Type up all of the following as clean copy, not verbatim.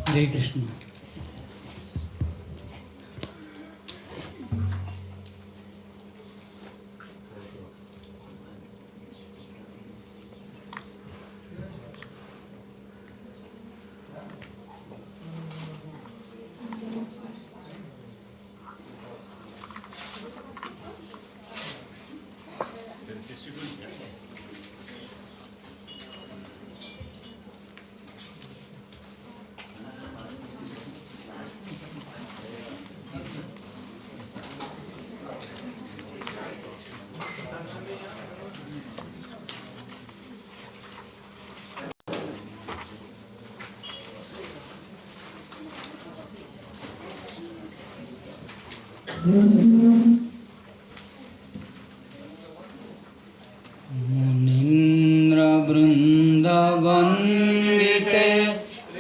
हरे कृष्ण। मुनीन्द्र वृंदवंदिते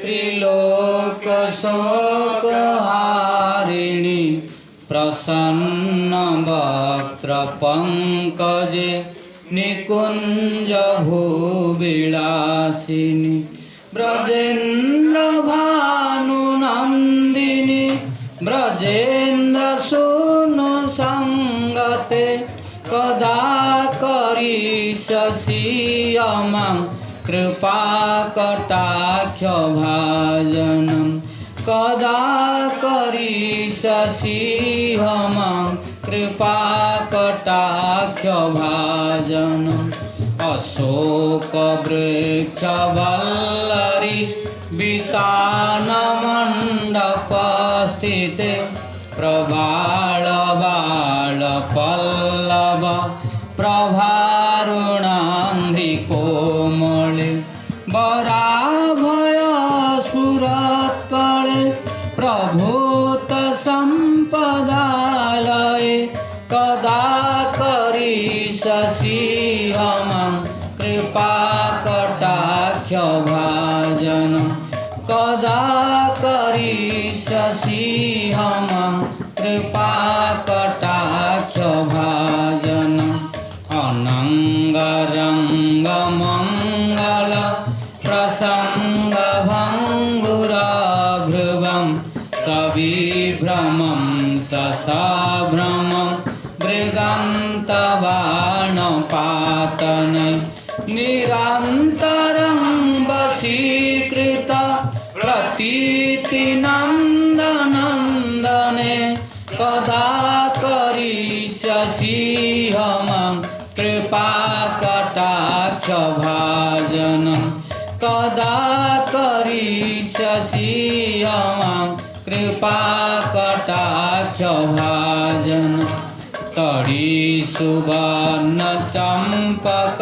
त्रिलोक शोकहारिणी प्रसन्न वक्त्र पंकजे निकुंज भूविलासिनी ब्रजेन्द्र भानुनंदिनी ब्रजेन्द्र सूनु संगते कदा करिष्यसि मां कृपा कटाक्ष भाजनं कदा करिष्यसि मां कृपा कटाक्ष भाजनं अशोक वृक्ष वल्लरी वितान मंडप स्थिते प्रबाल बाल पल्लव प्रभारुणांधि कोमले वराभय स्फुरत्कळे प्रभूत संपदालये कदा करिष्यसि मां कृपा कटाक्ष भाजनं कदा करिष्यसि मां कृपा कटाक्ष भाजनं अनंगरंग मंगल प्रसंग भंगुराभ्रुवं सविभ्रमं ससाभ्रमं मृगान्तबाणपातनै निरन्तरं वशीकृत प्रतीतिनन्दनन्दने कदा करिष्यसि मां कृपा कटाक्ष भाजनं कदा करिष्यसि मां कृपा कटाक्ष भाजनं तड़ी सुवर्ण चंपक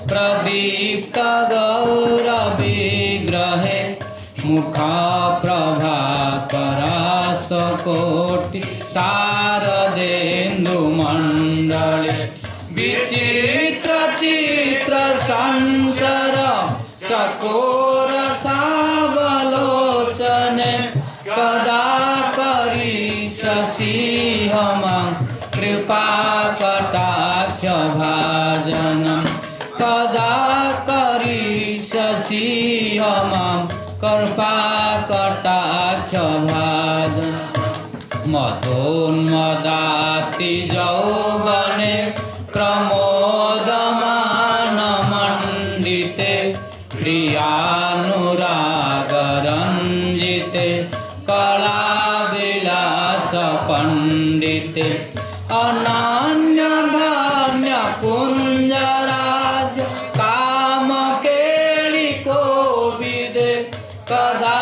प्रदीप्त गौर विग्रहे मुखा प्रभा परास कोटि शारदेन्दु मंडले विचित्र चित्र संसर चकोर सावलोचने कदा करिष्यसि मां कृपा कटाक्ष भाजनं कदा करिष्यसि मां कृपा कटाक्ष भाजनं मदोन्मदाति यौवने प्रमोदमान मंडिते प्रियानुरागरंजिते कलाविलास पंडिते अनन्य धन्य कुंजराज काम केळि कोविदे कदा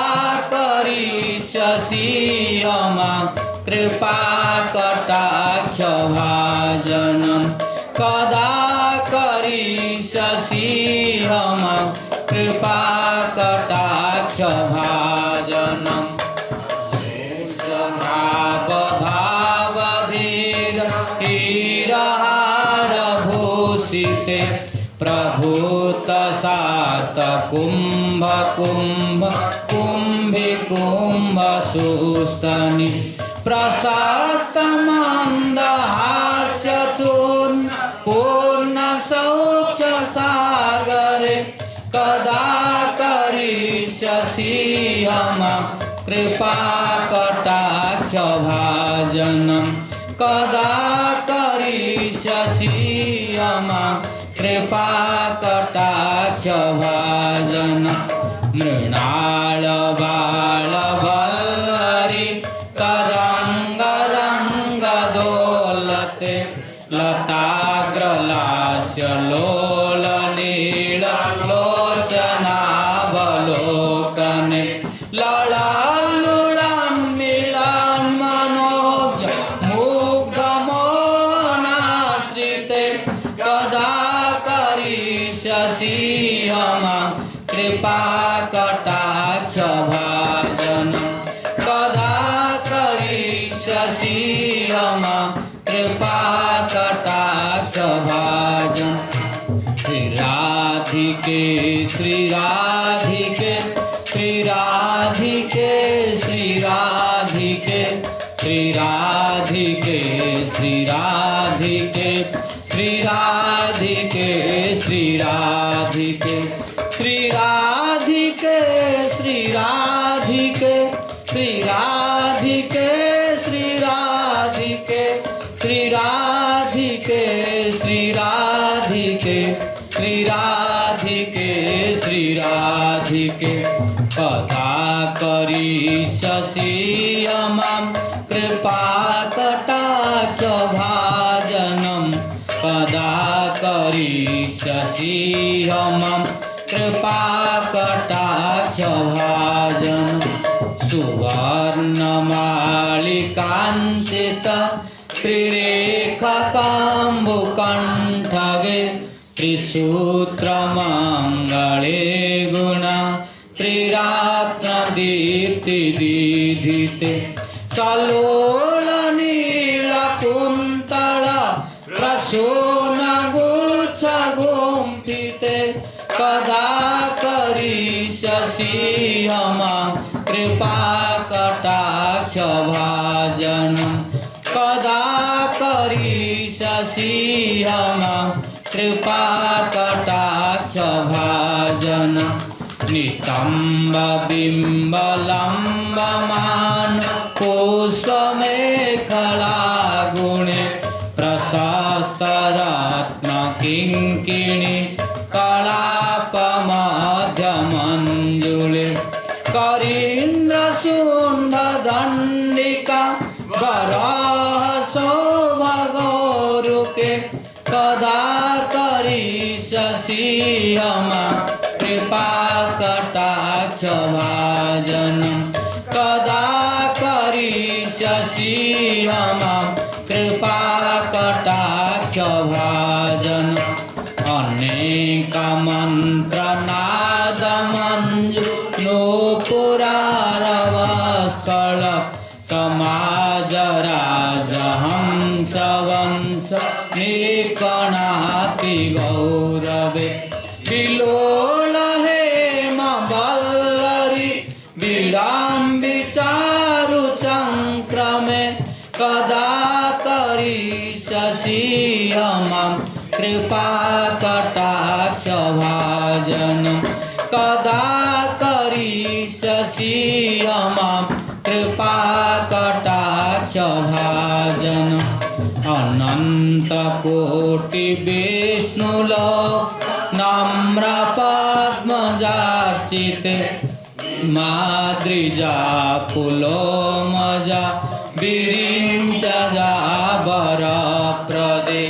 करिष्यसि मां कृपा कटाक्ष भाजनं कदा करिष्यसि मां कृपा कटाक्ष भाजनं भावधीर हीरहार भूषिते प्रभूत सात कुंभ कुंभ कुंभि कुंभ सुस्तनि प्रशस्त मंदहास्य चूर्ण पूर्ण सौख्य सागरे कदा करि करिष्यसि मां कृपाकटाक्षभाजनं कदा करिष्यसि मां कृपाकटाक्षभाजनं मृणालबालवल्लरी तरङ्गरङ्गदोलते लताग्रलास्य लोलनीलोचनावलोकने ललाल्लुलान्मिलान्मनोज्ञ मुग्धमोहनाश्रिते कदा करिष्यसि मां कृपाकटाक्षभाजनं कदा करिष्यसि मां कृपाकटाक्षभाजनं श्रीराधिके श्रीराधिके श्रीराधिके श्रीराधिके श्रीराधिके श्रीराधिके श्रीराधिके श्रीराधिके श्रीराधिके श्रीराधिके श्रीराधिके श्रीराधिके श्रीराधिके श्रीराधिके श्रीराधिके श्रीराधिके कदा करिष्यसि मां कृपाकटाक्षभाजनं कदा करिष्यसि मां कृपाकटाक्षभाजनं सुवर्णमालिकाञ्चित त्रिरेखकाम्बुकण्ठगे त्रिसूत्रमङ्गले गुणा त्रिरात्नदीप्तिदीधिते सलोलनीलकुन्तल प्रसूनगुच्छगुम्फिते कदा करिष्यसि मां कृपाकटाक्षभाजनं कदा करिष्यसि मां कृपाकटाक्षभाजनं नितम्बबिम्बलम्बमान पुष्पमेखलागुणे प्रशस्तरत्नकिङ्किणी कलापमध्यमञ्जुले करीन्द्रशूण्डदण्डिका वराहशोभगौरुके कदा करिष्यसि मां कृपाकटाक्षभाजनं कदा करिष्यसि मां कृपाकटाक्षभाजनं अनेकमन्त्रनादमञ्जुनोपुरारवस्कल समाजराजहंसवंश निकणाति गौरवे विलोलहेमवल्लरी विलाम्बिचारुचङ्क्रमे कदा करिष्यसि मां कृपाकटाक्षभाजनं कदा करिष्यसि मां कृपाकटाक्षभाजनं अनन्तकोटिविष्णुलोक नम्रपद्मजार्चिते माद्रिजा पुलोमजा विरिंशजा वरप्रदे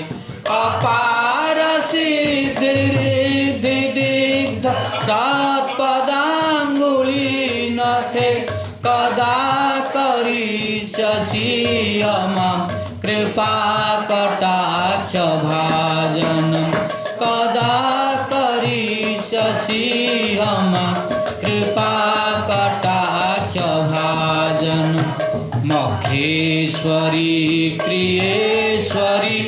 अपार सिद्धिरिद्धिदिग्ध सत्पदाङ्गुलीनखे कदा करिष्यसि मां कृपाकटाक्षभाजनं कदा करिष्यसि मां कृपाकटाक्षभाजनं मखेश्वरी क्रियेश्वरी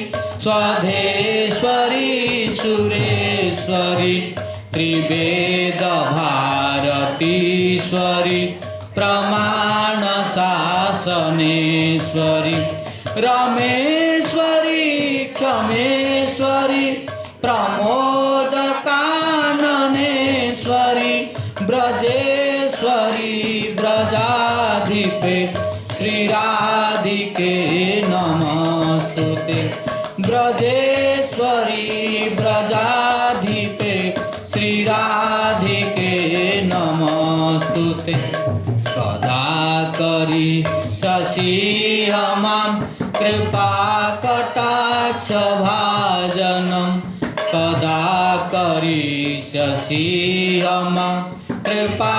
स्वधेश्वरी सुरेश्वरी त्रिवेदभारतीश्वरी प्रमाणशासनेश्वरी रमेश्वरी क्षमेश्वरी प्रमोदकाननेश्वरी ब्रज ब्रजेश्वरी ब्रजाधिपे श्रीराधिके नमस्तुते ब्रजेश्वरी ब्रजाधिपे श्रीराधिके नमस्तुते कदा करी शशि मां कृपा कटाक्ष भाजनं कदा करी शशि मां कृपा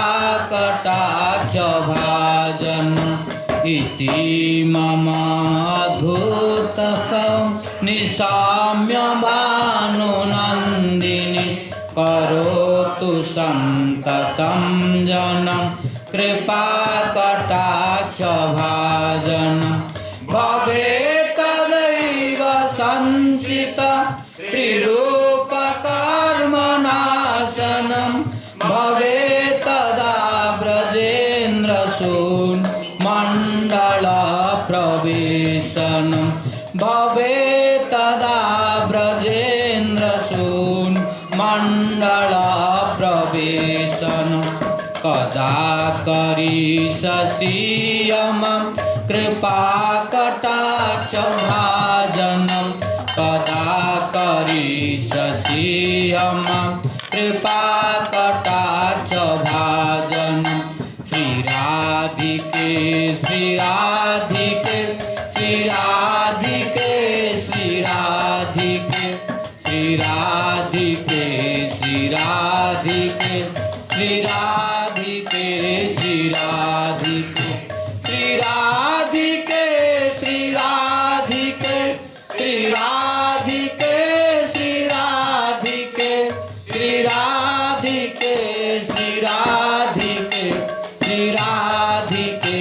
कटाक्ष भाजनं इति मम अद्भुतं निशाम्य भानुनन्दिनी करोतु सन्ततं जनं कृपा कटाक्ष भाजनं भवेत् तदैव संचित त्रिरूपकर्मनाशनं भवेत् तदा ब्रजेन्द्रसून् मण्डलप्रवेशनं भवेत् तदा ब्रजेन्द्रसून् मण्डलप्रवेशनं कदा करिष्यसि मम कृपा कटाक्ष भाजनं कदा करिष्यसि मम कृपा कटाक्ष भाजनं श्रीराधिके श्रीराधिके श्रीराधिके श्रीराधिके श्रीराधिके श्रीराधिके श्रीराधिके श्रीराधिके श्रीराधिके श्रीराधिके श्रीराधिके श्रीराधिके श्रीराधिके श्रीराधिके श्रीराधिके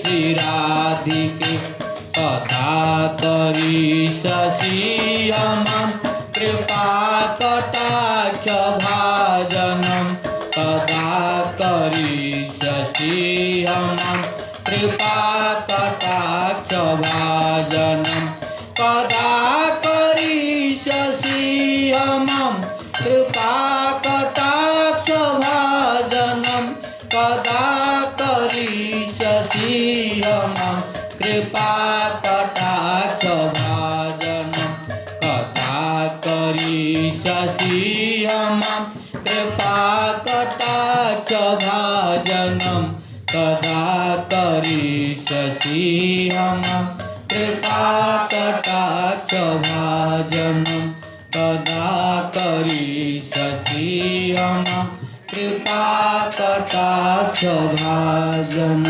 श्रीराधिके कदा करिष्यसि मम कृपा कटाक्ष भाजनं कदा करिष्यसि मम कृपा कटाक्ष भाजनं कदा करिष्यसि मम कृपा कटाक्ष भाजनं कदा करिष्यसि मम कृपा कटाक्ष भाजनं कदा करिष्यसि मम कृपा कटाक्ष भाजनं कदा करिष्यसि मम कृपा कटाक्ष भाजनं कदा करिष्यसि मम कृपा कटाक्ष भाजनं।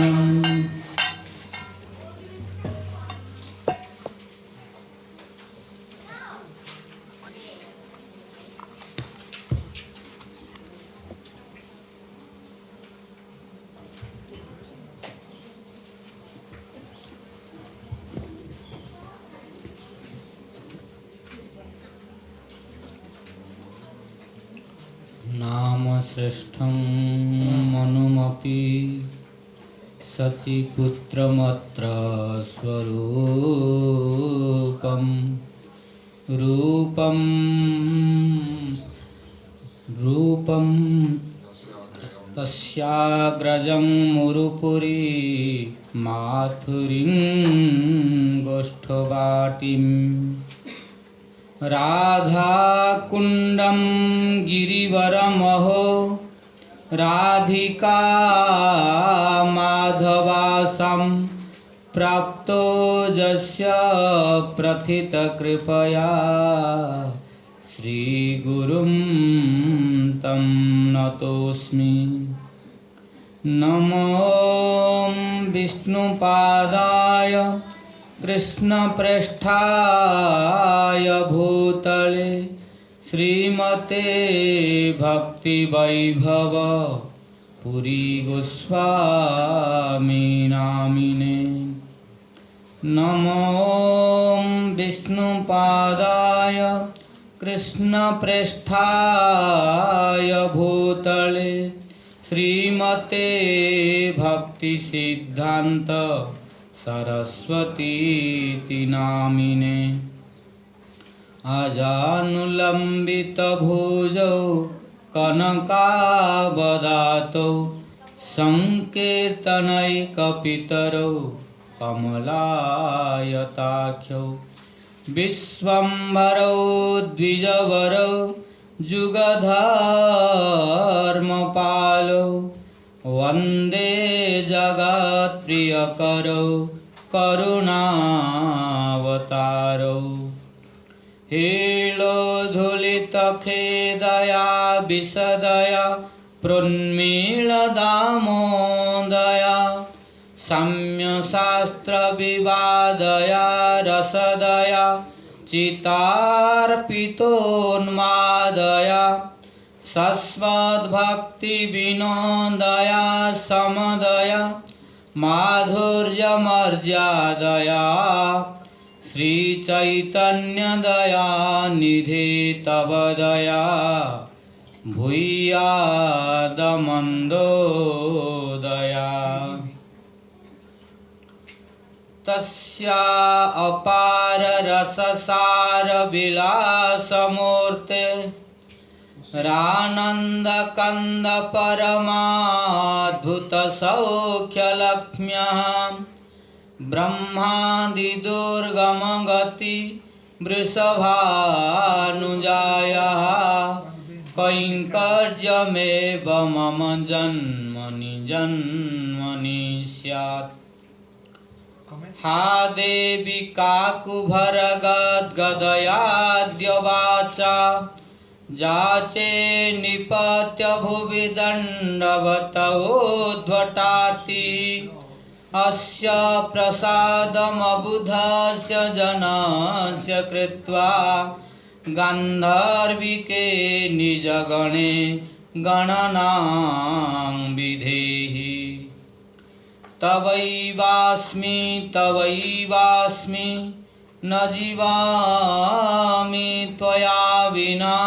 नाम श्रेष्ठं मनुमपि सचिपुत्रमत्र स्वरूपं रूपं रूपं तस्याग्रजं मुरुपुरी माथुरीं गोष्ठवाटिम् राधाकुण्डं गिरिवरमहो राधिका माधवासं प्राप्तो यस्य प्रथितकृपया श्रीगुरुं तं नतोऽस्मि। नमो विष्णुपादाय कृष्णप्रेष्ठाय भूतले श्रीमते भक्ति वैभव पुरी गोस्वामी नामिने। नमो विष्णुपादाय कृष्णप्रेष्ठाय भूतले श्रीमते भक्ति सिद्धान्त सरस्वती नामिने। अजानुलम्बित भुजौ कनकावदातौ संकीर्तनैकपितरौ कमलायताख्यौ विश्वम्भरौ द्विजवरौ जुगधर्मपालौ वन्दे जगत्प्रियकरौ करुणावतारौ हेलोधुलितखेदया विशदया प्रोन्मीलदामोदया साम्यशास्त्रविवादया रसदया चितार्पितोन्मादया सस्मद्भक्तिविनोदया समदया माधुर्यमर्यादया श्रीचैतन्यदया निधे तव दया भूयादमन्दोदया तस्या अपार रससार विलासमूर्ते रानन्दकन्द परमाद्भुत सौख्यलक्ष्म्यः ब्रह्मादिदुर्गमगति वृषभानुजायाः कैङ्कर्यमेव मम जन्मनि जन्मनि स्यात् हा देवी काकुभरगद्गदयाद्यवाचा जाचे निपत्य भुवि दण्डवतोद्भटाति अस्य प्रसादमबुधस्य जनस्य कृत्वा गान्धर्विके निजगणे गणनां विधेहि तवैवास्मि तवैवास्मि न जीवामि त्वया विना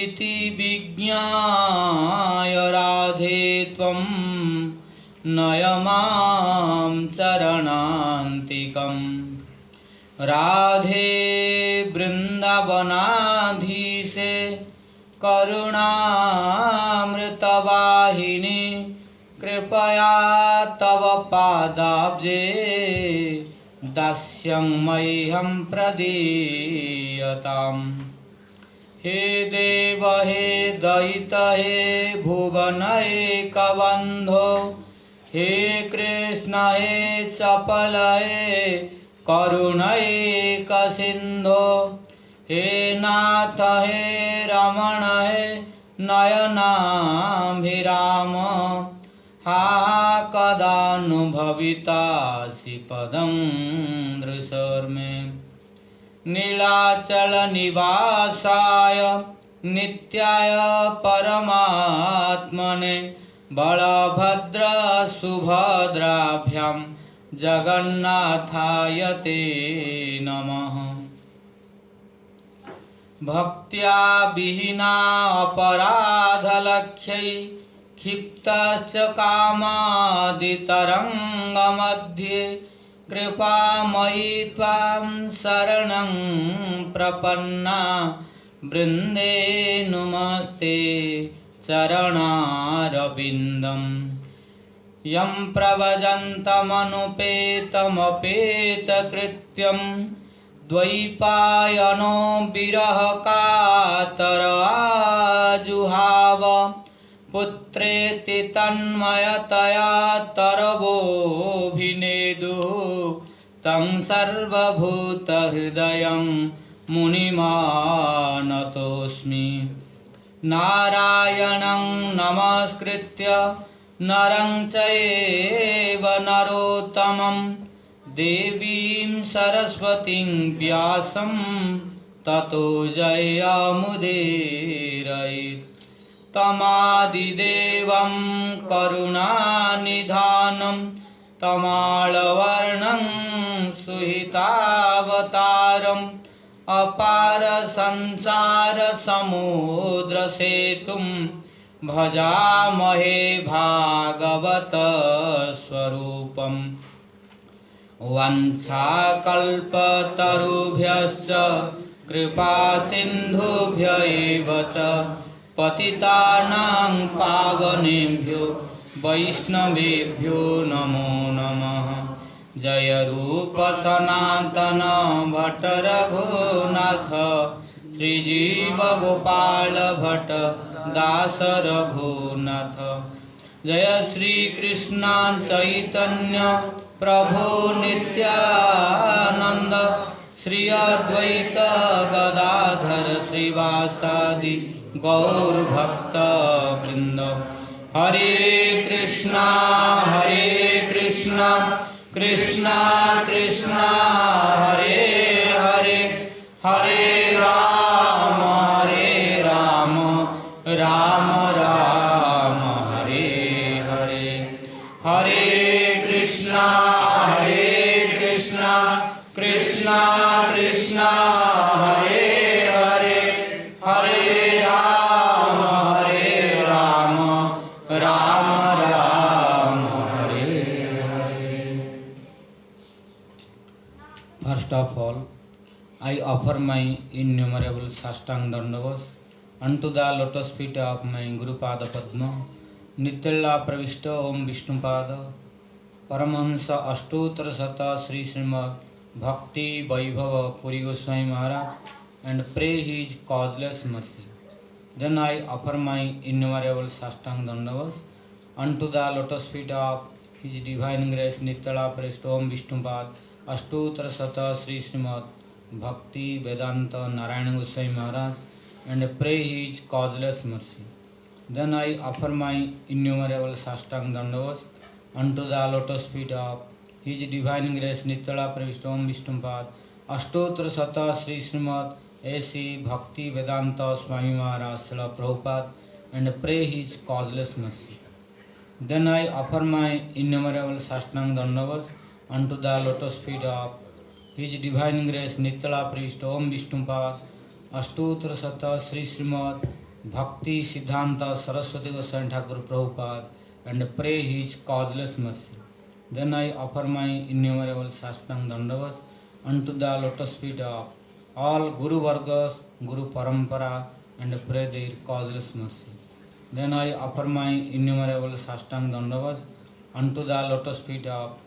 इति विज्ञाय राधे त्वं नय मां चरणान्तिकम् राधे वृन्दावनाधीशे करुणामृतवाहिनी कृपया तव पादाब्जे दास्यं मह्यं प्रदीयताम् हे देव हे दयित हे भुवनैकबन्धो हे कृष्ण हे चपल हे करुणैकसिन्धो हे नाथ हे रमण हे नयनाभिराम हा कदानुभवितासि पदं दृशर्मे नीलाचल निवासाय नित्याय परमात्मने बलभद्र सुभद्राभ्यां जगन्नाथाय ते नमः। भक्त्या विहीना अपराधलक्ष्यै क्षिप्तश्च कामादितरङ्गमध्ये कृपामयि त्वां शरणं प्रपन्ना वृन्दे नुमस्ते चरणारविन्दम् यं प्रव्रजन्तमनुपेतमपेतकृत्यं द्वैपायनो विरहकातर आजुहाव पुत्रेति तन्मयतया तरवोऽभिनेदुः तं सर्वभूतहृदयं मुनिमानतोऽस्मि। नारायणं नमस्कृत्य नरं चैव नरोत्तमं देवीं सरस्वतीं व्यासं ततो जयमुदीरयेत्। तमादिदेवं करुणानिधानं तमालवर्णं सुहितावतारम् अपार संसार समुद्र सेतुं भजामहे भागवत स्वरूपम्। वंशाकल्पतरुभ्यश्च कृपा सिन्धुभ्य एव च पतितानां पावनेभ्यो वैष्णवेभ्यो नमो नमः। जय रूप सनातन भट्ट रघुनाथ, श्रीजीव गोपाल भट्ट दास रघुनाथ। जय श्री कृष्ण चैतन्य प्रभु नित्यानंद, श्री अद्वैत गदाधर श्रीवासादि गौर भक्त वृंद। हरे कृष्णा कृष्णा कृष्णा हरे हरे, हरे राम राम राम हरे हरे। हरे कृष्णा कृष्णा कृष्णा हरे हरे, हरे राम राम राम हरे Hare. First of all, I offer my innumerable Sastang Dandavas unto the lotus feet of my Guru Pada Padma, Nityalla Pravishta Om Vishnupada, Paramahansa Ashtottara Sata Sri Srimad Bhakti Vaibhava Puri Goswami Maharaj, and pray his causeless mercy. Then I offer my innumerable Sastang Dandavas unto the lotus feet of his divine grace Nityalla Pravishta Om Vishnupada, Ashtottara Sata Sri Srimad Bhakti Vedanta Narayana Goswami Maharaj, and pray his causeless mercy. Then I offer my innumerable Sastang Dandavas unto the lotus feet of his divine grace Nityalla Pravishta Om Vishnupada, Ashtottara Sata Sri Srimad A.C. Bhakti Vedanta Swami Maharaj Srila Prabhupada, and pray his causeless mercy. Then I offer my innumerable Sastang Dandavas unto the lotus feet of his divine grace Nityalla Pravishta Om Vishnupada, Ashtottara Sata Sri Srimad Bhakti Siddhanta Saraswati Goswami Thakur Prabhupada, and pray his causeless mercy. Then I offer my innumerable Sastang Dandavas unto the lotus feet of all Guru Vargas, Guru Parampara, and pray their causeless mercy. Then I offer my innumerable Sastang Dandavas unto the lotus feet of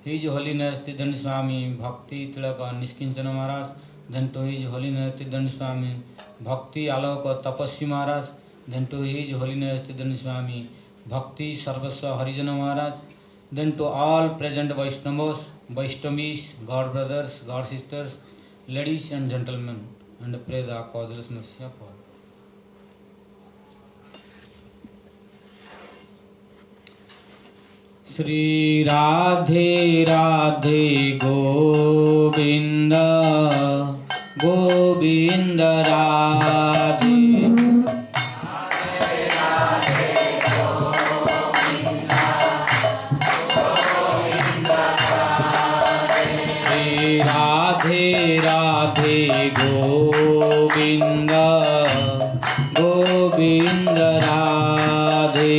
His Holiness Tidhan Swami Bhakti Tilaka Niskinchana Maharaj, then to His Holiness Tidhan Swami Bhakti Aloka Tapasvi Maharaj, then to His Holiness Tidhan Swami Bhakti Sarvasva Harijana Maharaj, then to all present Vaishnavas, Vaishnavis, God brothers, God sisters, ladies and gentlemen, and pray the causeless mercy of all. Shri Radhe Radhe Govinda Govinda Radhe, Shri Radhe Radhe Govinda Govinda Radhe,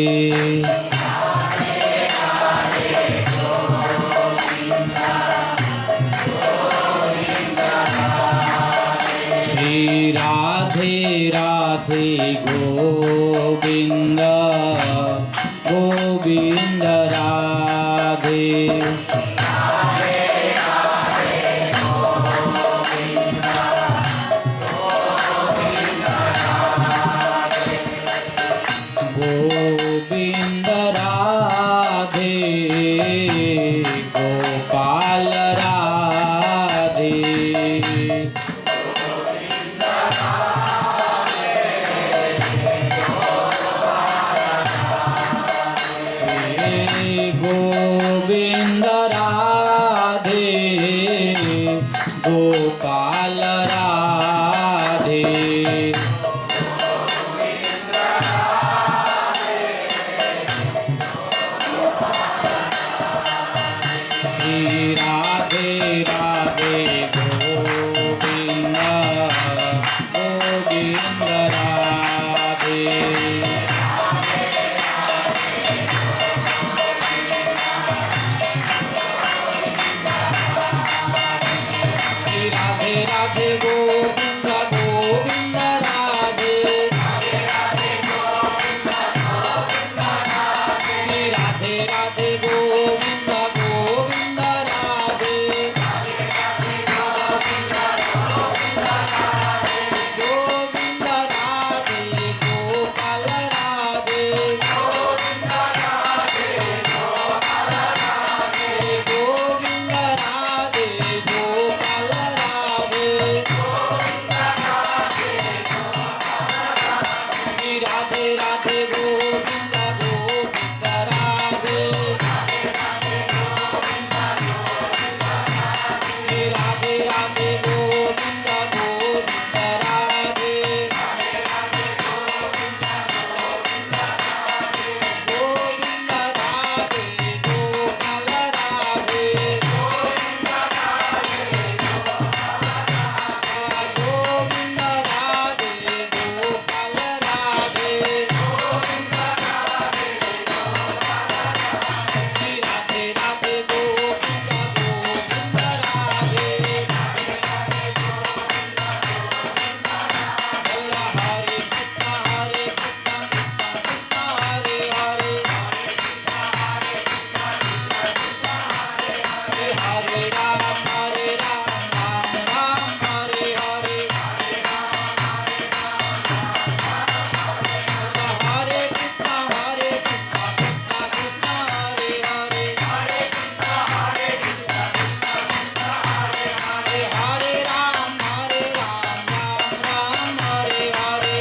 Shri Radhe Radhe Govinda Govinda Radhe, Govinda Radhe Gopal Radhe, Radhe Radhe गोविंद गोविंद राधे गोविंद राधे गोपाल राधे गोविंद राधे गोपाल राधे गोविंद राधे गोपाल राधे राधे राधे गोविंद गोविंद राधे राधे राधे गोविंद गोविंद राधे गोविंद राधे गोपाल राधे गोविंद राधे गोपाल राधे राधे राधे गोविंद गोविंद राधे हरे कृष्ण हरे कृष्ण कृष्ण हरे हरे हरे राम राम राम हरे हरे हरे कृष्ण हरे कृष्ण कृष्ण कृष्ण हरे हरे हरे राम राम राम हरे हरे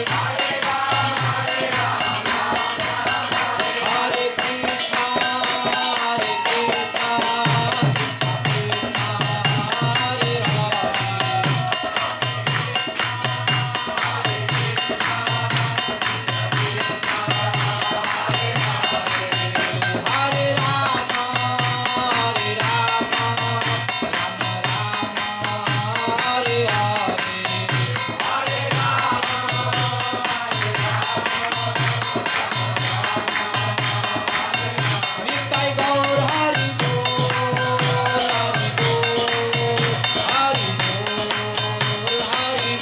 हरे कृष्ण हरे हरे राम हरे नित्य गौर हरि बोल हरि बोल हरि बोल हरि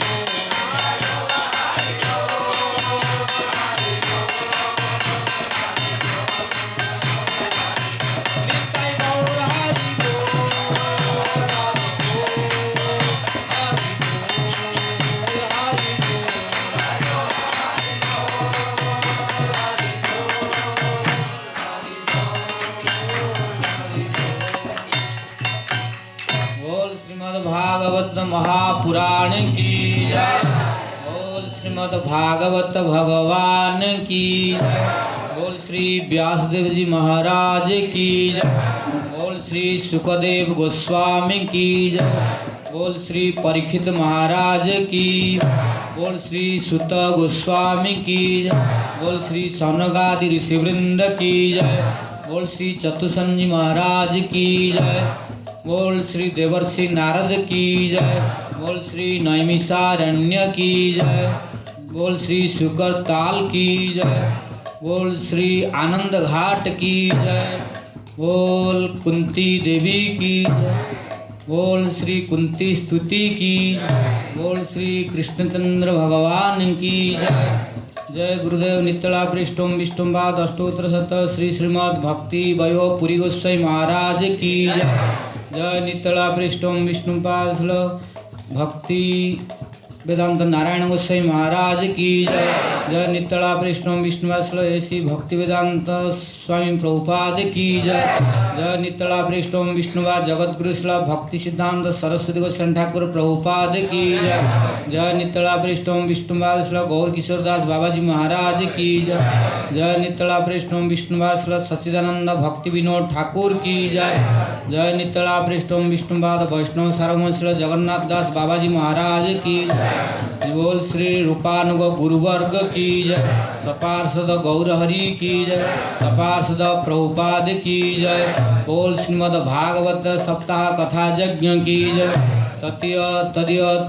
नित्य गौर हरि बोल हरि बोल श्रीमद् भागवत महापुराण की जय। बोल श्रीमद् भागवत भगवान की जय। बोल श्री व्यासदेव जी महाराज की जय। बोल श्री सुखदेव गोस्वामी की जय। बोल श्री परीक्षित महाराज की। बोल श्री सुत गोस्वामी की जय। बोल श्री सौनकादि ऋषिवृंद की जय। बोल श्री चतुसंजी महाराज की जय। बोल श्री देवर्षि नारद की जय। बोल श्री नैमिषारण्य की जय। बोल श्री शुकर ताल की जय। बोल श्री आनंद घाट की जय। बोल कुंती देवी की जय। बोल श्री कुंती स्तुति की। बोल श्री कृष्णचंद्र भगवान की जय। जय गुरुदेव नित्तला पृष्ठम विष्णुपाद अष्टोत्तर शत श्री श्रीमद् भक्ति वयो पुरी गोस्वामी महाराज की जय। जय नित्तला पृष्ठम विष्णुपाद भक्ति वेदांत नारायण गोस्वामी महाराज की जय। जय नित्तला पृष्ठम विष्णुपाद ऐसी भक्ति वेदांत स्वामी प्रभुपाद की जय। जय नित्तला पृष्ठम विष्णुपाद जगतगुरु श्री भक्ति सिद्धांत सरस्वती गोस्वामी ठाकुर प्रभुपाद की जय। जय नित्तला पृष्ठम विष्णुपाद श्री गौर किशोर दास बाबाजी महाराज की जय। जय नित्तला पृष्ठम विष्णुपाद श्री सच्चिदानंद भक्ति विनोद ठाकुर की जय। जय नित्तला पृष्ठम विष्णुपाद वैष्णव सार्वभौम श्री जगन्नाथ दास बाबाजी महाराज की जय। बोल श्री रूपानुग गुरुवर्ग की जय। सपार्षद गौर हरि की जय। सपार्षद प्रभुपाद की जय। बोल श्रीमद् भागवत सप्ताह कथा यज्ञ की जय। तदीय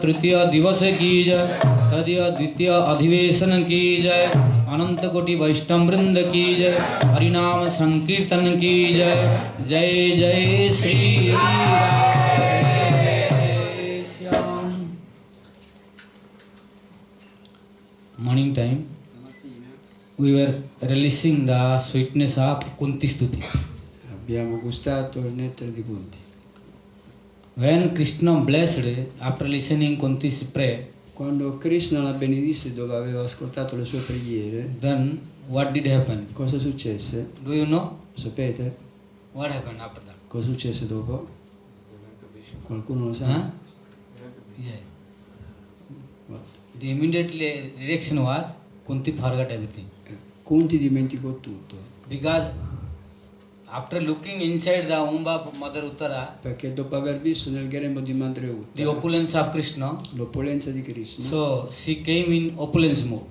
तृतीय दिवस की जय। तदीय द्वितीय अधिवेशन की जय। अनंत कोटि वैष्णव वृंद की जय। हरिनाम संकीर्तन की जय। जय जय Shri morning time we were relishing the sweetness of Kunti Stuti. Abbiamo gustato il nettare di Kunti. When Krishna blessed after listening Kunti's prayer, Quando Krishna la benedisse dopo aver ascoltato le sue preghiere, then what did happen? cosa successe? Do you know? Sapete? What happened after that? Cosa successe dopo? Qualcuno lo sa? Yeah. What? The immediate reaction was Kunti forgot everything. Kunti dimenticò tutto. Because after looking inside the womb of Mother Uttara, Perché dopo aver visto nel grembo di Madre the Uttara opulence of Krishna, l'opulenza di Krishna, so she came in opulence mode.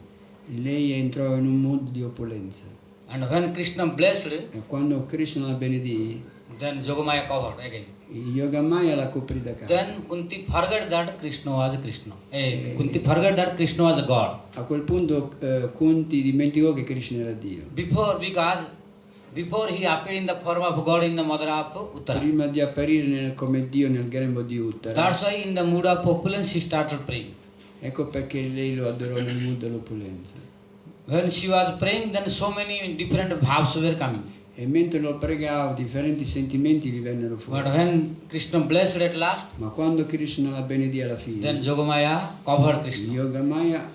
lei entrò in un mood di opulenza. And when Krishna blessed, E quando Krishna la benedì, then Yogamaya covered again. Yogamaya la coprì da capo. Then Kunti forgot that Krishna was Krishna. Kunti forgot that Krishna was God. A quel punto Kunti dimenticò che Krishna era Dio. Before he appeared in the form of God in the mother of Uttara. Prima di apparire come Dio nel grembo di Uttara. That's why in the mood of opulence he started praying. Ecco perché lei lo adorò nel mood dell'opulenza. When she was praying, then so many different bhavs were coming. E mentre lo pregava, differenti sentimenti gli vennero But fuori. when Krishna blessed at last, Ma quando Krishna la benedì alla then fine, Yogamaya covered Krishna. Yogamaya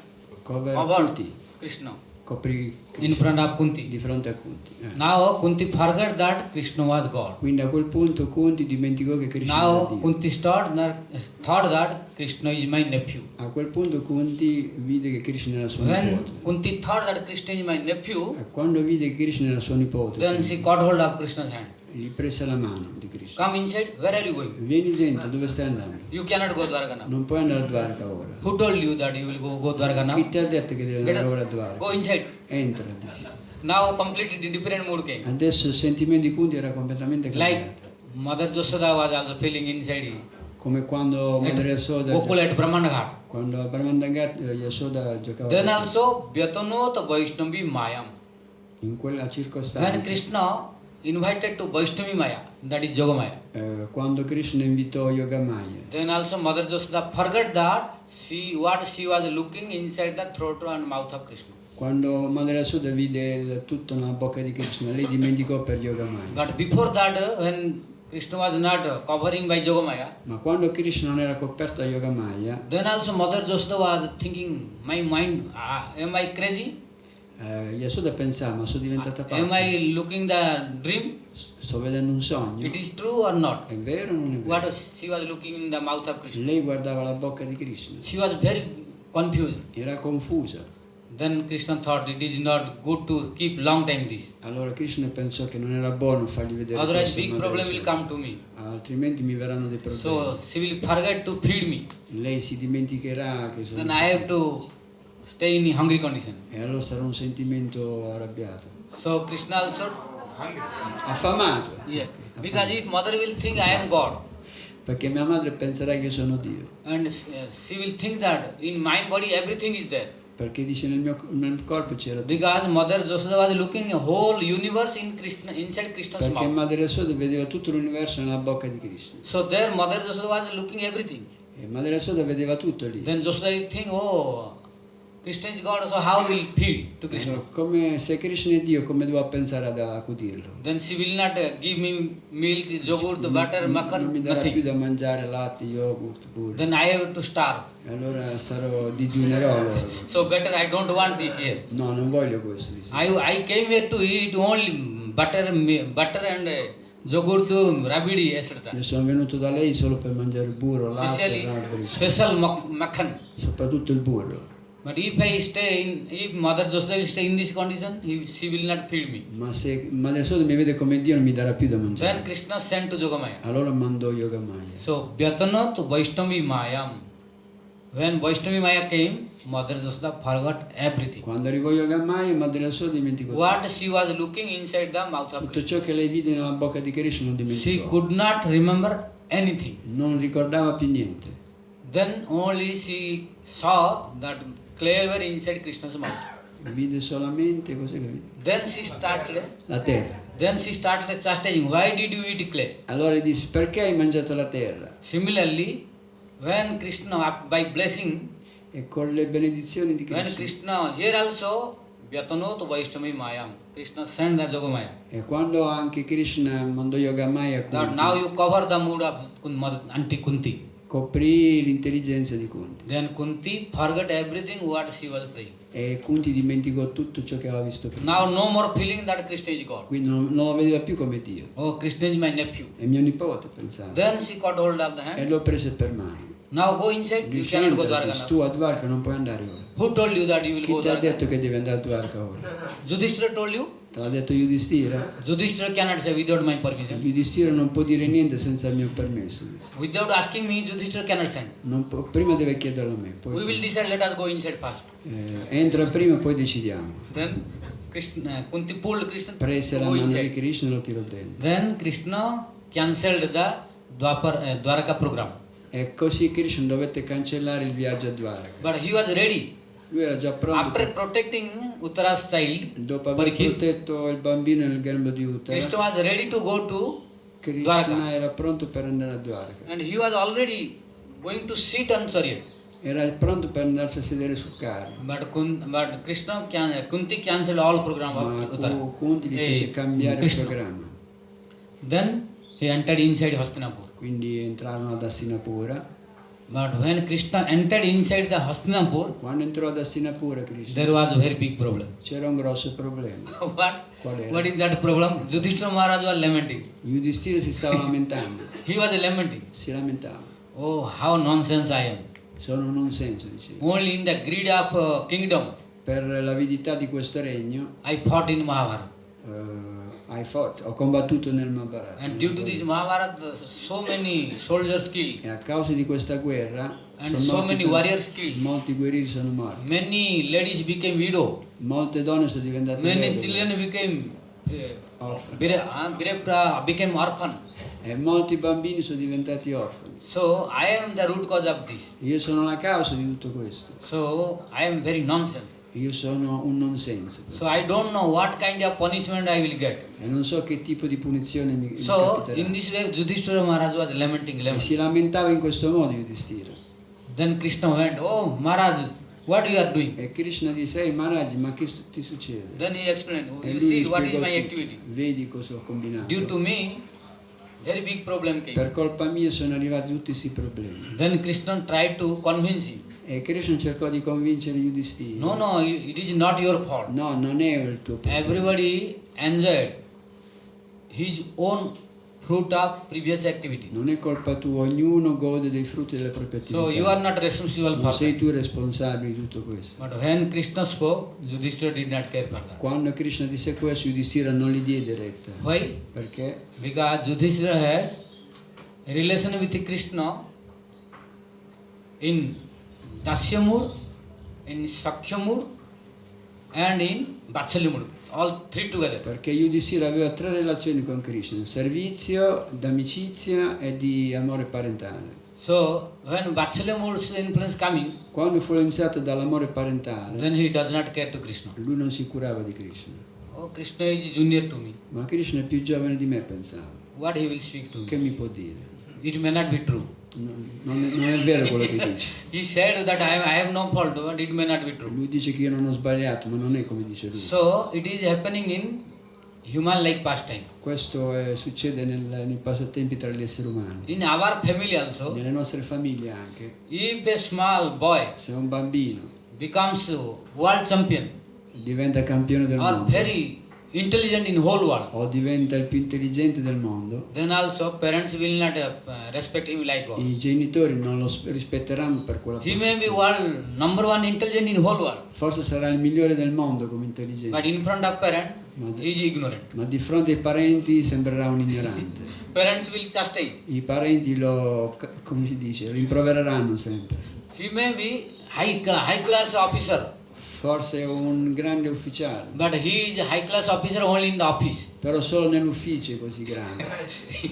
Covered Kunti, Krishna coprì in front of Kunti. di fronte a Kunti. Now Kunti forgot that Krishna was God. Quindi a quel punto Kunti dimenticò che Krishna era Now Dio. Kunti thought that Krishna is my nephew. A quel punto Kunti vide che Krishna era suo When nipote. Kunti thought that Krishna is my nephew, E quando vide che Krishna era suo nipote, then she caught hold of Krishna's hand. gli prese la mano di Krishna. Come inside, where are you going? Vieni dentro, dove stai andando? You cannot go Dwarka now. Non puoi andare a Dwarka ora. Who told you that you will go Dwarka Chi now? ti ha detto che devi Get andare up. ora a Dwarka? Go inside. Entra, dice. Now completely different mood came. Adesso il sentimento di Kunti era completamente Like cambiato. Mother Josoda was also feeling inside him. Come quando Madre Yasoda, Gokul at Brahmanagat. quando a Brahmandagat Yasoda giocava Then con- also Vyatanot Vaishnavi Mayam. in quella When circostanza, Krishna invited to Vaishnavi Maya, that is Yogamaya. quando Krishna invitò Yogamaya, Then also Mother Josoda forgot that what she was looking inside the throat and mouth of Krishna. quando Madre Yasoda vide tutto nella bocca di Krishna, lei dimenticò per Yogamaya. But before that, when Krishna was not covering by Yogamaya, Ma quando Krishna non era coperto da Yogamaya, then also Mother Josoda was thinking, my mind, am I crazy? Yasoda pensava, ma sono diventata Am pazza? I looking the dream? Sto vedendo un sogno? It is true or not? È vero o non è vero? What she was looking in the mouth of Krishna. Lei guardava la bocca di Krishna, She was very confused. era confusa. Then Krishna thought it is not good to keep long time this. Allora Krishna pensò che non era buono fargli vedere Otherwise questo a big Madre problem will Yasoda. come to me. Altrimenti mi verranno dei problemi. So she will forget to feed me. Lei si dimenticherà che sono Then I have to stay in hungry condition. e allora sarà un sentimento arrabbiato, So Krishna also hungry. affamato, Yeah. Because if mother will think I am God, perché mia madre penserà che io sono Dio, and she will think that in my body everything is there. perché dice nel corpo c'era tutto. Because Mother Josoda was looking a whole universe in Krishna, inside Krishna's Perché mouth. Madre Yasoda vedeva tutto l'universo nella bocca di Krishna So there Mother Josoda was looking everything. e Madre Yasoda vedeva tutto lì. Then Josoda will think, oh, Krishna is God, so how will feed to Krishna? Allora, come se Krishna è Dio, come devo pensare ad accudirlo? Then she will not give me milk, yogurt, butter, Non mi makhan, darà più nothing. da mangiare latte, yogurt, burro. Then I have to starve. E allora digiunerò allora. So better I don't want this here. No, non voglio questo. Dice. I came here to eat only butter and yogurt, rabidi, etc. Io sono venuto da lei solo per mangiare burro, latte, Especially rabri, special makhan. soprattutto il burro. But if Mother Josoda will stay in this condition, she will not feed me. Ma se Madre Yasoda mi vede come Dio non mi darà più da Then mangiare. Krishna sent to Yogamaya. Allora mandò Yogamaya. So Vyatanat Vaishnavi Mayam. When Vaishnavi Maya came, Mother Josoda forgot everything. Quando arrivò Yogamaya, Madre Yasoda dimenticò What she was looking inside the mouth of tutto Krishna. ciò che lei vide nella bocca di Krishna, non She dimenticò. could not remember anything. Non ricordava più niente. Then only she saw that clay were inside Krishna's mouth. Vide solamente, cos'è che vide? Then she started. La terra. Then she started chastising. Why did you eat clay? Allora gli disse, perché hai mangiato la terra? Similarly, when Krishna by blessing, E con le benedizioni di when Krishna, Krishna here also Vyatanot Vaishnami Mayam. Krishna sent the Jogamaya. E quando anche Krishna mandò Yogamaya That now you cover the mood of Auntie Kunti. coprì l'intelligenza di Kunti. Then Kunti forgot everything what she was praying. E Kunti dimenticò tutto ciò che aveva visto prima. Now no more feeling that Krishna is God. Quindi non lo vedeva più come Dio. Oh, Krishna is my nephew. È mio nipote, pensava. Then she caught hold of the E hand. lo prese per mano. Now go inside. You Dice, cannot go "Entrati, Dwarka tu now. a Dwarka non puoi andare ora. Who told you that you will Chi go ti ha Dwarka? detto che devi andare a Dwarka ora? Yudhishthira told you? Te l'ha detto Yudhishthira? Yudhishthira cannot say without my permission. Yudhishthira non può dire niente senza il mio permesso. Disse. Without asking me, Yudhishthira cannot send. Prima deve chiederlo a me. We Poi, will decide. Let us go inside first. entra prima, poi decidiamo. Then Kunti pulled Krishna to Prese la go mano di inside. Krishna e lo tirò dentro. Then Krishna cancelled the Dwarka program. E così Krishna dovette cancellare il viaggio a Dwarka. But he was ready. Lui era già pronto. After protecting Uttara's child, Dopo aver Parikshit, protetto il bambino nel grembo di Uttara, Krishna was ready to go to Krishna Dwarka. era pronto per andare a Dwarka. And he was already going to sit on chariot. Era pronto per andarsi a sedere sul carro. But Kunti cancelled all program Ma of Uttara. Kunti gli fece cambiare il Krishna. programma. Then he entered inside Hastinapur. Quindi entrarono ad Hastinapura. But when Krishna entered inside the Hastinapur, Quando entrò ad Hastinapura Krishna, there was a very big problem. c'era un grosso problema. Qual era? What is that problem? Yudhishthira Maharaj was lamenting. Yudhishthira si stava lamentando. He was lamenting. Si lamentava. Oh, how nonsense I am. Sono un non senso, diceva. Only in the greed of kingdom, Per l'avidità di questo regno I fought in Mahabharata. ho combattuto nel Mahabharata. And due to this Mahabharata, so many soldiers killed. E a causa di questa guerra And so many warriors killed. molti guerrieri sono morti. Many ladies became widow. Molte donne sono diventate Many vedove, children became orfane. became orphan. E molti bambini sono diventati orfani. So I am the root cause of this. Io sono la causa di tutto questo. So I am very nonsense. Io sono un non senso. So I don't know what kind of punishment I will get. E non so che tipo di punizione mi So capiterà. in this way Yudhishthira Maharaj was lamenting. E si lamentava in questo modo Yudhishthira. Then Krishna went, oh Maharaj, what you are doing? E Krishna disse, ehi Maharaj, ma che ti succede? Then he explained, E you lui see gli what is spiegò my tutto. activity. Vedi cosa ho combinato. Due to me, very big problem came. Per colpa mia sono arrivati tutti questi problemi. Then Krishna tried to convince him. E Krishna cercò di convincere Yudhishthira. No, it is not your fault. No, non è il tuo problema. Everybody enjoyed his own fruit of previous activity. Non è colpa tua, ognuno gode dei frutti delle proprie attività. So you are not responsible Non for sei that. tu responsabile di tutto questo. But when Krishna spoke, Yudhishthira did not care for that. Quando Krishna disse questo, Yudhishthira non gli diede retta. Why? Perché? Because Yudhishthira has a relation with Krishna in Dasya mood, in Sakhya mood, and in Vatsalya mood. All three together. Perché Yudhishthira aveva tre relazioni con Krishna: servizio, d'amicizia e di amore parentale. So when Vatsalya mood's influence coming, Quando fu iniziato dall'amore parentale, then he does not care to Krishna. lui non si curava di Krishna. Oh, Krishna is junior to me. Ma Krishna è più giovane di me, pensava. What he will speak to Che me? mi può dire? It may not be true. Non è vero quello che dice. He said that I have no fault, but it may not be true. Lui dice che io non ho sbagliato, ma non è come dice lui. So it is happening in human-like pastime. Questo succede nei passatempi tra gli esseri umani. In our family also, Nelle nostre famiglie anche. if a small boy Se un bambino becomes world champion diventa campione del or mondo very intelligent in whole world, o diventa il più intelligente del mondo, then also parents will not respect him like God. i genitori non lo rispetteranno per quella He may be posizione. world number one intelligent in whole world, Forse sarà il migliore del mondo come but intelligenza, in front of parent, he is ignorant. ma di fronte ai parenti sembrerà un ignorante. Parents will chastise. I parenti come si dice, lo rimprovereranno sempre. He may be high class officer, Forse è un grande ufficiale, but he is high class officer only in the office. però solo nell'ufficio è così grande.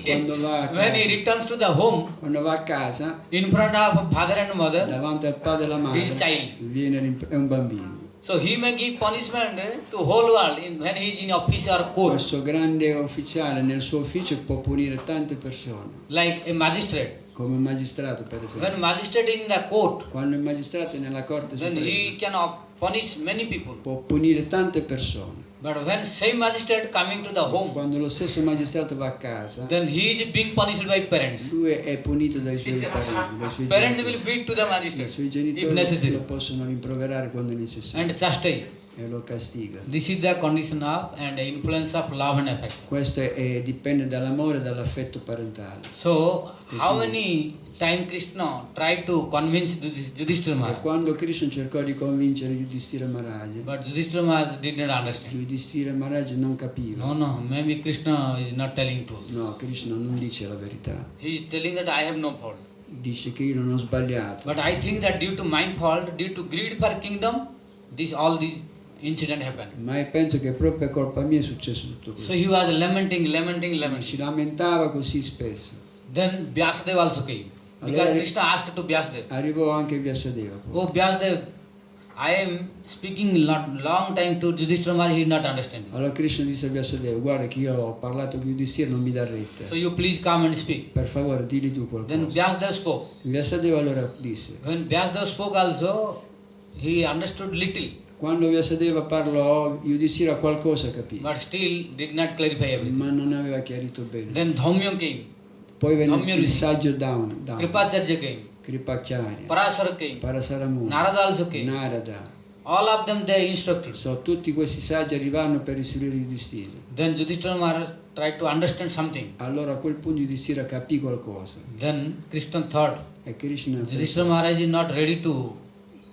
Quando va a When he casa, returns to the home, quando va a casa in front of father and mother, davanti al padre e alla madre, His child. è un bambino. so he may give punishment to whole world when he is in office or court, Questo grande ufficiale nel suo ufficio può punire tante persone, like a magistrate. come un magistrato per When esempio. magistrate in the court, Quando il magistrato è nella corte then suprema, he can punish many people. può punire tante persone. But when same magistrate coming to the home, Quando lo stesso magistrato va a casa, then he is being punished by parents. lui è punito dai suoi parenti, dai suoi Parents genitori. will beat to the I magistrate suoi if genitori necessary lo possono rimproverare quando è necessario and chastise. e lo castiga. This is the condition of and the influence of love and affection. Questo dipende dall'amore e dall'affetto parentale. So, how many time Krishna tried to convince Yudhishthira E Maharaj, quando Krishna cercò di convincere Yudhishthira Maharaj, but Yudhishthira Maharaj did not understand. Yudhishthira Maharaj non capiva. No, maybe Krishna is not telling truth. No, Krishna non dice la verità. He is telling that I have no fault. Dice che io non ho sbagliato. But I think that due to my fault, due to greed for kingdom, all these incident happened. Ma io penso che proprio per colpa mia è successo tutto So questo. he was lamenting. Si lamentava così spesso. Then Vyasadeva also came. Because Allora- Krishna asked to Vyasadeva, Arrivò anche Vyasadeva. oh Vyasadeva, I am speaking long time to Yudhishthira Maharaj, he is not understanding. Allora Krishna disse a Vyasadeva, guarda che io ho parlato con Yudhishthira, non mi dà retta. So you please come and speak. Per favore, digli tu Then qualcosa. Vyasadeva spoke. Vyasadeva allora disse. When Vyasadeva spoke also, he understood little, Quando Vyasadeva parlò, Yudhishthira qualcosa capì, but still did not clarify everything. ma non aveva chiarito bene. Then Dhaumya came, Poi venne Dhaumya il Rishi. saggio Down, Kripacharya came, Kripacharya, Parasara came, Parasaramuni, Narada also came. Narada. All of them they instructed. So, tutti questi saggi arrivarono per istruire Yudhishthira. Then Yudhishthira Maharaj tried to understand something. Allora a quel punto Yudhishthira capì qualcosa. Then Krishna thought, E Krishna Yudhishthira Maharaj is not ready to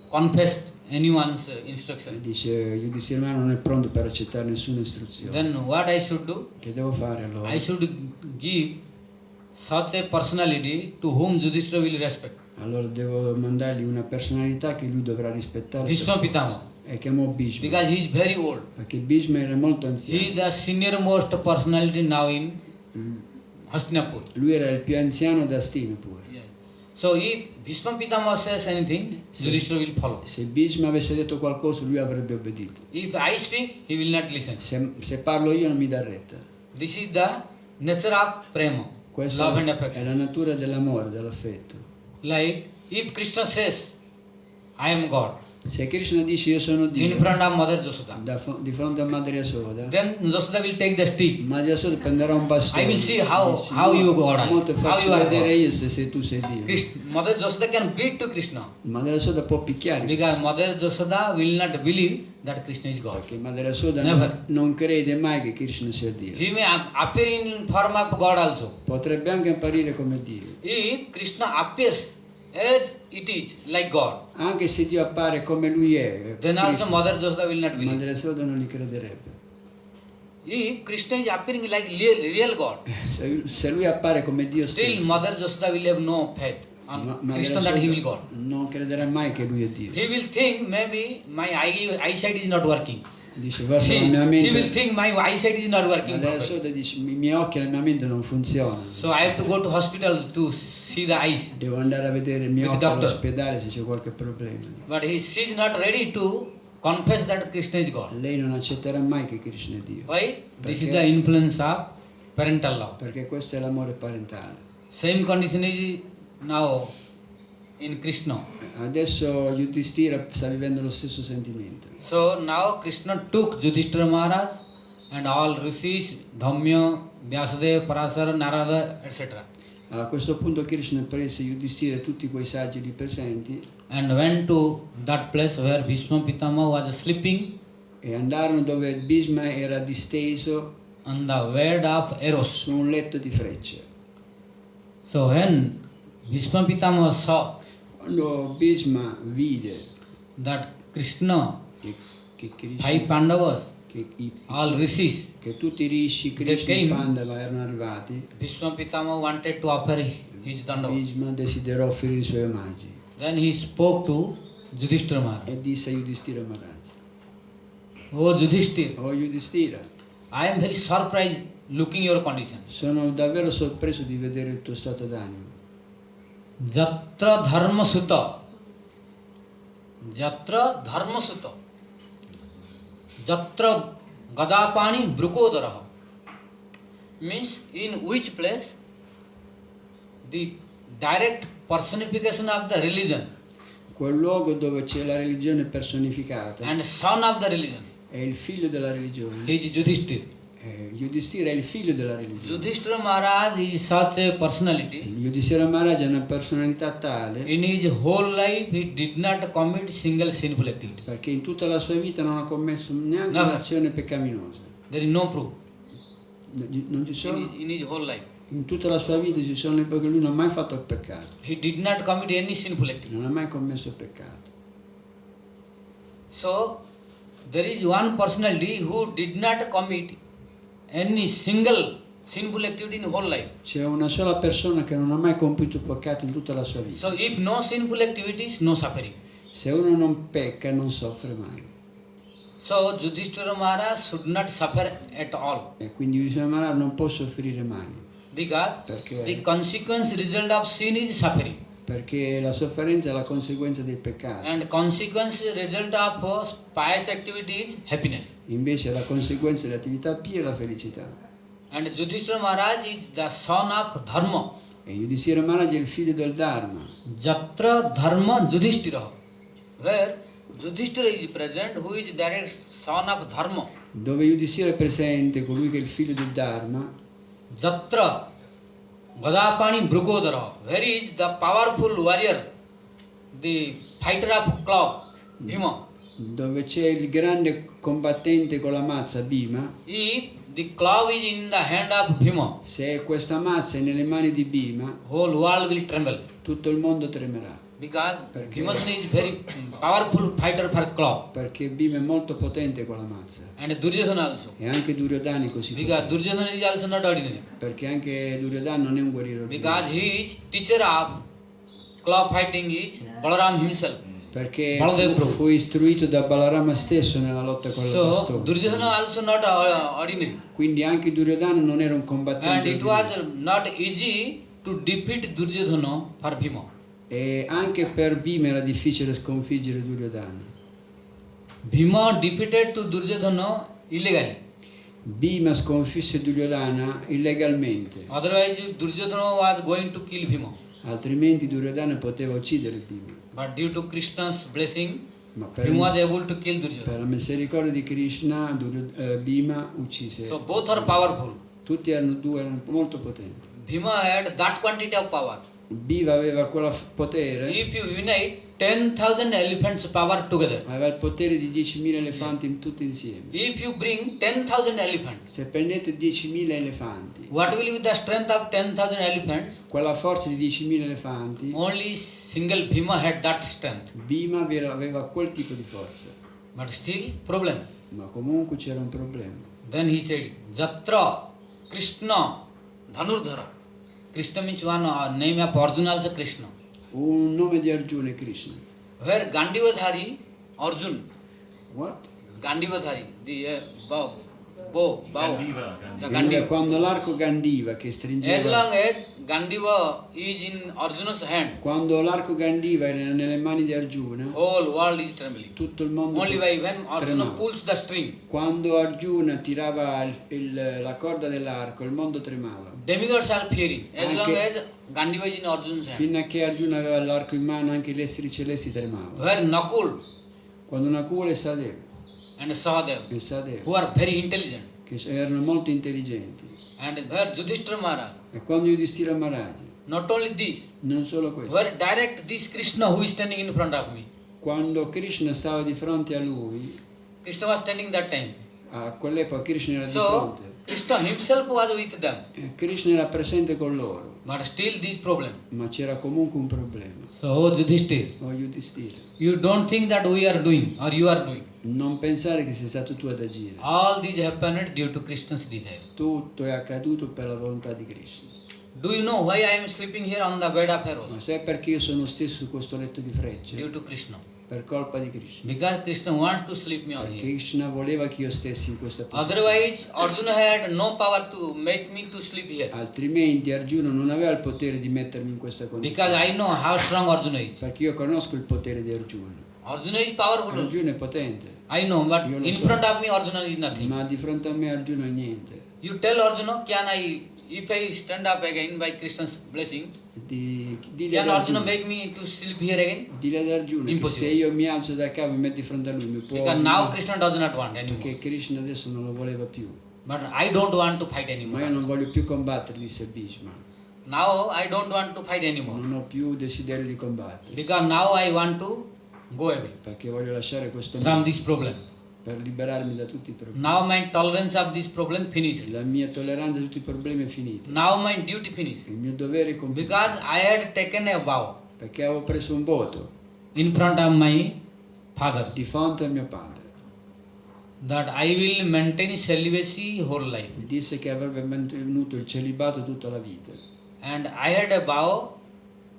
confess anyone's instruction. dice, Yudhishthira Maharaj non è pronto per accettare nessuna istruzione. Then what I should do? Che devo fare allora? I should give such a personality to whom Yudhishthira will respect. Allora devo mandargli una personalità che lui dovrà rispettare. Bhishma Pitama. E chiamò Bhishma. Because he is very old. Perché Bhishma era molto He anziano. is the senior most personality now in Mm. Hastinapur. Lui era il più anziano da Hastinapur. Yeah. So if Bhishma Pitama says anything, Yudhishthira will follow. Se Bhishma avesse detto qualcosa lui avrebbe obbedito. If I speak, he will not listen. Se parlo io non mi dà retta. This is the nature of prema, Questa love and è affection. la natura dell'amore, dell'affetto. Like if Krishna says, I am God, Se Krishna dice io sono Dio, in front of Mother Jasoda, di fronte a Madre Yasoda, then Jasoda will take the stick. Madre Yasoda prenderà un bastone. I will see how Dice, you God are, mo ti how faccio you are vedere God. io se tu sei Dio. Mother Jasoda can beat to Krishna Madre Yasoda può picchiare. because Mother Jasoda will not believe that Krishna is God. Perché Madre Yasoda Never. non crede mai che Krishna sia Dio. He may appear in form of God also. Potrebbe anche apparire come Dio. If Krishna appears as it is, like God, Anche se Dio appare come lui è, then also Krishna, Mother Jasoda will not believe. Madre Yasoda non gli crederebbe. If Krishna is appearing like real God, Se lui appare come Dio still stesso, Mother Jasoda will have no faith on Madre Krishna that he will God. non crederà mai che lui è Dio. He will think maybe my eyesight is not working. Dice, guarda, She, la mia she will mente, think my eyesight is not working Madre properly. Yasoda dice, i miei occhi e la mia mente non funzionano. So I have to go to hospital to see the eyes. Devo andare a vedere il mio With occhio doctor. all'ospedale se c'è qualche problema. But she is not ready to confess that Krishna is God. Lei non accetterà mai che Krishna è Dio. Why? This is Perché? the influence of parental love. Perché questo è l'amore parentale. Same condition is now in Krishna. Adesso Yudhishthira sta vivendo lo stesso sentimento. So now Krishna took Yudhishthira Maharaj and all rishis, Dhaumya, Vyasadeva, Parasara, Narada, etc. A questo punto Krishna prese Yudhishthira e tutti quei saggi lì presenti and went to that place where Bhishma Pitama was sleeping e andarono dove Bhishma era disteso on the bed of arrows. su un letto di frecce. So when Bhishma Pitama saw Quando Bhishma vide that Krishna, che five Pandavas, che all rishis, che tutti i rishi, Krishna e came. Pandava erano arrivati, Bhishma Pitama wanted to offer his dandava. Bhishma desiderò offrire i suoi omaggi Then he spoke to Yudhishthira Maharaj. e disse a Yudhishthira Maharaj, Oh Yudhishthira, "Oh Yudhishthira, I am very surprised looking your condition. sono davvero sorpreso di vedere il tuo stato d'animo. Jatra dharma sutta, jatra dharma sutta, jatra gadapani brukodaraha. Means in which place the direct personification of the religion quel luogo dove c'è la religione personificata, and son of the religion. è il figlio della religione. He is Yudhishthir. Yudhishthira è il figlio della religione. Yudhishthira Maharaj is such a personality. Yudhishthira Maharaj è una personalità tale In his whole life, he did not commit single sinful activity. perché in tutta la sua vita non ha commesso neanche No. un'azione peccaminosa. There is no proof Non ci sono, in his whole life. in tutta la sua vita ci sono le perché lui non ha mai fatto il peccato, He did not commit any sinful activity. non ha mai commesso il peccato. So, there is one personality who did not commit any single sinful activity in whole life. C'è una sola persona che non ha mai compiuto peccato in tutta la sua vita. So, if no sinful activities, no suffering. Se uno non pecca non soffre mai. So, Yudhishthira Maharaj should not suffer at all. E quindi Yudhishthira Maharaj non può soffrire mai. Because Perché? the consequence result of sin is suffering. Perché la sofferenza è la conseguenza del peccato. And consequence result of pious activity is happiness. Invece la conseguenza dell'attività pia è la felicità. And Yudhishthira Maharaj is the son of Dharma. E Yudhishthira Maharaj è il figlio del Dharma. Jatra Dharma Yudhishthira. Where Yudhishthira is present, who is direct son of Dharma. Dove Yudhishthira è presente, colui che è il figlio del Dharma, Jatra Gadapani Brukodara. Where is the powerful warrior, the fighter of club, Bhima. dove c'è il grande combattente con la mazza, Bhima. If the club is in the hand of Bhima, Se questa mazza è nelle mani di Bhima, whole world will tremble. tutto il mondo tremerà. Because Perché? Bhimasena is very powerful fighter for club. Perché Bhima è molto potente con la mazza. And Duryodhana also. E anche Duryodhana è così Because potente. Duryodhana is also not ordinary. Perché anche Duryodhana non è un guerriero Because ordinario. he is teacher of club fighting is Balaram himself. Perché Baladev Prabhu. fu istruito da Balarama stesso nella lotta con il So bastone. Duryodhana also not ordinary. Quindi anche Duryodhana non era un And combattente it ordinario. was not easy to defeat Duryodhana for Bhima. E anche per Bhima era difficile sconfiggere Duryodhana. Bhima defeated to Duryodhana illegally. Bhima sconfisse Duryodhana illegalmente, Otherwise Duryodhana was going to kill Bhima. altrimenti Duryodhana poteva uccidere Bhima. But due to Krishna's blessing, Ma per, Bhima was able to kill per Duryodhana. la misericordia di Krishna, Bhima uccise. So both are powerful. Tutti erano molto potenti. Bhima had that quantity of power. Bhima aveva quel potere, If you unite 10,000 elephants' power together, aveva il potere di 10.000 elefanti tutti insieme. if you bring 10,000 elephants, Se prendete 10.000 elefanti, what will be the strength of 10,000 elephants? quella forza di 10.000 elefanti, Only single Bhima had that strength. Bhima aveva quel tipo di forza. But still, problem. Ma comunque c'era un problema. Then he said, Jatra Krishna Dhanurdhara. Krishna means one name of Arjuna also Krishna. Un nome di Arjuna è Krishna. Where Gandivadhari, Arjun, What? Gandivadhari, the bow, the Quindi Gandiva. quando l'arco Gandiva che As stringeva, long as Gandiva is in Arjuna's hand, quando l'arco Gandiva era nelle mani di Arjuna, whole world is trembling. tutto il mondo Only by when Arjuna tremava. pulls the string, Quando Arjuna tirava la corda dell'arco, il mondo tremava. demigods are fearing. As Anche- long as Gandiva is in Arjuna's hand. Fino a che Arjuna aveva l'arco in mano, anche gli esseri celesti tremavano. Where Nakul Quando Nakula e Sadeva, and Sahadev, who are very intelligent, che erano molto intelligenti, and where Yudhishthira Maharaj, e quando Yudhishthira Maharaj, not only this, non solo questo, where direct this Krishna who is standing in front of me, quando Krishna stava di fronte a lui, Krishna was standing that time. a quell'epoca Krishna era di So fronte, Krishna himself was with them, Krishna era presente con loro, but still this problem. ma c'era comunque un problema. So Yudhishthira, O Yudhishthira, you don't think that we are doing or you are doing. non pensare che sei stato tu ad agire. All these happened due to Krishna's desire. Tutto è accaduto per la volontà di Krishna. Do you know why I am sleeping here on the bed of arrows? Ma sai perché io sono stesso su questo letto di frecce? Due to Krishna. Per colpa di Krishna. Because Krishna wants to sleep me on Perché here. Krishna voleva che io stessi in questa posizione. Otherwise, Arjuna had no power to make me to sleep here. Altrimenti Arjuna non aveva il potere di mettermi in questa Because condizione. I know how strong Arjuna is. Perché io conosco il potere di Arjuna. Arjuna is powerful. Arjuna è potente, I know, but Io lo in so. front of me Arjuna is nothing. ma di fronte a me Arjuna è niente. You tell Arjuna, if I stand up again by Krishna's blessing, Dile Can ad Arjuna Arjuna, make me to sleep here again? dile ad Arjuna che Impossibile. se io mi alzo da capo e mi metto di fronte a lui mi può... Because now Krishna does not want anymore. Perché Krishna adesso non lo voleva più. But I don't want to fight Ma anymore. io non voglio più combattere, disse Bhishma. Now I don't want to fight anymore. Non ho più desiderio di combattere. Because now I want to go away Perché voglio lasciare questo from mondo this problem. per liberarmi da tutti i problemi. Now my tolerance of this problem finished. La mia tolleranza a tutti i problemi è finita. Now my duty finished. Il mio dovere è compiuto. Because I had taken a vow Perché avevo preso un voto in front of my father di fronte al mio padre. that I will maintain celibacy whole life. Mi disse che avrebbe mantenuto il celibato tutta la vita. And I had a vow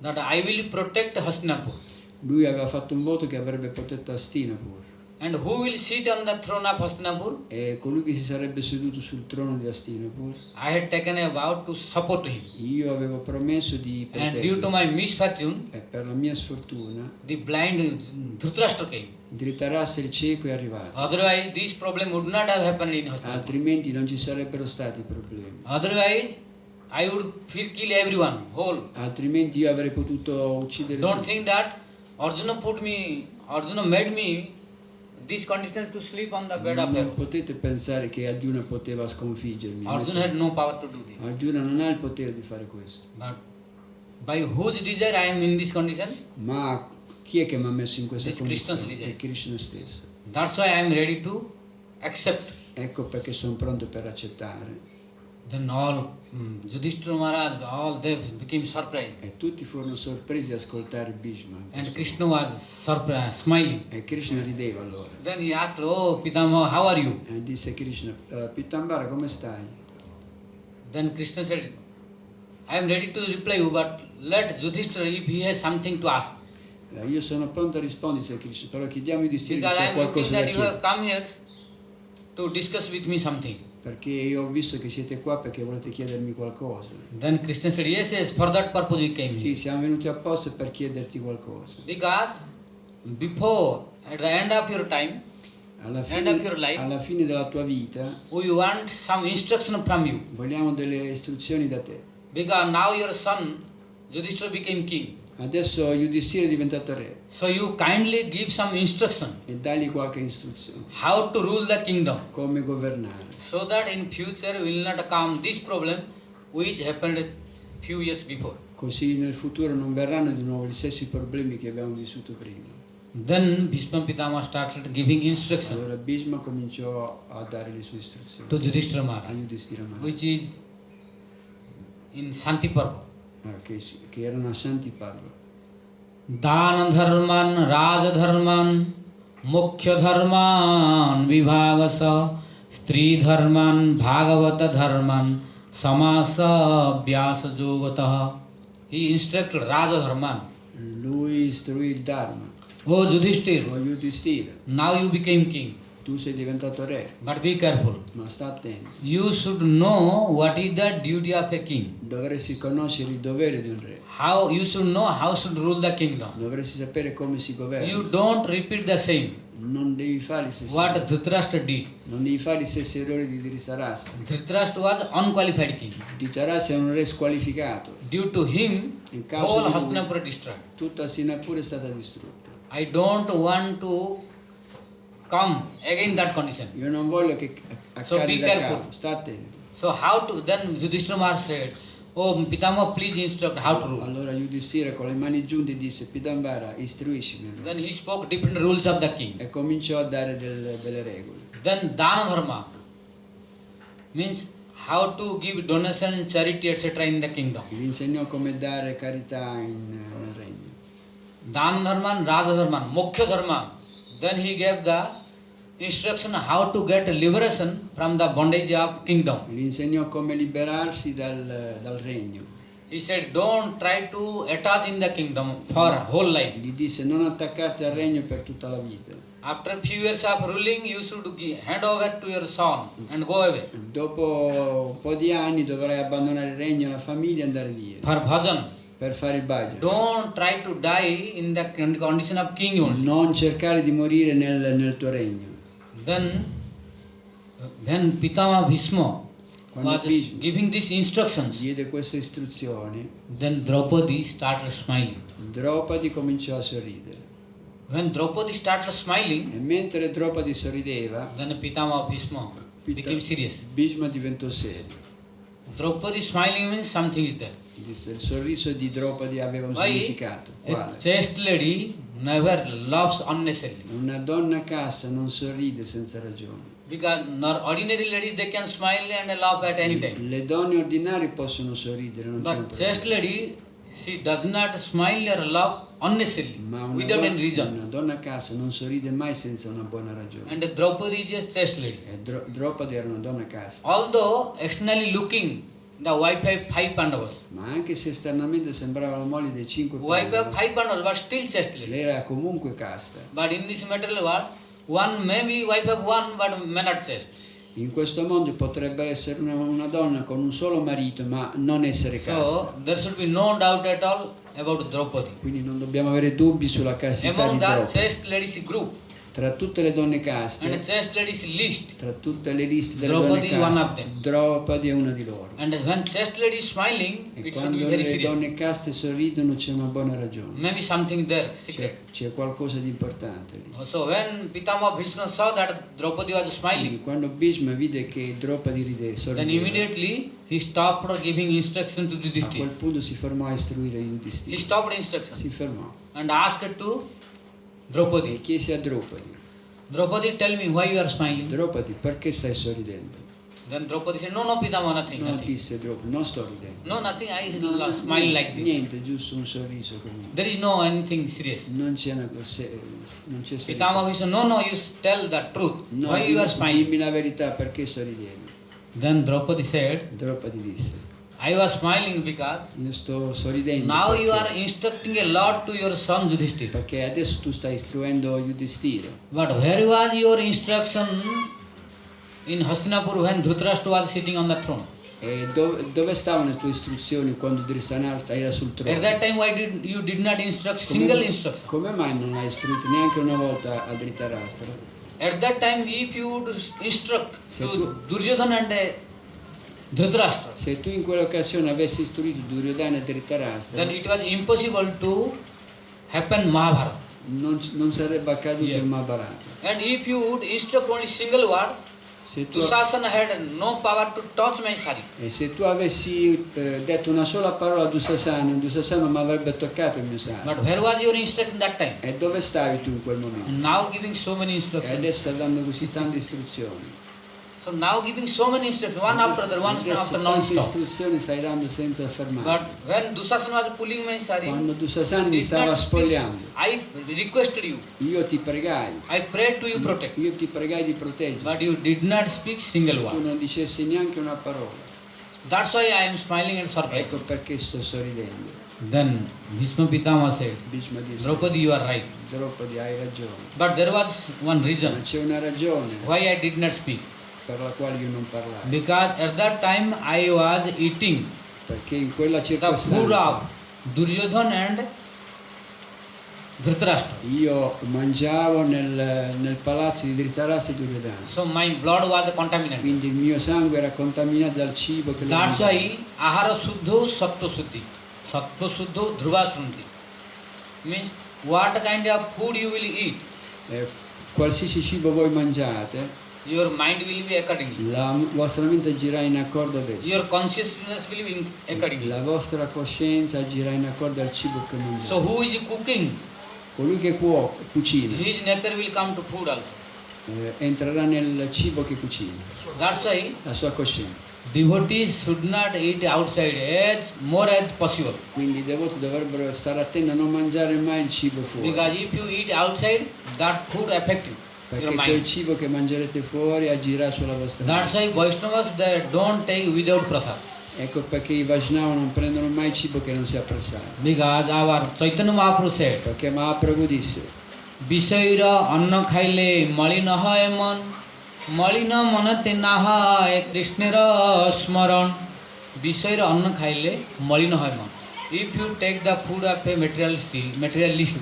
that I will protect Hastinapur. Lui aveva fatto un voto che avrebbe protetto Hastinapur. And who will sit on the throne of Hastinapur? E colui che si sarebbe seduto sul trono di Hastinapur, I had taken a vow to support him. io avevo promesso di And due to proteggerlo. my misfortune, E per la mia sfortuna, the blind Dhritarashtra came. Dhritarashtra il cieco è arrivato. Otherwise, this problem would not have happened in Hastinapur. Altrimenti non ci sarebbero stati problemi. Otherwise, I would kill everyone, whole. Altrimenti io avrei potuto uccidere Don't tutti. think that Arjuna made me this condition to sleep on the bed of Non hero. potete pensare che Arjuna poteva sconfiggermi. Arjuna had no power to do this. Arjuna non ha il potere di fare questo. But by whose desire I am in this condition? Ma chi è che mi ha messo in questa This condizione? Krishna's desire. È Krishna stesso. That's why I am ready to accept. Ecco perché sono pronto per accettare. Then all Yudhishthira Maharaj, all they became surprised. E tutti furono sorpresi di ascoltare Bhishma. And Krishna was surprised, smiling. E Krishna rideva allora. Then he asked, "Oh Pitama, how are you?" E disse Krishna, Pitambara, come stai? Then Krishna said, "I am ready to reply you, but let Yudhishthira, if he has something to ask. Io sono pronto a rispondere, disse Krishna, però chiediamo di Sri Because se I c'è am looking qualcosa da that you have chiedere. come here to discuss with me something." Perché io ho visto che siete qua perché volete chiedermi qualcosa. Then Krishna said, "Yes, yes, for that purpose we came Sì, here." siamo venuti apposta per chiederti qualcosa. Because before, at the end of your time, Alla End of your life. alla fine della tua vita we want some instruction from you. vogliamo delle istruzioni da te. Because now your son, Yudhishthira, became king. Adesso Yudhishthira è diventato re So you kindly give some instruction e dagli qualche istruzione. how to rule the kingdom, Come governare. so that in future will not come this problem which happened a few years before. Così nel futuro non verranno di nuovo gli stessi problemi che abbiamo vissuto prima. Then Bhishma Pitama started giving instruction Allora Bhishma cominciò a dare le sue istruzioni to Yudhishthira a Maharaj, Yudhishthira Maharaj, which is in Shanti Parva. che erano a Shanti Parva. दान धर्मान राज धर्मान मुख्य धर्मान विभागस स्त्री धर्मान भागवत धर्मान समास व्यास योगतः. He instructed Raja Dharman. Lui istruì il Dharma. Oh Yudhishthir, O Yudhishthira, now you became king, tu sei diventato re, but be careful. ma sta attento. You should know what is the duty of a king. Dovresti conoscere il dovere di un re. How you should know how should rule the kingdom. Dovresti sapere come si governa. You don't repeat the same Non devi fare gli stessi what Dhritarashtra did. Non devi fare gli stessi errori di Dhritarashtra. Dhritarashtra was unqualified king. Dhritarashtra è un re squalificato. Due to him, In causa whole di lui, Hastinapura destroyed. tutta Hastinapura è stata distrutta. I don't want to come again that condition. Io non voglio che So accada be da careful. capo. Sta attento. So how to, then Yudhishthira Maharaj said, "Oh Pitama, please instruct how to rule." Allora Yudhishthira con le mani giunte disse Pidambara, istruiscimi. Then he spoke different rules of the king. E cominciò a dare delle regole. Then Dana Dharma means how to give donation, charity, etc. in the kingdom. Gli insegnò come dare carità nel regno. Dan Dharman, Raja Dharman, Mukhya Dharman. Then he gave the instruction how to get liberation from the bondage of kingdom. Gli insegnò come liberarsi dal regno. He said, don't try to attach in the kingdom for whole life. Gli disse non attaccarti al regno per tutta la vita. After a few years of ruling, you should hand over to your son and go away Dopo un po' di anni dovrai abbandonare il regno e la famiglia e andare via for bhajan. per fare il bhajan. Don't try to die in the condition of king only. Non cercare di morire nel tuo regno. Then, when Pitama Bhishma Quando was Bhishma giving these instructions, diede queste istruzioni, then Draupadi started smiling. Draupadi cominciò a sorridere. When Draupadi started smiling, E mentre Draupadi sorrideva, then Pitama Bhishma became serious. Bhishma diventò serio. Draupadi smiling means something is there. Disse, il sorriso di Draupadi aveva un Why? significato. A Quale? chaste lady never loves unnecessarily. Una donna casta non sorride senza ragione. Because ordinary ladies they can smile and laugh at any time. Le donne ordinarie possono sorridere, non c'è un But chaste problema. lady, she does not smile or laugh unnecessarily, Ma without any reason. una donna casta non sorride mai senza una buona ragione. And Draupadi is a chaste lady. E Draupadi era una donna casta. Although externally looking, the wife of five Pandavas. Ma anche se esternamente sembrava la moglie dei 5 Wife of Pandava, five Pandavas, but still chaste lady. lei era comunque casta. But in this material world, one may be wife of one, but may not chaste. In questo mondo potrebbe essere una donna con un solo marito, ma non essere casta. So there should be no doubt at all about Draupadi. Quindi non dobbiamo avere dubbi sulla castità Among di the Draupadi. chaste ladies group, Tra tutte le donne and caste, chaste ladies list, tra tutte le liste delle Draupadi donne one of caste, them. Draupadi è una di loro. and when chaste lady is smiling, E it should quando be very le serious. donne caste sorridono c'è una buona ragione. Maybe something there, secret. C'è qualcosa di importante lì. So when Pitama Bhishma saw that Draupadi was smiling, Quindi quando Bhishma vide che Draupadi then sorrideva, immediately he stopped giving instruction to a quel Yudhishthira. punto si fermò a istruire He Yudhishthira. stopped instruction Si fermò and asked to e Draupadi, chiese a Draupadi, Draupadi, tell me why you are smiling. Draupadi, perché stai sorridendo? Then Draupadi said, no, Pitama, nothing, No, nothing. disse Draupadi, non sto ridendo. No, nothing, I smile like this. Niente, giusto un sorriso così. There is no anything serious. Non c'è una cosa, non c'è Pitama serietà. Bhishma, no, you tell the truth. No, Why you are smiling? dimmi la verità, perché sorridevi? Then Draupadi said, Draupadi disse, I was smiling because io sto sorridendo now you perché, are instructing a lot to your son Yudhishthira. perché adesso tu stai istruendo Yudhishthira. But where was your instruction in Hastinapur when Dhritarashtra was sitting on the throne? E dove stavano le tue istruzioni quando Dhritarashtra era sul trono? At that time, why did you did not instruct single instruction? Come mai non l'hai istruito neanche una volta a Dhritarashtra? At that time, if you would instruct Se to Duryodhana and Dhritarashtra, Se tu in quell'occasione avessi istruito Duryodhana e Dhritarashtra, then it was impossible to happen Mahabharata. non sarebbe accaduto Yeah. il Mahabharata. And if you would instruct only single word, Se tu, Dusasana had no power to touch my sari. e se tu avessi detto una sola parola a Dusasana non mi avrebbe toccato il mio sangue. But where was your instruction that time? E dove stavi tu in quel momento? And now giving so many E instructions. adesso sta dando così tante istruzioni. So now giving so many instructions, one after the one Adesso after tante non-stop. istruzioni stai dando senza fermare. But when Dusasana was pulling my sari, Quando Dusasana mi did stava not speak. spogliando, I requested you, io ti pregai, I prayed to you protect. io ti pregai di proteggere. But you did not speak single Tu word. non dicessi neanche una parola. That's why I am smiling and surprised. Ecco perché sto sorridendo. Then Bhishma Pitama said, Bhishma disse, Draupadi, you are right. Draupadi hai ragione. But there was one Ma reason c'è una ragione why I did not speak. per la quale io non parlavo. Because at that time I was eating Perché in quella the food circostanza of Duryodhana and Dhritarashtra. io mangiavo nel palazzo di Dhritarashtra e Duryodhana. So my blood was contaminated. Quindi il mio sangue era contaminato dal cibo che lo That's mangiavo. why ahara suddho sattva suddhi. Sattva suddho dhruva srunti. Means what kind of food you will eat, Qualsiasi cibo voi mangiate, your mind will be accordingly. la vostra mente agirà in accordo ad esso. Your consciousness will be accordingly. La vostra coscienza agirà in accordo al cibo che So mangiate. who is cooking, Colui che cucina his nature will come to food also. entrerà nel cibo che cucina, That's why la sua coscienza. devotees should not eat outside as more as possible. Quindi i devoti dovrebbero stare attenti a non mangiare mai il cibo fuori. Because if you eat outside, that food affect you, Perché your quel mind. cibo che mangerete fuori agirà sulla vostra That's mente. why Vaishnavas they don't take without prasad. Ecco perché i Vaishnava non prendono mai cibo che non sia pressato. Because our Chaitanya Mahaprabhu said, Perché Mahaprabhu disse, Visayra anna khaile malina hai man, malina manate naha Krishnara smaran. Visayra anna khaile malina hai man. if you take the food of a materialist,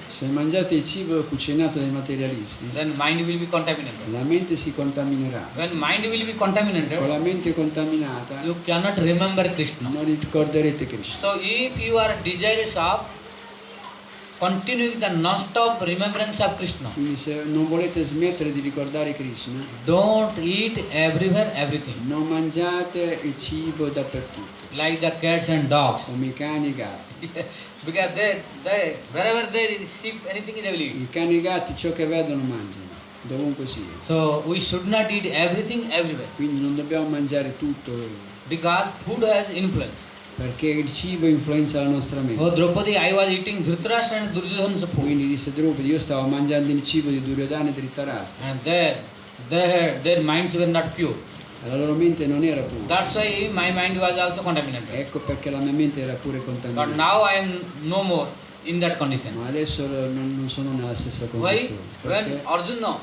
Se mangiate il cibo cucinato dai materialisti, then mind will be contaminated. la mente si contaminerà. When mind will be Con contaminated, la mente contaminata you cannot remember Krishna. non ricorderete Krishna. So if you are desirous of continuing the non-stop remembrance of Krishna, Quindi se non volete smettere di ricordare Krishna, don't eat everywhere everything, non mangiate il cibo dappertutto, like the cats and dogs. come i cani e i gatti. Because they wherever they see anything they will eat. I cani e i gatti ciò che vedono mangiano, dovunque sia. So we should not eat everything everywhere, Quindi non dobbiamo mangiare tutto, because food has influence. perché il cibo influenza la nostra mente. Oh Draupadi, I was eating Dhritarashtra and Duryodhana's food, Quindi disse Draupadi, io stavo mangiando il cibo di Duryodhana e Dhritarashtra, and their minds were not pure. e la loro mente non era pura. That's why my mind was also contaminated. Ecco perché la mia mente era pure But contaminata. now I am no more in that condition. Ma adesso non sono nella stessa Why? condizione. When Perché? Arjuna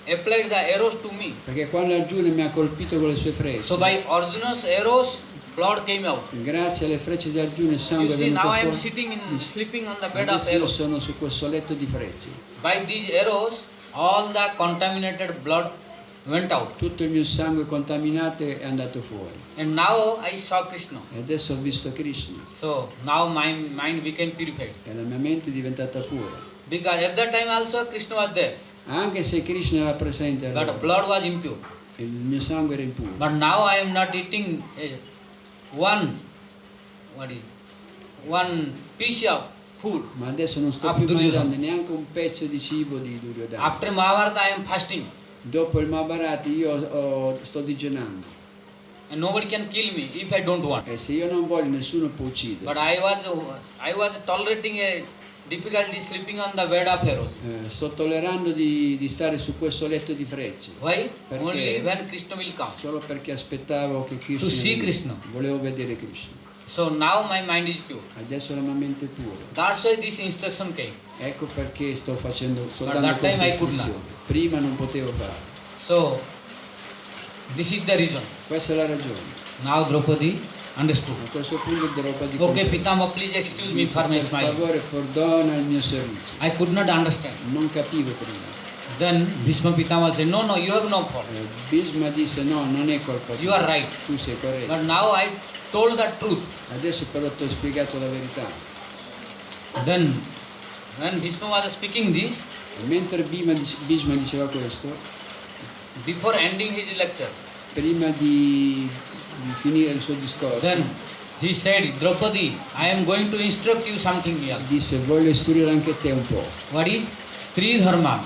applied the arrows to me, Perché quando Arjuna mi ha colpito con le sue frecce, so by Arjuna's arrows, blood came out. grazie alle frecce di Arjuna il sangue You è see, venuto now I am fuori. sitting sleeping on the bed of Adesso io arrows. sono su questo letto di frecce. By these arrows, all the contaminated blood went out. Tutto il mio sangue contaminato è andato fuori. And now I saw Krishna. E adesso ho visto Krishna. So now my mind became purified. E la mia mente è diventata pura. Because at that time also Krishna was there, Anche se Krishna era presente but allora, blood was impure. il mio sangue era impuro. But now I am not eating one piece of food. Ma adesso non sto Up più to the mangiando neanche un pezzo di cibo di Duryodhana. After Mahabharata I am fasting, Dopo il Mahabharata io sto digiunando. and nobody can kill me if I don't want. E se io non voglio nessuno può uccidere. But I was tolerating a difficulty sleeping on the bed of arrows. Sto tollerando di stare su questo letto di frecce. Why? Perché? Only when Krishna will come. Solo perché aspettavo che Krishna To see Krishna. volevo vedere Krishna. So now my mind is pure. Adesso la mia mente è pura. That's why this instruction came. Ecco perché sto But dando that questa time I could not. istruzione. Prima non potevo farlo. So this is the reason. Questa è la ragione. Now Draupadi understood. A questo punto Draupadi Okay, Pitama, please excuse me for my per smile. favore perdona il mio servizio. I could not understand. Non capivo prima. Then Bhishma Pitama said, no, you have no fault. Bhishma disse no, non è colpa You tua. are right. Tu sei corretto. But now I told the truth. Adesso però ti ho spiegato la verità. Then when Bhishma was speaking this, E mentre Bhishma diceva questo, before ending his lecture, prima di finire il suo discorso, then he said, Draupadi, I am going to instruct you something else. disse voglio istruire anche te un po'. What is Tridharma?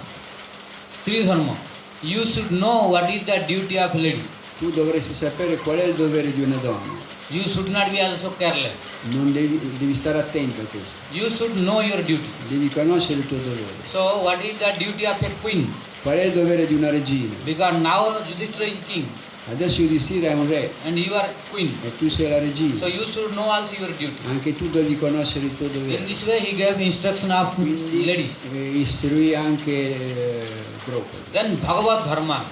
Tridharma. You should know what is the duty of lady. Tu dovresti sapere qual è il dovere di una donna. You should not be also careless. Non devi stare attento a questo. You should know your duty. Devi conoscere il tuo dovere. So what is the duty of a queen? Qual è il dovere di una regina? Because now Yudhishthira is king Adesso Yudhishthira è un re and you are queen. e tu sei la regina. So you should know also your duty. Anche tu devi conoscere il tuo In dovere. this way he gave instruction of Quindi ladies. istruì anche Draupadi. Then Bhagavat Dharma.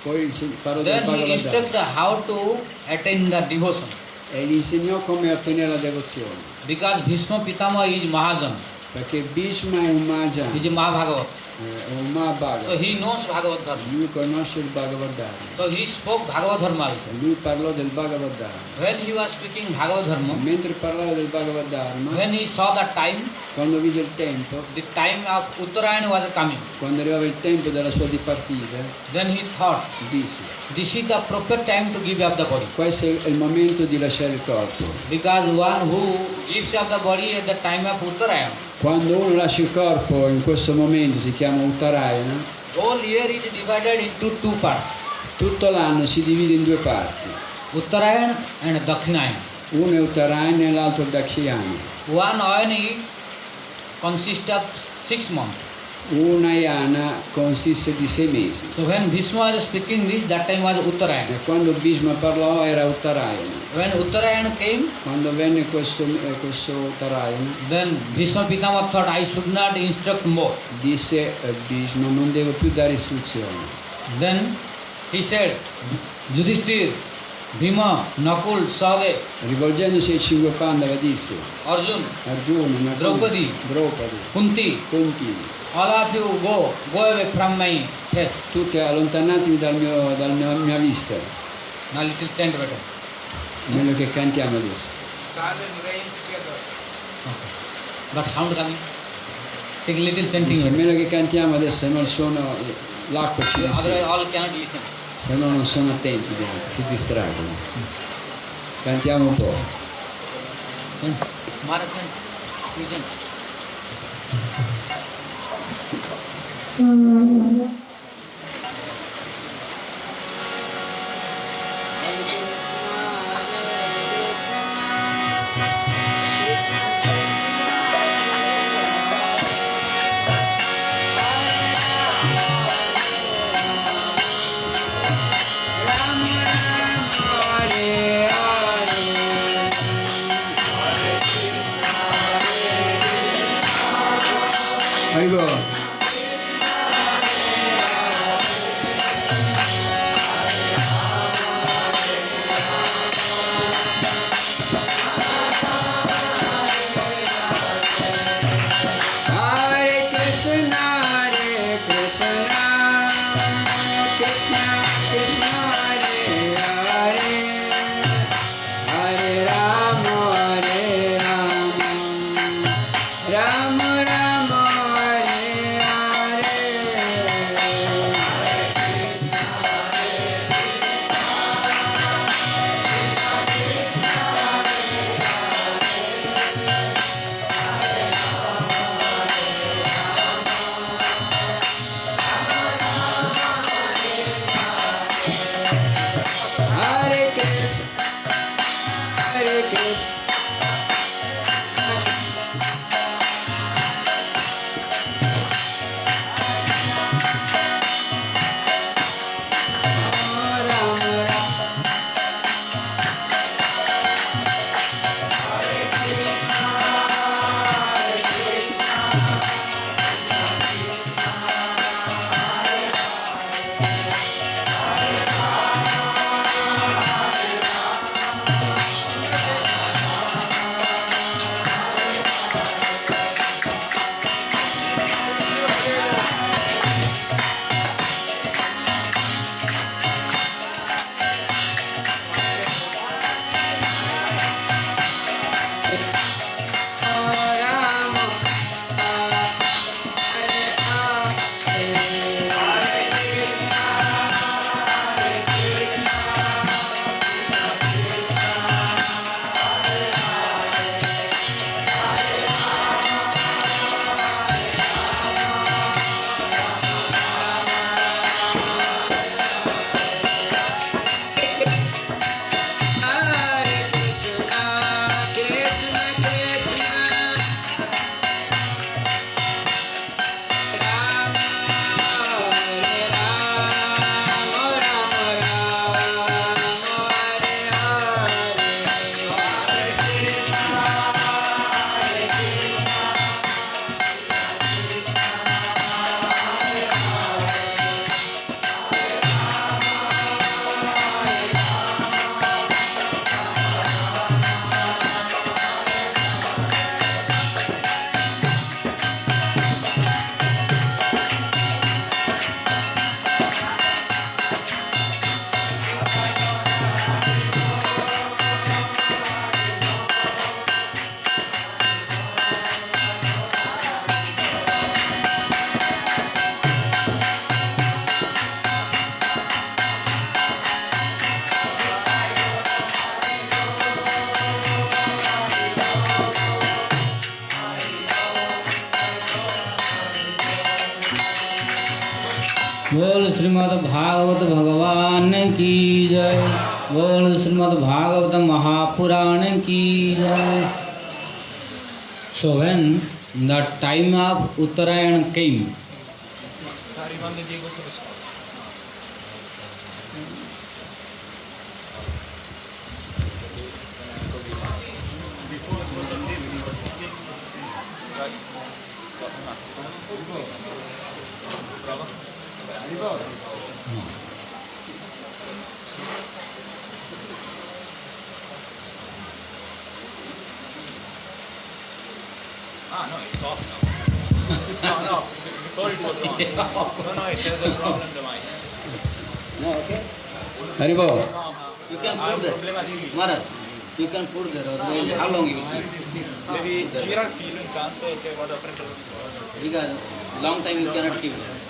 Poi parlò del Then he Bhagavat instructed how to attain the devotion. e gli insegnò come ottenere la devozione. Because Bhishma Pitama is Mahajan. Perché Bhishma è un Mahajan, He is a Mahabhagavat. è un Mahabhagat. So he knows Bhagavat Dharma. Lui conosce il Bhagavad Dharma. So he spoke Bhagavat Dharma also. E lui parlò del Bhagavad Dharma. When he was speaking Bhagavat Dharma, Mentre parlava del Bhagavad Dharma, when he saw the quando vide il tempo, time of Uttarayana was coming, quando arrivava il tempo della sua dipartita, then he thought, disse, this is the proper time to give up the body. questo è il momento di lasciare il corpo. Because one who gives up the body at the time of Uttarayana, Quando uno lascia il corpo in questo momento si chiama Uttarayana, whole year is divided into two parts, tutto l'anno si divide in due parti. Uttarayana and Dakshinayana. Uno è Uttarayana e l'altro è Dakshayana. One Ayana consists of 6 months. Una Ayana consiste di 6 mesi. So when Bhishma was speaking this, that time was Uttarayana. E quando Bhishma parlò era Uttarayana. When Uttarayana came, Quando venne questo Uttarayana, then Bhishma Pitama thought, I should not instruct more. disse Bhishma, non devo più dare istruzioni. Then he said, Yudhishthira, Bhima, Nakul, Sage, Rivolgendosi ai cinque Pandava disse: Arjun, Arjuna, Nakul, Draupadi, Draupadi, Kunti, Kunti, all of you go away from my face. tutti allontanatevi dalla mia vista. Now little chant better. Meglio che cantiamo adesso. Sun and rain together. Okay. But sound coming. Take little chanting Dice, better. meglio che cantiamo adesso, se no il suono, l'acqua ci Otherwise disturba. all cannot listen. Se no non sono attenti gli altri, si distraggono. Cantiamo un po'. Maharaj chant. You chant. Arrivo. Hare Krishna, Krishna Krishna, Hare Hare, Hare Rama, Rama Rama, Hare Hare Krishna, Hare Krishna. बोल श्रीमद् भागवत भगवान की जय। बोल श्रीमद् भागवत महापुराण की जय। So when the time of Uttarayan came, Ah, no, it's off now. No, before it was on. No, it has a problem, the mic. No, okay. Haribo. You can I'm put there. problematic. Maharaj, you can put there. Otherwise, how long you will keep? Devi girare il filo intanto che vado a prendere lo scuola. Because long time you cannot keep there.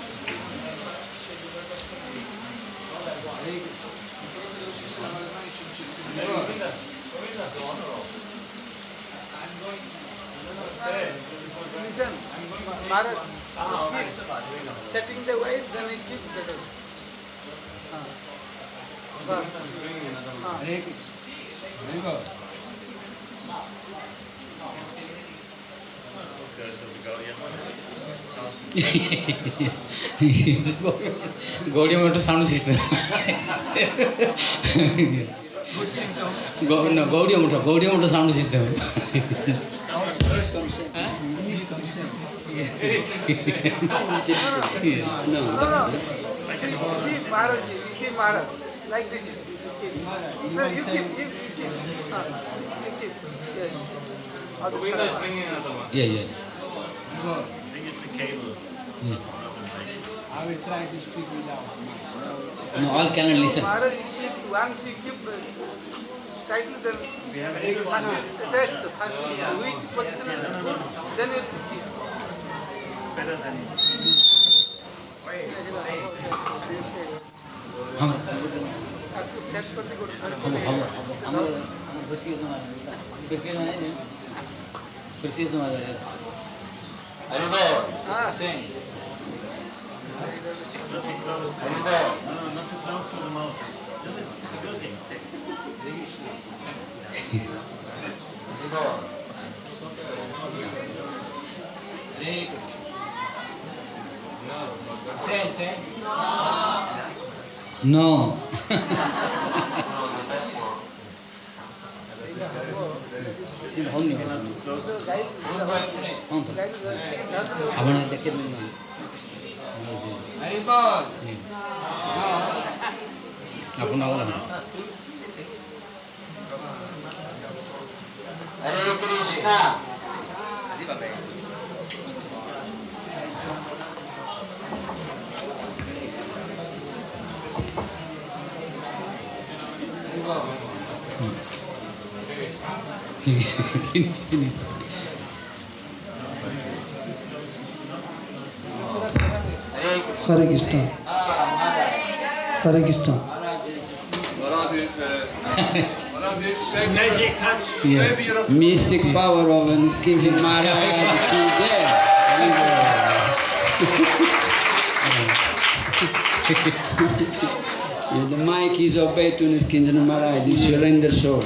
Listen, Maharaj, setting the wife, then it keeps better. Gaudiya Mata sound system. Good symptom. No, Gaudiya Mata sound system. No. Keep Maharaj, you keep Maharaj. Like this, you keep. No, you keep. You keep. Yes. Yeah. I think it's a cable. Yeah. I will try to speak without. No, all cannot listen. Maharaj, you keep. Once you keep tightly, then We have test which position is good, then you keep. better than हम Set for the good. Ah, nothing close. No, not too close to the mouth. Just it's good thing. Sente? No. आपण देखील नाही. Haribol! आपण आवाज Hare Krishna! Hare Krishna. Hare Krishna. Maharaj is Magic touch. savior of Mystic power of Niskinji Maharaj ki jai. If the mic is obeyed to Niskinji Maharaj, it surrender soul.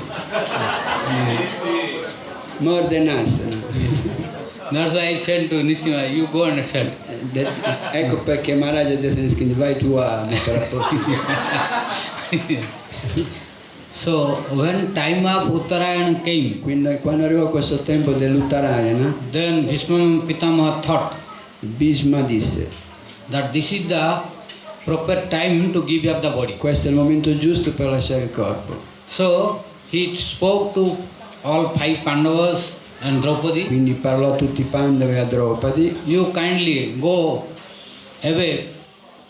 More than us. That's why I said to Nishima, you go and sell. Ecco perché Maharaj ha detto a Niskinji, vai tu a mettere a posto. So when time of Uttarayan came, Quindi quando arrivò questo tempo dell'Uttarayana, then Bhishma Pitamaha thought Bhishma disse, that this is the proper time to give up the body. questo è il momento giusto per lasciare il corpo. So he spoke to all 5 Pandavas and Draupadi, Quindi parlò a tutti i Pandava e a Draupadi, you kindly go away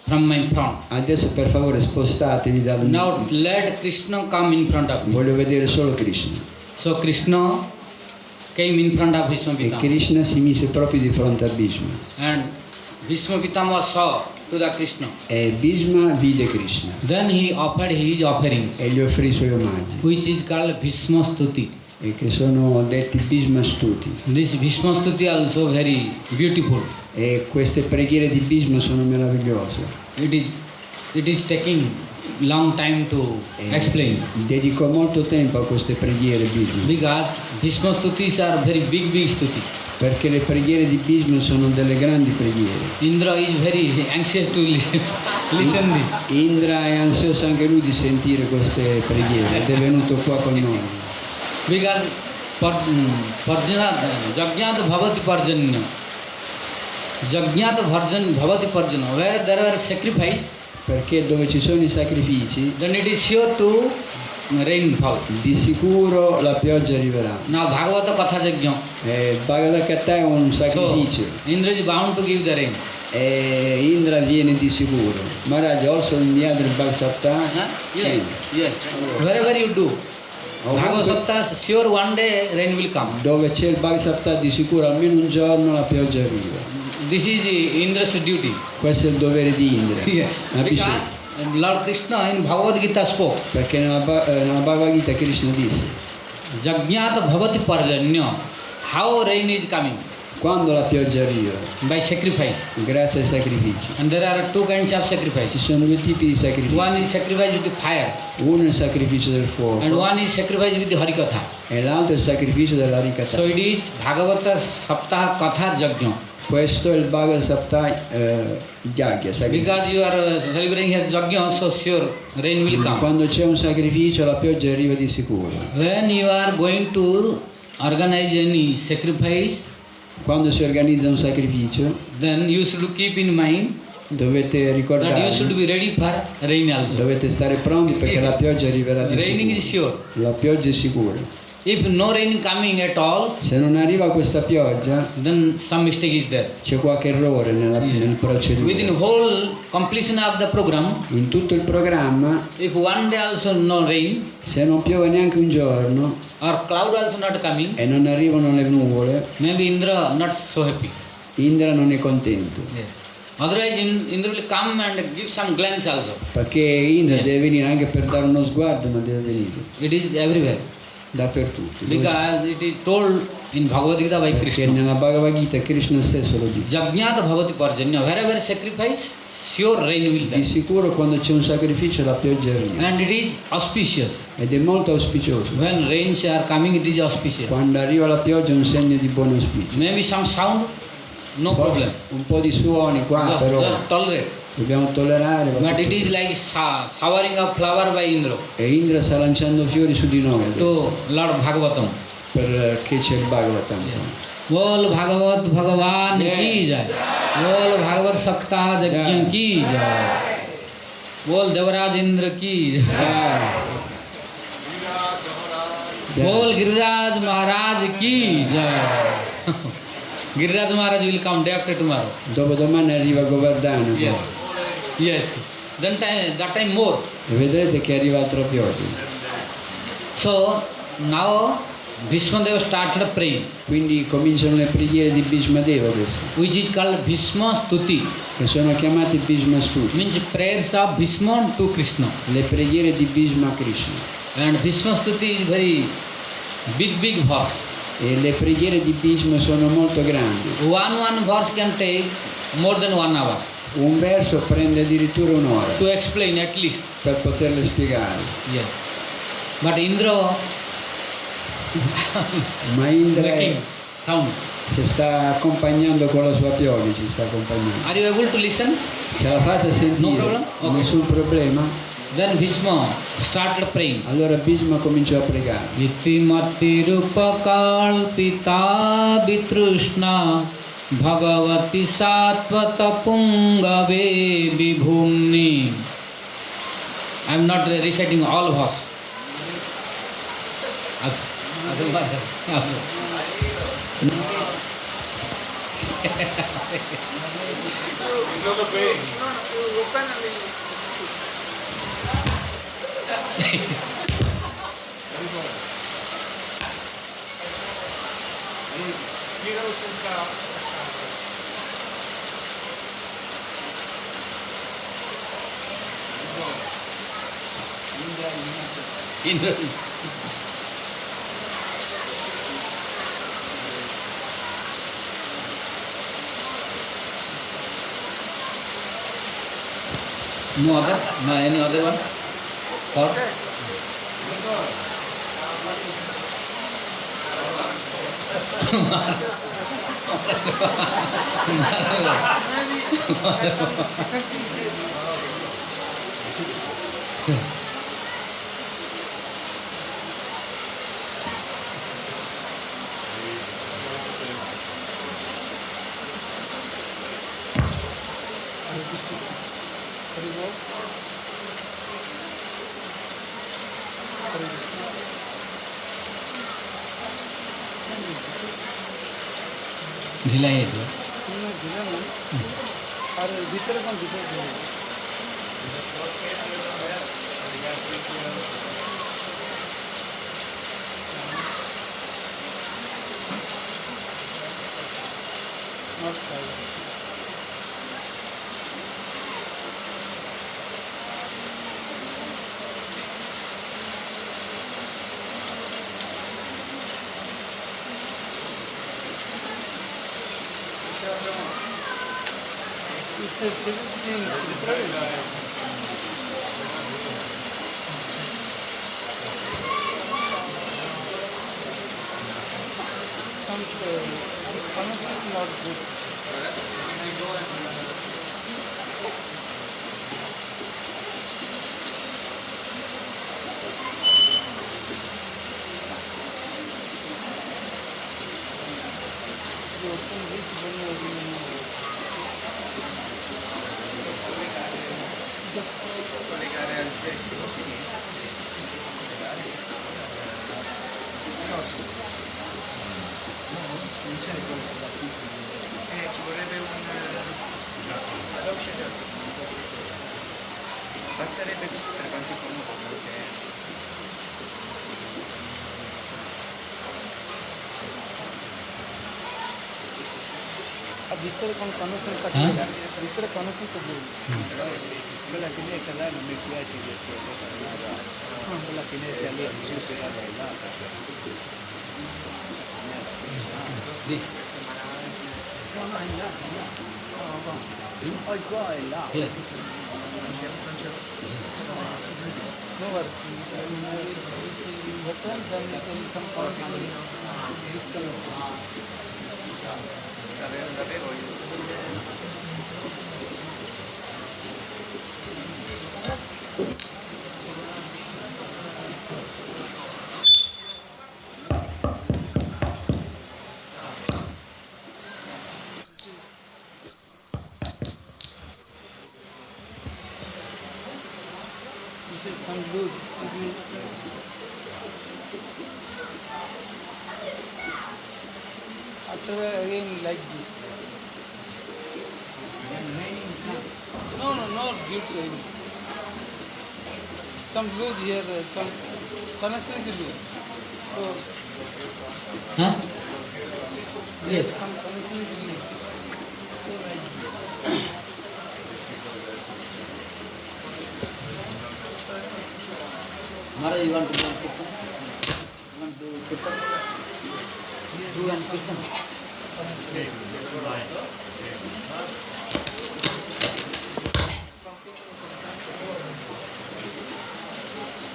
from my front. adesso per favore spostatevi dal mio. Now let Krishna come in front of me. Voglio vedere solo Krishna. So Krishna came in front of Bhishma E Pitamaha. Krishna si mise proprio di fronte a Bhishma. And Bhishma Pitamaha saw to the Krishna. E Bhishma vide Krishna Then he offered his offering, e gli offrì i suoi omaggi, which is called Bhishma Stuti. e che sono detti Bhishma Stuti. This Bhishma Stuti is also very beautiful. E queste preghiere di Bhishma sono meravigliose. It is taking long time to explain. Dedicò molto tempo a queste preghiere Bhishma, Because Bhishma Stutis are very big stuti. perché le preghiere di Bhishma sono delle grandi preghiere. Indra is very anxious to listen this. Indra è ansioso anche lui di sentire queste preghiere ed è venuto qua con noi. Because Jagyat Bhavati Parjanya. Jagyat Bhavati Parjanya. Where there are sacrifice, Perché dove ci sono i sacrifici then it is sure to rainfall. di sicuro la pioggia arriverà. Now Bhagavata Katha Yajna. Bhagavad Gita è un So sacrificio. Indra is bound to give the rain. E Indra viene di sicuro. Maharaj also in the other Bhagavad Saptaha. Yes, yes. Wherever you do, Bhagavad Saptaha, sure one day rain will come. Dove c'è il Bhagavad Saptaha di sicuro almeno un giorno la pioggia arriva. This is Indra's duty. Questo è il dovere di Indra. Yeah. Abhishek. Because Lord Krishna in Bhagavad Gita spoke, Perché nella Bhagavad Gita Krishna disse: Jajñata bhavati parjanya. How rain is coming? quando la pioggia arriva, By sacrifice. grazie ai sacrifici. And there are two kinds of sacrifice. Ci sono due tipi di sacrifici. One is sacrifice with the fire, Uno è il sacrificio del fuoco and one is sacrifice with the Harikatha. e l'altro è il sacrificio della So ricatata. it is Bhagavata Saptaha Katha Yajna. Questo è il Bhagavad Saptaha Yagya, sacrificio. Because you are celebrating his Yajna, so sure rain will come. Quando c'è un sacrificio la pioggia arriva di sicuro. When you are going to organize any sacrifice, Quando si organizza un sacrificio then you should keep in mind dovete that you ricordare, should be ready for rain also. dovete stare pronti perché la pioggia arriverà di Raining is sicuro. sure. La pioggia è sicura. If no rain coming at all, Se non arriva questa pioggia then some mistake is there. c'è qualche errore nel Within procedura. whole completion of the program, In tutto il programma, if one day also no rain se non piove neanche un giorno or cloud also not coming, e non arrivano le nuvole, maybe Indra not so happy. Indra non è contento. Otherwise Indra will come and give some glance also. Perché Indra deve venire anche per dare uno sguardo, ma deve venire It is everywhere. dappertutto. Because it is told in Bhagavad Gita by Perché Krishna. nella Bhagavad Gita Krishna stesso lo dice. Jajñata bhavati parjanya. Wherever sacrifice, sure rain will Di there. sicuro quando c'è un sacrificio la pioggia arriva. And it is auspicious. Ed è molto auspicioso. When rains are coming, it is auspicious. Quando arriva la pioggia è un segno di buon auspicio. Maybe some sound, no problem. Un po' di suoni qua, però Just tolerate. dobbiamo tollerare. va But tutto it is bene. like showering of flower by Indra E Indra sta lanciando fiori su di noi adesso, to Lord Bhagavatam. perché c'è il Bhagavatam. बोल भागवत भगवान की जय, बोल भागवत सप्ताह यज्ञ की जय, बोल देवराज इंद्र की जय, बोल गिरिराज महाराज की जय. Giriraj Maharaj will come day after tomorrow. Dopodomani arriva Govardhana. Yes. Yes. Then that time more. E vedrete che arriva altra pioggia. So now Bhishma Deva started praying, Quindi cominciano le preghiere di Bhishmadeva adesso, which is called Bhishma Stuti. che sono chiamate Bhishma Stuti, Means prayers of Bhishma to Krishna. le preghiere di Bhishma Krishna. And Bhishma Stuti is very big verse. E le preghiere di Bhishma sono molto grandi. One verse can take more than 1 hour Un verso prende addirittura un'ora to explain at least. per poterle spiegare. Yes. But Indra Ma Indra making sound. si sta accompagnando con la sua pioggia, ci sta accompagnando. Are you able to listen? Ce la fate sentire? No problem? Okay. Nessun problema? Then Bhishma started praying. Allora Bhishma cominciò a pregare. Iti mati rupa kalpita vitrushna bhagavati satvata pungave vibhumni. I am not reciting all verse. Another way. You open and then Tiralo senza... Indra. No other? No any other one? Or? ঢিলা হয়েছিল। ঢিলে না আর ভিতরে কোন ভিতরে not good. Open this ci vorrebbe un basterebbe essere quanti comodo perché अब भीतर कौन कनेक्शन का भीतर कनेक्शन का बोल quella finestra là non mi piace quella finestra lì è super bella oh qua è là no work button then some connection disconnection l'avevo io this is some loose after again like this no due to any some loose here some connection is loose so হ্যাঁ here some connection is loose so like Maharaj, you want to do kirtan? You want to do kirtan? Do and kirtan.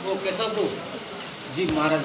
वो कैसा ब्रो जी महाराज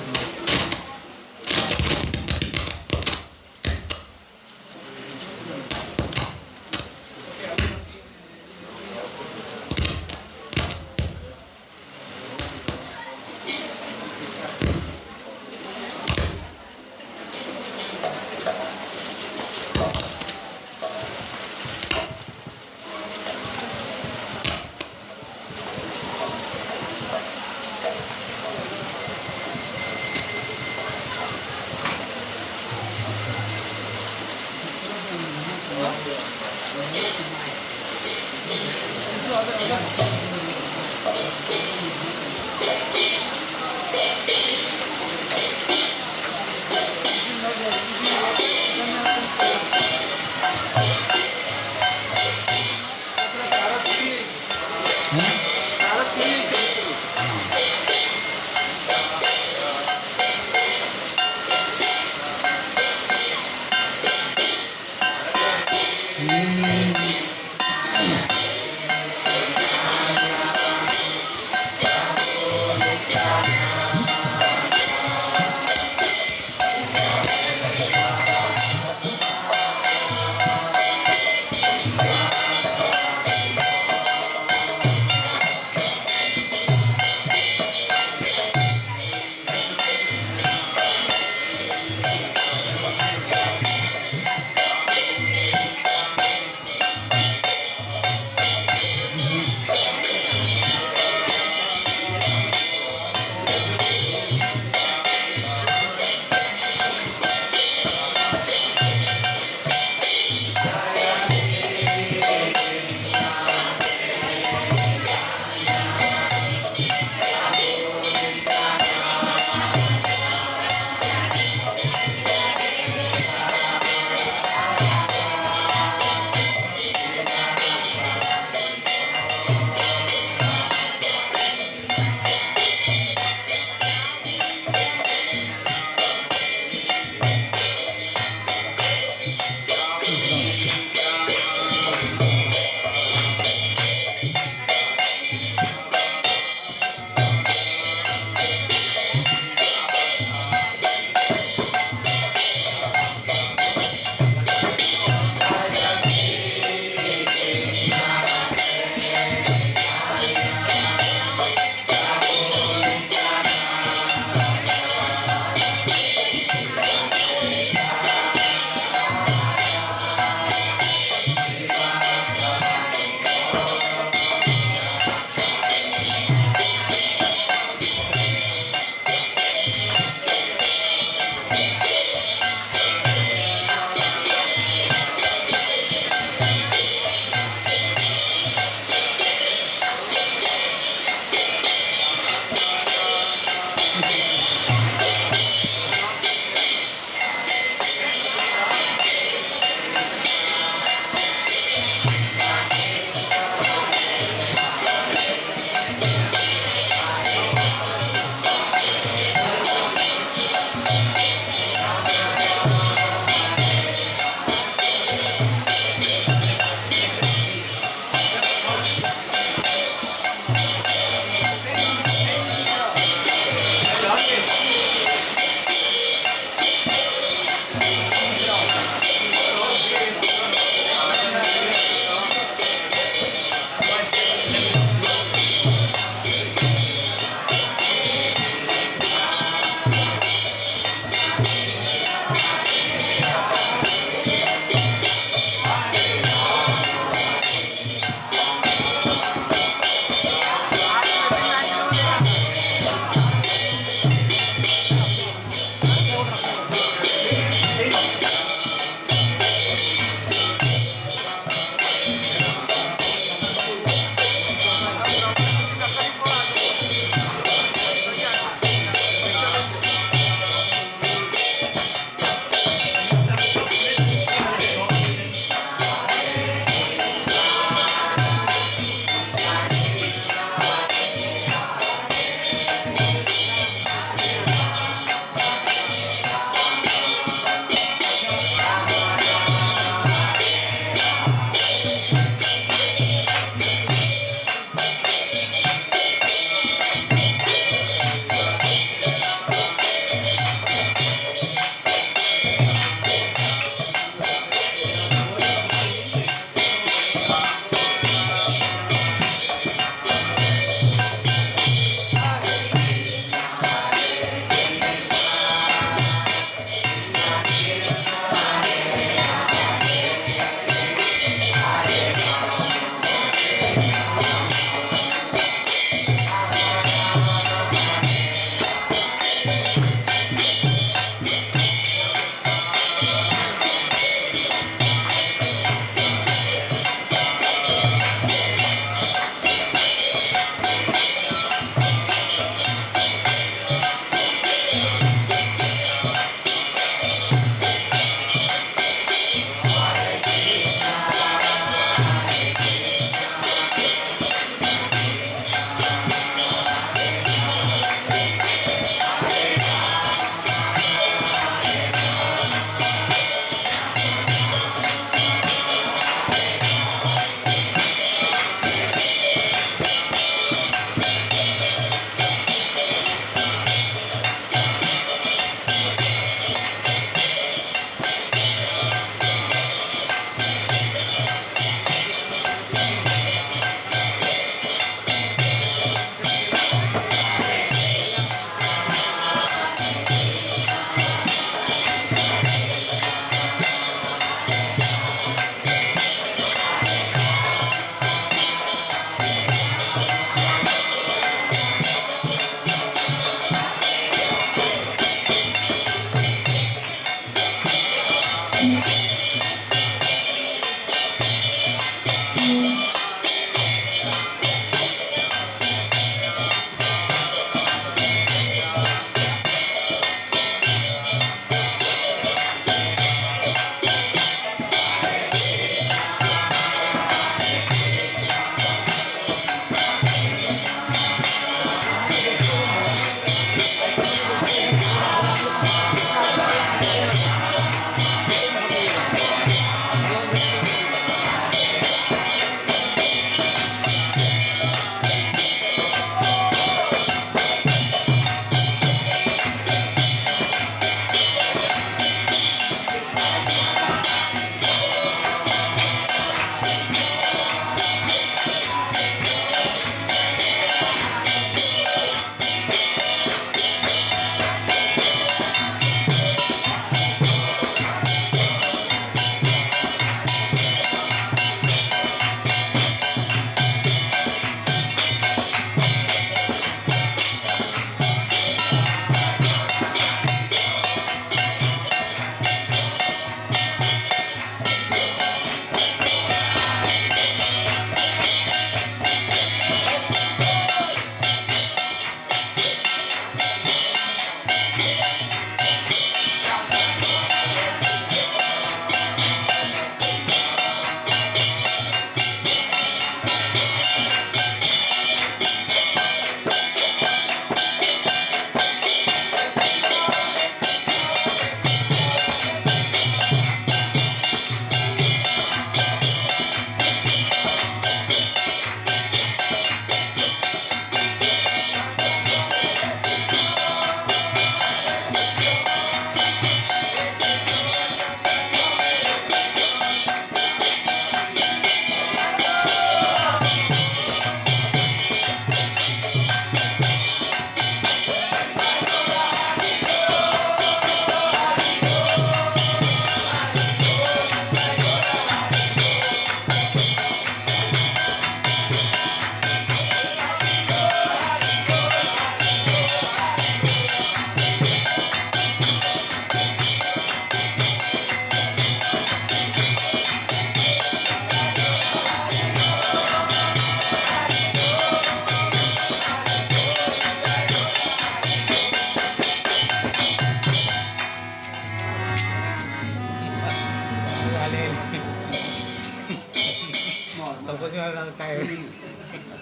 because you are tired.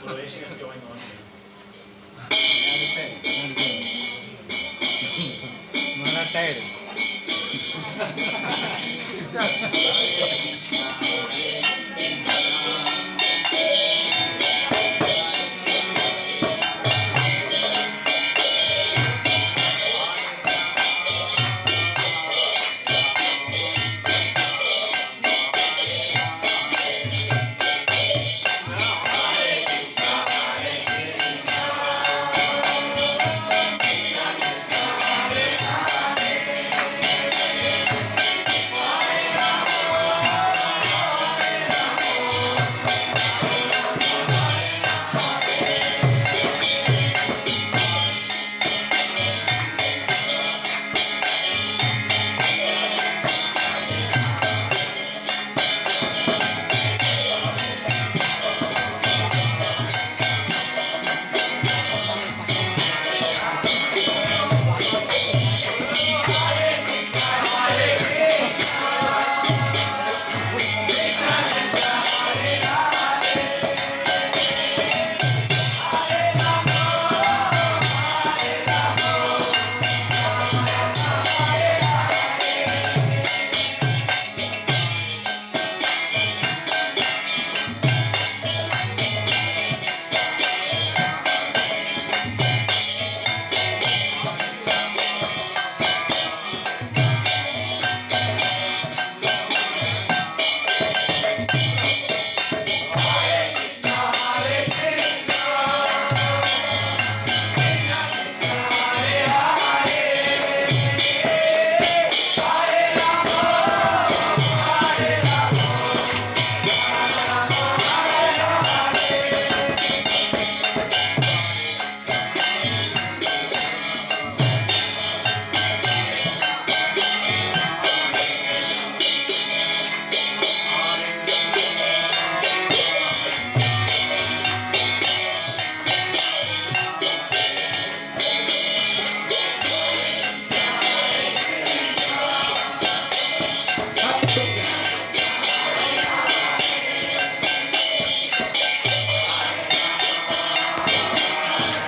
Relation is going on. Maharaj tired.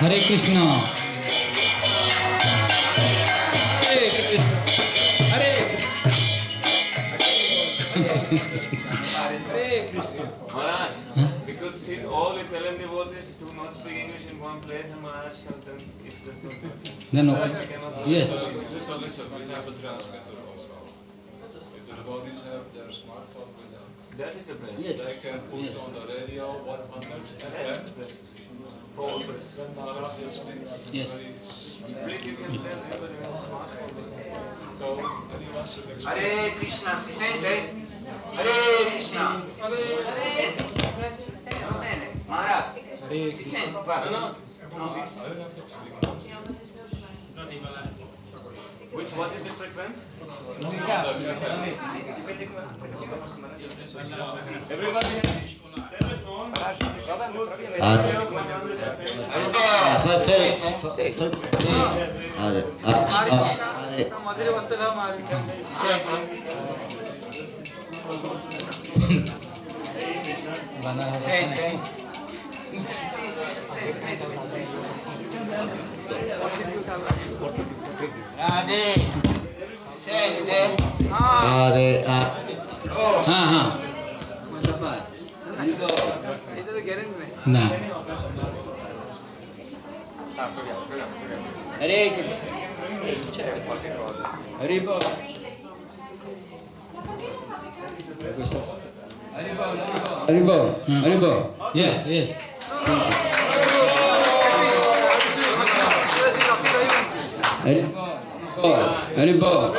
Hare Krishna. Hare Krishna. Hare Krishna. Maharaj, we could sit all the Italian devotees do not speak English in one place, and Maharaj sometimes if the Then okay. Yes. Listen, we have a translator also. If the devotees have their smartphone with them, that is the best. Yes. they can put Yes. on the radio 100 That FM. is the best. For all press. When Maharaj speaks, Yes. Please, you can tell everybody on the smartphone. so anyone should explain. Hare Krishna, si sente? Hare Krishna. Si sente? Va bene, Maharaj. Si sente, guarda. No. What is the frequency? Everybody has telephone. मधुरे वस्त्र हमारी sente? Radhe, sente? हाँ हाँ Cosa fare? Arrivo. इधर गैरेज में ना Hare Krishna. Arrivo. Questo. Arrivo. Arrivo. yes yes Arrivo. Arrivo.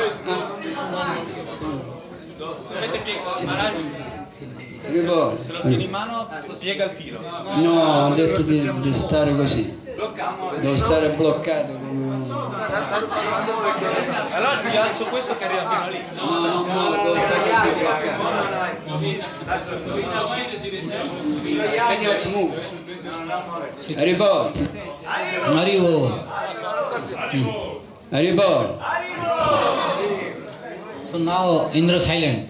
Arrivo. Se lo tieni in mano, piega il filo. No, ho detto di stare così. Devo stare bloccato. Allora ti alzo questo che arriva fino lì. No, devo stare così bloccato. Arrivo. Arrivo Arrivo. so now Indra silent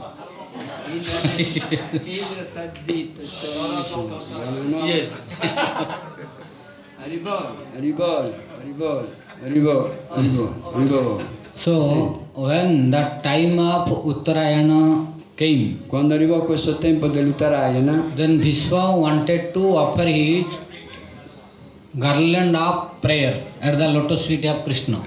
Indra sta zitto. No. Yes. Arrivò. So when the time of Uttarayana came, Quando arrivò questo tempo dell'Uttarayana, then Bhishma wanted to offer his garland of prayer at the lotus feet of Krishna,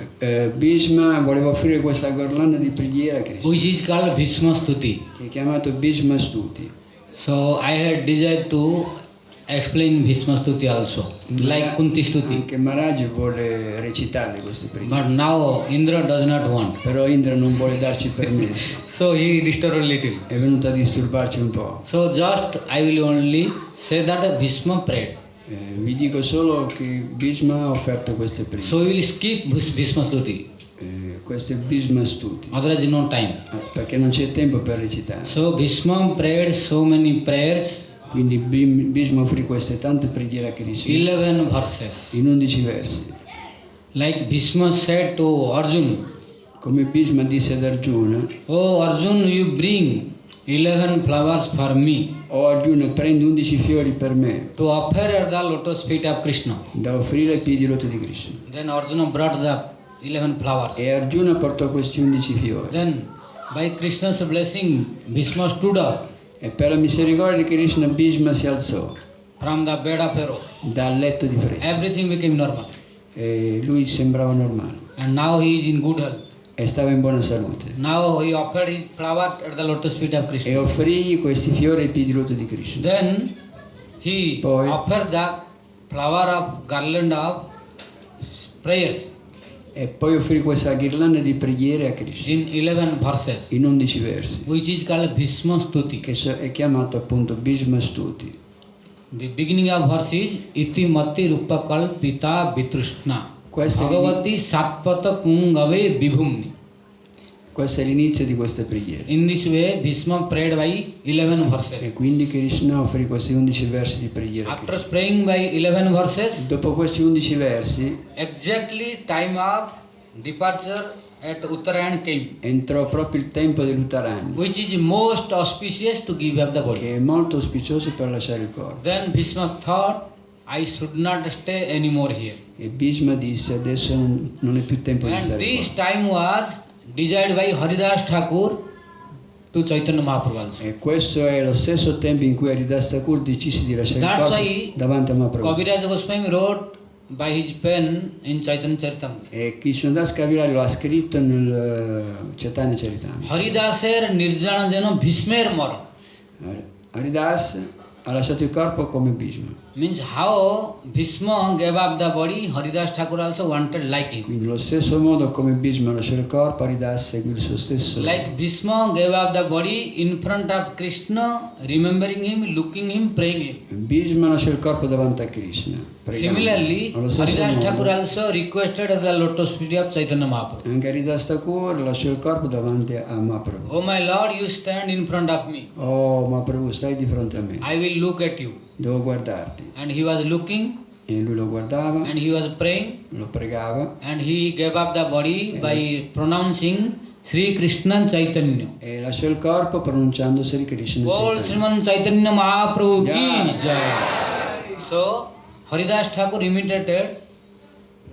Bhishma voleva offrire questa garlanda di preghiera a Krishna, which is called Bhishma Stuti. che è chiamato Bhishma Stuti. So I had desired to explain Bhishma Stuti also, like Kunti Stuti. Anche Maharaj vuole recitarle queste preghiere, But now Indra does not want. però Indra non vuole darci permesso, So he disturbed a little. è venuto a disturbarci un po'. So just I will only say that Bhishma prayed. Vi dico solo che Bhishma ha offerto queste preghiere. So we will skip Bhishma Stuti. Questo è Bhishma Stuti, Otherwise no time. perché non c'è tempo per recitare. So Bhishma prayed so many prayers, Quindi Bhishma offrì queste tante preghiere a Krishna 11 verses. in 11 versi. Like Bhishma said to Arjuna, Come Bhishma disse ad Arjuna, "Oh Arjuna, you bring 11 flowers for me "O Arjuna, prendi 11 fiori per me, to offer at the lotus feet of Krishna." da offrire ai piedi rotti di Krishna." Then Arjuna brought the 11 flowers. E Arjuna portò questi 11 fiori. Then by Krishna's blessing, Bhishma stood up E per la misericordia di Krishna, Bhishma si alzò from the bed of Pharaoh. dal letto di freddo. Everything became normal. E lui sembrava normale And now he is in good health. e stava in buona salute. Now he offered his flower at the lotus feet of E Krishna. offrì questi fiori ai piedi rotti di Krishna. Then he Poi- offered the flower of garland of prayers E poi offrì questa ghirlanda di preghiere a Krishna in 11 verses, in 11 versi, which is called Bhishma Stuti. che è chiamato appunto Bhishma Stuti. The beginning of verse is Iti Mati Rupakal Pita Vitrishna Questo è Bhagavati Satpata Kungave Vibhumni. Questo è l'inizio di queste preghiere. In this way, Bhishma prayed by 11 verses. E quindi Krishna offrì questi 11 versi di preghiera a After Krishna. praying by 11 verses, Dopo questi 11 versi exactly time of departure at Uttarayan came, entrò proprio il tempo dell'Uttarayana, which is most auspicious to give up the body. che è molto auspicioso per lasciare il corpo. Then Bhishma thought, I should not stay anymore here. E Bhishma disse: adesso non è più tempo di And stare this qua. time was desired by Haridas Thakur to Chaitanya Mahaprabhu also. E questo è lo stesso tempo in cui Haridas Thakur decise di lasciare il That's corpo why davanti a Mahaprabhu. Kaviraj Goswami wrote by his pen in Chaitanya Charitamrita. E Krishnadas Kaviraj lo ha scritto nel Chaitanya Charitamrita. Haridaser Nirjana Jana Bhishmer Mara. Haridas ha lasciato il corpo come Bhishma. Means how Bhishma gave up the body, Haridas Thakur also wanted like him. Quindi lo stesso modo come Bhishma lasciò il corpo, Haridas seguì il suo stesso. Like Bhishma gave up the body in front of Krishna, remembering him, looking him, praying him. Bhishma lasciò il corpo davanti a Krishna. pregando. Similarly, Allo stesso Haridas modo, Thakur also requested the lotus feet of Chaitanya Mahaprabhu. anche Haridas Thakur lasciò il corpo davanti a Mahaprabhu. Oh my Lord, you stand in front of me. Oh Mahaprabhu, stai di fronte a me, I will look at you. devo guardarti. And he was looking E lui lo guardava, and he was praying lo pregava and he gave up the body by pronouncing Sri Krishna Chaitanya. e lasciò il corpo pronunciando Sri Krishna All Chaitanya. Sriman Chaitanya Mahaprabhu ki Jai. jai. So, Haridas Thakur imitated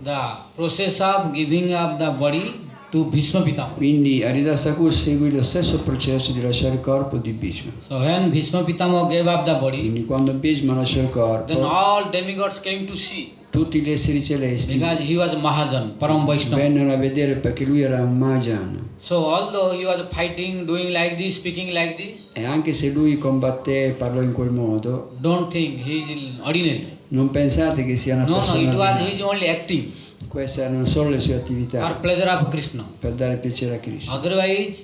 the process of giving up the body to Bhishma Pitama. Quindi Haridas Thakur seguì lo stesso processo di lasciare il corpo di Bhishma. So, when Bhishma Pitama gave up the body, Quindi quando Bhishma lasciò il then corpo, all demigods came to see tutti gli esseri celesti because he was Mahajan, Param Vaishnava. vennero a vedere perché lui era un Mahajana. So, although he was fighting, doing like this, speaking like this, E anche se lui combatté e parlò in quel modo, don't think he is ordinary. non pensate che sia una No, persona it was ordinaria. his only acting Queste erano solo le sue for attività pleasure of Krishna. per dare piacere a Krishna. Otherwise,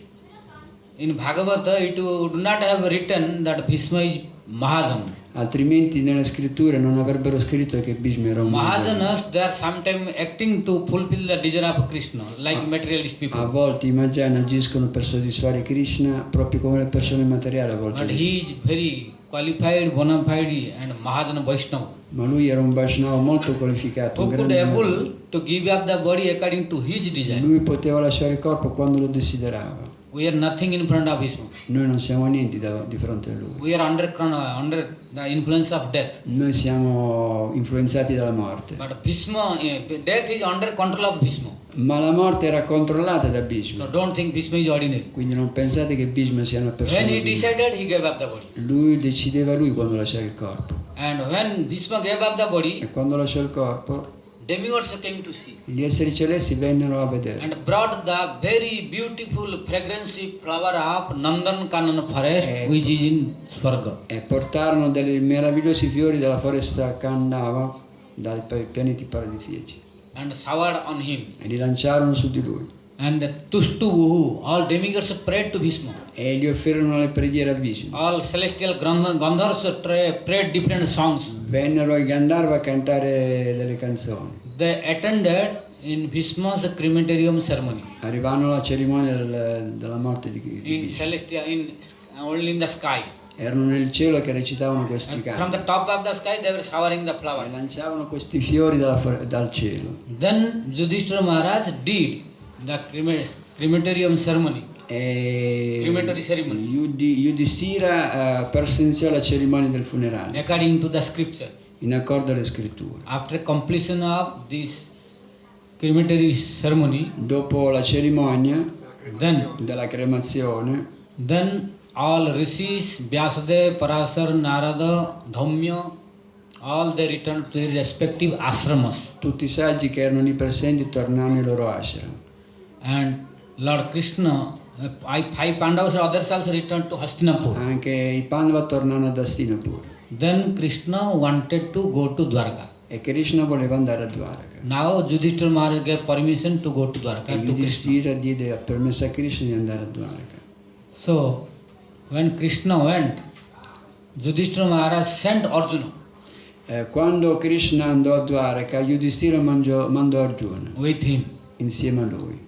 in Bhagavat, it would not have written that Bhishma is Mahajan. Altrimenti nelle scritture non avrebbero scritto che Bhishma era un Mahajana. Mahajanas, they are sometimes acting to fulfill the desire of Krishna, like materialist A people. volte i Mahajana agiscono per soddisfare Krishna proprio come le persone materiali a volte. But he is very qualified, bona fide, and Mahajana Vaishnava, Ma lui era un Vaishnava molto qualificato, un who could grande able to give up the body according to his desire, Lui poteva lasciare il corpo quando lo desiderava, We are nothing in front of Bhishma. Noi non siamo niente di fronte a lui. We are under the influence of death. Noi siamo influenzati dalla morte. But Bhishma, death is under control of Bhishma. Ma la morte era controllata da So Bhishma. don't think Bhishma is ordinary. Quindi non pensate che Bhishma sia una persona. When he ordinaria. decided, he gave up the body. Lui decideva lui quando lasciare il corpo. And when Bhishma gave up the body, E quando lasciò il corpo, demigods came to see gli esseri celesti vennero a vedere. and brought the very beautiful fragrance flower of Nandan Kanan forest, which is in Swarga. E portarono dei meravigliosi fiori dalla foresta Kandava, dai pianeti paradisiaci. And showered on him. E li lanciarono su di lui. And the Tushtu, all demigods prayed to Bhishma. E gli offrirono le preghiere a Vishnu. All celestial Gandharvas prayed different songs. Vennero i Gandharva a cantare delle canzoni. They attended in Bhishma's crematorium ceremony. Arrivarono alla cerimonia della morte di In Vishnu. celestial, only in the sky. Erano nel cielo che recitavano questi And from canti. the top of the sky, they were showering the E flowers. lanciavano questi fiori dal cielo. Then Yudhishthira Maharaj did the crematorium ceremony. E Crematory ceremony. Yudhishthira presenziò la cerimonia del funerale According to the scripture. in accordo alle scritture. After completion of this crematory ceremony, Dopo la cerimonia then della cremazione, all rishis, Vyasadeva, Parasar, Narada, Dhaumya, all they returned to their respective ashramas. tutti i saggi che erano lì presenti tornarono ai loro ashram. And Lord Krishna, five Pandavas and others also returned to Hastinapur. Anche i Pandava tornarono ad Hastinapur. Then Krishna wanted to go to Dwarka. E Krishna voleva andare a Dwaraka. Now Yudhishthira Maharaj gave permission to go to Dwarka. E To Krishna. Yudhishthira diede permesso a Krishna di andare a Dwaraka. So, when Krishna went, Yudhishthira Maharaj sent Arjuna Quando Krishna andò a Dwaraka, Yudhishthira mandò Arjuna with him. insieme a lui.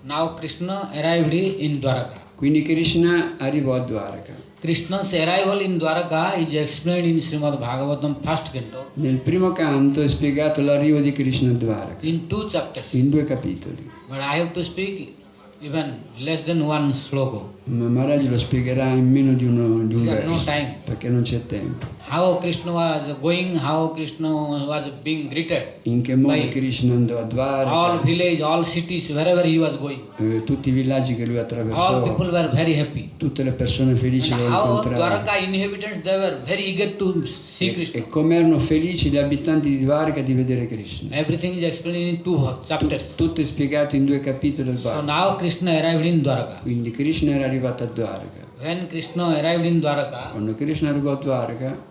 Now Krishna arrived in Dwarka. Quindi Krishna arrivò a Dwaraka. Krishna's arrival in Dwarka is explained in Srimad Bhagavatam first canto Nel primo canto è spiegato l'arrivo di Krishna a Dwaraka, in 2 chapters. in 2 capitoli. But I have to speak even less than one sloka. Ma Maharaj lo spiegherà in meno di un Because no verso, time. perché non c'è tempo. How Krishna was going, how Krishna was being greeted. In che modo By Krishna andò a all Dwaraka, village, all cities, wherever he was going. tutti i villaggi che lui All attraversò, people were very happy. tutte le persone felici And lo how incontrarono. Dwarka inhabitants, they were very eager to see Krishna. E come erano felici gli abitanti di Dwaraka di vedere Krishna. Everything is explained in 2 chapters. Tutto è spiegato in 2 capitoli del So Bhagavad. now Krishna arrived in Dwarka. Quindi Krishna era arrivato a Dwaraka. When Krishna arrived in Dwarka, Quando Krishna arrivò a Dwaraka,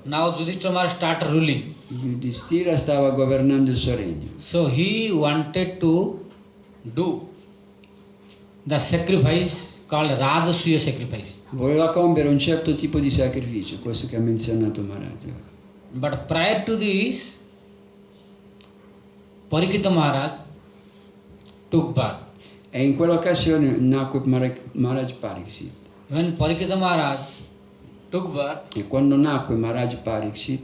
now Yudhishthira Maharaj started ruling. Yudhishthira stava governando il suo regno. So he wanted to do the sacrifice called Rajasuya sacrifice. Voleva compiere un certo tipo di sacrificio, questo che ha menzionato Maharaj. But prior to this, Parikshita Maharaj took birth. E in quell'occasione nacque Maharaj Pariksit. When Parikshita Maharaj took birth, E quando nacque Maharaj Pariksit,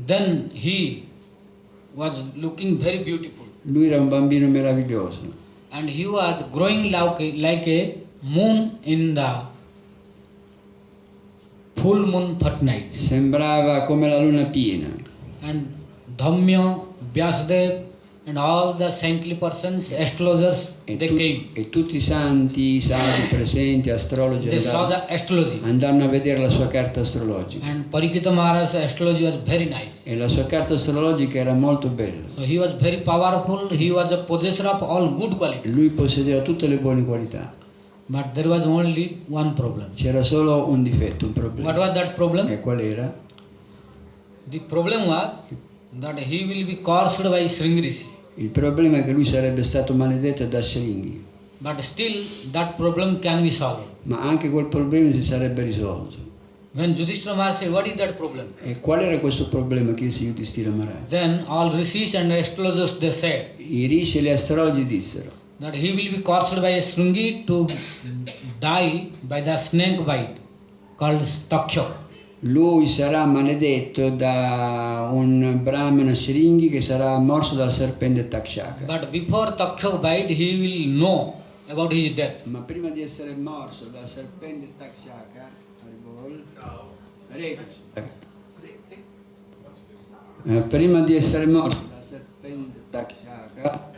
then he was looking very beautiful. lui era un bambino meraviglioso. And he was growing like a moon in the full moon fortnight. Sembrava come la luna piena. And Dhaumya, Vyasadeva, and all the saintly persons, astrologers, E, they came. e tutti i santi, i saggi presenti, astrologi, They saw the astrology. andarono a vedere la sua carta astrologica. And Parikshita Maharaj's astrology was very nice. E la sua carta astrologica era molto bella. So he was very powerful. He was a possessor of all good qualities. Lui possedeva tutte le buone qualità. But there was only one problem. C'era solo un difetto, un What problema. was that problem? E qual era? The problem was that he will be cursed by Sringrishi. Il problema è che lui sarebbe stato maledetto da Sringhi. But still, that problem can be solved. Ma anche quel problema si sarebbe risolto. When Yudhishthira Maharaj said, what is that problem? E qual era questo problema? Chiese Yudhishthira Maharaj. Then all rishis and astrologers, they said I rishi e gli astrologi dissero that he will be cursed by a Sringi to die by the snake bite called Staksha. lui sarà maledetto da un brahmana Sringhi che sarà morso dal serpente Takshaka. But before Taksha bite, he will know about his death. Ma prima di essere morso dal serpente Takshaka, prima di essere morso dal serpente Takshaka,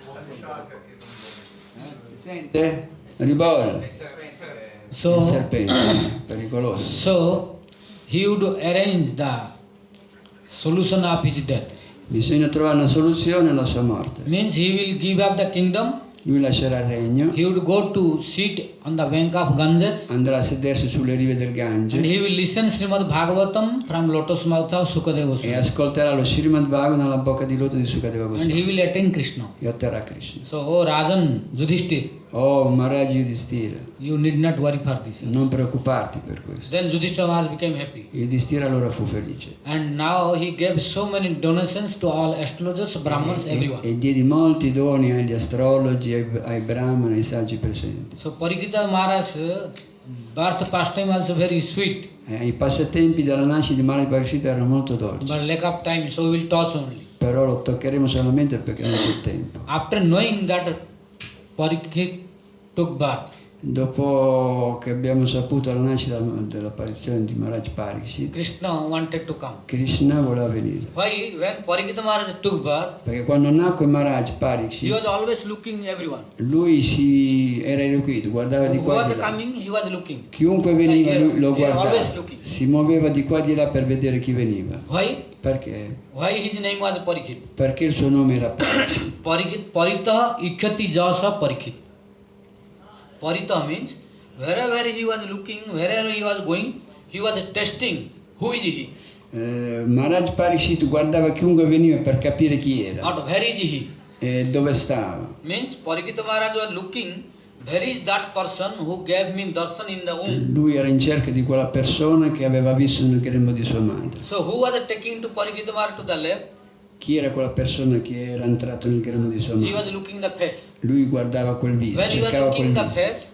si sente? Ribol, il So, serpente, pericoloso. so he would arrange the solution of his death. Bisogna trovare una soluzione alla sua morte. Means he will give up the kingdom. Lui lascerà il regno, He would go to sit on the bank of Ganges, andrà a sedersi sulle rive del and Gange he will listen Srimad Bhagavatam from lotus mouth of Sukadeva e Goswami, ascolterà lo Srimad Bhagavat dalla bocca di loto di Sukadeva and Goswami he will attain Krishna. e otterrà Krishna. So, oh Rajan Yudhishthir, Oh Maharaj Yudhishthira, you need not worry for this. non preoccuparti per questo. Then Yudhishthira Maharaj became happy. Yudhishthira allora fu felice And now he gave so many donations to all astrologers, Brahmins, everyone. e diede molti doni agli astrologi, ai brahmani, ai saggi presenti. So Parikita Maharaj's birth pastime also very sweet, I passatempi della nascita di Maharaj Parikshita erano molto dolci, but lack of time, so we will touch only. però lo toccheremo solamente perché non c'è tempo. After knowing that Parikshit took birth, Dopo che abbiamo saputo la nascita dell'apparizione di Maharaj Parikshit, Krishna wanted to come. Krishna voleva venire. Why? When Parikita Maharaj took birth, Perché quando nacque Maharaj he Parikshit, was always looking everyone. lui era irrequieto, guardava di Who qua e was di là. coming, he was looking. Chiunque veniva lui lo He was always guardava, looking. si muoveva di qua e di là per vedere chi veniva. Why? Perché? Why his name was Parikshit? Perché il suo nome era Parikshit. Parita ikshati jasa Parikshit. Parita means wherever he was looking, wherever he was going, he was testing who is he, Maharaj Parikshit guardava chiunque veniva per capire chi era not where is he. e dove stava. Means Parikita Maharaj was looking, where is that person who gave me darshan in the womb. Lui era in cerca di quella persona che aveva visto nel grembo di sua madre. So who was taking to Parikita Maharaj to the left? Chi era quella persona che era entrato nel grembo di sua He madre? was looking the face. Lui guardava quel viso, When he was cercava quel looking the viso. face,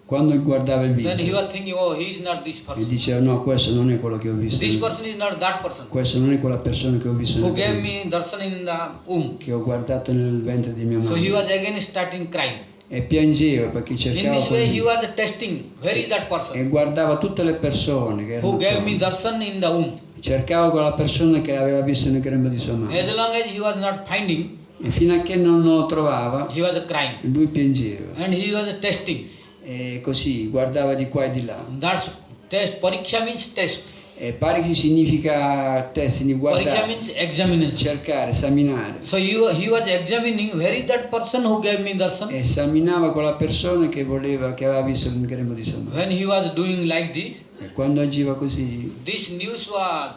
Quando guardava il then he viso was thinking, oh, he is not this e person. diceva no, questo non è quello che ho visto. This person is not that person Questo non è quella persona che ho visto who nel gave grembo, me darshan in the womb. che ho guardato nel ventre di mia So he madre. was again starting crying. E piangeva perché In cercava this quel way he viso. was testing where is that E person guardava tutte le persone che erano who gave me attorno. darshan in the womb. Cercava quella persona che aveva visto nel grembo di sua madre. As long as he was not finding, E fino a che non lo trovava, he was crying. lui piangeva. And he was testing. E così guardava di qua e di là. That's test. Pariksha means test. E Parikshit significa test, di Pariksha guardare, means examination. cercare, esaminare. So he was examining where is that person who gave me darshan. Esaminava quella persona che aveva visto nel grembo di sua madre. When he was doing like this, E quando agiva così, this news was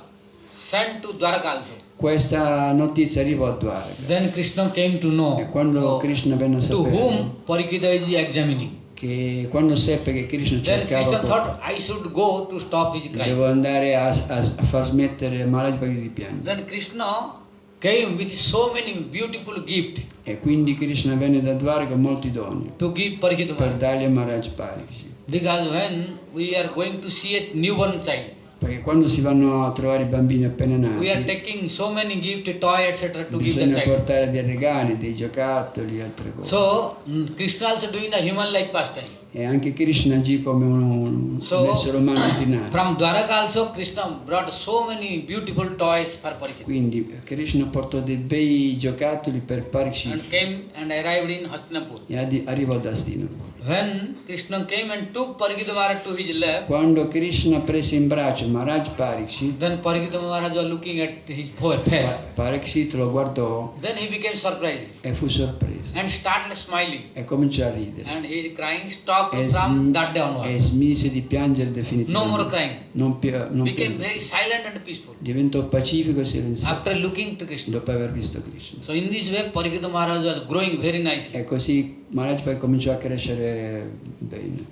sent to Dwarka also. questa notizia arrivò a Dwarka. Then Krishna came to know E quando Krishna venne a to sapere whom Parikita is examining. che quando seppe che Krishna Then Krishna cercava thought, I should go to stop his crying. devo andare a far smettere Maharaj Parikshit di piangere. Then Krishna came with so many beautiful gifts E quindi Krishna venne da Dwarka con molti doni to give Parikita per Maharaj. dargli a Maharaj Parikshit. Because when we are going to see a newborn child, Perché quando si vanno a trovare i bambini appena we are nati, taking so many gifts, toy, etc. to give the bisogna child. portare dei regali, dei giocattoli, altre cose. So Krishna also doing the human-like pastime. E anche Krishna agì come un So essere umano ordinario. from Dwaraka also Krishna brought so many beautiful toys for Parikita Quindi Krishna portò dei bei giocattoli per Parikshit and came and arrived in Hastinapur. e arrivò ad Hastinapur. When Krishna came and took Parikita Maharaj to his lap, Quando Krishna prese in braccio Maharaj Parikshit, then Parikita Maharaj was looking at his face. Parikshit lo guardò Then he became surprised e fu sorpreso and started smiling. e cominciò a ridere And his crying stopped e, from that day e onward. smise di piangere definitivamente. No more crying. Non Became pianse. very silent and peaceful Diventò pacifico e silenzioso after looking to Krishna. dopo aver visto Krishna. So in this way Parikita Maharaj was growing very nicely. E così Maharaj poi cominciò a crescere bene.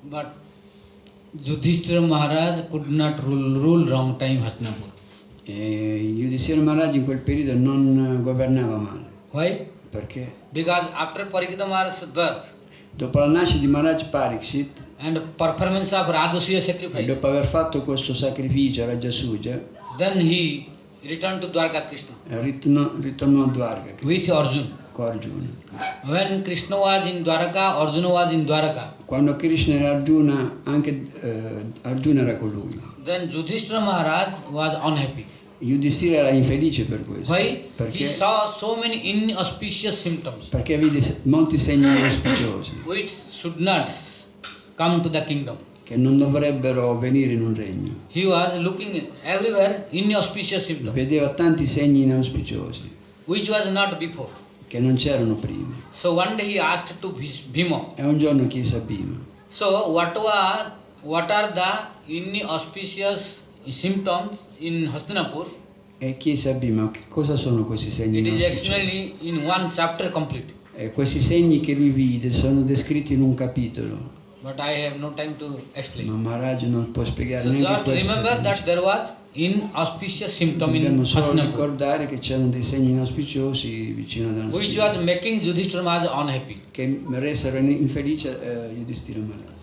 But Yudhishthira Maharaj could not rule wrong time Hastinapur. E Yudhishthira Maharaj in quel periodo non governava male. Why? Perché? Because after Parikita Maharaj's birth Dopo la nascita di Maharaj Parikshit and performance of Rajasuya e sacrifice, dopo aver fatto questo sacrificio a Rajasuja, then he returned to Dwarka Krishna ritornò a Dwarka with Arjuna. Arjuna. When Krishna was in Dwaraka, Arjuna was in Dwaraka. Quando Krishna era Arjuna, anche Arjuna era con lui. Then Yudhishthira Maharaj was unhappy. Yudhishthira era infelice per questo. Why? He Perché, saw so many inauspicious symptoms perché vide molti segni auspiciosi which should not come to the kingdom. che non dovrebbero venire in un regno. He was looking everywhere inauspicious symptoms Vedeva tanti segni inauspiciosi which was not before. che non c'erano prima. So one day he asked to Bhima, E un giorno chiese a Bhima, so what are the inauspicious symptoms in Hastinapur? e chiese a Bhima che cosa sono questi segni It is inauspiciosi. explained in one chapter complete. E questi segni che lui vide sono descritti in un capitolo, But I have no time to ma explain. Maharaj non può spiegare So neanche just questo. remember that there was inauspicious symptom in Dobbiamo solo Hastinapur, ricordare che c'erano dei segni inauspiciosi vicino ad which Hastinapur was making Yudhishthira Maharaj unhappy. che resero infelice Yudhishthira Maharaj.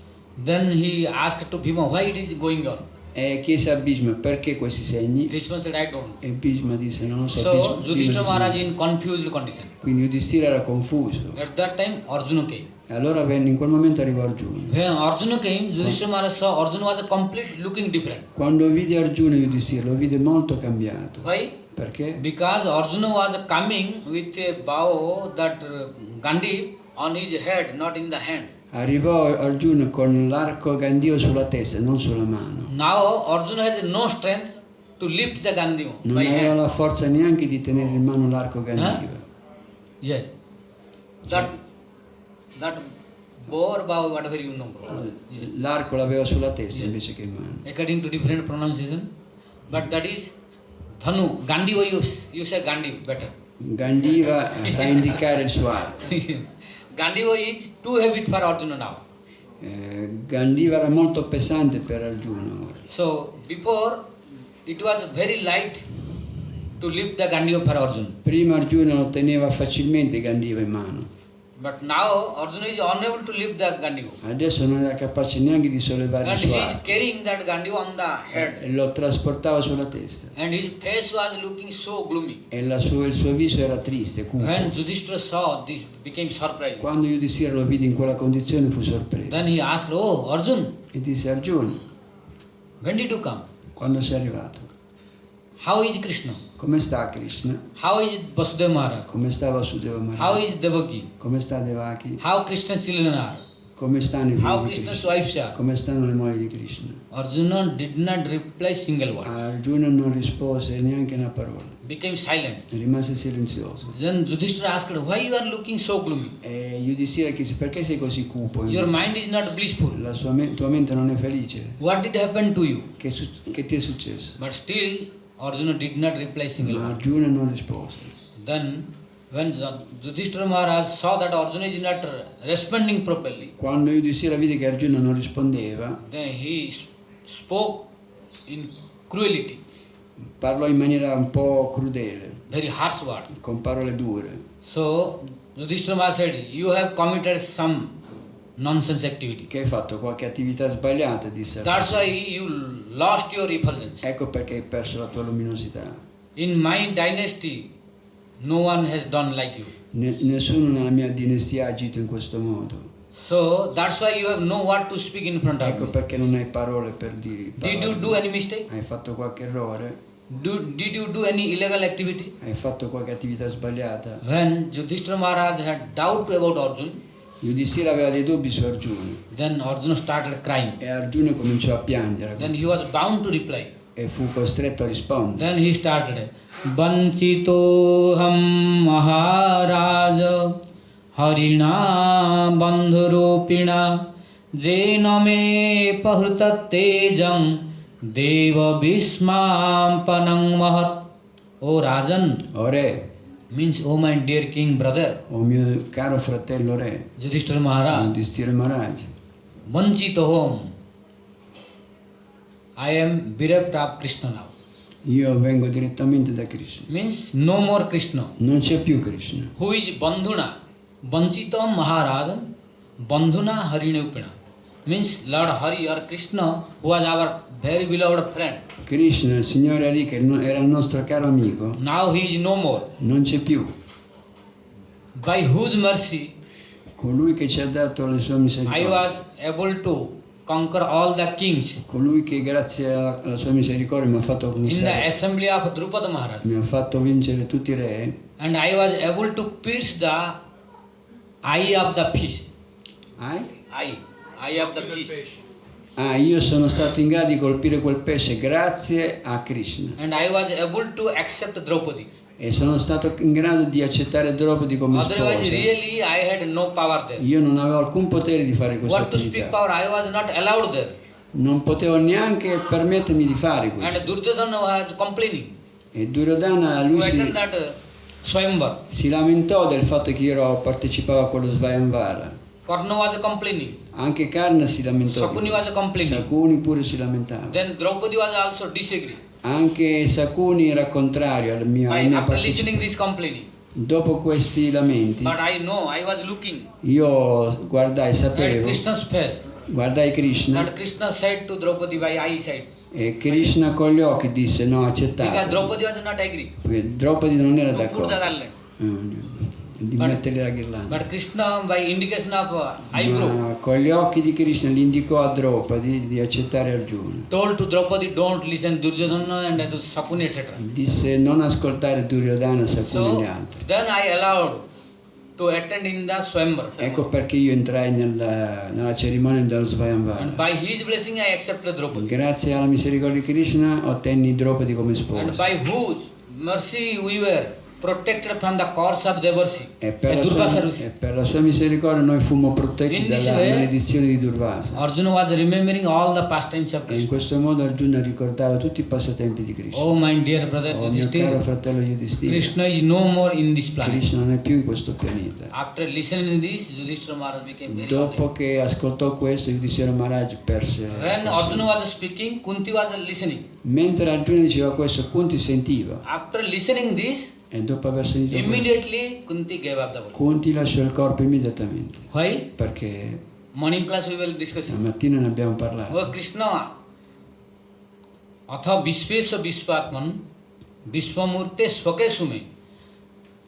Then he asked to Bhima, why it is going on? E chiese a Bhishma perché questi segni, Bhishma said, I don't know. e Bhishma disse non lo so. So Bhishma Yudhishthira disse, Maharaj in confused condition. quindi Yudhishthira era confuso. At that time Arjuna came. E allora in quel momento arrivò Arjuna. When Arjuna came, Yudhishthira Maharaj saw Arjuna was a complete looking different. Quando vide Arjuna Yudhishthira lo vide molto cambiato. Why? Perché? Because Arjuna was coming with a bow, that Gandhi on his head, not in the hand. Arrivò Arjuna con l'arco Gandio sulla testa, non sulla mano. Now Arjuna has no strength to lift the Gandhi Non by aveva hand. la forza neanche di tenere in mano l'arco Gandiva. Yes. That bow or bow, whatever you know. Yes. L'arco l'aveva sulla testa invece che in mano. According to different pronunciation, but that is Dhanu. Gandhi, you say Gandhi better. Gandiva sa indicare il suo arco. Gandhi is too heavy for Arjuna now. Gandiva era molto pesante per Arjuna ora. So before it was very light to lift the Gandhi for Arjuna. Prima Arjuna lo teneva facilmente Gandiva in mano. But now Arjuna is unable to lift the Gandhi. Adesso non era capace neanche di sollevare And il he suo is arco. carrying that Gandhi on the head. E lo trasportava sulla testa. And his face was looking so gloomy. E il suo viso era triste, cupo. When Yudhishthira saw this, became surprised. Quando Yudhishthira lo vide in quella condizione fu sorpreso. Then he asked, oh Arjuna, E disse Arjuna, when did you come? quando sei arrivato? How is Krishna? Come sta Krishna? How is Vasudeva Maharaj? Come sta Vasudeva How Maharaj? is Devaki? Come sta Devaki? How Krishna's children are? Come stanno i How figli di Krishna's Krishna? wives are? Come stanno le mogli di Krishna? Arjuna did not reply single word. Arjuna non rispose neanche una parola, Became silent. rimase silenzioso. Then Yudhishthira asked, why you are looking so gloomy? E Yudhishthira chiese perché sei così cupo? Your mind is not blissful. Tua mente non è felice. What did happen to you? Che ti è successo? But still Arjuna did not reply single Ma word. Arjuna non rispose. Then when Yudhishthira Maharaj saw that Arjuna is not responding properly, Quando Yudhishthira vide che Arjuna non rispondeva, then he spoke in cruelty, parlò in maniera un po' crudele, very harsh word. con parole dure. So Yudhishthira Maharaj said, you have committed some nonsense activity. Che hai fatto qualche attività sbagliata, disse That's Arjuna. why you lost your effulgence. Ecco perché hai perso la tua luminosità. In my dynasty, no one has done like you. Nessuno nella mia dinastia ha agito in questo modo. So that's why you have no word to speak in front of Ecco me. perché non hai parole per dire. Did you do any mistake? Hai fatto qualche errore? Did you do any illegal activity? Hai fatto qualche attività sbagliata? When Yudhishthira Maharaj had doubt about Arjuna, Yudhishthira aveva dei dubbi su Arjuna then Arjuna started crying. e Arjuna cominciò a piangere Then he was bound to reply. e fu costretto a rispondere. Then he started, Vanchitoham Maharaj Harina Bandhurupina Jena me Pahruta Tejam Deva Bhismam Panang Mahat. O Rajan, O re, means oh my dear king brother, o mio caro fratello re, Yudhishthira Maharaj, Yudhishthira Maharaj, Vanchitoham, I am bereft of Krishna now. io vengo direttamente da Krishna. Means no more Krishna. Non c'è più Krishna. Who is Bandhuna? Vanchitam Maharaj, Bandhuna Harinupina. Means Lord Hari or Krishna, who was our very beloved friend. Krishna, il Signore Hari, che era il nostro caro amico, Now he is no more. non c'è più. by whose mercy colui che ci ha dato le sue I misericordie, was able to conquer all the kings colui che grazie alla sua misericordia mi ha fatto in the conquistare, assembly of Drupada Maharaj. mi ha fatto vincere tutti i re. And I was able to pierce the eye of the fish. Eye of the fish. Io sono stato in grado di colpire quel pesce grazie a Krishna. And I was able to accept Draupadi. E sono stato in grado di accettare Draupadi come Otherwise, sposa. really, I had no power there. Io non avevo alcun potere di fare questa What to speak attività. power? I was not allowed there. Non potevo neanche permettermi di fare And questo. Duryodhana was complaining E Duryodhana, to lui attend that Swayamvar. si lamentò del fatto che io partecipavo a quello Svayamvara. Karna was complaining. Anche Karna si lamentò. Sakuni was complaining. Sakuni pure si lamentava. Then Draupadi was also disagree. Anche Sakuni era contrario alla mia After partecipazione. listening this complaining. Dopo questi lamenti, But I know, I was looking io guardai, at sapevo, Krishna's face. guardai Krishna That Krishna said to Draupadi by eyesight. e Krishna con gli occhi disse no, Because accettate. Draupadi was not agree Perché Draupadi non era to put the d'accordo garland. di But- mettergli la ghirlanda. But Krishna by indication of eyebrow Ma con gli occhi di Krishna gli indicò a Draupadi di accettare Arjuna. told to Draupadi don't listen Duryodhana and to Sakuni etc. Disse non ascoltare Duryodhana, Sakuni e So gli altri. then I allowed to attend in the Swayamvar. Ecco perché io entrai nella cerimonia dello And Svayamvara. by his blessing I accepted Draupadi. Grazie alla misericordia di Krishna ottenni Draupadi come And sposa. by whose mercy we were protected from the curse of Devarsi. E per, And la Durvasa sua, Rusi. e per la sua misericordia noi fummo protetti In this dalla way, maledizione di Durvasa. Arjuna was remembering all the pastimes of E in Krishna. questo modo Arjuna ricordava tutti i passatempi di Krishna. Oh my dear brother Oh mio caro Yudhishthira, fratello Yudhishthira, Krishna is no more in this planet. Krishna non è più in questo pianeta. After listening to this, Yudhishthira Maharaj became very Dopo happy. che ascoltò questo, Yudhishthira Maharaj perse. When Arjuna was speaking, Kunti was listening. Mentre Arjuna diceva questo, Kunti sentiva. After listening this, E dopo aver sentito questo, immediately Kunti gave up the body. Kunti lasciò il corpo immediatamente. Why? Perché Morning class we will discuss. stamattina ne abbiamo parlato. Oh Krishna, atha Vishvesha Vishwatman, Vishwamurte Swake Sume,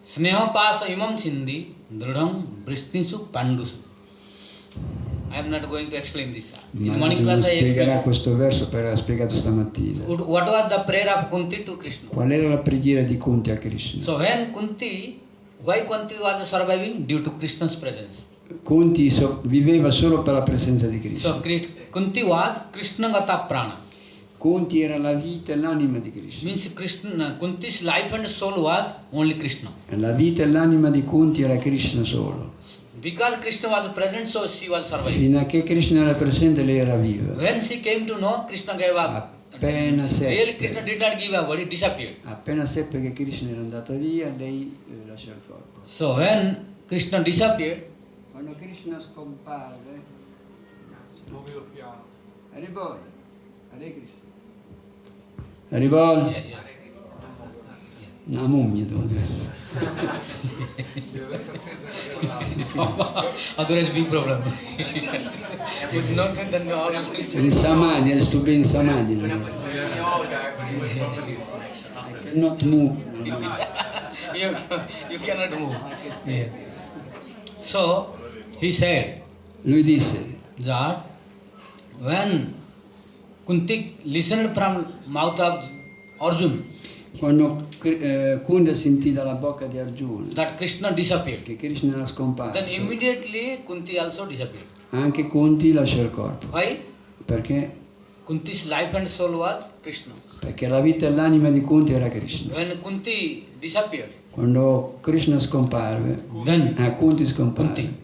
Sneha Pasa Imam Chindi, Dridham Vrishnisu Pandusu. I am not going to explain this. In Maharaj morning non class I spiegherà explained. questo verso perché l'ha spiegato stamattina. What was the prayer of Kunti to Krishna? Qual era la preghiera di Kunti a Krishna? So when Kunti, why Kunti was surviving? Due to Krishna's presence. Kunti viveva solo per la presenza di Krishna. So Kunti was Krishna Gata Prana. Kunti era la vita e l'anima di Krishna. Means Krishna, Kunti's life and soul was only Krishna. E la vita e l'anima di Kunti era Krishna solo. Because Krishna was present, so she was surviving. Fino a che Krishna era presente lei era viva. When she came to know, Krishna gave up. Appena Really, seppe, Krishna did not give up, but it disappeared. appena seppe che Krishna era andato via, lei lasciò il corpo. So when Krishna disappeared, Quando Krishna scomparve, Muovilo piano. Haribol, Hare Krishna. Haribol, una mummia dove? Deve avere pazienza con l'altro. otherwise big problem. If not, then all In Samadhi, adesso tu in Samadhi. No? Not move. you cannot move. Yeah. So he said Lui disse, that when Kunti listened from mouth of Arjuna quando Kunda sentì dalla bocca di Arjuna that Krishna disappeared, che Krishna era then scomparso, immediately Kunti also disappeared. anche Kunti lasciò il corpo. Why? Perché? Kunti's life and soul was Krishna. Perché la vita e l'anima di Kunti era Krishna. When Kunti disappeared, Quando Krishna scomparve, then Kunti scomparve, Kunti,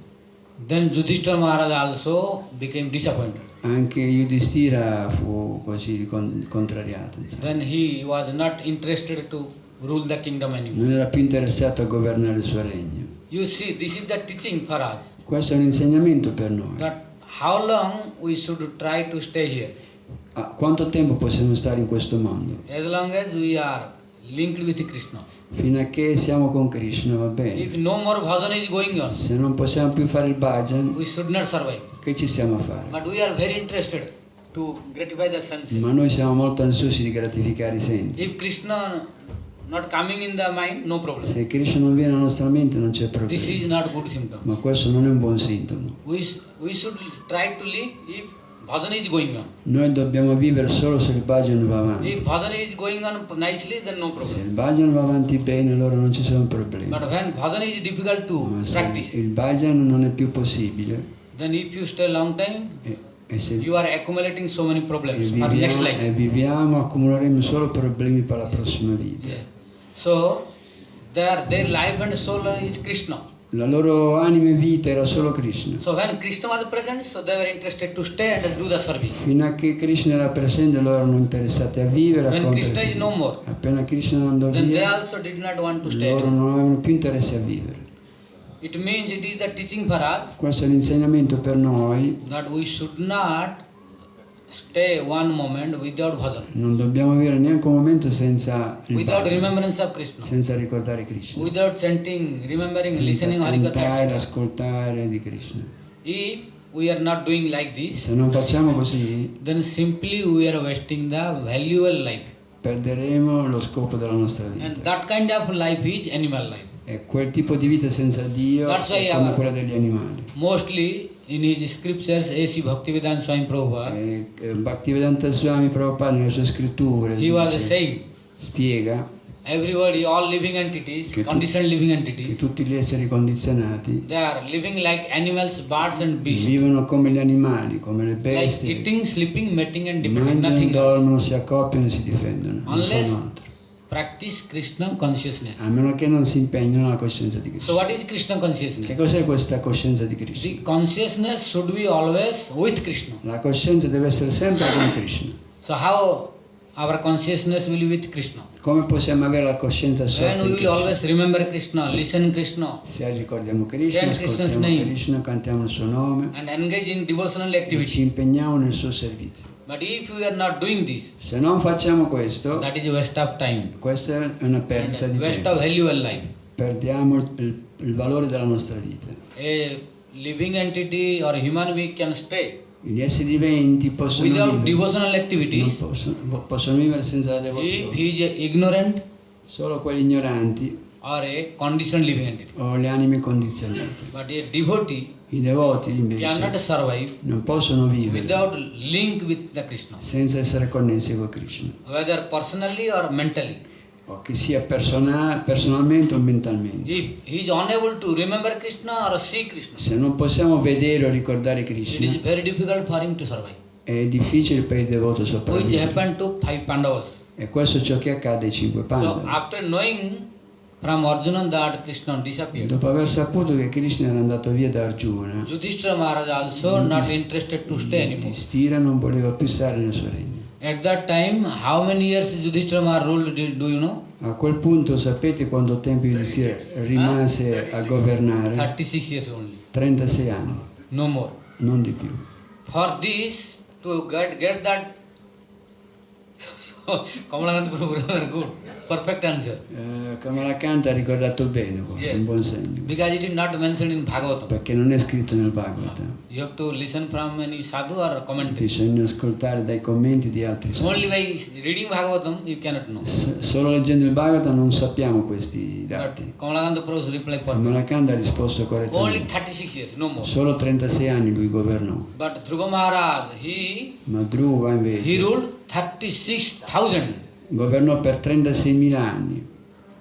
then Yudhishthira Maharaj also became disappointed. anche Yudhishthira fu così contrariato. insomma. Then he was not interested to rule the kingdom anymore. Non era più interessato a governare il suo regno. You see, this is the teaching for us, Questo è un insegnamento per noi. that how long we should try to stay here. Quanto tempo possiamo stare in questo mondo? As long as we are linked with Krishna. Fino a che siamo con Krishna, va If bene. no more bhajan is going on, Se non possiamo più fare il bhajan, we should not survive. che ci stiamo a fare? But we are very interested to gratify the senses. Ma noi siamo molto ansiosi di gratificare i sensi. If Krishna not coming in the mind, no problem. Se Krishna non viene nella nostra mente non c'è This is problema. not good symptom. Ma questo non è un buon sintomo. We should try to live if bhajan is going on. Noi dobbiamo vivere solo se il bhajan va avanti. If bhajan is going on nicely, then no Se problem. il bhajan va avanti bene, allora non ci sono problemi. But when bhajan is difficult to Ma se practice, il bhajan non è più possibile, then if you stay long time, e se you are accumulating so many problems for next life. viviamo, accumuleremo solo problemi per la prossima vita. Yeah. So, their life and soul is Krishna. La loro anima e vita era solo Krishna. So when Krishna was present, so they were interested to stay and do the service. Fino a che Krishna era presente, loro erano interessati a vivere, a When compiere Krishna is no servizi. more, Appena Krishna andò then they via, also did not want to stay loro anymore. non avevano più interesse a vivere. It means it is the teaching for us Questo è l'insegnamento per noi. that we should not stay one moment without bhajan, Non dobbiamo vivere neanche un momento senza il without bhajan, remembrance of Krishna, senza ricordare Krishna, without chanting, remembering, senza listening cantare, Harikatha. ascoltare di Krishna. If we are not doing like this, Se non facciamo così, then simply we are wasting the valuable life. perderemo lo scopo della nostra And vita. that kind of life is animal life. E quel tipo di vita senza Dio That's why è come our- quella degli animali. Mostly in his scriptures, A.C. Bhaktivedanta Swami Prabhupada, Bhaktivedanta Swami Prabhupada nelle sue scritture he was dice- saying, spiega everybody, all living entities, Che tu- conditioned living che entities, tutti gli esseri condizionati they are living like animals, birds and beasts, vivono come gli animali, come le like bestie, eating, sleeping, mating and depending, mangiano, nothing else. dormono, si accoppiano e si difendono, non Unless fanno altro. practice Krishna consciousness. A meno che non si impegnino nella coscienza di So Krishna. what is Krishna Che consciousness? cos'è questa coscienza di Krishna? The consciousness should be always with Krishna. La coscienza deve essere sempre con Krishna. So how our consciousness will be with Krishna? Come possiamo avere la coscienza When assorta we in will Krishna? always remember Krishna, listen Krishna, Se ricordiamo Krishna, Chant Krishna's ascoltiamo name. Krishna, cantiamo il suo nome and engage in devotional e activity. ci impegniamo nel suo servizio. But if we are not doing this, Se non facciamo questo, that is a waste of time questa è una perdita and di waste tempo. of valuable life. Perdiamo il valore della nostra vita. A living entity or human being can stay Gli esseri viventi possono without vivere, devotional non activities possono vivere senza la if devozione. he is ignorant Solo quelli ignoranti or a conditioned living entity. o le anime condizionate. But a devotee I devoti cannot invece survive non possono vivere without link with the Krishna, senza essere connessi con Krishna, whether personally or mentally. o che sia personalmente o mentalmente. If he is unable to remember Krishna or see Krishna, Se non possiamo vedere o ricordare it Krishna, is very difficult for him to survive. è difficile per il devoto Which sopravvivere. happened to 5 Pandavas. E questo è ciò che accade ai 5 So Pandava. after knowing from Arjuna that Krishna disappeared, Dopo aver saputo che Krishna era andato via da Arjuna, Yudhishthira Maharaj also not interested to stay anymore. Yudhishthira non voleva più stare nel suo regno. At that time, how many years Yudhishthira Maharaj ruled, do you know? A quel punto sapete quanto tempo Yudhishthira rimase a governare? 36 years only, 36 anni, no more. non di più. For this, to get that, so Kamalakant Guru very good, perfect answer. Kamalakanta ha ricordato bene, questo è un buon segno, Because it is not mentioned in Bhagavatam. perché non è scritto nel Bhagavad. You have to listen from any sadhu or commentary. Bisogna ascoltare dai commenti di altri santi. Only by reading Bhagavatam you cannot know. Solo leggendo il Bhagavad non sappiamo questi But dati. Kamalakanta Prabhu's reply perfect. Kamalakanta ha risposto Only correttamente. 36 years, no more. Solo 36 anni lui governò, But Dhruva Maharaj, he ma Dhruva invece ruled 36,000. governò per 36.000 anni.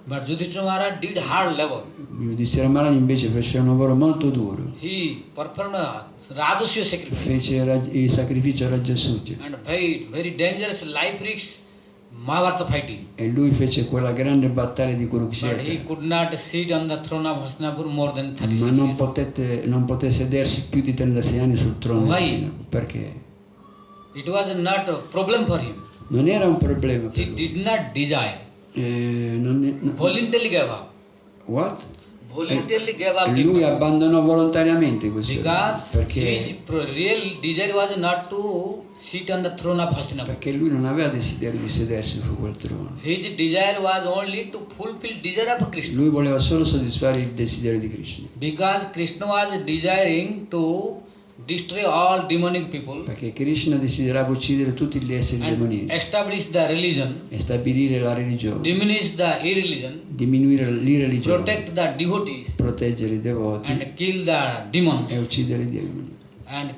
But Yudhishthira Maharaj did hard labor. Yudhishthira Maharaj invece fece un lavoro molto duro, He performed a Rajasya sacrifice fece il sacrificio Rajasuja and very dangerous life risks Mahabharata fighting. e lui fece quella grande battaglia di But he Kurukshetra, could not sit on the throne of Hastinapur more than 36 ma non years. poté sedersi più di 36 anni sul trono. Why? di Hastinapur. Perché? It was not a problem for him. Non era un problema per He lui. did not desire. Non Voluntarily gave up. What? Voluntarily gave up. Lui abbandonò volontariamente questo Because his perché, real desire was not to sit on the throne of Hastinapur. perché lui non aveva desiderio di sedersi su quel trono. His desire was only to fulfill desire of Krishna. Lui voleva solo soddisfare il desiderio di Krishna, Because Krishna was desiring to destroy all demonic people perché Krishna desiderava uccidere tutti gli esseri and demonici establish the religion, e stabilire la religione, diminish the irreligion, diminuire l'irreligione, protect the devotees proteggere i devoti and kill the demons. e uccidere i demoni. And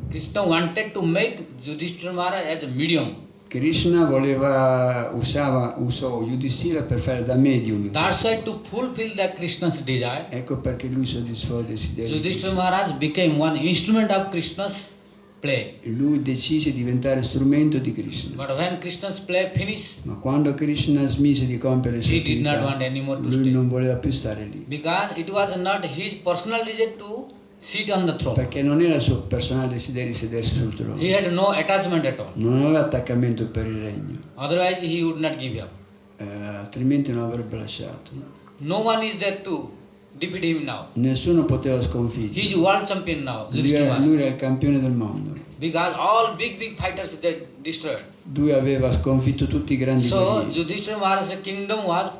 Krishna wanted to make Yudhishthira Maharaj as a medium. Krishna usò Yudhishthira per fare da medium. That's why to fulfill the Krishna's desire, Ecco perché lui soddisfò il desiderio. Yudhishthira Maharaj became one instrument of Krishna's play. Lui decise di diventare strumento di Krishna. But when Krishna's play finished, Ma quando Krishna smise di compiere le sue he did not attività, want anymore to lui stay. non voleva più stare lì. Because it was not his personal desire to sit on the throne. Perché non era il suo personale desiderio di sedersi sul trono. He had no attachment at all. Non aveva attaccamento per il regno. Otherwise he would not give up. Altrimenti non avrebbe lasciato. No one is there to defeat him now. Nessuno poteva He sconfiggerlo. is world champion now. Lui Yudhishthira Maharaj. era il campione del mondo. Because all big fighters they destroyed. Lui aveva sconfitto tutti i grandi So guerrieri. Yudhishthira Maharaj's kingdom was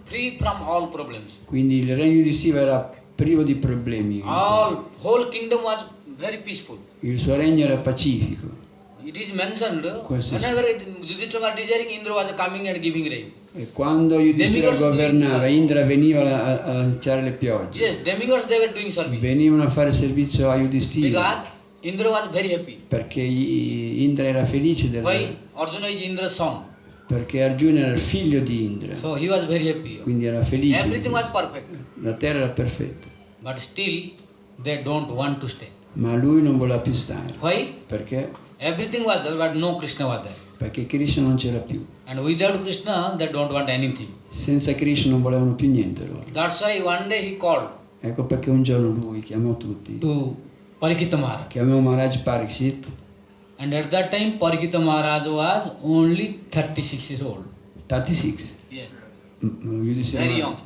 free from all problems. Quindi il regno di Siva era privo di problemi. Whole kingdom was very peaceful. Il suo regno era pacifico. It is mentioned Questo è- whenever Yudhishthira was desiring, Indra was coming and giving rain. E quando Yudhishthira Demigods governava, doing- Indra veniva a lanciare le piogge. Yes, demigods they were doing service. Venivano a fare servizio a Yudhishthira Because Indra was very happy. perché Indra era felice Why? Arjuna is Indra's son. perché Arjuna era il figlio di Indra, So he was very happy. quindi era felice. Everything was perfect. La terra era perfetta, But still they don't want to stay. ma lui non voleva più stare. Why? Perché? Everything was there, but no Krishna was there. Perché Krishna non c'era più. And without Krishna, they don't want anything. Senza Krishna non volevano più niente loro. That's why one day he called Ecco perché un giorno lui chiamò tutti. to Parikita Maharaj. Chiamò Maharaj Pariksit. And at that time, Parikita Maharaj was only 36 years old. 36. Yes. Yudhishthira Very Maharaj.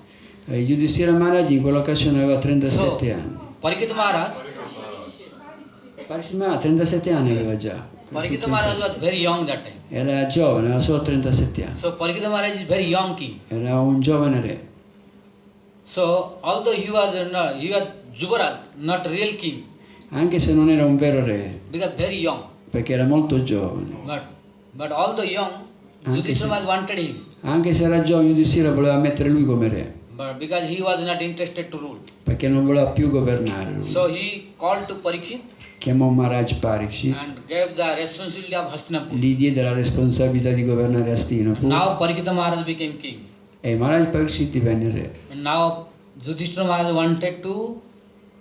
Yudhishthira Maharaj in quell'occasione aveva 37 So, anni. Parikita Maharaj, Pariksit Maharaj 37 anni aveva già. Parikita Maharaj was very young that time. Era giovane, aveva solo 37 anni. So Parikita Maharaj is very young king. Era un giovane re. So although he was Jubaraj, not real king, Anche se non era un vero re, because very young. perché era molto giovane. But although young, Anche Yudhishthira se- Maharaj wanted him. Anche se era giovane, Yudhishthira voleva mettere lui come re, But because he was not interested to rule. perché non voleva più governare lui. So he called to Parikshit Chiamò Maharaj Pariksit, and gave the responsibility of Hastinapur. gli diede la responsabilità di governare Hastinapur Now Parikita Maharaj became king. e Maharaj Pariksit divenne re. And now Yudhishthira Maharaj wanted to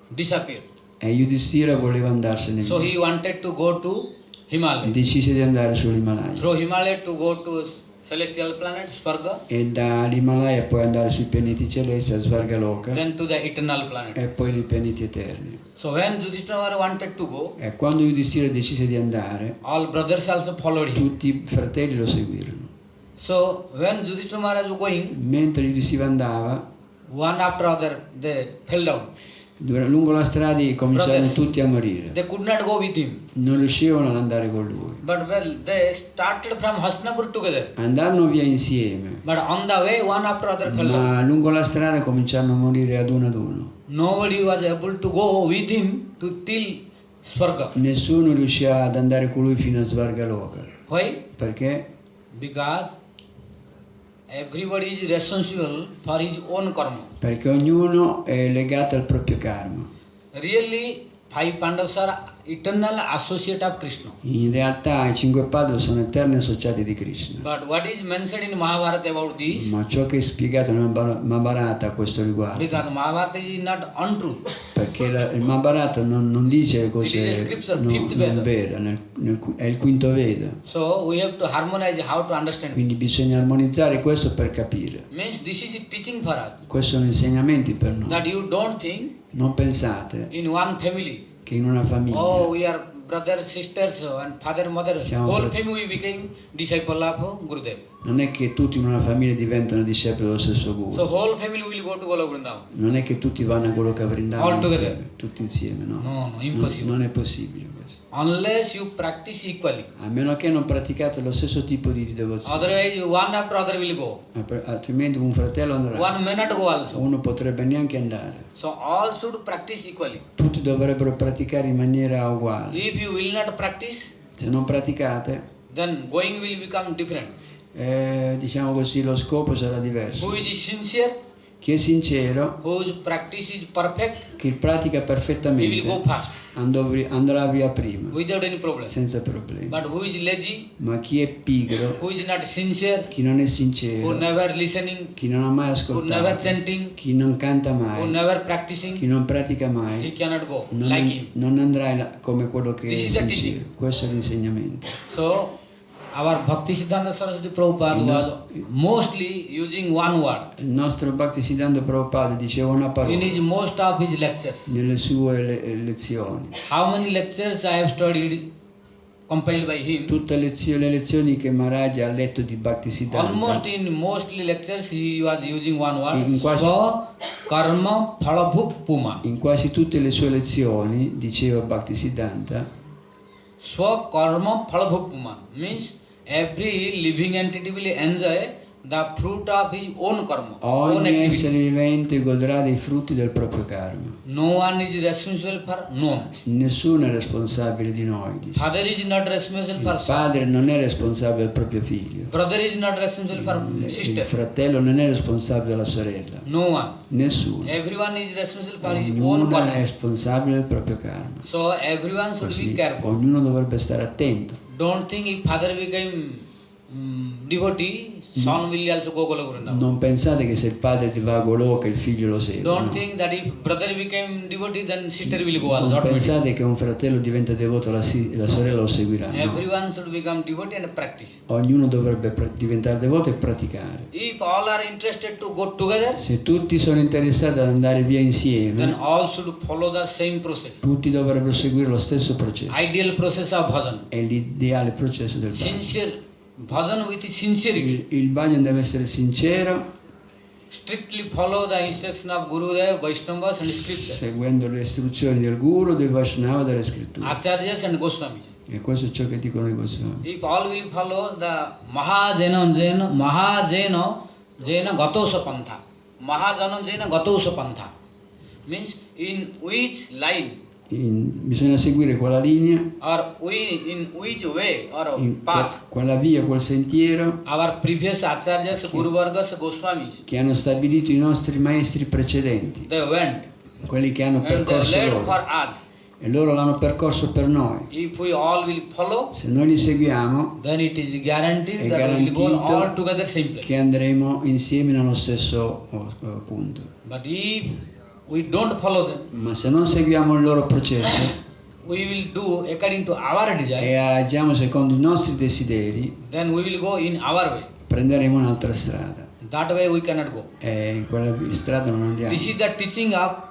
disappear. E Yudhishthira voleva andarsene So via. he wanted to go to Himalaya. Decise di andare sull'Himalaya Through Himalaya to go to celestial planet, Svarga, e dall'Himalaya poi andare sui pianeti celesti a Svargaloka then to the eternal planet. e poi nei pianeti eterni. So when Yudhishthira Maharaj wanted to go, E quando Yudhishthira decise di andare, all brothers also followed him. tutti i fratelli lo seguirono. So when Yudhishthira Maharaj was going, Mentre Yudhishthira andava, one after other they fell down. lungo la strada cominciarono Brothers. tutti a morire. They could not go with him. Non riuscivano ad andare con lui. But well, they started from Hastinapur together. Andarono via insieme, But on the way, one after other fell down. ma lungo la strada cominciarono a morire ad uno. Nobody was able to go with him to till Svarga. Nessuno riusciva ad andare con lui fino a Svargaloka. Why? Perché? Because everybody is responsible for his own karma. Perché ognuno è legato al proprio karma. Really, five Pandavas are eternal associate of Krishna. In realtà i cinque padri sono eterni associati di Krishna. But what is mentioned in Mahabharata about this? Ma ciò che è spiegato nel Mahabharata a questo riguardo, Because Mahabharata is not untruth. perché il Mahabharata non dice It cose is a scripture, non fifth Veda. vere, è il quinto Veda. So we have to harmonize how to understand it. Quindi bisogna armonizzare questo per capire. Means this is teaching for us. Questi sono insegnamenti per noi. That you don't think Non pensate in one family, che in una famiglia oh, we are brothers, sisters, and father, mother, Siamo whole fratelli. family became disciple of Gurudev. non è che tutti in una famiglia diventano discepoli dello stesso Guru. So whole family will go to Goloka Vrindavan. Non è che tutti vanno a Goloka All Vrindavan together. insieme, tutti insieme, no. No, impossible. Non è possibile questo. questo. Unless you practice equally. A meno che non praticate lo stesso tipo di devozione. Otherwise, one after other will go. Altrimenti un fratello andrà. One may not go also. Uno potrebbe neanche andare. So all should practice equally. Tutti dovrebbero praticare in maniera uguale. If you will not practice, Se non praticate, then going will become different. diciamo così, lo scopo sarà diverso. Who is sincere, Chi è sincero, whose practice is perfect, chi pratica he will perfettamente, go fast andrà via prima, without any problem. senza problemi. But who is lazy, Ma chi è pigro, who is not sincere, chi non è who sincero, never listening, chi non ha mai who never ascoltato, chanting, chi non canta who mai, never chi practicing, non pratica he mai, cannot go like him. non andrà come quello che è This is the sincero. teaching. Questo è l'insegnamento. So our Bhakti Siddhanta Saraswati Prabhupada was mostly using one word Il nostro Bhaktisiddhanta Prabhupada diceva una in parola his most of his lectures. nelle sue lezioni. How many lectures I have studied compiled by him? Tutte le lezioni che Maharaj ha letto di Bhaktisiddhanta, Almost in mostly lectures he was using one word. In quasi- Swa karma phalabhuk puma. in quasi tutte le sue lezioni diceva Bhaktisiddhanta, Swa karma phalabhuk puma means every living entity will enjoy the fruit of his own karma, own ogni activity. essere vivente godrà dei frutti del proprio karma. No one is responsible for none. Nessuno è responsabile di noi, dice. Father is not responsible for Il son. padre non è responsabile del proprio figlio. Brother is not responsible for Il sister. fratello non è responsabile della sorella. No one. Nessuno. Everyone is responsible for his own Ognuno è karma. responsabile del proprio karma. So everyone should be Così careful. ognuno dovrebbe stare attento. Don't think if father became devotee, son will also go Goloka Vrindavan. Non pensate che se il padre ti va a Goloka il figlio lo segue. Don't no. think that if brother became devotee, then sister will go also. Non Automatically. pensate che un fratello diventa devoto, la sorella lo seguirà. No. Everyone should become devotee and practice. Ognuno dovrebbe diventare devoto e praticare. If all are interested to go together, Se tutti sono interessati ad andare via then insieme, all should follow the same process. tutti dovrebbero seguire lo stesso processo. Ideal process of bhajan. È l'ideale processo del bhajan. Sincere bhajan with sincerity. Il bhajan deve essere sincero, Strictly follow the instruction of Gurudev, Vaishnavas and scripture. seguendo le istruzioni del Guru, del Vaishnava e delle scritture. Acharyas and Goswamis. E questo è ciò che dicono i Goswami. If all will follow the Mahajana Jena Gatosha Pantha. Mahajana Jena Gatosha Pantha. Means in which line Bisogna seguire quella linea, or in which way or in path quella via, quel sentiero our previous Acharyas, Guru Vargas, Goswamis, che hanno stabilito i nostri maestri precedenti, they went quelli che hanno and they percorso led loro. for us. E loro l'hanno percorso per noi. If we all will follow, Se noi li seguiamo, then it is guaranteed è that we will go garantito all together same place. che andremo insieme nello stesso punto. But if we don't follow them, Ma se non seguiamo il loro processo we will do according to our desire, e agiamo secondo i nostri desideri, then we will go in our way. prenderemo un'altra strada. That way we cannot go. E in quella strada non andiamo. This is the teaching of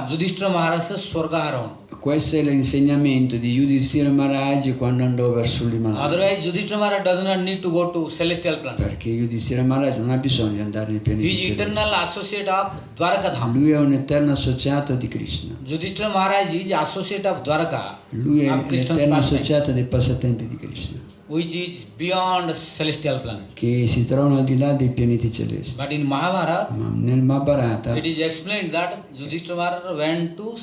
Yudhishthira Maharaj Swargaharon. Questo è l'insegnamento di Yudhishthira Maharaj quando andò verso l'Himalaya. Otherwise, Yudhishthira Maharaj does not need to go to celestial planet. Perché Yudhishthira Maharaj non ha bisogno di andare nei He pianeti is celesti. eternal associate of Dwarakadham. Lui è un eterno associato di Krishna. Yudhishthira Maharaj is associate of Dwaraka, Lui è of Krishna's l'eterno pastime, associato dei passatempi di Krishna, which is beyond celestial planet. che si trovano al di là dei pianeti celesti. But in Mahabharata, Ma nel Mahabharata it is explained that Yudhishthira Maharaj went to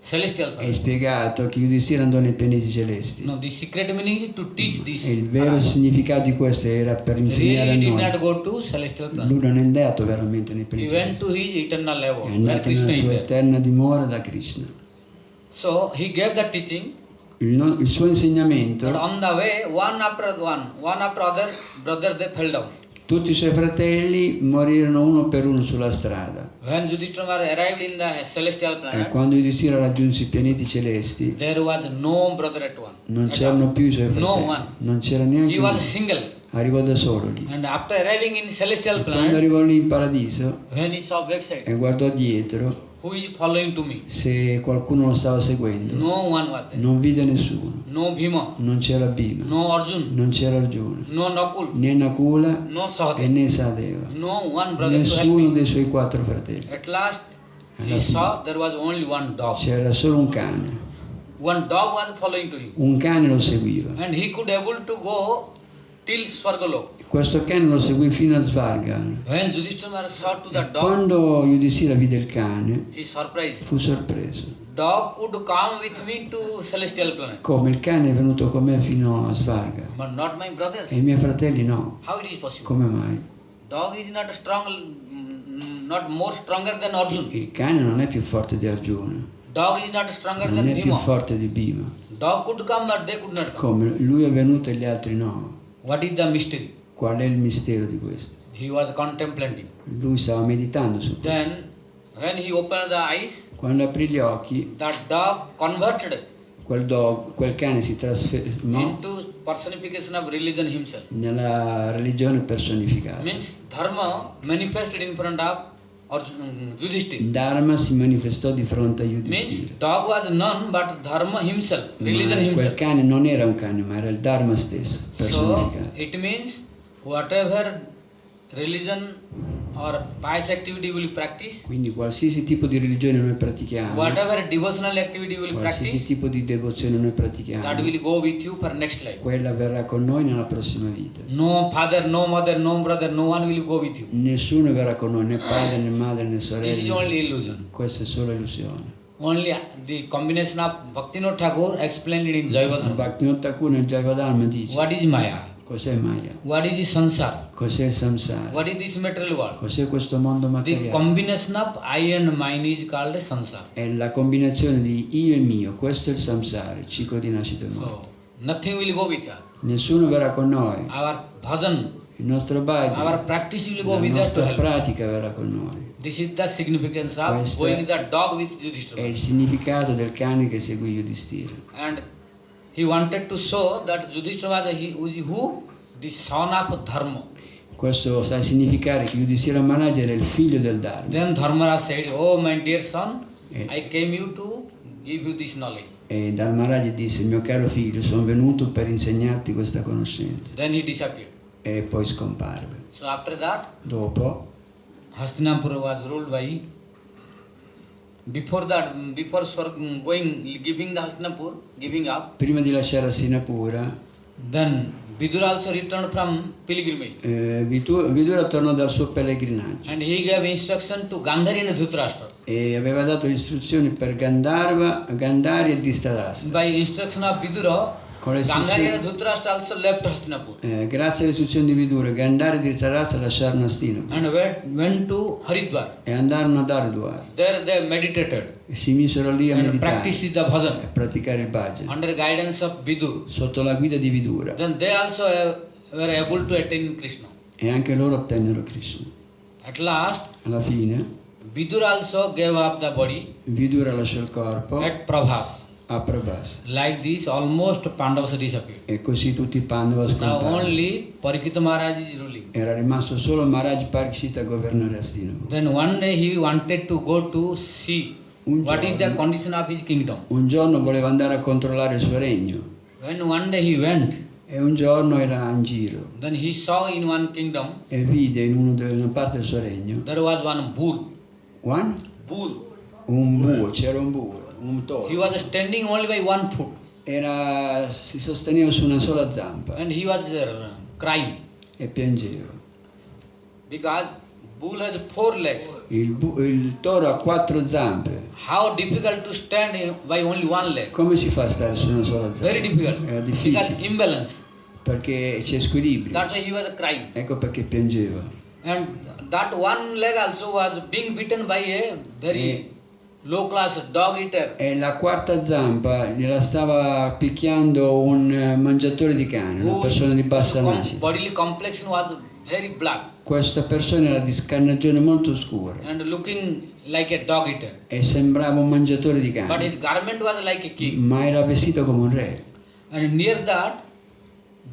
celestial è planet. spiegato che Yudhishthira andò nei pianeti celesti. No, the secret meaning is to teach this. E il vero significato di questo era per insegnare Really, he a did not noi. go to celestial planet. Lui non è andato veramente nei He pianeti went celesti. to his eternal È level, where andato Krishna nella is sua there. eterna dimora da Krishna. So he gave the teaching. Il suo insegnamento, But on the way, one after other, brother they fell down. tutti i suoi fratelli morirono uno per uno sulla strada. When Yudhishthira Maharaj arrived in the celestial E planet, quando Yudhishthira raggiunse i pianeti celesti, there was no brother at one. non c'erano più i suoi No fratelli. one. Non c'era He neanche was uno. single. Arrivò da solo lì. And after arriving in celestial Quando planet, arrivò lì in paradiso when he saw backside, e guardò dietro who is following to me? se qualcuno lo stava seguendo, No one was there. non vide nessuno. No Bhima, Non c'era Bhima, no Arjun, non c'era Arjuna, no Nakul, né Nakula no e Sahadev. né Sadeva. No one brother to help Nessuno me. dei suoi 4 fratelli. At last, Alla he fine saw there was only one dog. c'era solo un cane. one dog was following to him. Un cane lo seguiva. And he could able to go till Swargalok. Questo cane lo seguì fino a Svarga. When Yudhishthira Maharaj saw to the dog, Quando Yudhishthira vide il cane, he surprised. fu sorpreso. Dog would come with me to celestial planet, Come il cane è venuto con me fino a Svarga but not my brothers. e i miei fratelli no. How it is possible? Come mai? Dog is not strong, not more stronger than Arjuna. Il cane non è più forte di Arjuna, Dog is not stronger non than è più Bhima. forte di Bhima. Dog could come, but they could not come. Come lui è venuto e gli altri no. What is the mystery? Qual è il mistero di questo? He was contemplating. Lui stava meditando su questo. Then, when he opened the eyes, Quando aprì gli occhi, that dog converted quel cane si trasformò into personification of religion himself. nella religione personificata. Means dharma manifested in front of Yudhishthira. Dharma si manifestò di fronte a Means Yudhishthira. dog was none but dharma himself, religion Ma quel himself. cane non era un cane, ma era il Dharma stesso, So personificato. it means whatever religion or pious activity will practice, Quindi qualsiasi tipo di religione noi pratichiamo, whatever devotional activity will qualsiasi practice, tipo di devozione noi that pratichiamo, will go with you for next life. quella verrà con noi nella prossima vita. No father, no mother, no brother, no one will go with you. Nessuno verrà con noi, né padre, né madre, né This is sorelle. only illusion. Questa è solo illusione. Only the combination of Bhaktivinoda Thakur explained it in Jaivadharma. Bhaktivinoda Thakur nel Jaivadharma dice: What is Maya? cos'è Maya? What is the sansar? Cos'è il samsara? What is this material world? Cos'è questo mondo The materiale? combination of I and mine is called sansar. È la combinazione di io e mio, questo è il samsara, il ciclo di nascita e morte. So, nothing will go with us. Nessuno verrà con noi, Our bhajan, il nostro our bhajan, practice will go la with us to nostra help. pratica verrà con noi. This is the significance of Questa going the dog with È Yudhishthira. il significato del cane che seguì Yudhishthira. And he wanted to show that Yudhishthira was who? The son of Dharma. Questo sta a significare che Yudhishthira Maharaj era il figlio del Dharma. Then Dharmaraj said, "Oh my dear son, Eh. I came you to give you this knowledge." E Dharmaraj disse: mio caro figlio, sono venuto per insegnarti questa conoscenza. Then he disappeared. E poi scomparve. So after that, Dopo, Hastinapura was ruled by. Before giving the Hastinapur, giving up, prima di lasciare Hastinapura, then Vidura also returned from pilgrimage. Vidura tornò dal suo pellegrinaggio And he gave instruction to Gandhari and Dhritarashtra. e aveva dato istruzioni per Gandhari e Dhritarashtra. By instruction of Vidura, Con le Gandhari and istruzioni, Dhritarashtra also left Hastinapur grazie alle istruzioni di Vidura, Gandhari e Dhritarashtra lasciarono Hastinapura and went to Haridwar. e andarono ad Haridwar. There they meditated E si misero lì a and meditare practiced the e bhajan praticare il bhajan under guidance of Vidur. sotto la guida di Vidura, Then they also were able to attain Krishna. e anche loro ottennero Krishna. At last, Alla fine Vidur also gave up the body Vidura lasciò il corpo at Prabhas. a Prabhas Like this, almost Pandavas disappeared. e così tutti i Pandava Now scomparvero. only Parikshita Maharaj is ruling. Era rimasto solo Maharaj Parikshita a governare Hastinapura. Then one day he wanted to go to see what is the condition of his kingdom. Un giorno voleva andare a controllare il suo regno When one day he went, e un giorno era in giro then he saw in one kingdom e vide in una parte del suo regno there was one bull. Bull. un bue, c'era un bue, un He toro. was standing only by 1 foot Si sosteneva su una sola zampa and he was crying e piangeva. because bull has 4 legs. Il toro ha 4 zampe. How difficult to stand by only 1 leg. Come si fa a stare su una sola zampa? Very difficult. Era Because difficile imbalance. perché c'è squilibrio. That's why he was crying. Ecco perché piangeva. And that 1 leg also was being beaten by a very low class dog eater. E la quarta zampa gliela stava picchiando un mangiatore di cane, una persona di bassa nascita. Bodily complexion was very black Questa persona era di scarnagione molto scura and looking like a dog eater. e sembrava un mangiatore di But cane, his garment was like a king. ma era vestito come un re. And near that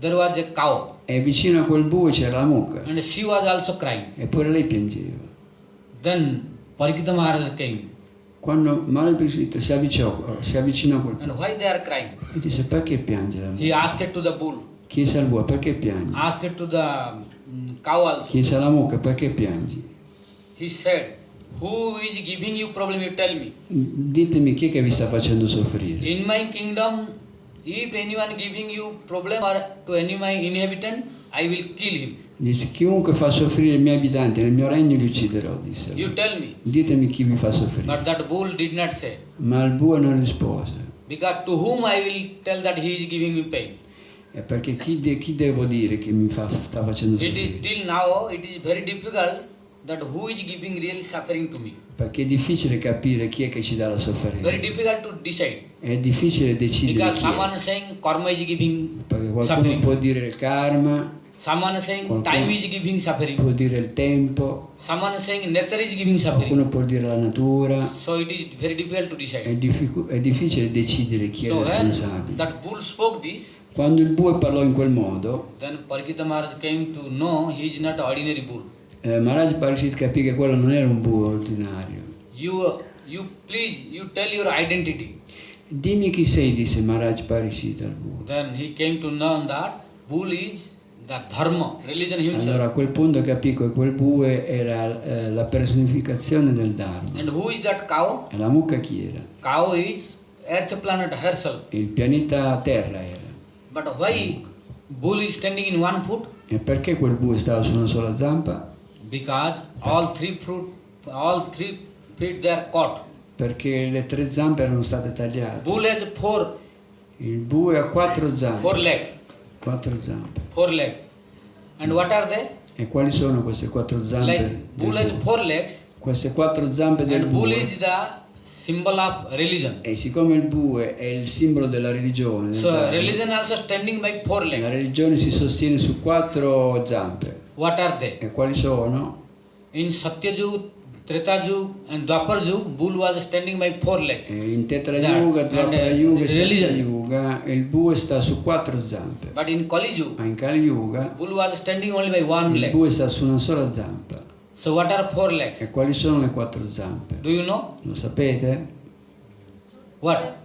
there was a cow E vicino a quel bue c'era la mucca, and she was also crying. eppure lei piangeva. Then Parikshita Maharaj came. Quando Maharaj Parikshita si avvicinò a quel And bue why they are crying? e disse: perché piange la mucca? He asked to the bull, Chiese al bue: perché piangi? asked to the cow also. Chiese alla mucca: perché piangi? He said, who is giving you problem, you tell me. Ditemi chi è che vi sta facendo soffrire. In my kingdom, if anyone giving you problem or to any my inhabitant, I will kill him. Dice, chiunque fa soffrire i miei abitanti nel mio regno li ucciderò, disse. You tell me. Ditemi chi vi fa soffrire. But that bull did not say. Ma il bue non rispose. Because to whom I will tell that he is giving me pain. E perché chi devo dire che sta facendo soffrire? Till now, it is very difficult that who is giving real suffering to me. Perché è difficile capire chi è che ci dà la Very sofferenza. difficult to decide. È difficile decidere Because chi è. someone is saying karma is giving Perché qualcuno suffering. può dire il karma, Someone is saying Qualcuno- time is giving suffering. può dire il tempo, Someone is saying nature is giving qualcuno suffering. può dire la natura. So it is very difficult to decide. È difficile decidere chi è So when responsabile. that bull spoke this, Quando il bue parlò in quel modo, then Parikshita Maharaj came to know he is not ordinary bull. Maharaj Parikshit capì che quello non era un bue ordinario. You please, you tell your identity. Dimmi chi sei, disse Maharaj Parikshit al bue. Then he came to know that bull is the dharma, religion himself. Allora a quel punto capì che quel bue era la personificazione del Dharma. And who is that cow? E la mucca chi era? Cow is earth planet herself. Il pianeta Terra era. But why bull is standing in one foot? E perché quel bue stava su una sola zampa? Because all three feet they are caught. Perché le 3 zampe erano state tagliate. Bull has Il bue ha 4 four zampe. legs. 4 zampe. 4 legs. And what are they? E quali sono queste 4 zampe? Like bull del has bue? 4 legs. Queste 4 zampe del And bull bue. is the symbol of religion. E siccome il bue è il simbolo della religione, del So Dharma, religion also standing by 4 la legs. religione si sostiene su 4 zampe. What are they? E quali sono? In Satyajug, Tretayug and Dwapar Yug, bull was standing by 4 legs. In Tetra Yuga, Dvapara Yuga e Satya religion. Yuga il bue sta su 4 zampe. But in Kali Yug, Ma in Kali Yuga bull was standing only by 1 il leg. bue sta su una sola zampa. So what are 4 legs? E quali sono le 4 zampe? Do you know? Lo sapete? What?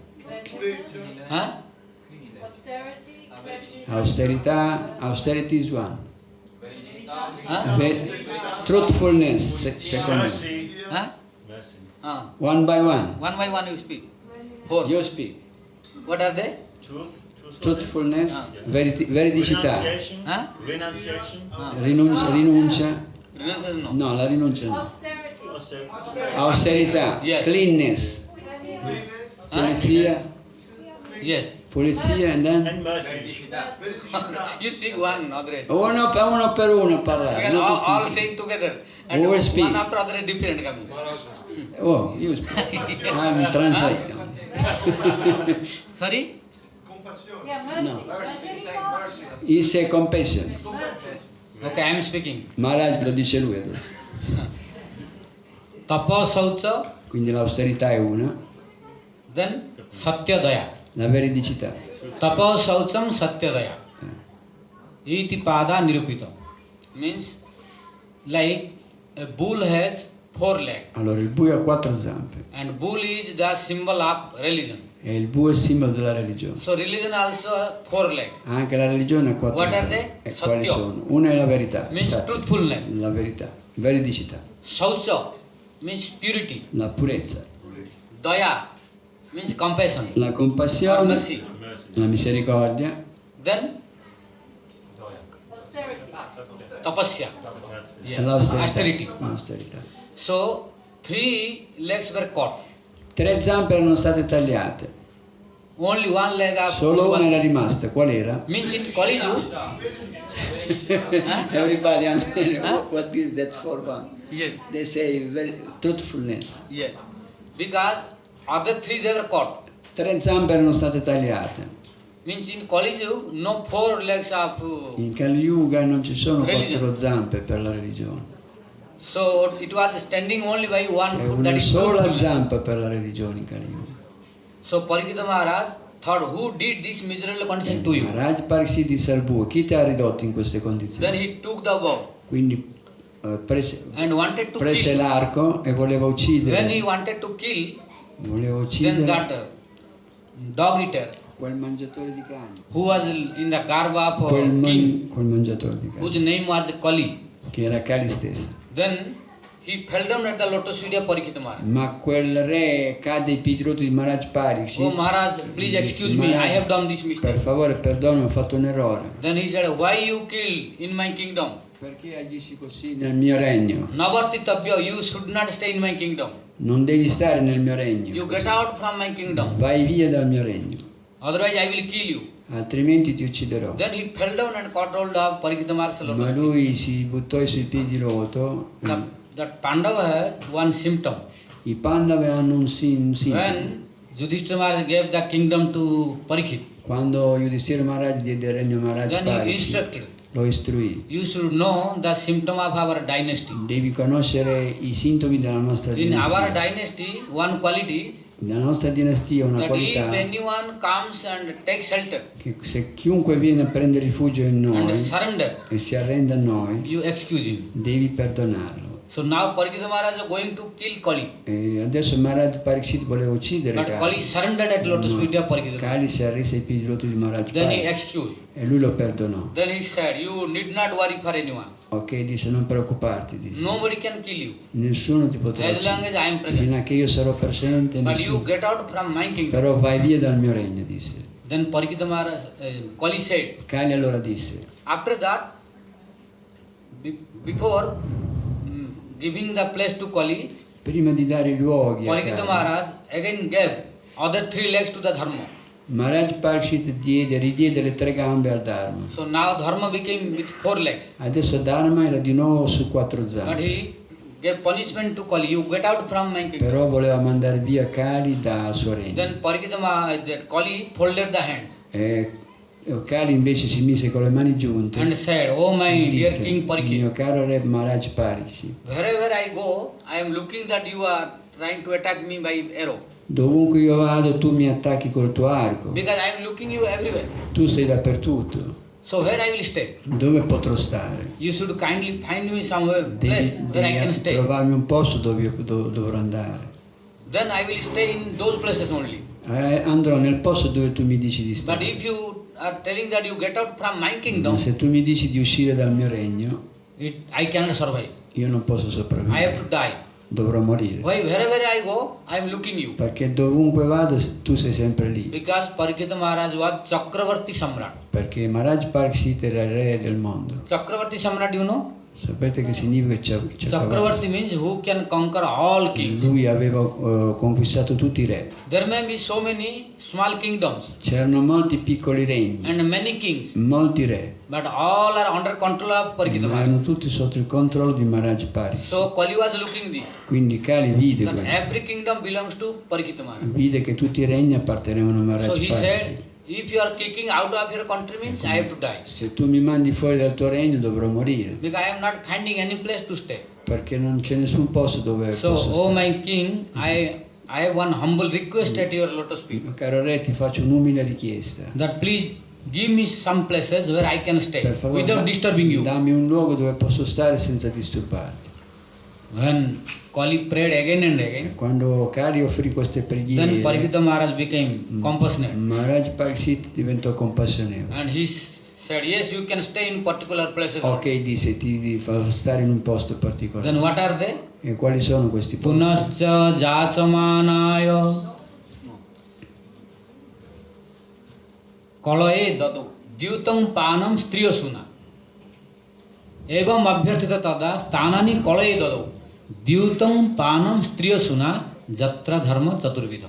Huh? Austerità, austerity is one. Huh? Truthfulness, secondo me. Huh? One by one. One by one you speak. 4. You speak. What are they? Truthfulness, veridicità, Huh? rinuncia. Renunciation no. No, la rinuncia no. Austerità, Yes. cleanness, pulizia, Yes. pulizia and then You speak one, other. uno per uno parlare. Because non all tutti. saying together. And Who will speak? one after other is different coming. Oh, you speak. I'm translating. Sorry? No. He say compassion. Okay, I am speaking. Maharaj lo dice lui adesso. Tapa Saucha, Quindi l'austerità è una, then Satya Daya. la veridicità. Tapa Saucham Satya Daya. Iti Pada Nirupita. Means like a bull has 4 legs. Allora il bue ha 4 zampe And bull is the symbol of religion. e il bue è il simbolo della religione. So religion also has 4 legs. Anche la religione ha 4 What are zampe. they? E quali Satya. sono? Una è la verità, Means Satya, truthfulness. la verità, veridicità, Saucha means purity. la purezza, Daya means compassion. la Or compassione, mercy. la misericordia, Then tapasya. e Yeah. l'austerità. Austerity. L'austerità. So 3 legs were caught. 3 zampe erano state tagliate, Only 1 leg of solo una era rimasta. Qual era? means in Kali Yuga. Everybody understand what is that for one? Yes. They say truthfulness. Yes. Because other 3 they were caught. 3 zampe erano state tagliate. Means in Kali Yuga no 4 legs of. In Kali Yuga non ci sono Religion. 4 zampe per la religione. So it was standing only by 1 C'è foot. That una is sola truthful. zampa per la religione in Kali Yuga. So Parikshita Maharaj thought, who did this miserable condition to you? Maharaj Parikshit disse al bue, chi ti ha ridotto in queste Then condizioni? he took the bow Quindi prese and wanted to prese kill. l'arco e voleva When he uccidere, wanted to kill, voleva then uccidere that dog eater quel mangiatore di cani, who was in the garb of quel king, mangiatore di whose cani, name was Kali. che era Kali stesso. Then he fell down at the lotus feet of Parikshit Maharaj. Ma quel re cadde ai piedi rotti di Maharaj Parikshit. Oh Maharaj, please excuse me, I have done this mistake. Per favore, perdono, ho fatto un errore. Then he said, why you kill in my kingdom? Perché agisci così nel mio regno? Navartitabhya, you should not stay in my kingdom. Non devi stare nel mio regno. You get out from my kingdom. Vai via dal mio regno, Otherwise I will kill you. altrimenti ti ucciderò. Then he fell down and caught hold of Parikshit Maharaj's Ma lotus feet. lui si buttò sui piedi roto. That Pandava has one symptom. I Pandava hanno un sintomo. When Yudhishthira Maharaj gave the kingdom to Parikshit, Quando Yudhishthira Maharaj diede il regno a Maharaj then he Parikshit, instructed, lo istruì. you should know the symptom of our dynasty. Devi conoscere i sintomi della nostra In our dinastia. dynasty, one quality Nella nostra dinastia una that if qualità anyone comes and takes shelter che se chiunque viene a prendere rifugio in and noi surrender, e si arrende a noi, you excuse him. devi perdonarlo. So now Parikshit Maharaj is going to kill Kali. E adesso Maharaj Parikshit voleva uccidere But Kali Kali. surrendered at lotus feet of Parikshit Maharaj. Kali si arrese ai piedi rotti di Maharaj Then he Parikshit excused. e lui lo perdonò. Then he said, you need not worry for anyone. Ok, disse, non preoccuparti, disse. Nobody can kill you Nessuno ti potrà as long uccidere. as I am present. Fino a che io sarò presente, But you nessuno. get out from my kingdom. Però vai via dal mio regno, disse. Then Parikshit Maharaj, Kali said, Kali allora disse, after that, before giving the place to Kali, prima di dare i luoghi a Parikshit Kali, Maharaj again gave other 3 legs to the Dharma. Maharaj Parikshit ridiede le 3 gambe al Dharma. So now Dharma became with 4 legs. Adesso Dharma era di nuovo su 4 But zampe. he gave punishment to Kali. You get out from my kingdom. Però voleva mandare via Kali dal suo regno. Then Parikshit Maharaj, that Kali folded the hands E Kali invece si mise con le mani giunte and said, oh my e dear disse, King Parikshit, mio caro re Maharaj Parikshit, wherever I go, I am looking that you are trying to attack me by arrow. dovunque io vado tu mi attacchi col tuo arco. Because I am looking you everywhere. Tu sei dappertutto. So where I will stay? Dove potrò stare? You should kindly find me somewhere place where I can Devi stay. trovarmi un posto dove io dovrò andare. Then I will stay in those places only. Andrò nel posto dove tu mi dici di But stare. if you are telling that you get out from my Ma kingdom, se tu mi dici di uscire dal mio regno, I cannot survive. io non posso I have to sopravvivere. die. Dovrò morire. Why? Wherever I go, I am looking you. Perché dovunque vado tu sei sempre lì. Because Parikshit Maharaj was Chakravarti Samrat. Perché Maharaj Parikshit era il re del mondo. Chakravarti Samrat, you know? Sapete che significa Chakravarti? Chakravarti means who can conquer all kings. Lui aveva conquistato tutti i re. There may be so many small kingdoms C'erano molti piccoli regni, and many kings, molti re, but all are under control of Parikshit ma Maharaj. erano tutti sotto il controllo di Maharaj Parikshit. So Kali was looking this. Quindi Kali vide That questo, every kingdom belongs to Parikshit Maharaj. vide che tutti i regni appartenevano a So Maharaj he Parikshit. said, if you are kicking out of your country means I have to die. Se tu mi mandi fuori dal tuo regno dovrò morire, Because I am not finding any place to stay. perché non c'è nessun posto dove So, posso oh stare. my king, I have one humble request at your lotus feet. Mio caro re, ti faccio un'umile richiesta. That please give me some places where I can stay Per favore, without disturbing you. dammi un luogo dove posso stare senza disturbarti. When Kali prayed again and again, Quando Kali offrì queste then preghiere, Parikshit Maharaj became compassionate. Maharaj Parikshit diventò compassionevole. And he said, yes, you can stay in particular places. Ok, disse, ti farò stare in un posto particolare. Then what are they? E quali sono questi posti? Punascha jachamanaya kalaye dadu dyutam panam striyasuna evam abhyarthita tada sthanani kalaye dadu dyutam panam striyasuna jatra dharma chaturvidha.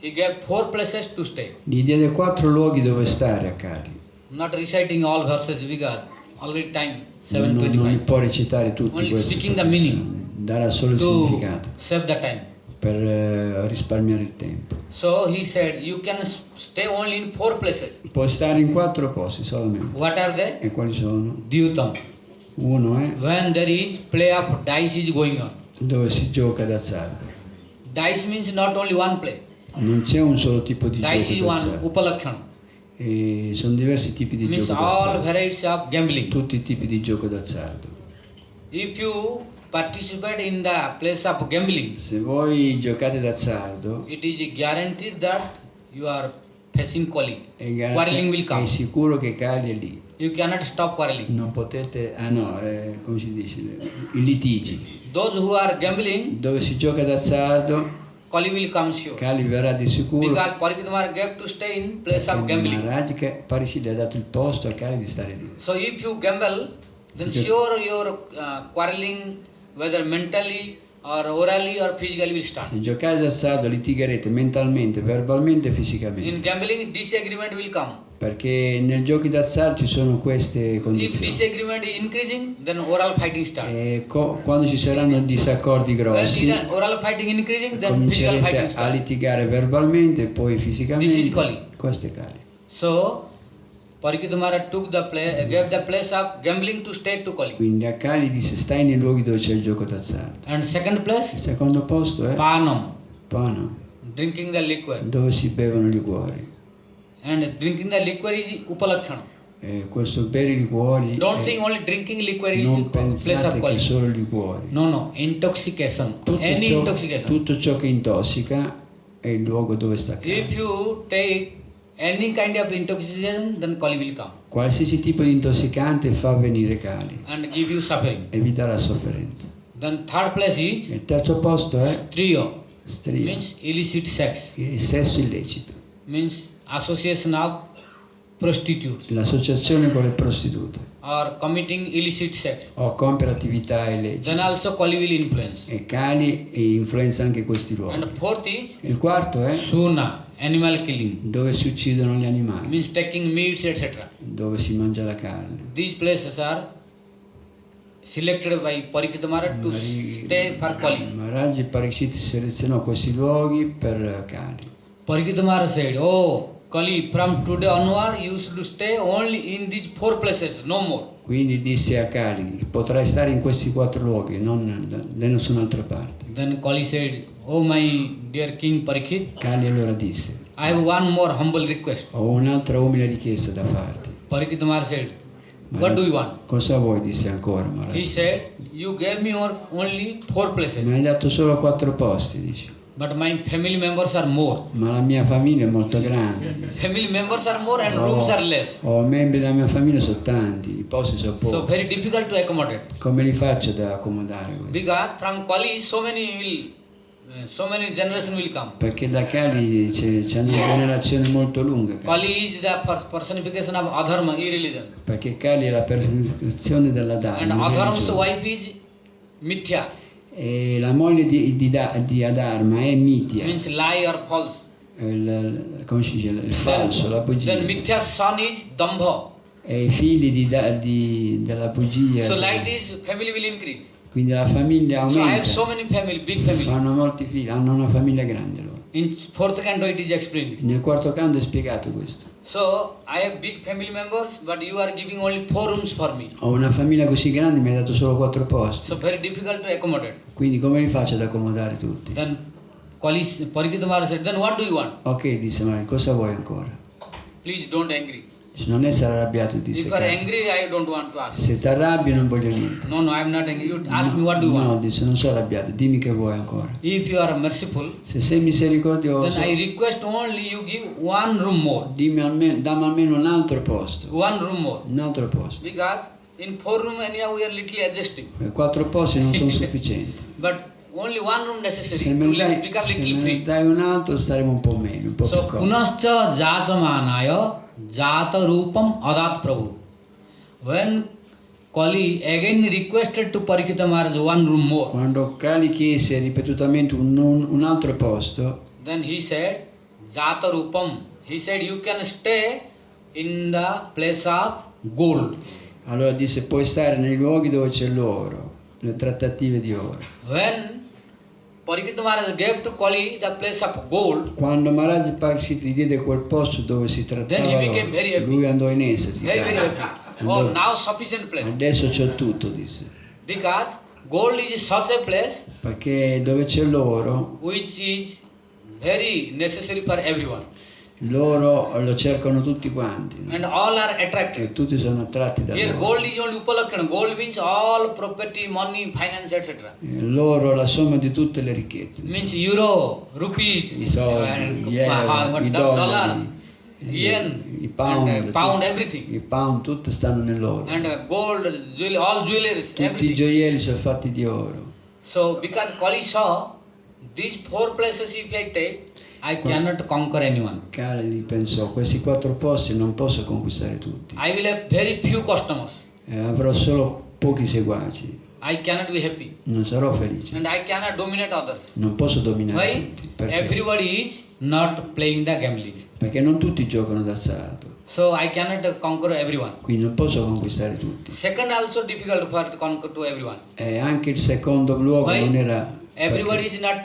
He gave 4 places to stay. Gli diede 4 luoghi dove stare a Kali. Not reciting all verses because already time Non 7:25. può recitare tutti Only questi. speaking the meaning. Darà solo il To significato save the time. per risparmiare il tempo. So he said, you can stay only in 4 places. Può stare in 4 posti solamente. What are they? E quali sono? Dyutam. Uno è When there is play of dice is going on. dove si gioca d'azzardo. Dice means not only one play. Non c'è un solo tipo di Dice is gioco one, d'azzardo. upalakshana. E sono diversi tipi di Means gioco all d'azzardo. varieties of gambling. Tutti i tipi di gioco d'azzardo. If you participate in the place of gambling, Se voi giocate d'azzardo, it is guaranteed that you are facing quarreling. è, Quarreling will è come. sicuro che Kali è lì. You cannot stop quarreling. Non potete, come si dice, i litigi. those who are gambling, dove si gioca d'azzardo, Kali will come sure. Kali verrà di sicuro. Because Parikshit Maharaj gave to stay in place of gambling. Maharaj che Parikshit ha dato il posto a Kali di stare lì. So if you gamble, then sure your quarreling, whether mentally or orally or physically, will start. Se giocate d'azzardo litigherete mentalmente, verbalmente e fisicamente. In gambling, disagreement will come. Perché nel giochi d'azzardo ci sono queste If condizioni. disagreement is increasing, then oral fighting starts. E quando ci saranno disaccordi When grossi, oral fighting increasing, then physical fighting comincerete a starts. litigare verbalmente e poi This is fisicamente. Kali. Questo è Kali. So Parikshit Maharaj took the place, gave the place of gambling to stay to Kali. Quindi a Kali disse stai nei luoghi dove c'è il gioco d'azzardo. And second Il place, secondo posto è Panam, Pano, drinking the liquor. dove si bevono liquori. And drinking the liquor is upalakshana. E questo bere i liquori, Don't think only drinking liquor is non place pensate of che Kali. solo liquori. No, intoxication. Any intoxication. Tutto ciò che intossica è il luogo dove sta Kali. If you take any kind of intoxication, then Kali will come Qualsiasi tipo di intossicante fa venire Kali and give you suffering. e vi dà la sofferenza. Then third place is Il terzo posto è trio, stria, means illicit sex, il sesso illecito, means association of prostitutes l'associazione con le prostitute or committing illicit sex. o compiere attività illecite. Then also Kali will influence. E Kali influenza anche questi luoghi. And fourth is Il quarto è Suna, animal killing, dove si uccidono gli animali, means taking meats, etc. dove si mangia la carne. These places are selected by Parikshit Maharaj to stay for Kali. Maharaj e Parikshit selezionò questi luoghi per Kali. Parikshit Maharaj said, "Oh Kali, from today onward you should stay only in these four places, no more." Quindi disse a Kali, potrai stare in questi 4 luoghi, non da nessun'altra parte. Then Kali said, "Oh my dear King Parikshit, Kali allora disse, I have one more humble request." ho un'altra umile richiesta da farti. Parikshit Maharaj said, "What do you want?" Cosa vuoi? Disse ancora He Maharaj. said, "You gave me only four places, Mi hai dato solo 4 posti, dice. but my family members are more. Ma la mia famiglia è molto grande. Dice. Family members are more and rooms are less. Membri della mia famiglia sono tanti, i posti sono So pochi. very difficult to accommodate. Come li faccio da accomodare questo? Because from Kali so many generations will come. Perché da Kali c'è una generazione molto lunga. Kali is the personification of adharma, irreligion. Perché Kali è la personificazione della And Dharma. adharma's wife is mithya, E la moglie di Adharma è Mithya, means lie or false. come si dice, il falso, la bugia. Then mithya's son is dambha. E i figli della bugia. So like this, family will increase. Quindi la famiglia So I have aumenta. so many family, big family. Fanno molti figli, hanno una famiglia grande loro. In fourth canto it is explained. Nel quarto canto è spiegato questo. So I have big family members, but you are giving only 4 rooms for me. Ho una famiglia così grande, mi hai dato solo 4 posti. So very difficult to accommodate. Quindi come li faccio ad accomodare tutti? Then Parikshit Maharaj said, "Then what do you want? Ok, disse Maharaj, cosa vuoi ancora? Please don't angry. Non essere arrabbiato, disse If you are Kali. angry, I don't want to ask. Se ti arrabbi non voglio niente. No, I am not angry. You ask me what do you No, want. disse, non sono arrabbiato, dimmi che vuoi ancora. If you are merciful, Se sei misericordioso, then I request only you give 1 room more. dammi almeno un altro posto. 1 room more. Un altro posto. Because in 4 room anyhow we are little adjusting. 4 posti non sono sufficienti. But only 1 room necessary Se to me ne become little free. dai un altro staremo un po' meglio, un po' So più comodi. punascha jasamanaya jata rupam adat prabhu. When Kali again requested to Parikshit Maharaj 1 room more, Quando Kali chiese ripetutamente un altro posto, then he said jata rupam. He said you can stay in the place of gold. allora disse puoi stare nei luoghi dove c'è l'oro, le trattative di oro. When Parikshit Maharaj gave to Kali the place of gold, Quando Maharaj Parikshit gli diede quel posto dove si trattava Then he became very l'oro, happy. lui andò in estasi. very happy. Oh, now sufficient place. Adesso c'ho tutto, disse. Because gold is such a place Perché dove c'è l'oro, which is very necessary for everyone. l'oro lo cercano tutti quanti, no? And all are attracted. E tutti sono attratti Here dall'oro. gold is only upalakshana. Gold means all property, money, finance, etc. L'oro è la somma di tutte le ricchezze. Means euro, rupees, I soldi, gli euro, i dollars, dollari, yen, i pound, and pound, everything. i pound, tutti stanno nell'oro. And gold, all jewelries, Tutti i everything. gioielli sono fatti di oro. So because Kali saw these 4 places if I take, I cannot conquer anyone. Kali pensò, questi 4 posti non posso conquistare tutti. I will have very few customers. Avrò solo pochi seguaci, I cannot be happy. non sarò felice. And I cannot dominate others. Non posso dominare Why? tutti. Perché? Everybody is not playing the gambling. Perché non tutti giocano d'azzardo, So I cannot conquer everyone. quindi non posso conquistare tutti. Second also difficult for to conquer to everyone. E anche il secondo luogo Why? non era... Everybody perché is not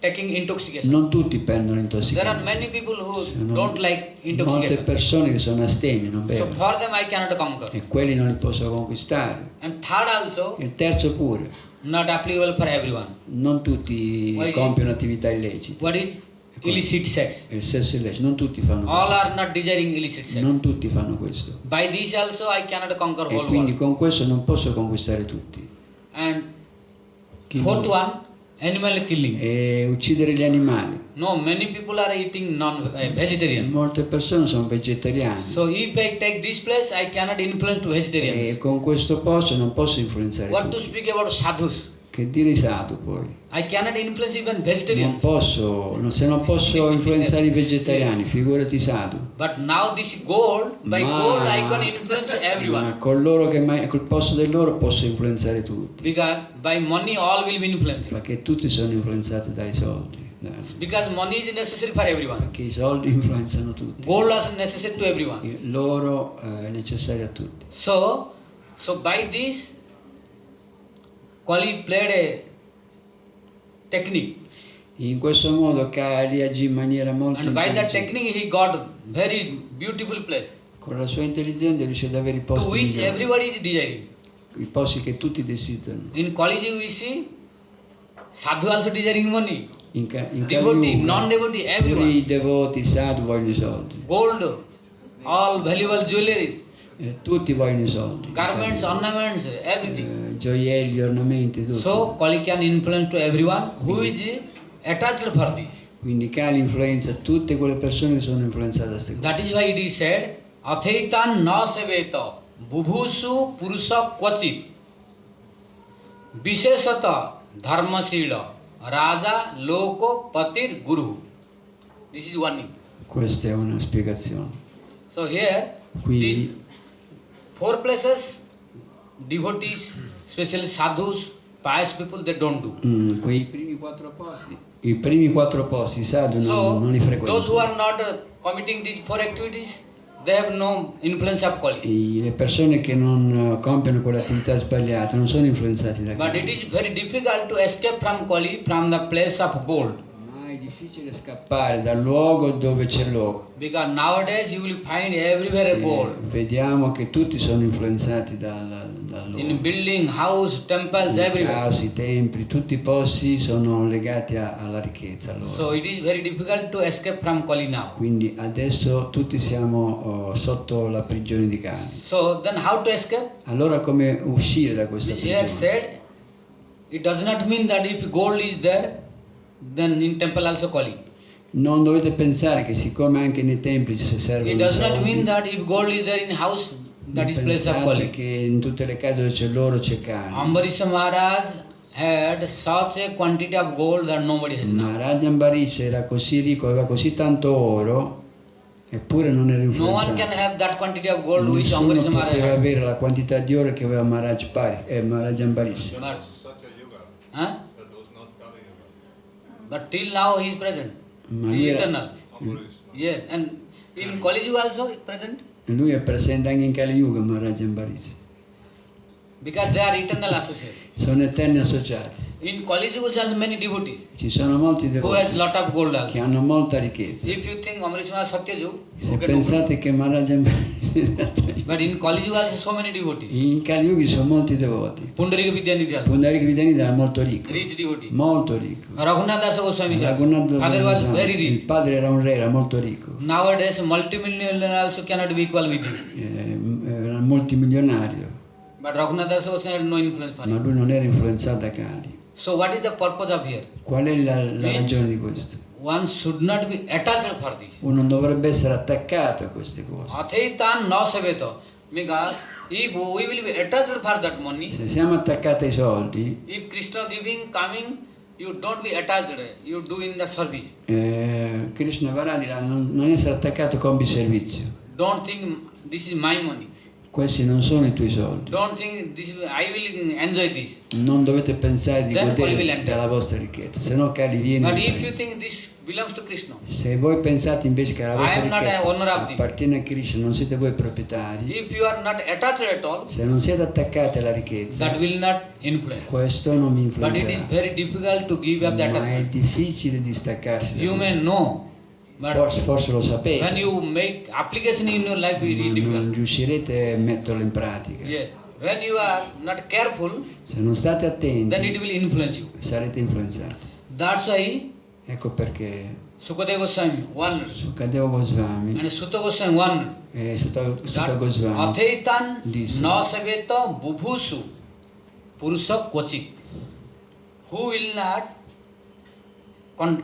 taking intoxication. non tutti prendono There are intossicazione. many people who Sono don't like molte intoxication. persone che sono astemi, non So bevono. for them I cannot conquer. E quelli non li posso conquistare. And third also Il terzo pure, not applicable for everyone. non tutti Why? compiono attività illecite. What is illicit sex? Il sesso illecito, non tutti fanno All questo. are not desiring illicit sex. Non tutti fanno questo. By this also I cannot conquer E whole quindi world. con questo non posso conquistare tutti. And Chi fourth vuole? one, animal killing. E uccidere gli animali. No, many people are eating vegetarian. Molte persone sono vegetariane. So if I take this place, I cannot influence to vegetarians. E con questo posto non posso influenzare What to tutti. speak about sadhus? Che dire i sadhu poi? I cannot influence even Non vegetarians. posso, se non posso influenzare i vegetariani, figurati i sadhu. But now this gold, by gold I can influence Ma everyone. con loro col posto del loro posso influenzare tutti. Because by money all will be influenced. Perché tutti sono influenzati dai soldi. Because money is necessary for everyone. Perché i soldi influenzano tutti. Gold is necessary to everyone. L'oro è necessario a tutti. So by this, Kali played a technique. In questo modo Kali agì in maniera molto And by that intelligente. technique he got very beautiful place Con la sua intelligenza riuscì ad avere i to posti which migliori, everybody is desiring. i posti che tutti desiderano. In Kaliji we see sadhu also desiring money. In Kali Devotee, Yuga, non-devotee, pure everyone. i devoti, i sadhu vogliono i soldi. Gold, all valuable jewelries, Tutti vogliono i soldi. garments, ornaments, everything. Gioielli, ornamenti, tutto. So Kali can influence to everyone who is attached for this. Quindi Kali influenza tutte quelle persone che sono influenzate da queste cose. That is why it is said, Athaitan na seveta bubhusu purusa kvachit vishesata dharmasila raja loko patir guru. This is one. Questa è una spiegazione. So here, Qui the 4 places, devotees, especially sadhus, pious people, they don't do. quei primi 4 posti, i sadhu non li So those who frequentano. are not committing these 4 activities, they have no influence of Kali. Le persone che non compiono quelle attività sbagliate non sono influenzati da But it Kali. is very difficult to escape from Kali, from the place of gold. Ma è difficile scappare dal luogo dove c'è l'oro. Because nowadays you will find everywhere gold. Vediamo che tutti sono influenzati dall'oro. In building, house, temples, I everywhere. casi, i templi, tutti i posti sono legati alla ricchezza. Allora. So it is very difficult to escape from Kali now. Quindi adesso tutti siamo sotto la prigione di Kali. So then how to escape? Allora come uscire da questa Which here prigione? said, it does not mean that if gold is there, then in temple also Kali. Non dovete pensare che siccome anche nei templi ci It servono does not soldi, mean that if gold is there in house, that is place of pensate Kali. che in tutte le case dove c'è l'oro c'è Kali. Ambarish Maharaj had such a quantity of gold that nobody has now. Maharaj Ambarish era così ricco, aveva così tanto oro, eppure non era No one can influenzato. have that quantity of gold which Nessuno Ambarish Maharaj poteva had. avere la quantità di oro che aveva Maharaj Ambarish. But, Such a yuga. huh? That was not Kali Yuga. But till now he is present. Ma He lui is era- eternal. Ambarish. Yes, and in Kali Yuga also is present Lui è presente anche in Kali Yuga, Maharaj Ambarish. because they are eternal associates. Sono eterni associati. In Kali Yuga also has many devotees Ci sono molti who has devoti lot of gold che also. hanno molta ricchezza. If you think Ambarish Maharaj Satyaju, Se okay, pensate che Maharaj Ambarish... but in Kali Yuga also so many devotees. In Kali Yuga ci sono molti devoti. Pundarika Vidyanidhi also, Pundarika Vidyanidhi era molto ricco. rich devotee. Molto ricco. Raghunath Das Goswami, Raghunath father was Goswami, very il rich. padre era un re, era molto ricco. Nowadays, multimillionaire also cannot be equal with him. Era multimilionario, But Raghunath Das Goswami had no influence for ma him. lui non era influenzato da Kali. So what is the purpose of here? Qual è la ragione di questo? One should not be attached for this. Uno non dovrebbe essere attaccato a queste cose. Athaitan na saveto. Because If we will be attached for that money, Se siamo attaccati ai soldi, if Krishna giving, coming, you don't be attached, you do in the service. Krishna Varà dirà non essere attaccato, compi servizio. Don't think this is my money. Questi non sono i tuoi soldi. Don't think this is, I will enjoy this. Non dovete pensare di Then only will godere enter. della vostra ricchezza, se no cari vieni. But if you think this belongs to Krishna, Se voi pensate invece che la I vostra am not a owner ricchezza of this. appartiene a Krishna, non siete voi proprietari, if you are not attached at all, se non siete attaccati alla ricchezza, that will not influence. questo non vi But it is influenzerà. very difficult to give up the Ma è attachment. difficile distaccarsi da You may questo. know, but Forse lo sapete, when you make application in your life, it ma is non difficult. riuscirete a metterlo in pratica. Yes. When you are not careful, Se non state then it attenti, will influence you. sarete influenzati. That's why Ecco perché Sukadeva Goswami wondered Sukadeva Goswami and Sutta Goswami wondered e Sutta that Goswami Athaitan disse, na saveta bubhusu purusa kochik. Who will not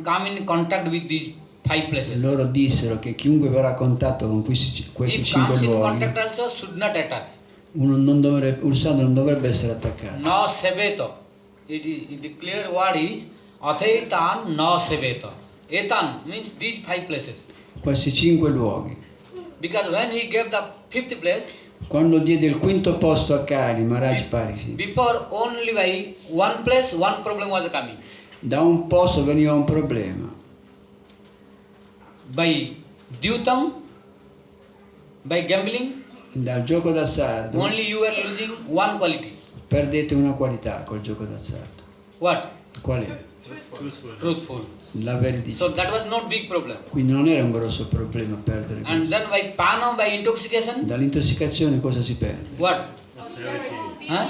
come in contact with these 5 places? loro dissero che chiunque verrà a contatto con questi If 5 comes in luoghi, contact also should not attach. un santo non dovrebbe essere attaccato. Na saveta. The clear word is Athaitan na saveta. Etan means these 5 places. Questi 5 luoghi. Because when he gave the 5th place, Quando diede il quinto posto a Kali, Maharaj Parisi, before only by one place, one problem was coming. da un posto veniva un problema. By Dyutam, by gambling, Dal gioco d'azzardo only you were losing one quality. perdete una qualità col gioco d'azzardo. What? Qual è? Truthful. La verità. So that was not big problem. Quindi non era un grosso problema perdere And questo. then by Pana, by intoxication, Dall'intossicazione cosa si perde? what? Huh?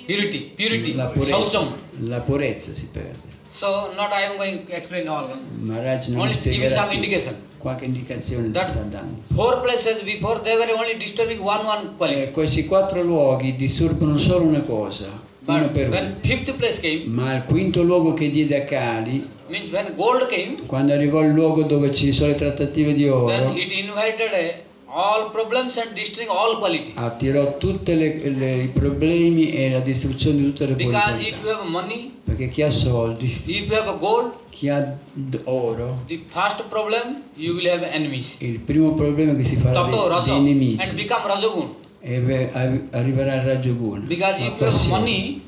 Purity, Saucham. La purezza si perde. So not I am going to explain all. Maharaj non Only give spiegherà some tutto. indication. Qualche indicazione That sta dando. 4 places before they were only disturbing one quality. Questi 4 luoghi disturbano solo una cosa, uno But per when uno. 5th place came, Ma il quinto luogo che diede a Kali, means when gold came, quando arrivò il luogo dove ci sono le trattative di oro, then it invited all problems and destroying all qualities. attirò tutti i problemi e la distruzione di tutte le buone Because if you qualità. have money, Perché chi ha soldi, if you have gold, chi ha oro, the first problem you will have enemies. il primo problema che si farà Tato, dei Raja, nemici and become Rajagun. e arriverà al Rajoguna, Because la if you have passione. money,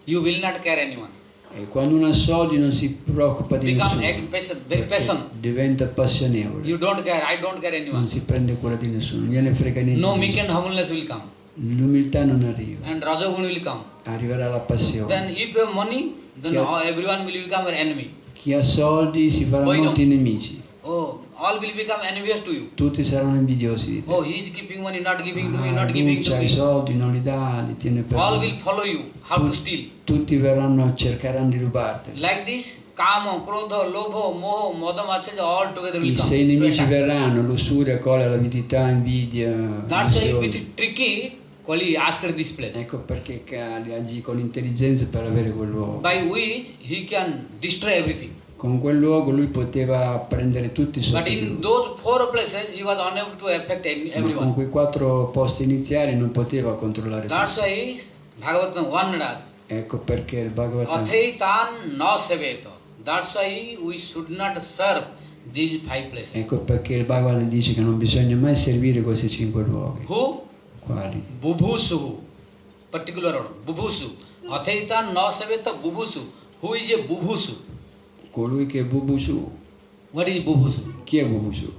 you will not care anyone. E quando uno ha soldi non si preoccupa di Become nessuno, very passion. diventa passionevole, You don't care, I don't care non anyone. si prende cura di nessuno, non gliene frega niente. No di meek nessuno. and humbleness will come. L'umiltà non arriva, And Rajagun will come. arriverà la Then passione. if you have money, then Yeah. everyone will become an enemy. Chi ha soldi si farà Poi molti nemici, Oh, all will become envious to you. tutti saranno invidiosi di te. Oh, he is keeping money, not giving to me, Ah, not lui giving to c'ha i me. soldi, non li dà, li tiene per All lui. will follow you, how to steal. Tutti verranno, cercheranno di rubarteli. Like this, Kama, Krodha, Lobha, Moha, Madam, etc. all together will I come. 6 nemici to attack. verranno, lussuria, collera, avidità, invidia, That's why ambizione. with tricky, Kali asked this place, Ecco perché Kali agì con intelligenza per avere quel luogo. by which he can destroy everything. Con quel luogo lui poteva prendere tutti sotto But di in lui. those 4 places, he was unable to affect Ma con everyone. quei 4 posti iniziali non poteva controllare That's tutti. why Bhagavatam warned us, Ecco perché il Bhagavat Athaitan na seveto. That's why we should not serve these 5 places. Ecco perché il Bhagavat dice che non bisogna mai servire questi 5 luoghi. Who? Quali? Bubhusu. Particular order. Bubhusu. Athaitan na seveto bubhusu. Who is a bubhusu? Colui che è Bubusu. What is bubhusu? Chi è Bubusu?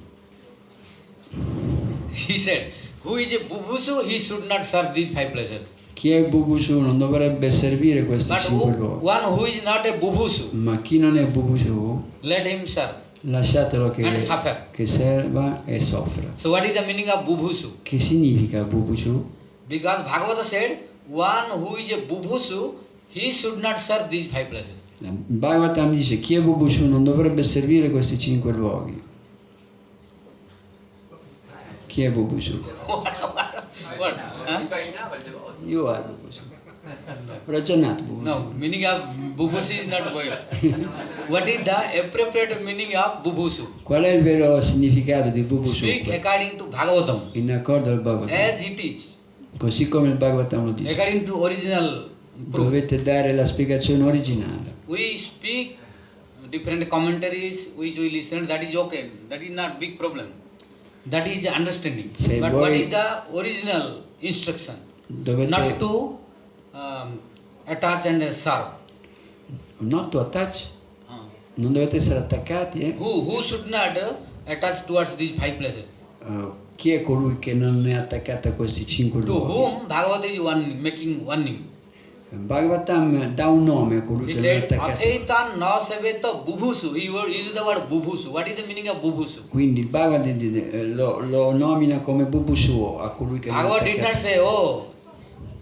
He said, who is a bubhusu, he should not serve these 5 places. Chi è Bubusu non dovrebbe servire questi But 5 luoghi. one who is not a bubhusu, Ma chi non è Bubusu, let him serve lasciatelo and suffer. che serva e soffra. So what is the meaning of bubhusu? Che significa Bubusu? Because Bhagavata said, one who is a bubhusu, he should not serve these 5 places. Il Bhagavatam dice chi è Bubusu non dovrebbe servire questi 5 luoghi. Chi è Bubusu? What? Huh? Io amo Bubusu. Rajanat No, meaning of bubusu is not void. What is the appropriate meaning of bubusu? Qual è il vero significato di Speak Bubusu? according to Bhagavatam, In accordo al Bhagavat. as it is, Così come il Bhagavatam lo dice. according to original proof. Dovete dare la spiegazione originale. We speak different commentaries which we listen, that is okay, that is not big problem. That is understanding. Se But voi- what is the original instruction? Dovete Not to attach and serve. not to attach, Uh, non dovete essere attaccati. who should not attach towards these 5 places? Chi è colui che non è attaccato a questi 5 To luoghi? whom Bhagavat is one, making one name. Bhagavatam dà un nome a colui He che non è said, attaccato. Athaitan na saveta bubusu. He used the word bubusu. What is the meaning of bubusu? Quindi il Bhagavad lo nomina come Bubusu a colui che non è Bhagavat did not attaccato. say, oh,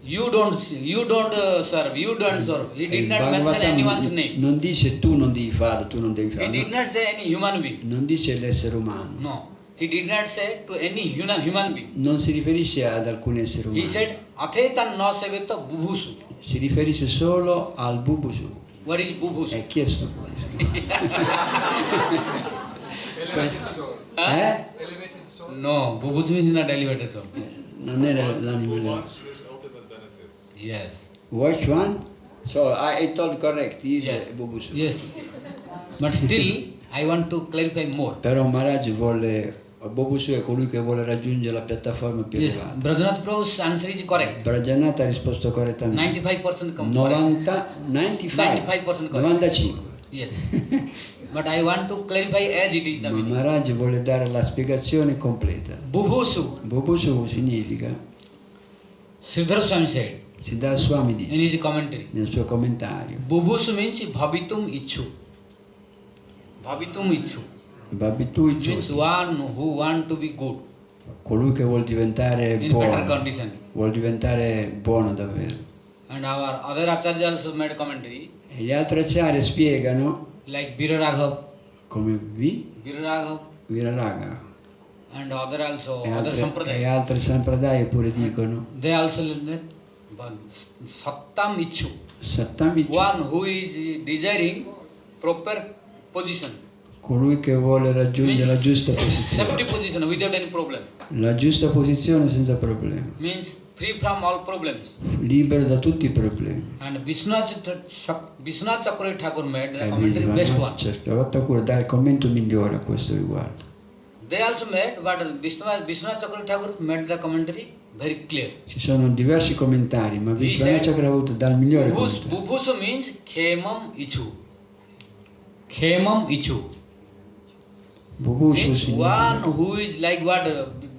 you don't serve, you don't serve. He did Il not mention anyone's Bhagavatam name. non dice tu non devi farlo, tu non devi He did farlo. not say any human being. Non dice l'essere umano. No. He did not say to any human being. Non si riferisce ad alcuni esseri He umani. said, Athaitan na saveta bubusu. Si riferisce solo al Bubusu. What is bubusu? E chi è sto Elevated soul. Elevated soul. No, bubusu means not elevated soul. Non è Who l'anima. wants his ultimate benefit? Yes. Which one? So I told correct, he is Yes. Bubusu. Yes. But still, I want to clarify more. Però Maharaj vuole, Bubusu è colui che vuole raggiungere la piattaforma più Yes, elevata. Brajanath Prabhu's answer is correct. Brajanat ha risposto correttamente. 95% correct. 95, 95% correct. 95. Yes. But I want to clarify as it is the Ma meaning. Maharaj vuole dare la spiegazione completa. Bubusu, Bubusu significa, Sridhar Swami said Siddhar Swami in dice his commentary, nel suo commentario, Bubusu means bhavitum ichu. Bhavitum ichu Babitu means one who want to be good colui che vuol diventare in better buono, condition. vuol diventare buono davvero. And our other acharyas also made commentary, E gli altri acciari spiegano like Biraraghav, come Biraraghav Viraraga and other also, e other altri sampradayas. altri sampradaya pure dicono They also learned Sattam Ichu, Sattamichu, one who is desiring proper position, colui che vuole raggiungere la giusta posizione. safety position without any problem, La giusta posizione senza problemi, means free from all problems. libero da tutti i problemi. And Vishwanath Chakravarti Thakur made the E commentary best one. Sripad dà il commento migliore a questo riguardo. They also made, but Vishwanath Chakravarti Thakur made the commentary very clear. Ci sono diversi commentari, ma Vishwanath Chakravarti dà il migliore commentario. Bubusu means Khemam Ichu. Khemam Ichu. Bubusu Means one significa who is like what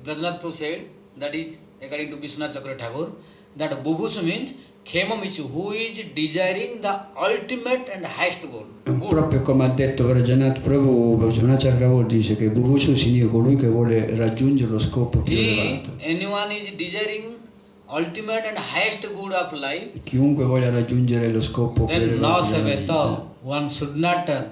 Brajanath Prabhu said, that is according to Vishwanath Chakravarti Thakur, that Bubusu means Khemam Ichu, who is desiring the ultimate and highest goal. Good. proprio come ha detto Brajanat Prabhu, Vishwanath Chakravarti dice che Bubusu significa colui che vuole raggiungere lo scopo più elevato. Anyone is desiring ultimate and highest good of life, Chiunque voglia raggiungere lo scopo più then no elevato della saveta, vita one should not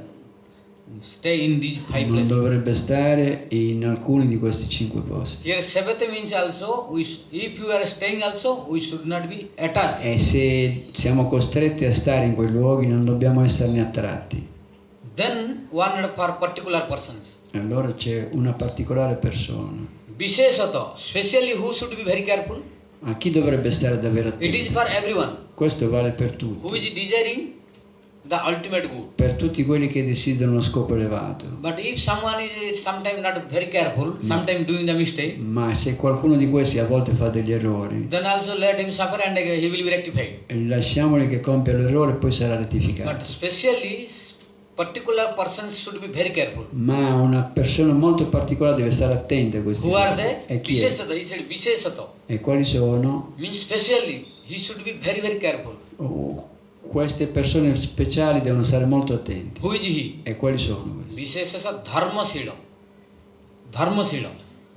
stay in these 5 non places. dovrebbe stare in alcuni di questi 5 posti. Here savata means also, if you are staying also, we should not be attached. E se siamo costretti a stare in quei luoghi non dobbiamo esserne attratti. Then one for particular persons. Allora c'è una particolare persona. Vishesata, specially who should be very careful? A chi dovrebbe stare davvero It is attento? for everyone Questo vale per who tutti, is desiring the ultimate good. per tutti quelli che desiderano uno scopo elevato. But if someone is sometimes not very careful, sometimes doing the mistake, Ma se qualcuno di questi a volte fa degli errori, then also let him suffer and he will be rectified. lasciamoli che compia l'errore e poi sarà But rettificato. specially, particular persons should be very careful. Ma una persona molto particolare deve stare attenta a questi Who are errori. they? E chi è? Vishesata, he said Vishesata. E quali sono? Means specially, he should be very, very careful. Oh, queste persone speciali devono stare molto attenti. Who is he? E quali sono questi? Vishesasa Dharmasila. Dharmasila.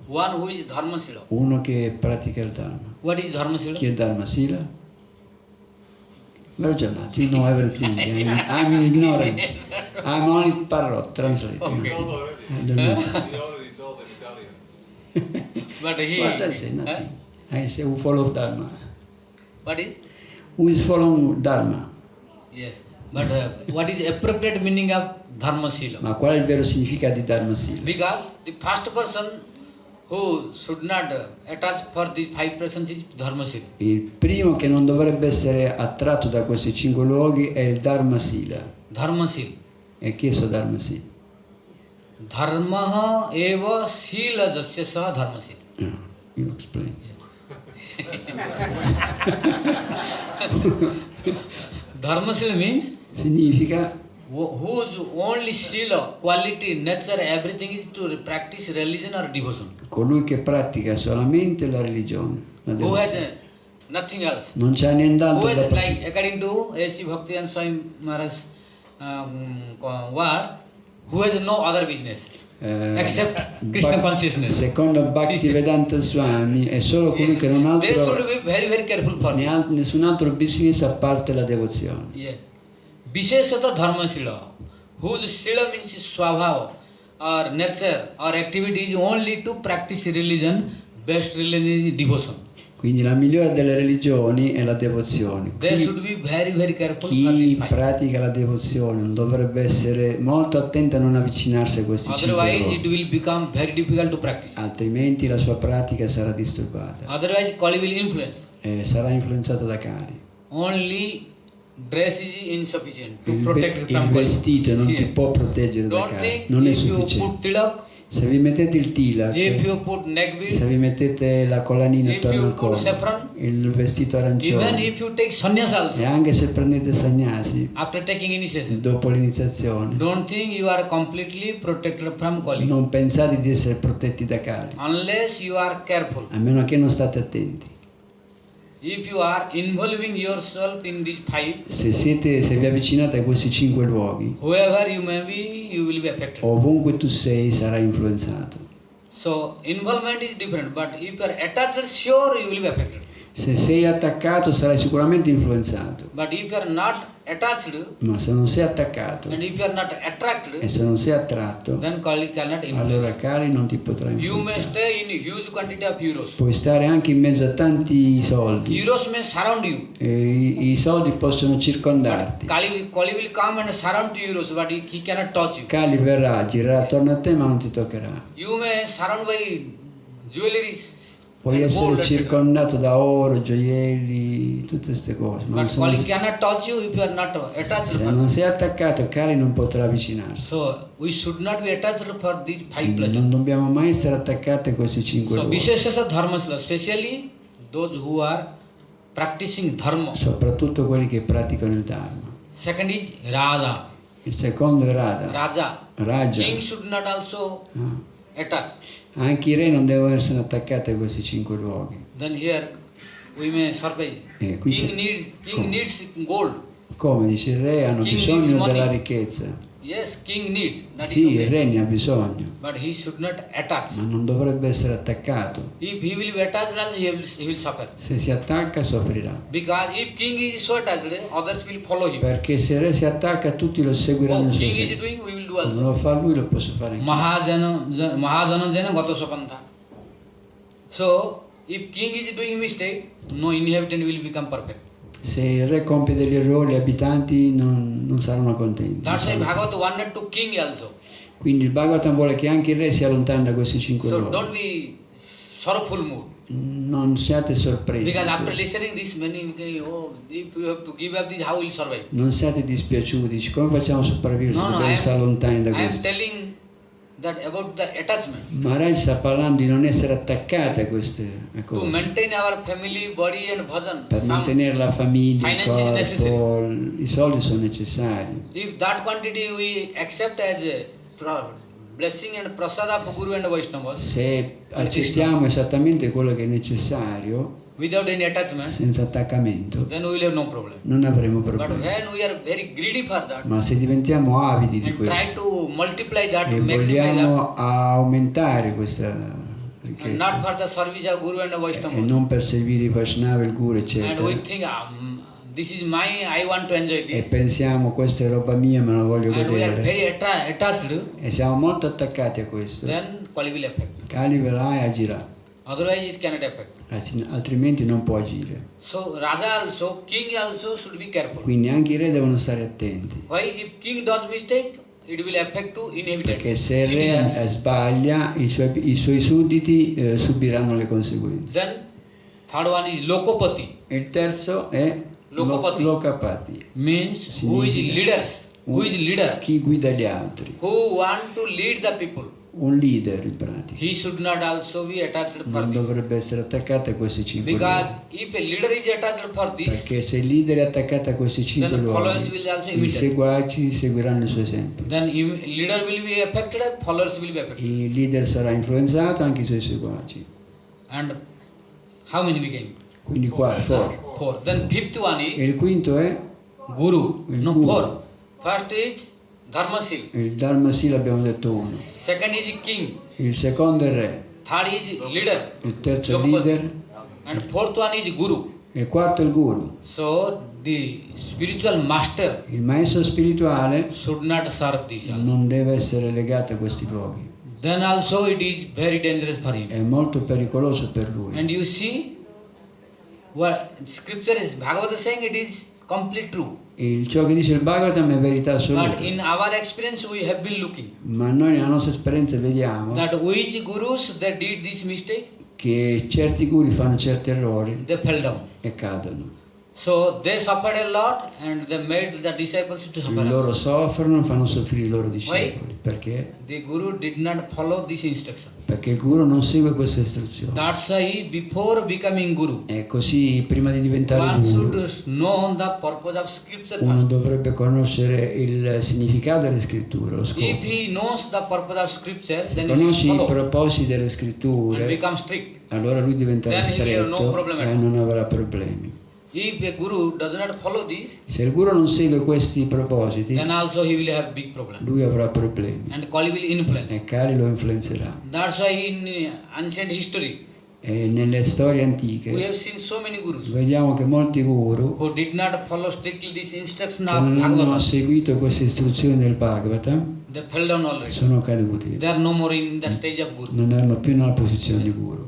One who is Dharmasila. Uno che pratica il Dharma. What is Dharmasila? Chi è Dharma Sila? Rajanat, you know everything. I'm ignorant. I'm only parrot, translating. Okay. Told already. I don't know. He already told in Italian. But he. What I say? Nothing. I say who follow Dharma. What is? who is following Dharma. Yes. But what is appropriate meaning of Dharma Sila? Ma qual è il vero significato di Dharma Sila? Because the first person who should not attach for these 5 persons is Dharma Sila. Il primo che non dovrebbe essere attratto da questi 5 luoghi è il Dharma Sila. Dharma Sila. E chi è questo Dharma Sila? Dharma eva sila jasya saha dharma sila. You explain. Dharma sila means Significa whose only sila, quality, nature, everything is to practice religion or devotion. colui che pratica solamente la religione. La Who has devozione. nothing else. Non c'è nient'altro Who da has, praticare. like according to A.C. Bhakti and Swami Maharaj word, who has no other business except Krishna consciousness. Secondo Bhakti Vedanta Swami è solo colui che non ha They should altro, be very, very careful for me. nessun altro business a parte la devozione. Yes. Visheshata dharma sila, whose sila means swabhava or nature or activity is only to practice religion, best religion is devotion. Quindi la migliore delle religioni è la devozione. They should be very, very careful for Chi this five. pratica la devozione non dovrebbe essere molto attento a non avvicinarsi a questi 5 Otherwise it luoghi, will become very difficult to practice. altrimenti la sua pratica sarà disturbata Otherwise Kali will influence. e sarà influenzata da Kali. Only dress is insufficient to Il, protect il from Kali. vestito non ti Yes. può proteggere da Don't Kali, think non è if you sufficiente. put tilak, Se vi mettete il tilak, if you put neck bead, se vi mettete la collanina if attorno you al put collo, saffron, il vestito even arancione, if you take sannyas e also, anche se prendete sannyasi after taking initiation, dopo l'iniziazione, don't think you are completely protected from Kali. non pensate di essere protetti da Kali, Unless you are careful. a meno che non state attenti. If you are involving yourself in these 5, Se vi avvicinate a questi 5 luoghi, whoever you may be, you will be affected. ovunque tu sei sarai influenzato. So involvement is different, but if you are attached, sure you will be affected. Se sei attaccato sarai sicuramente influenzato, But if you are not attached ma se non sei attaccato and if you are not attracted, e se non sei attratto, then Kali cannot influence. allora Kali non ti potrà You may influenzare. stay in huge quantity of euros. Puoi stare anche in mezzo a tanti soldi Euros may surround you. e i soldi possono circondarti. Kali will come and surround to euros, but he cannot touch you. Kali verrà, girerà attorno a te ma non ti toccherà. You may surround by jewelries. Puoi and essere gold, etc. circondato da oro, gioielli, tutte queste cose, ma But se non, Kali cannot touch you if you are not attached. se non sei attaccato Kali non potrà avvicinarsi. So we should not be attached for these 5 Quindi pleasures. non dobbiamo mai essere attaccati a questi 5 So luoghi, Visheshasa Dharmasala, especially those who are practicing dharma. soprattutto quelli che praticano il Dharma. Second is Raja. Il secondo è Radha, Raja. Raja. King should not also Ah. attach. Anche i re non devono essere attaccati a questi 5 luoghi. Then here we may survey. Qui King come? needs gold. Come dice il re hanno King bisogno needs money. della ricchezza. Yes, king needs. That Sì, is il okay. re ne ha bisogno, But he should not attach. ma non dovrebbe essere attaccato. If he will be attached, also he will suffer. Se si attacca soffrirà. Because if king is so attached, others will follow him. Perché se il re si attacca tutti lo seguiranno. Oh, il suo king is esempio. doing, we will do Quando also. lo fa lui lo posso fare anche. Mahajana jena gata sapanta. So, if king is doing mistake, no inhabitant will become perfect. Se il re compie degli errori, gli abitanti non saranno contenti. That's why Bhagavat wanted to king also. Quindi il Bhagavatam vuole che anche il re si allontani da questi 5 So luoghi. don't be sorrowful mood. Non siate sorpresi. Because di after questo. listening this many, oh, if you have to give up this, how will you survive? Non siate dispiaciuti, dici, come facciamo a sopravvivere se No, dobbiamo I stare lontani da am questo? telling that about the attachment. Maharaj sta parlando di non essere attaccati a queste To cose. maintain our family, body and bhajan. Per mantenere la famiglia, il Finance is necessary. corpo, i soldi sono necessari. If that quantity we accept as a blessing and prasada of Guru and Vaishnavas, Se accettiamo esattamente quello che è necessario, without any attachment, senza attaccamento, then we will have no problem. non avremo But problemi. when we are very greedy for that Ma se diventiamo avidi di and try questo to multiply that, e magnify that, vogliamo aumentare questa and ricchezza not for the service of Guru and e Vaishnavas, non per servire i Vaishnava, il Guru, and eccetera, we think, this is my, I want to enjoy e this, pensiamo questa è roba mia me la voglio and we are godere very attached, e siamo molto attaccati a questo, then Kali will affect. Kali verrà e agirà. Otherwise it cannot affect. altrimenti non può agire. So Raja also, king also should be careful. Quindi anche i re devono stare attenti, Why? If king does mistake, it will affect to inhabitants. perché se il re sbaglia, i suoi sudditi subiranno le conseguenze. Then third one is Lokopati. Il terzo è Lokapati. Lokapati, Means who is leaders. Who is leader? chi guida gli altri, Who want to lead the people. un leader in pratica. He should not also be attached for Non this. dovrebbe essere attaccato a questi 5 Because luoghi, if a leader is attached for this, perché se il leader è attaccato a questi 5 then followers luoghi, will also i imitate. seguaci seguiranno il suo esempio. Then leader will be affected, followers will be affected. Il leader sarà influenzato, anche i suoi seguaci. And how many became? Quindi qua 4. Four. Then fifth one E is il quinto è Guru. Il No, Guru. four. First is Dharmasil. il Dharmasila, abbiamo detto uno. Second is king. Il secondo è il re, Third is leader. il terzo è il Lokapati. leader, And fourth one is Guru. e il quarto è il guru. So the spiritual master Il maestro spirituale should not serve this. non deve essere legato a questi luoghi, Then also it is very dangerous for him. è molto pericoloso per lui. And you see, what scripture is Bhagavat is saying, it is complete true. Ciò che dice il Bhagavatam è verità But assoluta, in our experience we have been looking ma noi nella nostra esperienza vediamo that which gurus that did this mistake, che certi guru fanno certi errori they fell down. e cadono. So they suffered a lot and they made the disciples to suffer. Loro soffrono, fanno soffrire i loro discepoli. Perché? The guru did not follow this instruction. Perché il guru non segue queste istruzioni. That's why before becoming guru, E così prima di diventare one guru should know the purpose of scripture uno first. dovrebbe conoscere il significato delle scritture, lo If scopo. he knows the purpose of scripture, Se then he will conosci i follow propositi delle and scritture, become strict. allora lui diventerà Then he will have no stretto problem at e all. non avrà problemi. If a guru does not follow this, Se il guru non segue questi propositi, then also he will have big problem. lui avrà problemi And Kali will influence. e Kali lo influenzerà. That's why in ancient history, E nelle storie we antiche have seen so many gurus vediamo che molti guru who did not follow strictly this instruction che of non hanno Bhagavat. seguito queste istruzioni del Bhagavatam They fell down already. sono caduti, They are no more in the stage of guru. non erano più nella posizione di guru.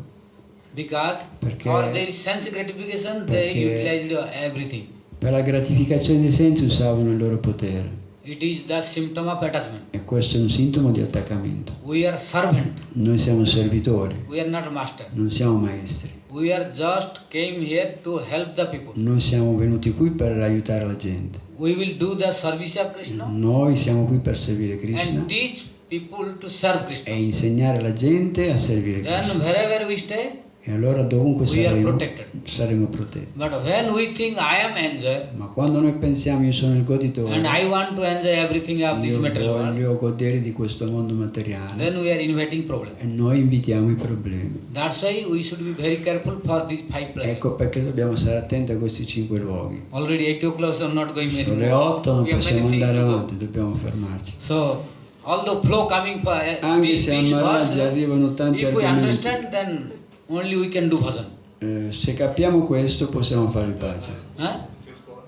Because Perché- for their sense gratification, they perché- utilized everything. Per la gratificazione dei sensi usavano il loro potere It is the symptom of attachment. e questo è un sintomo di attaccamento. We are servant. Noi siamo servitori, We are not master. non siamo maestri. We are just came here to help the people. Noi siamo venuti qui per aiutare la gente. We will do the service of Krishna Noi siamo qui per servire Krishna and teach people to serve e Krishna. insegnare alla gente a servire Then Krishna. wherever we stay, E allora dovunque we are saremo, protected. saremo protetti. But when we think I am enjoyer Ma quando noi pensiamo io sono il goditore, and I want to enjoy everything of this io material world, voglio godere di questo mondo materiale, then we are inviting problem. e noi invitiamo i problemi. That's why we should be very careful for these 5 places. Ecco perché dobbiamo stare attenti a questi 5 luoghi. Already 8 o'clock, so I'm not going Sono anymore. le 8, non We have possiamo many things andare to do. avanti, dobbiamo fermarci. So, all the flow coming for Anche these se a Maharaj verses, arrivano tanti if we argomenti, understand, then only we can do bhajan. se capiamo questo possiamo fare il bhajan. Huh? Fifth one.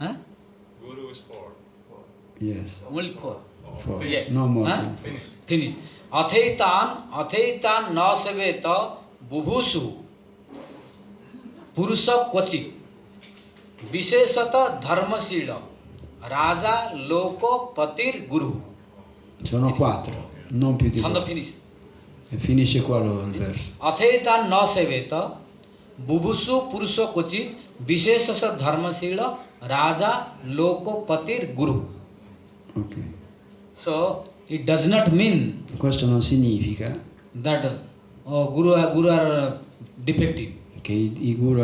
Huh? Guru is 4. Yes. Only 4. For. Yes. No more. Huh? Finish. Athaitan na seveta bubhusu purusha kvachit visheshata dharmasila raja loko patir guru. Sono 4, non più di Chanda 4. finish. E finisce qua il verso. अथेता न सेवेत बुभुसु पुरुषो क्वचित विशेषस धर्मशील राजा लोकोपतिर guru. Ok. So it does not mean Questo non significa that guru are defective. che il guru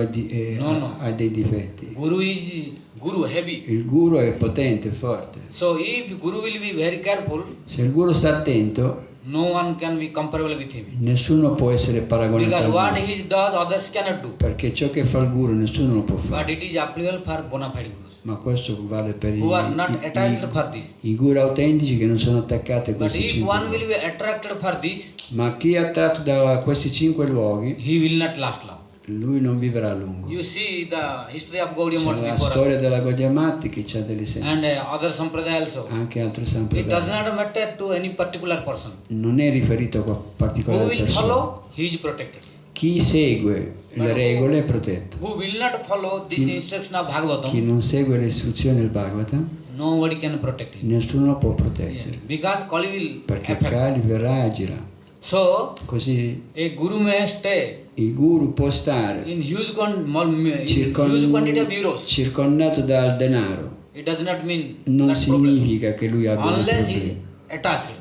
No. ha dei difetti. Guru is guru heavy. Il guru è potente, forte. So if guru will be very careful, Se il guru sta attento, no one can be comparable with him. nessuno può essere paragonato Because al what guru. he does, others cannot do. Perché ciò che fa il guru nessuno lo può But fare. it is applicable for bona fide gurus Ma questo vale per who are not attached for this. i guru autentici che non sono attaccati a But questi if 5 one will luoghi. be attracted for this, Ma chi è attratto da questi 5 luoghi, he will not last long. lui non vivrà a lungo. You see the history of Gaudiya C'è Math la before storia della Gaudiya Math che c'ha degli esempi, and other sampradaya also. anche altri It does sampradaya. not matter to any particular person. Non è riferito a Who particolari will persone. follow, he is protected. Chi segue le regole è protetto. Who will not follow this instruction of Chi Bhagavatam, non segue le istruzioni del Bhagavatam, nobody can protect him. nessuno lo può Yeah. proteggere. Because Kali will Perché affect. Kali verrà e agirà. So, Così a guru may stay il guru può stare in huge quantity of euros. circondato dal denaro. It does not mean Non that problem. significa che lui abbia un Unless he is problema. attached,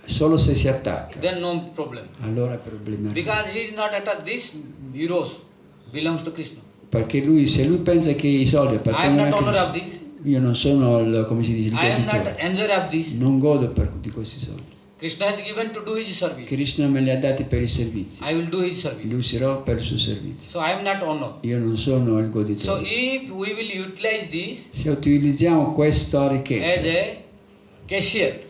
Solo se si attacca, then no problem. allora il problema è Because he is not attached, this euros belongs to Krishna. perché lui, se lui pensa che i soldi I am appartengono not a owner of Cristo, this. io non sono il, come si dice, il I am not goditore, enjoyer of this. non godo di questi soldi. Krishna has given to do his service. Krishna me li ha dati per i servizi, I will do his service. lui usirò per il suo servizio. So I am not owner. Io non sono il So goditore. if we will utilize this Se utilizziamo questa as ricchezza a cashier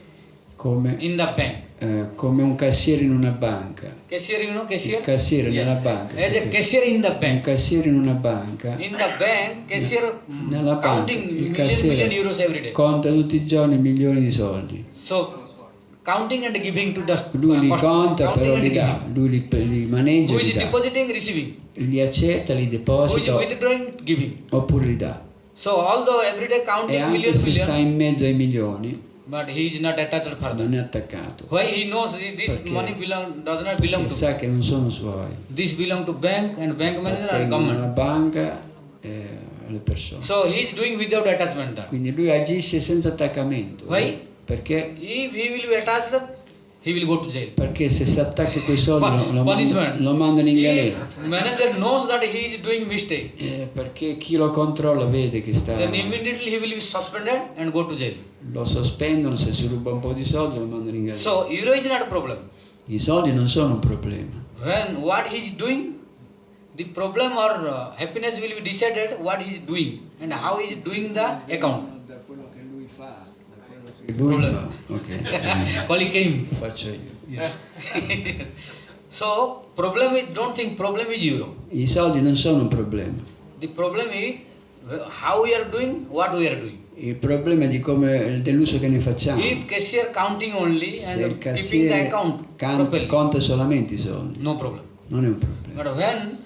come, in the bank. come un cassiere in una banca, Cashier, you know cashier? il cassiere Yes. nella banca, As sì, a che- cashier in the un bank. cassiere in una banca In the bank, cashier nella banca, counting il million cassiere euros every day. conta tutti i giorni milioni di soldi. So counting and giving to the Lui li conta, counting però and li dà, lui li maneggia Who e li is dà. depositing, receiving. Li accetta, li Who is deposita withdrawing, giving. oppure li dà. So although every day E counting anche million, se sta million, in mezzo ai milioni, but he is not attached further. non è attaccato. Why he knows this Perché? money does not belong Perché to. sa che non sono suoi. This belong to bank and bank manager or Appartengono alla government. banca e alle persone. So he is doing without attachment. That. Quindi lui agisce senza attaccamento. Why? Perché? If he will be attached, he will go to jail. Perché se si attacca quei soldi Punishment. lo mandano in If galera. manager knows that he is doing mistake, Perché chi lo controlla vede che sta... then immediately he will be suspended and go to jail. Lo sospendono, se si ruba un po' di soldi lo mandano in galera. So euro is not a problem. I soldi non sono un problema. When what he is doing, the problem or happiness will be decided what he is doing and how he is doing the account. Da quello che lui fa, lui fa. Ok, Calling came. faccio io. So problem is, don't think problem is euro. I soldi non sono un problema. The problem is how we are doing, what we are doing. Il problema è di come, dell'uso che ne facciamo. If cashier counting only Se il and keeping the cassiere account properly, conta solamente i soldi, no problem. non è un problema. But when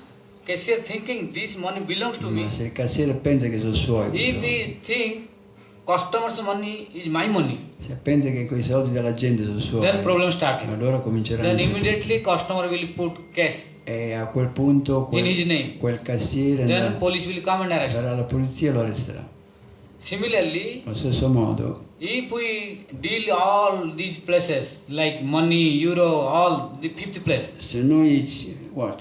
cashier thinking this money belongs to me, Ma se il cassiere pensa che sono suoi, quei if soldi, he think customer's money is my money, se pensa che quei soldi della gente sono suoi, then problem starting. allora cominceranno Then a immediately customer will put cash e a quel punto in his name. quel cassiere Then andrà, police will come and arrest. verrà la polizia e lo arresterà. Similarly, Allo stesso modo, if we deal all these places like money, euro, all the fifth place, se noi,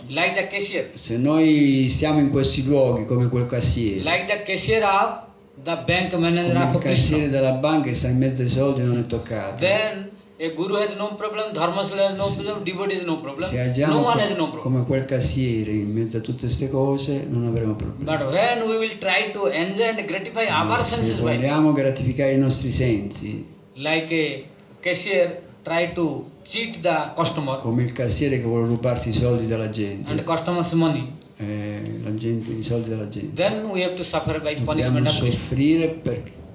like the cashier, se noi stiamo in questi luoghi come quel cassiere, like the cashier of the bank manager come il of cassiere Krishna, della banca che sta in mezzo ai soldi e non è toccato, then a guru has no problem, dharmasala has no problem, devotee has no problem, se agiamo no one has no problem. come quel cassiere in mezzo a tutte queste cose non avremo problemi. But when we will try to enjoy and gratify our Se senses by vogliamo gratificare i nostri sensi, like a cashier try to cheat the customer come il cassiere che vuole rubarsi i soldi dalla gente, and customer's money, i soldi della gente, then we have to suffer by dobbiamo punishment of Krishna. soffrire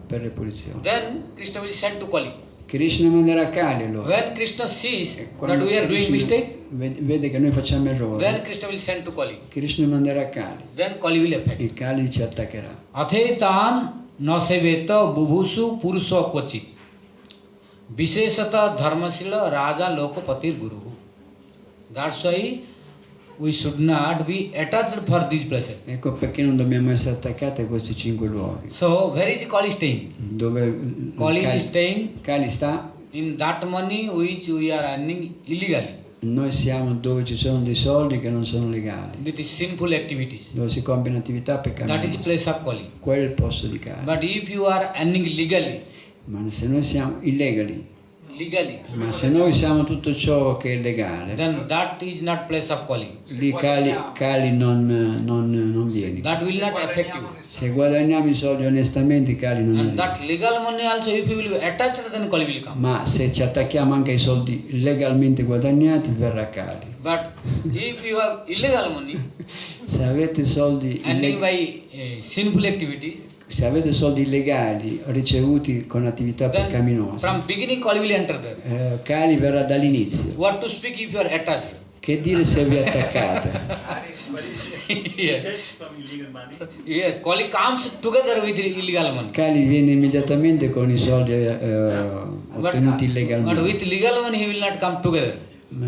per le punizioni. Then Krishna will send to Kali. Krishna manderà Kali allora. When Krishna sees that Quando we are doing Krishna mistake, vede che noi facciamo errori, then Krishna will send to Kali. Krishna manderà Kali, Then Kali will affect. il Kali ci attaccherà. Athetan naseveta bubhusu puruso kvachit. Visheshata dharmasila raja lokapatir guru. That's why we should not be attached for these places. Ecco perché non dobbiamo essere attaccati a questi 5 luoghi. So where is Kali staying? Dove Kali is staying Kali sta? in that money which we are earning illegally Noi siamo dove ci sono dei soldi che non sono legali, with the sinful activities. dove si compiono attività That is the peccaminosche. place of Kali. Quello è il posto di Kali. But if you are earning legally, Ma se noi siamo illegali, ma se noi siamo tutto ciò che è legale, then that is not place of Kali. lì Kali non viene. That will not affect you. Se guadagniamo i soldi onestamente, Kali non And arriva. that legal money also, if you will be attached, then Kali will come. Ma se ci attacchiamo anche ai soldi legalmente guadagnati, verrà Kali. But if you have illegal money, Se avete soldi earning by sinful activities, se avete soldi illegali ricevuti con attività then peccaminose, from beginning Kali will enter there. Kali verrà dall'inizio. What to speak if you are attached? Che dire se vi attaccate? Yes. Yes, Kali comes together with illegal money. Kali viene immediatamente con i soldi ottenuti But illegalmente. with legal money he will not come together. Ma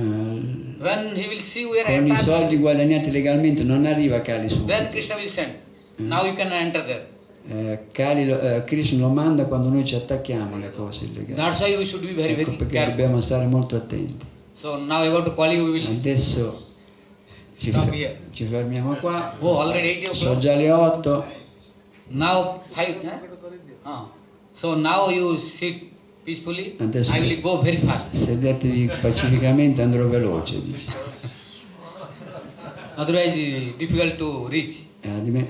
When he will see we are con i attacked, soldi guadagnati legalmente non arriva Kali then subito. Krishna will send. Now you can enter there. Krishna lo manda quando noi ci attacchiamo alle cose illegali. That's why we should be very, Ecco very perché careful. dobbiamo stare molto attenti. So now about Kali we will Adesso ci, stop here. ci fermiamo qua. Oh, already 8 Sono o'clock. già le 8. Now 5. So now you sit peacefully. Adesso I will go very fast. sedetevi pacificamente, andrò veloce. Dice. Otherwise it's difficult to reach.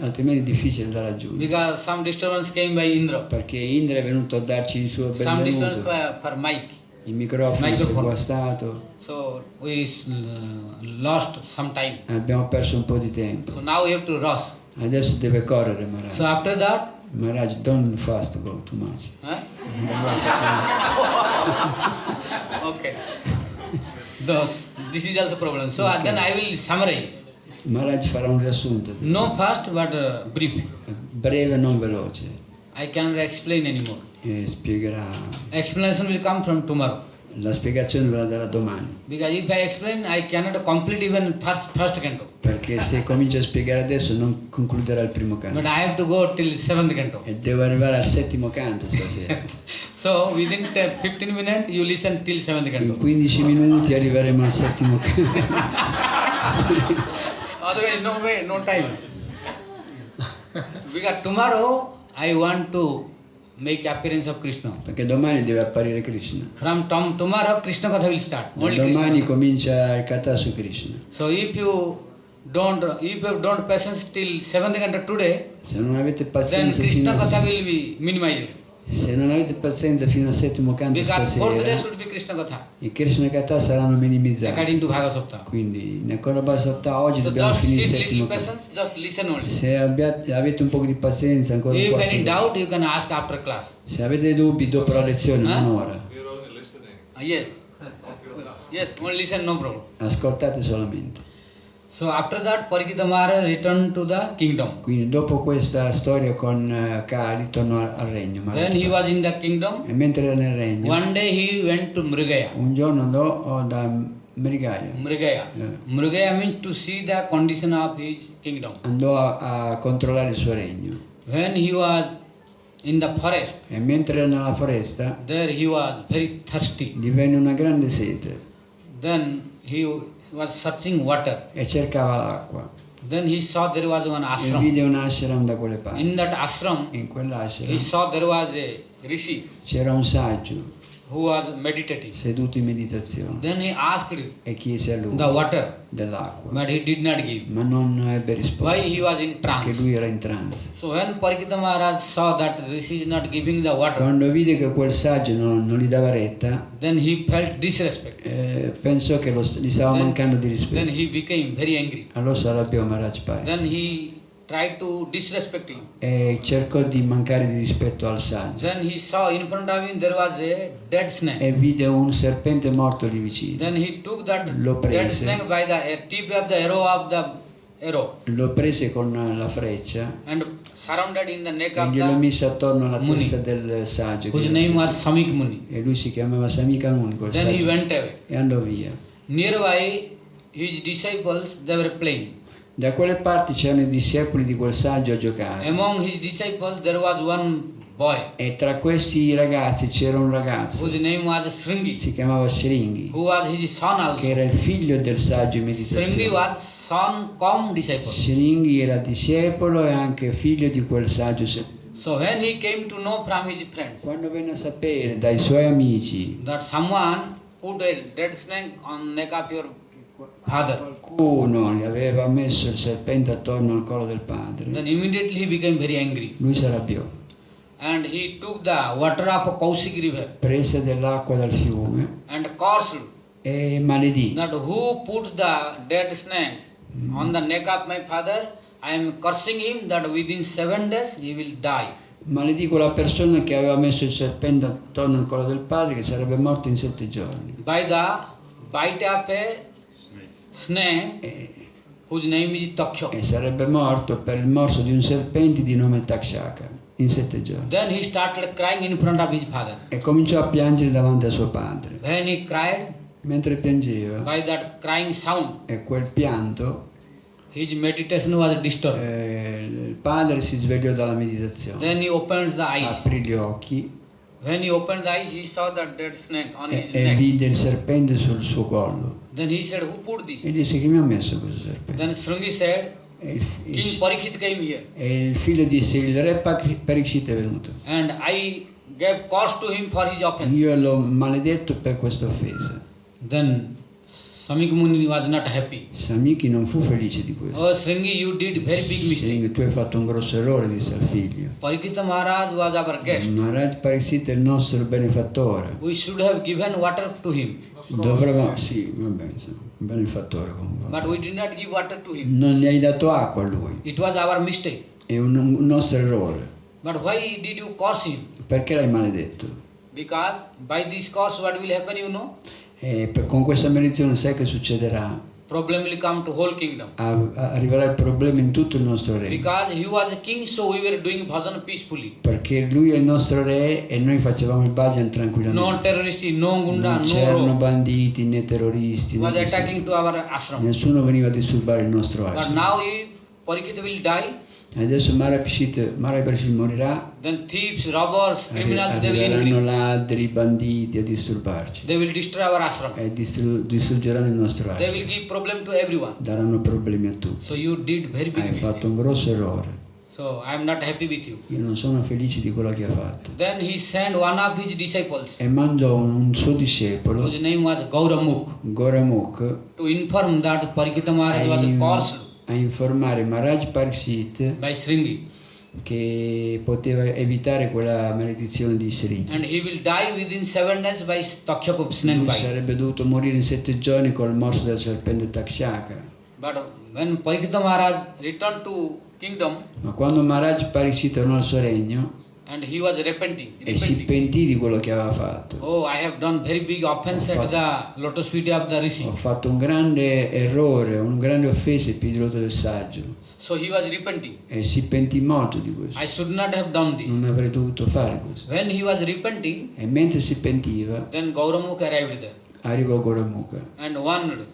Altrimenti è difficile da raggiungere. Because some disturbance came by Indra. Perché Indra è venuto a darci il suo Some disturbance benvenuto. for mic. Il microfono si è Microphone. guastato. So we lost some time. Abbiamo perso un po' di tempo. So now we have to rush. Adesso deve correre Maharaj. So after that, Maharaj, don't fast go too much. Okay. This is also problem. So then I will summarize. Maharaj farà un riassunto. adesso. No fast but brief. Breve, non veloce. I cannot explain anymore. E spiegherà. Explanation will come from tomorrow. La spiegazione ve la darà domani. Because if I explain, I cannot complete even first canto. Perché se comincia a spiegare adesso non concluderà il primo But canto. I have to go till 7th canto. E devo arrivare al settimo canto stasera. So within 15 minutes you listen till 7th In canto. 15 minuti arriveremo al settimo canto. Otherwise no way, no time. Because tomorrow I want to make appearance of Krishna. Perché domani deve apparire Krishna. From tomorrow Krishna Katha will start. Only Domani Krishna. comincia il Katha su Krishna. So if you don't patience till 7th canto today, Se non avete then pazienza fino Krishna Katha a, will be minimized. se non avete pazienza fino al settimo canto Because 4th day stasera, should be Krishna Katha. i Krishna Katha saranno minimizzati. According to Bhagavat Saptaha. Quindi nel Bhagavat Saptaha oggi So dobbiamo just finire il sit settimo little canto. patience, just listen only. Se avete un po' di pazienza ancora If qualche any doubt, you can ask after class. Se avete dei dubbi dopo la lezione, un'ora, We're only listening. Yes. Yes, only listen, no problem. ascoltate solamente. So after that, Parikita Maharaj returned to the kingdom. Quindi dopo questa storia con Kali tornò al regno. When he was in the kingdom, E mentre era nel regno, one day he went to Mrigaya. un giorno andò da Mrigaya. Mrigaya. Mrigaya means to see the condition of his kingdom. Andò a controllare il suo regno. When he was in the forest, E mentre era nella foresta, there he was very thirsty. gli venne una grande sete Then he was searching water. e cercava l'acqua. Then he saw there was one E ashram. vide un ashram da quelle parti. In that ashram, In he quell'ashram saw there was a rishi c'era un saggio who was meditating. seduto in meditazione Then he asked e chiese a lui the water, dell'acqua, but he did not give. ma non ebbe Why? risposta, He was in perché trance. lui era in trance. So when Parikita Maharaj saw that rishi is not giving the water, Quando vide che quel saggio non gli dava retta, then he felt disrespect. pensò che gli stava Then- mancando di Then rispetto. he became very angry. Allora si arrabbiò Maharaj Pariksit Then he tried to disrespect him. e cercò di mancare di rispetto al saggio Then he saw in front of him there was a dead snake. e vide un serpente morto lì vicino. Then he took that Lo dead prese. snake by the tip of the arrow Lo prese con la freccia and surrounded in the neck e of glielo the mise attorno alla Muni. testa del saggio, whose che name was Samik Muni. e lui si chiamava Samika Muni, quel Then he saggio, went away. e andò via. Nearby, his disciples they were playing. Da quelle parti c'erano i discepoli di quel saggio a giocare Among his disciples there was one boy e tra questi ragazzi c'era un ragazzo, whose name was Sringi, si chiamava Sringhi, who was his son che also. era il figlio del saggio in Sringi meditazione. was son cum disciple. Sringhi era discepolo e anche figlio di quel saggio. So when he came to know from his friends Quando venne a sapere dai suoi amici that someone put a dead snake on neck of your father, qualcuno gli aveva messo il serpente attorno al collo del padre, then immediately he became very angry. lui si arrabbiò, And he took the water of Kaushik river prese dell'acqua dal fiume and cursed e maledì. that who put the dead snake on the neck of my father, I am cursing him that within 7 days he will die. Maledì quella persona che aveva messo il serpente attorno al collo del padre, che sarebbe morto in 7 giorni. By the bite of a snake whose name is Takshak. e sarebbe morto per il morso di un serpente di nome Takshaka in 7 giorni. Then he started crying in front of his father. E cominciò a piangere davanti a suo padre. When he cried, Mentre piangeva, by that crying sound, e quel pianto, his meditation was disturbed. il padre si svegliò dalla meditazione, Then he opened the eyes. aprì gli occhi When he opened the eyes, he saw that dead snake on his e neck. vide il serpente sul suo collo. Then he said, "Who put this?" E disse: chi mi ha messo questo serpente? Then Sringi said, E "King Parikshit came here, il figlio disse: il re Parikshit è venuto. and I gave curse to him for his offense." Io l'ho maledetto per questa offesa. Then Samik Muni was not happy. Samiki non fu felice di questo. Oh Sringi, you did very big mistake. Tu hai fatto un grosso errore, disse al figlio. Parikshit Maharaj was our guest. Maharaj Parikshit è il nostro benefattore. We should have given water to him, Dovremmo, sì, vabbè, insomma, un benefattore comunque. but we did not give water to him. Non gli hai dato acqua a lui. It was our mistake. È un nostro errore. But why did you curse him? Perché l'hai maledetto? Because by this curse, what will happen, you know? E con questa maledizione sai che succederà? Problem will come to whole kingdom. Arriverà il problema in tutto il nostro regno. Because he was a king, so we were doing bhajan peacefully. Perché lui è il nostro re e noi facevamo il bhajan tranquillamente. No terrorists, no gunda, Non no c'erano row. bandiiti né terroristi. He Né was attacking to our ashram. nessuno veniva a disturbare il nostro But ashram. now if Parikshit will die, Adesso Maharaj Parikshit morirà. then thieves, robbers, criminals, they will Arriveranno increase. ladri, banditi a disturbarci They will destroy our ashram. e distruggeranno il nostro They will ashram. give problem to everyone. Daranno problemi a tutti. So you did very big Hai mistake. fatto un grosso errore. So I am not happy with you. Io non sono felice di quello che ha fatto. Then he sent one of his disciples, E mandò un suo discepolo, whose name was Gauramukh, Goramukh, to inform that Parikshit Maharaj was cursed a informare Maharaj Parikshit by Sringi, che poteva evitare quella maledizione di Sri. and he will die within 7 days by Takshak snake Lui bite. sarebbe dovuto morire in 7 giorni col morso del serpente Takshaka. But when Parikshit Maharaj returned to kingdom Ma quando Maharaj Parikshit tornò al suo regno and he was repenting, e si pentì di quello che aveva fatto, oh, I have done very big offense at the lotus feet of the Rishi. ho fatto un grande errore, un grande offesa ai piedi del saggio, So he was repenting. e si pentì molto di questo. I should not have done this. Non avrei dovuto fare questo. When he was repenting, E mentre si pentiva, then Gauramukh arrived there arrivò Goramukha and warned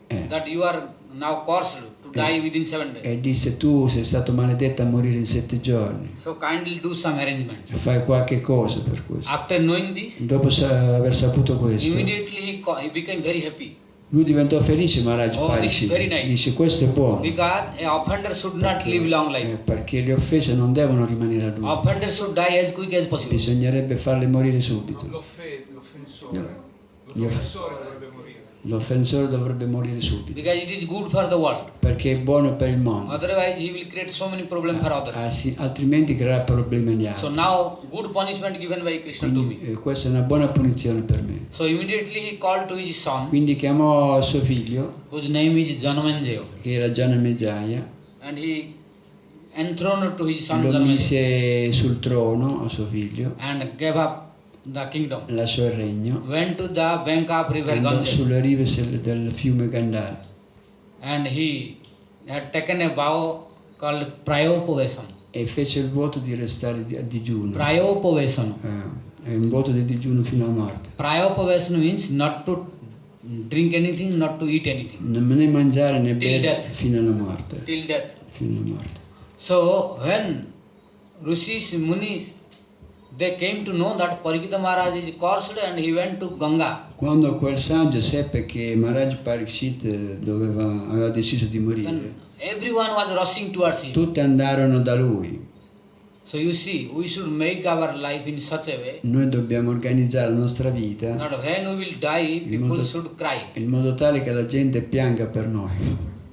eh, that you are now cursed to die within 7 days. e disse: tu sei stato maledetto a morire in 7 giorni, So kindly do some arrangement. fai qualche cosa per questo. After knowing this, Dopo aver saputo questo, immediately he became very happy. lui diventò felice. Maharaj Oh, this is very Parikshit nice. dice: questo è buono, Because an offender should not live long life. perché le offese non devono rimanere a lungo, Offender should die as quick as possible. bisognerebbe farle morire subito. L'offensore. Gli off- L'offensore dovrebbe morire. L'offensore dovrebbe morire subito, Because it is good for the world. perché è buono per il mondo. Otherwise, he will create so many problems for others. Altrimenti creerà problemi agli So altri. now, good punishment given by Krishna to me. Quindi, questa è una buona punizione per me. So immediately he called to his son, Quindi chiamò suo figlio, whose name is Janamanjaya, che era Janamejaya, and he enthroned to his son lo Janamanjaya mise sul trono a suo figlio, and gave up the kingdom. lasciò il regno, Went to the bank of river andò Ganges, sulle rive del fiume Gandhara and he had taken a vow called Prayopavesam. e fece il voto di restare a digiuno. Prayopavesam. È un voto di digiuno fino alla morte. Prayopavesam means not to drink anything, not to eat anything, Non né mangiare né Till bere death. fino alla morte. till death. Fino alla morte. So when Rishis, Munis, they came to know that Parikshit Maharaj is cursed and he went to Ganga. Quando quel saggio seppe che Maharaj Parikshit aveva deciso di morire, Then everyone was rushing towards him. tutti andarono da lui. So you see, we should make our life in such a way Noi dobbiamo organizzare la nostra vita that when we will die, people should cry. in modo tale che la gente pianga per noi.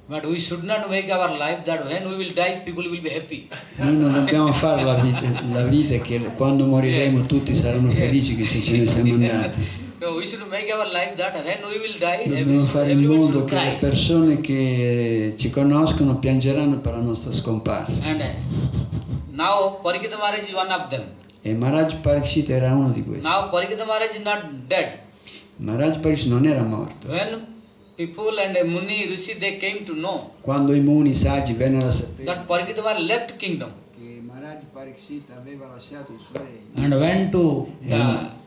But we should not make our life that when we will die, people will be happy. Noi non dobbiamo fare la vita che quando moriremo tutti saranno felici che ce ne siamo andati. No, we should make our life that when we will die, Dobbiamo fare in everyone modo should che le cry. persone che ci conoscono piangeranno per la nostra scomparsa. And now Parikshit Maharaj is one of them. E Maharaj Parikshit era uno di questi. Now Parikshit Maharaj is not dead. Maharaj Parikshit non era morto. When people and Muni Rishi, they came to know Quando i Muni saggi vennero a sapere that Parikshit left kingdom che Maharaj Parikshit aveva lasciato il suo regno and went to the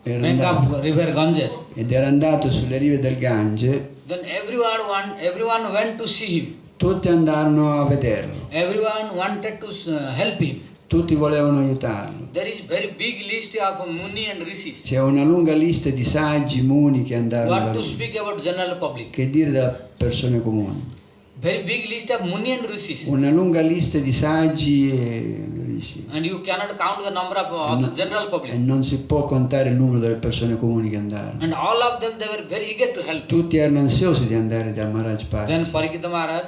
Era bank andato. of river Ganges, ed era andato sulle rive del Gange, then everyone went to see him. tutti andarono a vederlo, Everyone wanted to help him. tutti volevano aiutarlo. There is very big list of Muni and Rishis. C'è una lunga lista di saggi Muni che andarono da What to lui. speak about general public? Che dire delle persone comuni? Very big list of Muni and Rishis. Una lunga lista di saggi e rishi. And you cannot count the number of the general E public. non si può contare il numero delle persone comuni che andarono. And all of them, they were very eager to help. Tutti erano ansiosi di andare da Maharaj Then Pariksit. Parikshit Maharaj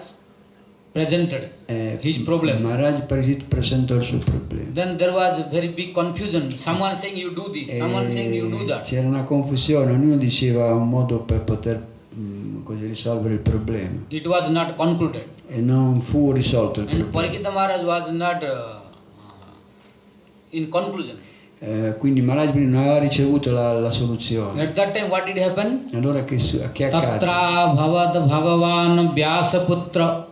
presented his problem. Maharaj Pariksit presentò il suo problema. Then there was very big confusion. Someone saying you do this, someone saying you do that. C'era una confusione, ognuno diceva un modo per poter così risolvere il problema It was not concluded. e non fu risolto il And problema. Parikshit Maharaj was not in conclusion. Quindi Maharaj non aveva ricevuto la soluzione. At that time, what did happen? Allora che accade? Tatra bhavad bhagavan Vyasaputra.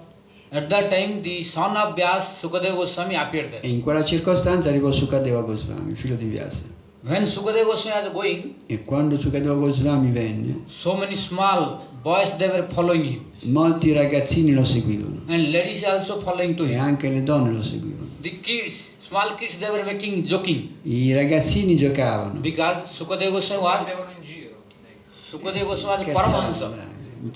At that time, the son of Vyas, Sukadeva Goswami, appeared there. E in quella circostanza arrivò Sukadeva Goswami, figlio di Vyasa. When Sukadeva Goswami was going, E quando Sukadeva Goswami venne, so many small boys, they were following him. molti ragazzini lo seguivano And ladies also following to e him. anche le donne lo seguivano. The kids, small kids, they were making joking. I ragazzini giocavano. Because Sukadeva Goswami was, Andavano in giro. Sukadeva Goswami was Scherzavano, Paramahansa. bravi.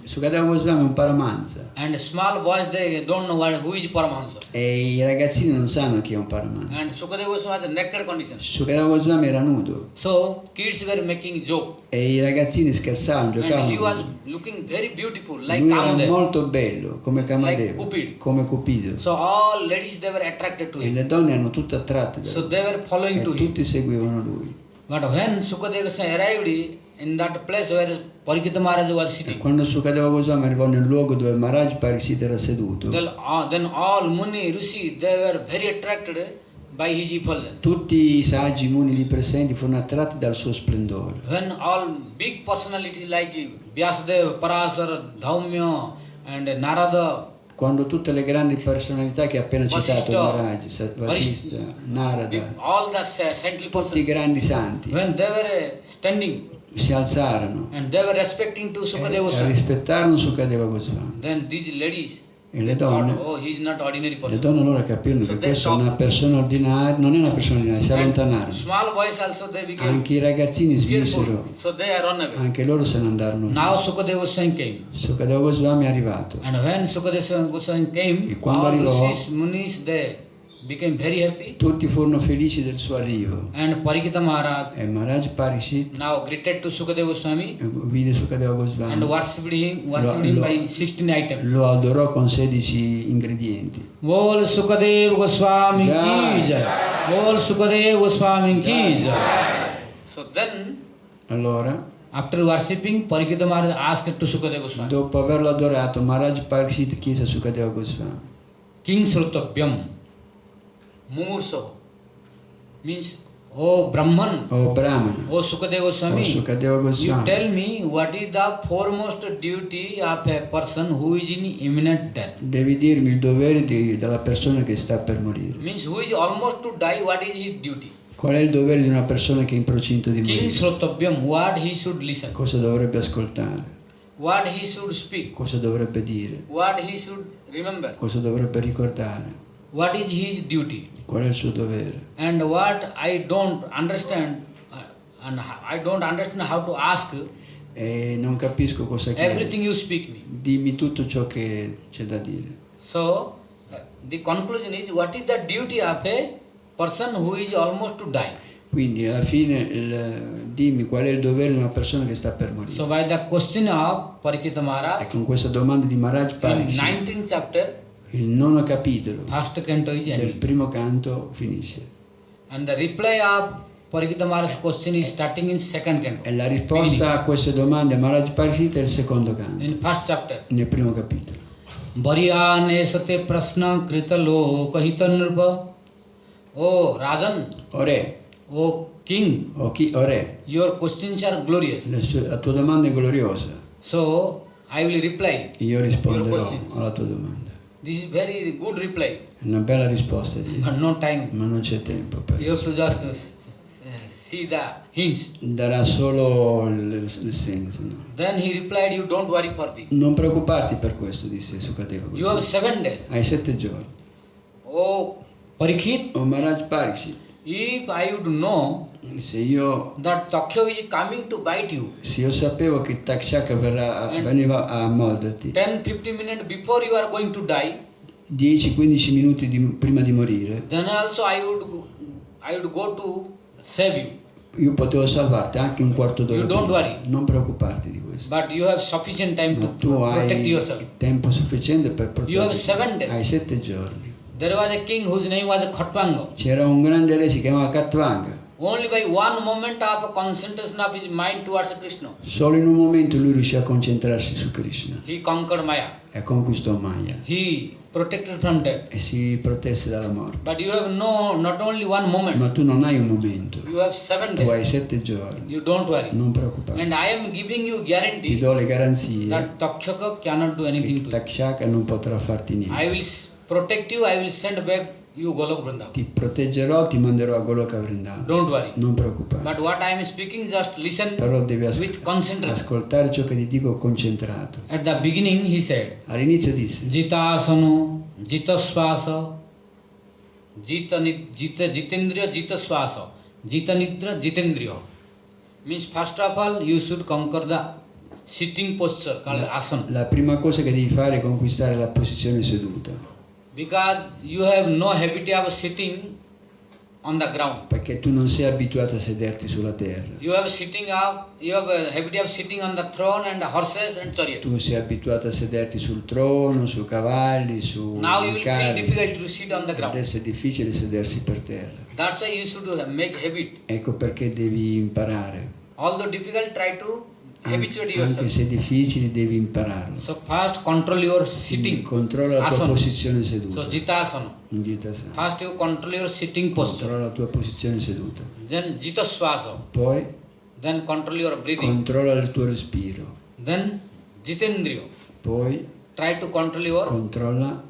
Sukadeva Goswami è un Paramahansa And small boys, they don't know who is Paramahansa. e i ragazzini non sanno chi è un Paramahansa. And Sukadeva Goswami was in naked condition. Sukadeva Goswami era nudo So kids were making joke. e i ragazzini scherzavano, And he giocavano. was looking very beautiful, like Lui era Kamadeva. molto bello, come Kamadeva, Cupid. come Cupido. So all ladies, they were attracted to E him. le donne erano tutte attratte da So lui they were following e to him. tutti seguivano lui. But when Sukadeva Goswami arrived in that place where Parikshit Maharaj was E sitting, quando Sukadeva Goswami arrivò nel luogo dove Maharaj Pariksit era seduto, then all Muni, Rishi, they were very attracted by his effulgence. tutti i saggi Muni lì presenti furono attratti dal suo splendore. When all big personalities like Vyasadeva, Parasar, Dhaumya and Narada, Quando tutte le grandi personalità che ha appena citato Maharaj, Vasista, Narada, all the saintly tutti i persons, grandi santi, when they were standing si alzarono and they were respecting to Sukadeva e Goswami, rispettarono Sukadeva Goswami. then these ladies, E le thought, donne, oh, he is not ordinary le person. donne allora capirono che questa è una persona ordinaria, non è una persona ordinaria, si And allontanarono. small boys also, they became Anche i ragazzini fearful, smisero, so they run away. anche loro se ne andarono via. Now Sukadeva Goswami came. Sukadeva Goswami è arrivato And when Sukadeva Goswami came, E quando all arrivò- Rishis, Munis, they became very happy. tutti furono felici del suo arrivo And Parikshit Maharaj e Maharaj Pariksit now greeted to Sukadeva Goswami vide Sukadeva and Goswami, worshipped him by 16 items. lo adorò con 16 ingredienti. Bol Sukadeva Goswami Jai. ki jai. Bol Sukadeva Goswami ki jai. So then, Allora, after worshipping, Parikshit Maharaj asked to Sukadeva Goswami, dopo averlo adorato, Maharaj Pariksit chiese a Sukadeva Goswami: King Srutavyam Mumurso means, oh Brahman, "O Brahmana, oh Sukadeva o Goswami, Sukadeva you Goswami, tell me what is the foremost duty of a person who is in imminent death. devi dirmi il dovere della persona che sta per morire. Means who is almost to die, what is his duty? Qual è il dovere di una persona che è in procinto di King morire? Srutavyam, what he should listen, Cosa dovrebbe ascoltare? what he should speak, Cosa dovrebbe dire? what he should remember, Cosa dovrebbe ricordare? what is his duty. Qual è il suo dovere? And what I don't understand, and I don't understand how to ask, E non capisco cosa chiede. everything you speak me. Dimmi tutto ciò che c'è da dire. So, the conclusion is, what is the duty of a person who is almost to die? Quindi alla fine dimmi qual è il dovere di una persona che sta per morire. So, by the question of Parikshit Maharaj, E con questa domanda di Maharaj in Pariksit, 19th chapter, il 9 capitolo first canto is del ending. primo canto finisce. And the reply of Parikshit Maharaj's question is starting in second canto. E la risposta a queste domande a Maharaj Pariksit è il secondo canto, In first chapter. nel primo capitolo. Variyane sate prasna kritalo kahita nirva. Oh Rajan, O re, oh King, o re, your questions are glorious. la tua domanda è gloriosa. So, I will reply. io Your risponderò questions. alla tua domanda. This is very good reply, È una bella risposta, but no time. ma non c'è tempo per You have questo. to just see the hints. Darà solo il senso. No? Then he replied, you don't worry for this. Non preoccuparti per questo, disse Sukadeva. You have 7 days. Hai 7 giorni. Oh, Parikshit, Oh Maharaj Parikshit, if I would know se io that Taksha is coming to bite you, sapevo che Takshaka veniva a morderti 10-15 minutes before you are going to die, 10-15 minuti prima di morire, then also I would go to save you. io potevo salvarti anche un quarto d'ora You don't prima. worry. Non preoccuparti di questo. But you have sufficient time Ma to tu protect hai yourself. tempo sufficiente per You have proteggerti. 7 days. Hai 7 giorni. There was a king whose name was Khatwanga. C'era un grande re, si chiamava Katwanga. Only by one moment of concentration of his mind towards Krishna, Solo in un momento lui riuscì a concentrarsi su Krishna he conquered Maya. e conquistò Maya He protected from death. e si protesse dalla morte. But you have not only one moment, Ma tu non hai un momento, you have 7 tu hai days. 7 giorni. You don't worry. Non preoccuparti. And I am giving you Ti guarantee do le garanzie that Takshaka cannot do anything che to you. Takshaka non potrà farti I niente. will protect you, I will send back you Golok Vrindavan. Ti proteggerò, ti manderò a Goloka Vrindavan. Don't worry. Non preoccuparti. But what I am speaking, just listen Però devi with concentration. ascoltare ciò che ti dico concentrato. At the beginning he said, All'inizio disse: Jitasano, Jitaswasa, Jitendriya, Jitaswasa, Jitanidra, Jitendriya. Means first of all you should conquer the sitting posture called asana. La prima cosa che devi fare è conquistare la posizione seduta. Because you have no habit of sitting on the ground. Perché tu non sei abituato a sederti sulla terra. You have a habit of sitting on the throne and horses and chariot. Tu sei abituato a sederti sul trono, su cavalli, su Now you will feel carri. difficult to sit on the ground. Adesso è difficile sedersi per terra. That's why you should make habit. Ecco perché devi imparare. Although difficult, try to habituate Anche yourself. se è difficile devi impararlo. So first control your sitting. Controlla la tua asana. posizione So seduta. Jitasana. Jitasana. First you control your sitting posture. Controlla la tua posizione seduta. Then Jitaswasa. Poi Then control your breathing. controlla il tuo respiro. Then Jitendriya. Poi Try to control your controlla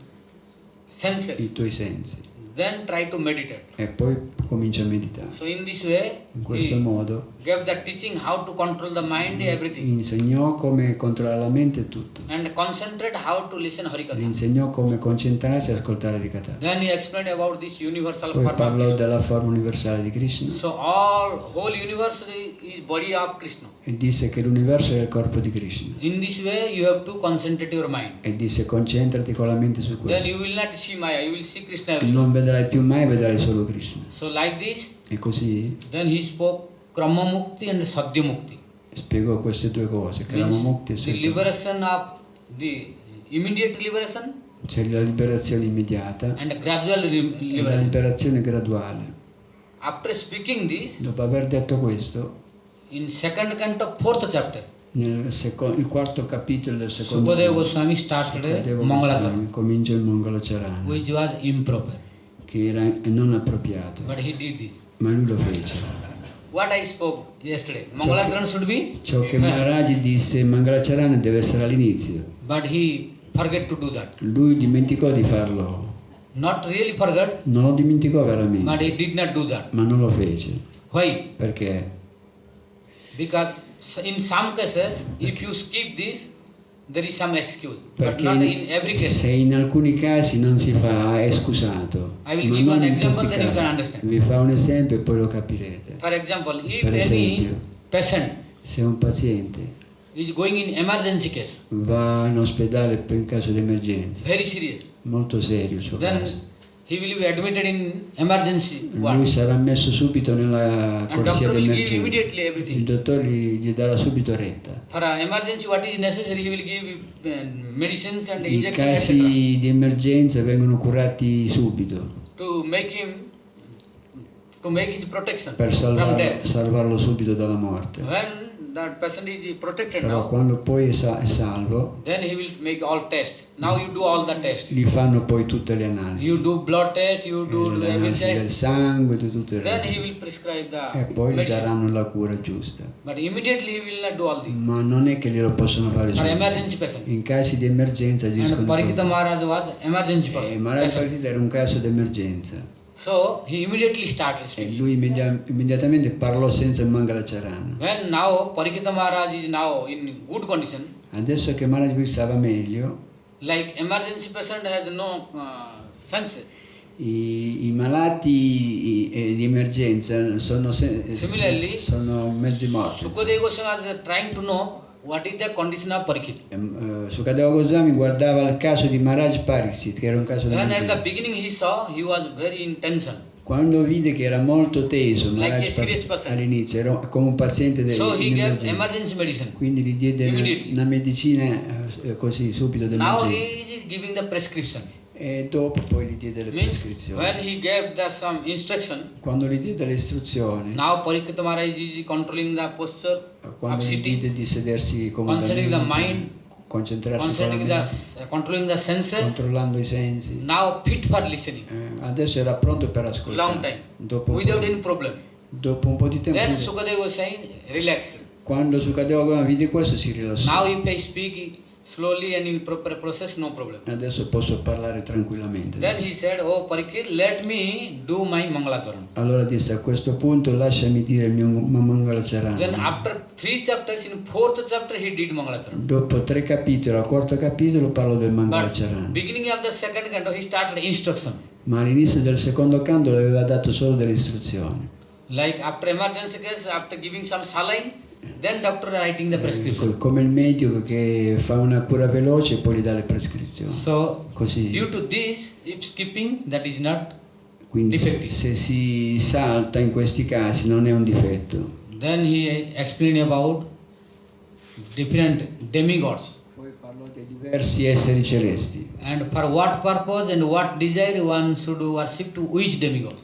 senses. i tuoi sensi. Then try to meditate. E poi comincia a meditare. So in this way, In questo he modo gave the teaching how to control the mind, everything. insegnò come controllare la mente e tutto. And concentrate how to listen Gli Harikatha. insegnò come concentrarsi e ascoltare Rikatha. Then he explained about this universal Poi form of parlò Krishna. della forma universale di Krishna So whole universe is body of Krishna. e disse che l'universo è il corpo di Krishna. In this way you have to concentrate your mind. E disse concentrati con la mente su Then you questo. will not see Maya, you will see Krishna E everywhere. non vedrai più mai, vedrai solo Krishna. So like this, E così then he spoke Krama Mukti and Sadhya Mukti. spiegò queste due cose, Krama Means Mukti e the Sattva. liberation of the immediate liberation C'è la liberazione immediata and gradual e la liberation. liberazione graduale. After speaking this, Dopo aver detto questo, in second canto, fourth chapter, il quarto capitolo del secondo Sukadeva libro, Goswami started Sukadeva Mangalacharana, Goswami comincia il Mangalacharana, which was improper. che era non appropriato, But he did this. ma lui lo fece. What I spoke yesterday, Mangalacharana should be Ciò che first, Maharaj disse Mangalacharana deve essere all'inizio. but he forget to do that. Lui dimenticò di farlo. Not really forgot, Non lo dimenticò but veramente, he did not do that. ma non lo fece. Why? Perché? Because in some cases, if you skip this, there is some excuse. But not Perché in every case. se in alcuni casi non si fa è scusato, I will ma give non an in example, tutti i then you can casi. understand. Vi fa un esempio e poi lo capirete. For example, if Per any esempio, patient se un paziente is going in emergency case, va in ospedale per in caso di emergenza, very serious, molto serio il suo then caso, he will be admitted in emergency lui ward. sarà messo subito nella And corsia doctor will give d'emergenza. immediately Il everything. dottore gli darà subito retta. For emergency, what is necessary, he will give medicines and I injections, etc. casi di emergenza vengono curati subito to make his protection per from death. salvarlo subito dalla morte. When that person is protected Però now, quando poi è salvo, then he will make all tests. Now you do all the tests. gli fanno poi tutte le analisi. You do blood test, you do Le every analisi del test. sangue, di tutto il Then he resto. will prescribe the E poi gli medicine. daranno la cura giusta. But immediately he will not do all this. Ma non è che glielo possono fare For subito. emergency patient. In casi di emergenza And agiscono Parikita pronto. Maharaj was emergency person. Maharaj Bhakti era un caso di emergenza So he immediately started e speaking. lui immediatamente parlò senza il Mangalacharana. When now Parikita Maharaj is now in good condition, Adesso che Maharaj Bhakti stava meglio, like emergency patient has no sense. i malati di emergenza sono mezzi morti. Sukadeva Goswami was trying to know what is the condition of Parikit. Sukadeva Goswami guardava il caso di Maharaj Pariksit, che era un caso di When at the emergenza. beginning he saw, he was very in tension. Quando vide che era molto teso Like a Maharaj serious Pariksit person. all'inizio, era come un paziente So he in gave emergenza. emergency medicine. Quindi gli diede Immediately. una medicina così subito Now d'emergenza. he is giving the prescription. E dopo poi gli diede le Means prescrizioni. when he gave some instruction, Quando gli diede le istruzioni, now Parikita Maharaj is controlling the posture of quando gli sitting, diede di sedersi concentrating the mind, comodamente, concentrarsi concentrating solamente, controlling the senses. controllando i sensi. Now fit for listening. Adesso era pronto per Long ascoltare. time. Dopo Without any problem. un po' di tempo, Then Sukadeva was saying, relax. quando Sukadeva Goswami vide questo si rilassò. Now if I speak slowly and in proper process, no problem. Adesso posso parlare tranquillamente. Then he said, oh Parikit, let me do my Mangalacharan. Allora disse, a questo punto lasciami dire il mio Then Mangalacharana. after 3 chapters, in 4th chapter he did Mangalacharan. Dopo 3 capitoli, al 4º capitolo parlo del But Mangalacharana. beginning of the 2nd canto he started instruction. Ma all'inizio del secondo canto le aveva dato solo delle istruzioni. Like after emergency case, after giving some saline, then doctor writing the prescription. Come il medico che fa una cura veloce e poi gli dà le prescrizioni. So Così. due to this, if skipping, that is not Quindi defective. se si salta in questi casi non è un difetto. Then he explained about different demigods Poi parlò dei diversi esseri celesti and for what purpose and what desire one should worship to which demigod.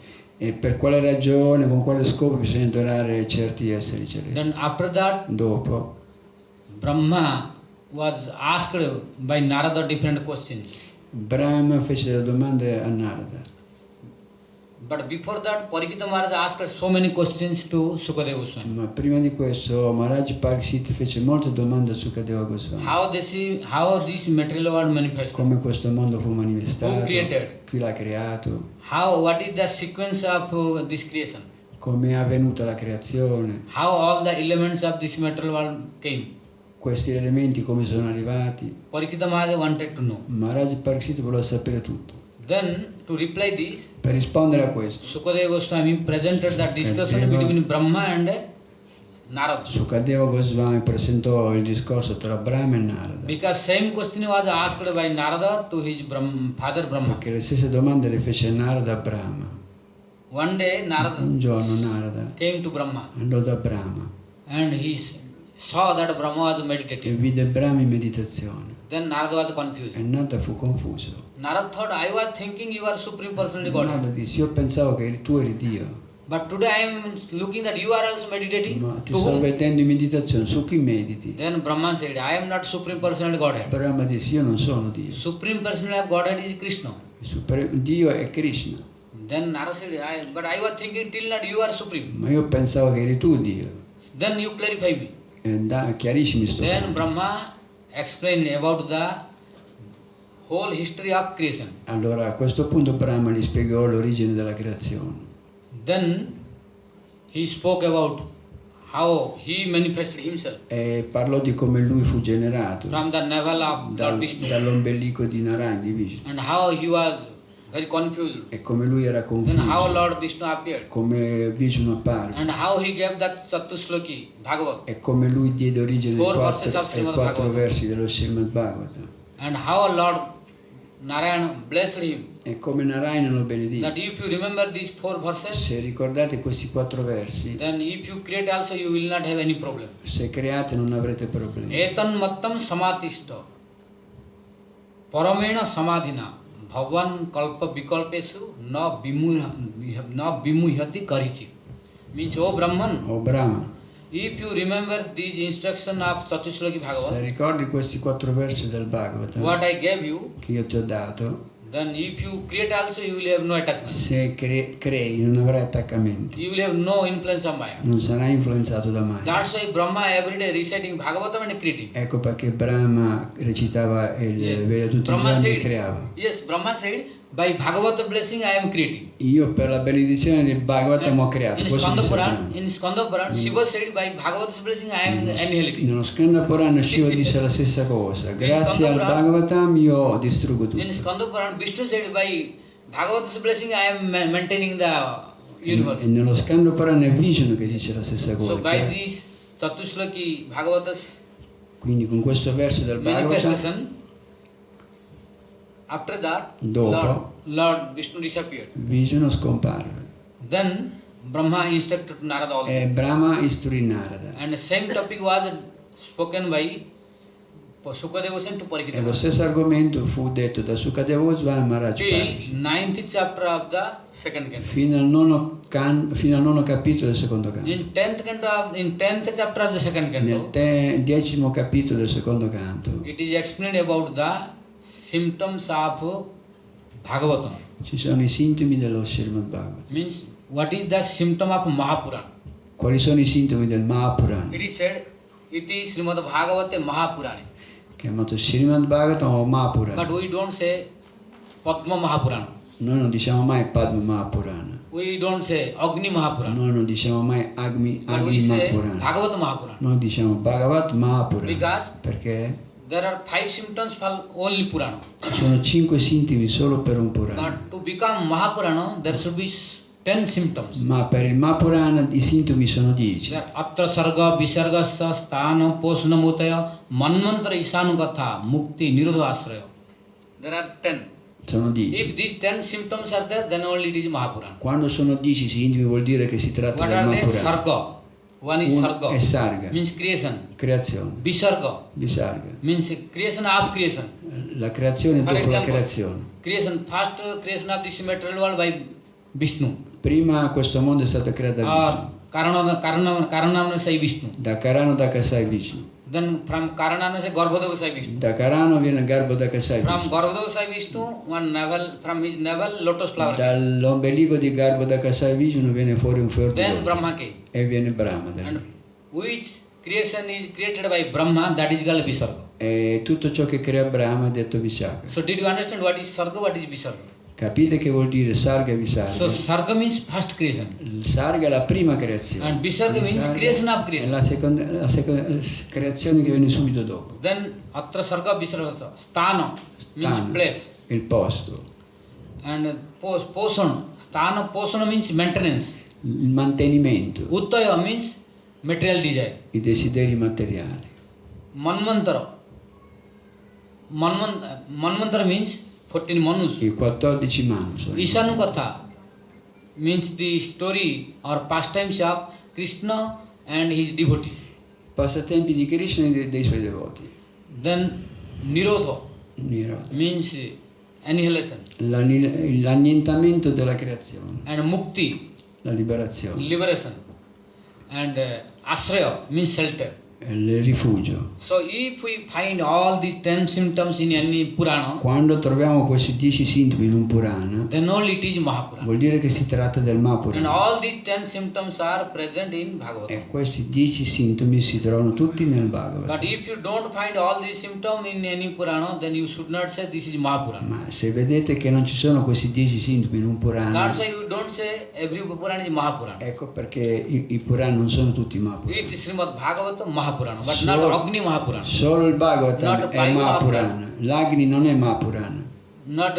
e per quale ragione, con quale scopo bisogna adorare certi esseri Then celesti. after that, Dopo Brahma was asked by Narada different questions. Brahma fece delle domande a Narada. But before that, Parikita Maharaj asked so many questions to Sukadeva Goswami. Ma prima di questo Maharaj Pariksit fece molte domande a Sukadeva Goswami. How this material world manifests? Come questo mondo fu manifestato, Who created? chi l'ha creato, What is the sequence of this creation? come è avvenuta la creazione, How all the elements of this material world came? questi elementi come sono arrivati. Parikita Maharaj wanted to know. Maharaj Pariksit voleva sapere tutto. Then, to reply this, Per rispondere a questo, Sukadeva Goswami presented the discussion Deva- between Brahma and Narada. Sukadeva Goswami presentò il discorso tra Brahma e Narada, Because same question was asked by Narada to his father Brahma. perché le stesse domande le fece Narada a Brahma. One day Narada Un giorno Narada came to Brahma andò da Brahma and he saw that Brahma was e meditating. vide Brahma in meditazione Then Narada was confused. e Narada fu confuso. Narada thought, I was thinking you are Supreme Personality Narada Godhead. disse, io pensavo che tu eri Dio, But today I am looking that you are also meditating. ma ti To sto whom? vedendo in meditazione, su chi mediti? Then Brahma said, I am not Supreme Personality Godhead. Brahma disse, io non sono Dio, Supreme Personality of Godhead is Krishna. Dio è Krishna, Then Narada said, but I was thinking till that you are Supreme. ma io pensavo che eri tu Dio. Then you clarify me. Chiariscimi sto Then punto. Brahma explained about the whole history of creation. Allora a questo punto Brahma gli spiegò l'origine della creazione. Then he spoke about how he manifested himself E parlò di come lui fu generato from the navel of Lord Vishnu dall'ombelico di Narayana, di Vishnu, and how he was very confused. e come lui era Then how confuso, Lord Vishnu appeared come Vishnu apparve, and how he gave that Chatusloki Bhagavat e come lui diede origine ai 4 verses of ai Srimad 4 Bhagavat. versi dello Srimad Bhagavat, and how Lord Narayana blessed him e come Narayana lo benedì. that if you remember these 4 verses, Se ricordate questi 4 versi, then if you create also you will not have any problem. se create non avrete problemi. Etan mattam samatishta paramena samadhina bhavan kalpa vikalpesu na vimuhyati karichi. Means, oh Brahman, O Brahma, If you remember these instructions of Chatusloki Se Bhagavat, ricordi questi 4 versi del Bhagavad what I gave you, che io ti ho dato, then if you create also, you will have no attachment. se crei non avrai attaccamenti, You will have no influence of Maya. non sarai influenzato da Maya. That's why Brahma every day reciting Bhagavatam and creating. Ecco perché Brahma recitava il Veda tutti i Brahma giorni e said, creava. yes, Brahma said, by Bhagavata blessing I am creating. Io per la benedizione del Bhagavatam ho creato. In Questo Skanda dice Puran, Brahma. in Skanda Puran, Shiva said, by Bhagavata's blessing I am annihilating. Nello Skanda Purana Shiva disse la stessa cosa. Grazie al Bhagavatam io distruggo tutto. In Skanda Puran, Vishnu said, by Bhagavata's blessing I am maintaining the universe. E nello Skanda Purana è Vishnu che dice la stessa So cosa. by this Chatusloki Bhagavatas Quindi con questo verso del Bhagavatam, manifestation, after that, dopo Lord Vishnu disappeared. Vishnu scomparve. Then Brahma instructed Narada also. E Brahma istruì Narada. And the same topic was spoken by Sukadeva Goswami to E lo Parikshit. stesso argomento fu detto da Sukadeva Goswami a Maharaj Till Parikshit, 9th chapter of the second canto. fino al nono capitolo del secondo canto. In 10th chapter of the second Nel canto, 10° capitolo del secondo canto it is explained about the symptoms of Bhagavatam. ci sono i sintomi dello Srimad Bhagavat. Means what is the symptom of Mahapuran? Quali sono i sintomi del Mahapurana? It is said, it is Srimad Bhagavate Mahapurani. Chiamato Srimad Bhagavatam o Mahapurana. But we don't say Padma Mahapurana. Noi non diciamo mai Padma Mahapurana. We don't say Agni Mahapurana. Noi non diciamo mai Agni But we say Mahapurana. Bhagavata Mahapurana. Noi diciamo Bhagavat Mahapurana. Because Perché there are 5 symptoms for only Purana. ci sono 5 sintomi solo per un Purana. But to become Mahapurana, there should be 10 symptoms. Ma per il Mahapurana i sintomi sono 10. There Atra Sarga, Visargasa, Sthana, Posnamutaya, Manmantra Isanugatha, Mukti, Nirodha Asraya. There are 10. Sono 10. If these 10 symptoms are there, then only it is Mahapurana. Quando sono 10 sintomi vuol dire che si tratta What del are they? Mahapurana. Sarga. One is Uno Sarga, è Sarga, means creation. creazione. Visarga Visarga, means creation of creation. la creazione For dopo la example, creazione. Creation, first creation of this material world by Vishnu. Prima questo mondo è stato creato da Or Karanamna say Vishnu. Vishnu. Da Karano da Kasai Vishnu. Then from Karanamna say Garbhodaka say Vishnu. Da Karano viene Garbo da Kasai From Vishnu. Garbhodaka say Vishnu, one navel, from his navel, lotus flower. Dall'ombelico di Garbo da Kasai Vishnu viene fuori un fiore di Then loto. Brahma came. E viene Brahma da lì. And which creation is created by Brahma, that is called Visarga. E tutto ciò che crea Brahma è detto Visarga. So did you understand what is Sarga, what is Visarga? Capite che vuol dire Sarga e Visarga? So Sarga means first creation. Il Sarga è la prima creazione. And Visarga means Visarga creation of è creation. la seconda creazione che viene subito dopo. Then Atra Sarga Visarga. Sthana means Stana, place. il posto. And Posana. Sthana Posana means maintenance. Il mantenimento, Uttaya means material desire. i desideri materiali. Manvantara. Manvantara means 14 Manus. I 14 Manus. Isanukatha means the story or pastimes of Krishna and his devotees. Passatempi di Krishna e dei suoi devoti. Then Nirodha Nirodha. means annihilation. L'annientamento della creazione, And Mukti, la liberazione, liberation. And Asraya means shelter. il rifugio. So if we find all these 10 symptoms in any Purana, Quando troviamo questi 10 sintomi in un Purana, then only it is Mahapurana. vuol dire che si tratta del And Mahapurana. all these 10 symptoms are present in Bhagavatam. E questi 10 sintomi si trovano tutti nel But Bhagavad. if you don't find all these symptoms in any Purana, then you should not say this is Mahapurana. Ma se vedete che non ci sono questi 10 sintomi in un Purana, That's why you don't say every Purana is Mahapurana. ecco perché i Purana non sono tutti Mahapurana. It is Srimad Bhagavatam Mahapurana, but Solo- not Agni Mahapurana, Solo il Bhagavatam Not è Vayu Mahapurana, l'Agni non è Mahapurana, not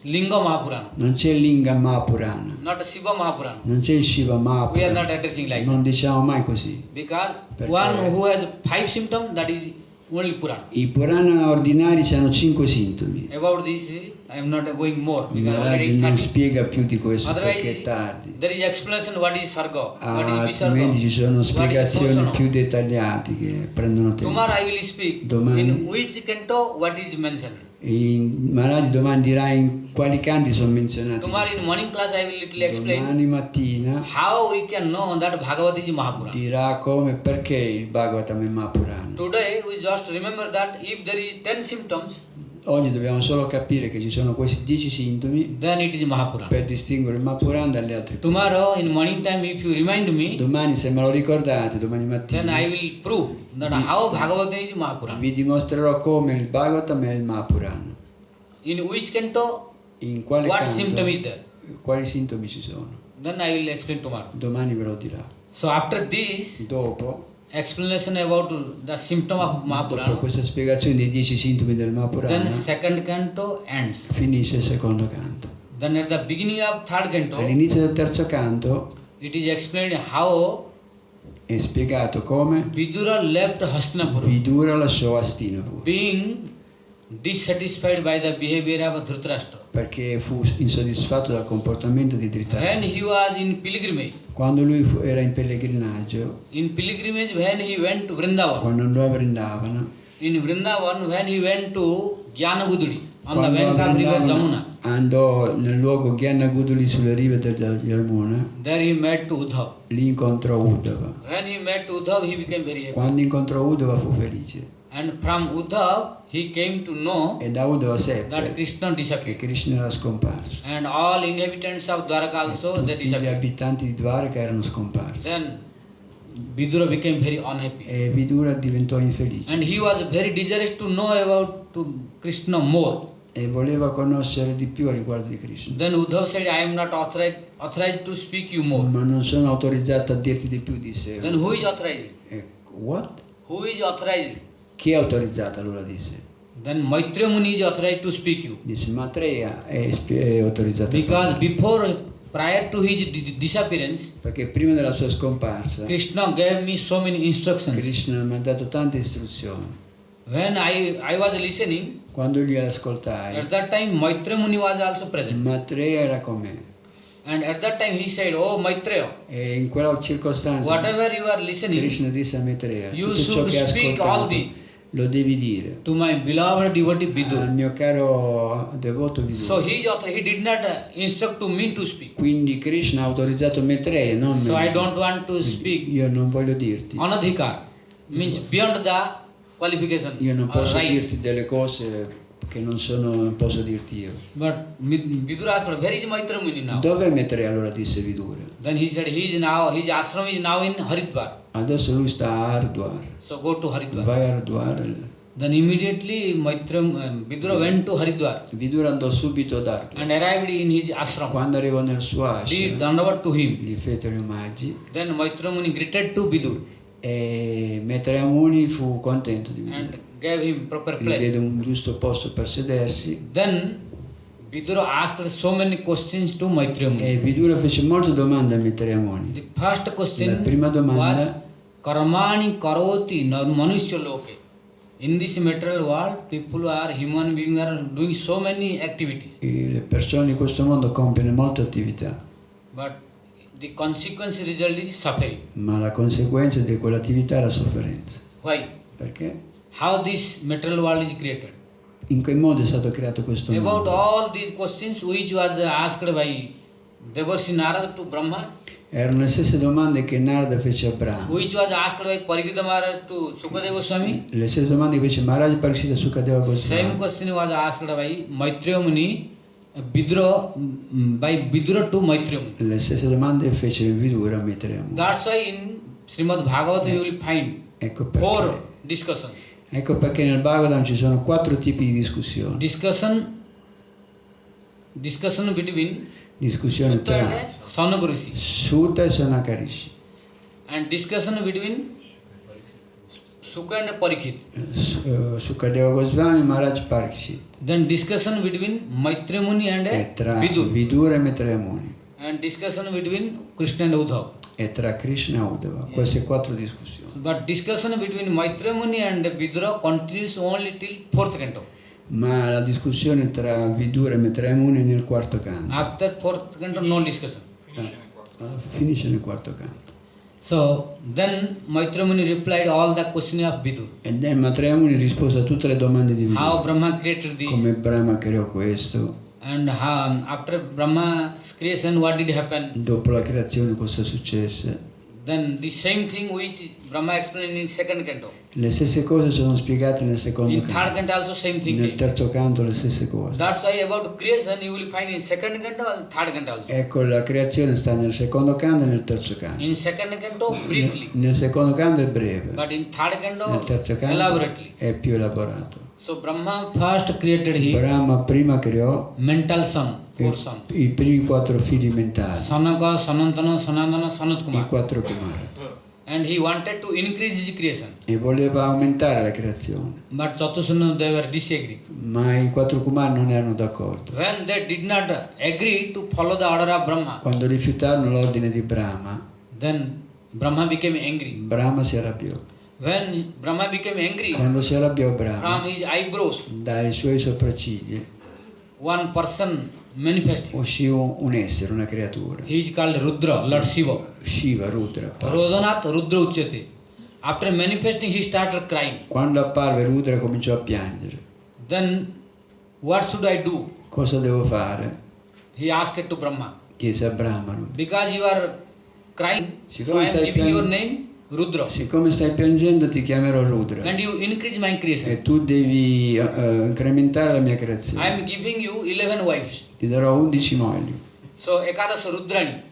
Linga Mahapurana, non c'è Linga Mahapurana, not Shiva Mahapurana. non c'è il Shiva We are not Mahapurana. addressing like Non that. diciamo mai così. Because Perché- one who has 5 symptoms, that is only Purana. I Purana ordinari hanno 5 sintomi. About this, I am not going more because Maharaj already non 30. spiega più di questo perché è Otherwise, tardi. there is explanation what is Sarga, what is Visarga, Altrimenti ci sono what is spiegazioni Posana. più dettagliate che prendono tempo. Tomorrow I will speak Domani. in which canto what is mentioned. Maharaj domani dirà in quali canti sono menzionati? Tomorrow in morning class I will little explain Domani mattina how we can know that Bhagavat is Mahapurana. dirà come e perché il Bhagavatam è Mahapurana. Today we just remember that if there is 10 symptoms, Oggi dobbiamo solo capire che ci sono questi 10 sintomi then it is Mahapurana. per distinguere il Mahapurana dalle altre. Tomorrow in morning time if you remind me, Domani, se me lo ricordate, domani then mattina I will prove that how Bhagavat is Mahapurana. vi dimostrerò come il Bhagavatam è il Mahapurana. In which canto, In quale what canto, symptom is there? quali sintomi ci sono. Then I will explain tomorrow. Domani ve lo dirà. So after this Dopo explanation about the symptom of dopo Mahapurana, questa spiegazione dei 10 sintomi del then Mahapurana, second canto ends. finisce il secondo canto. Then at the beginning of third canto, All'inizio del terzo canto it is explained how è spiegato come Vidura left Hastinapura, Vidura lasciò Hastinapura being dissatisfied by the behavior of Dhritarashtra. perché fu insoddisfatto dal comportamento di When Dhritarashtra. he was in pilgrimage, Quando lui era in pellegrinaggio, when he went to Vrindavan, quando andò a Vrindavana, in Vrindavan when he went to Gyanaguduri on the quando bank a of river Vrindavana Jamuna, andò nel luogo Gyanaguduli sulle rive della Yamuna, there he met to Uddhav. lì incontrò Uddhava. When he met to Uddhav, he became very happy. Quando incontrò Uddhava fu felice And from Uddhav, he came to know e da Uddhava that seppe Krishna che disappeared. Krishna era scomparso. And all inhabitants of Dwaraka also, they Tutti gli disappeared. abitanti di Dvaraka erano scomparsi Then Vidura became very unhappy. e Vidura diventò infelice And he was very desirous to know about to Krishna more. e voleva conoscere di più a riguardo di Krishna. Then Uddhav said, I am not authorized to speak you more. Ma non sono autorizzato a dirti di più, disse. Then who is authorized? What? Who is authorized? Chi è autorizzato? Allora disse. Then Maitreya Muni is authorized to speak you. Disse Maitreya è autorizzato a Because parlare. before, prior to his disappearance, Perché prima della sua scomparsa Krishna gave me so many instructions. Krishna mi ha dato tante istruzioni. When I was listening, Quando gli ascoltai, at that time Maitreya Muni was also present. Maitreya era con me And at that time he said, Oh Maitreya, e in quella circostanza whatever you are listening, Krishna disse a Maitreya, you tutto ciò should che hai speak all ascoltato these lo devi dire to my beloved devotee al Vidura. mio caro devoto So Vidura. he did not instruct to me to speak. Quindi Krishna ha autorizzato Maitreya, non So I me. don't want to speak. Io non voglio dirti, Anadhikar means beyond the qualification io non or posso right. dirti delle cose che non posso dirti io. But Vidura asked, where is Maitreya Muni now? Dov'è Maitreya? Allora disse Vidura. Then he said, his ashram is now in Haridwar. Adesso lui sta a Hardwar. So go to Haridwar. Vai a Hardwar. Then immediately Vidura went to Haridwar Vidura andò subito ad Hardwar. and arrived in his ashram. Quando arrivò nel suo Did ashram, Dandavat to him. gli fece gli omaggi Then Maitreya Muni greeted to Vidur e Maitreya Muni fu contento di Vidura. and gave him proper Gli place. diede un giusto posto per sedersi Then Vidura asked so many questions to Maitreya Muni. e Vidura fece molte domande a Maitreya The Muni. first La question prima was domanda: Karmani karoti manusya loke. In this material world, people are human beings are doing so many activities, le persone in questo mondo compiono molte attività, but the consequence result is suffering. ma la conseguenza di quell'attività è la sofferenza. Why? Perché? How this material world is created? In che modo è stato creato questo About mondo? all these questions which was asked by Devarsi Narada to Brahma, Erano le stesse domande che Narada fece a Brahma, which was asked by Parikshita Maharaj to Sukadeva Goswami. le stesse domande che fece Maharaj Parikshita Sukadeva Same Goswami, question was asked by Maitreya Muni, by Vidura to Maitreya Muni. le stesse domande fece Vidura a Maitreya Muni. That's why in Srimad Bhagavat you will find Ecco 4 perché. discussions. Ecco perché nel Bhagavatam ci sono 4 tipi di discussioni. Discussion between Discussione Sutta tra and Sanaka Rishi, Sutta e Sanakarishi, and discussion between Sukha and Parikshit. Sukadeva Goswami e Maharaj Parikshit, Then discussion between Maitreya Muni and e tra Vidur, Vidura e Maitreya Muni, and discussion between Krishna and Uddhav. e tra Krishna e Uddhava. Queste 4 discussioni. But discussion between Maitreya Muni and Vidura continues only till 4th canto. Ma la discussione tra Vidura e Maitreya Muni è nel quarto canto. After 4th canto, no discussion. Finisce nel quarto canto. So then Maitreya Muni replied all the questions of Vidur. E Maitreya Muni rispose a tutte le domande di How Vidura. Brahma created this, Come Brahma creò questo, And after Brahma's creation, what did happen? Dopo la creazione cosa successe? Then the same thing which Brahma explained in second canto. Le stesse cose sono spiegate nel secondo In third canto. canto also same thing. Nel terzo canto le stesse cose. That's why about creation you will find in second canto and third canto also. Ecco, la creazione sta nel secondo canto e nel terzo canto. In second canto briefly, Nel secondo canto è breve, but in third nel canto terzo canto elaborately. è più elaborato. So Brahma first created his Brahma prima creò mental son, four son. i primi 4 figli mentali, Sanaka, Sanantana, Sanandana, Sanat i Kumar. 4 Kumara, And he wanted to increase his creation. e voleva aumentare la creazione, But Chatusana they were disagree. ma i 4 Kumara non erano d'accordo. When they did not agree to follow the order of Brahma, Quando rifiutarono l'ordine di Brahma, then Brahma became angry. Brahma si arrabbiò. When Brahma became angry, Quando si arrabbiò Brahma, from his eyebrows, dai suoi sopracciglia one person manifested. uscì un essere, una creatura. He is called Rudra, Lord Shiva. Shiva, Rudra. apparve. Rodhanath Rudra Uchyate. After manifesting, he started crying. Quando apparve Rudra cominciò a piangere. Then, what should I do? Cosa devo fare? He asked to Brahma. Chiese a Brahma. Because you are crying, so Siccome I am stai giving your piangendo, name Rudra. siccome stai piangendo ti chiamerò Rudra And you increase my creation. e tu devi incrementare la mia I creazione. am giving you 11 wives. Ti darò 11 mogli. So, Ekadash Rudrani.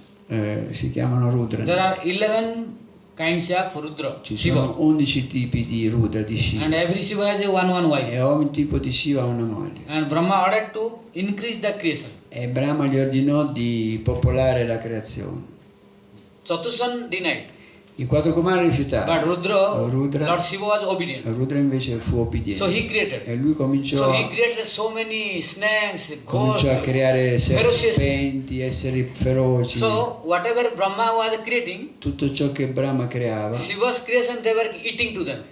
Si chiamano There Rudra. are 11 kinds of Rudra. Ci Shiva. sono 11 tipi di Rudra, di And Shiva. every Shiva has a one wife. E ogni tipo di Shiva ha una moglie. And Brahma ordered to increase the creation. E Brahma gli ordinò di popolare la creazione. Chatusan denied. I 4 Kumara But rifiutarono. Rudra, Lord Shiva was obedient. Rudra invece fu So obbediente. he created. E lui So cominciò he created so many snakes, ghosts. cominciò a creare ferocious. serpenti, esseri feroci. So whatever Brahma was creating, Tutto ciò che Brahma creava, Shiva's creation they were eating to them.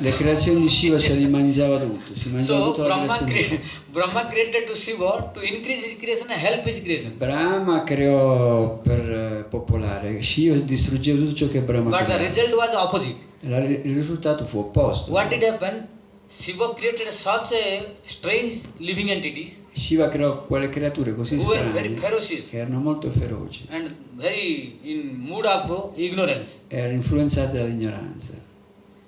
le creazioni di Shiva se li mangiava tutto, si mangiava So tutta la creazione. Brahma created to Shiva to increase his creation and help his creation. Brahma creò per popolare, Shiva distruggeva tutto ciò che Brahma But the creava. result was opposite. Il risultato fu opposto. What did happen? Shiva created such a strange living entities Shiva creò quelle creature così who were very strane ferocious che erano molto feroci, and very in mood of ignorance. erano influenzate dall'ignoranza,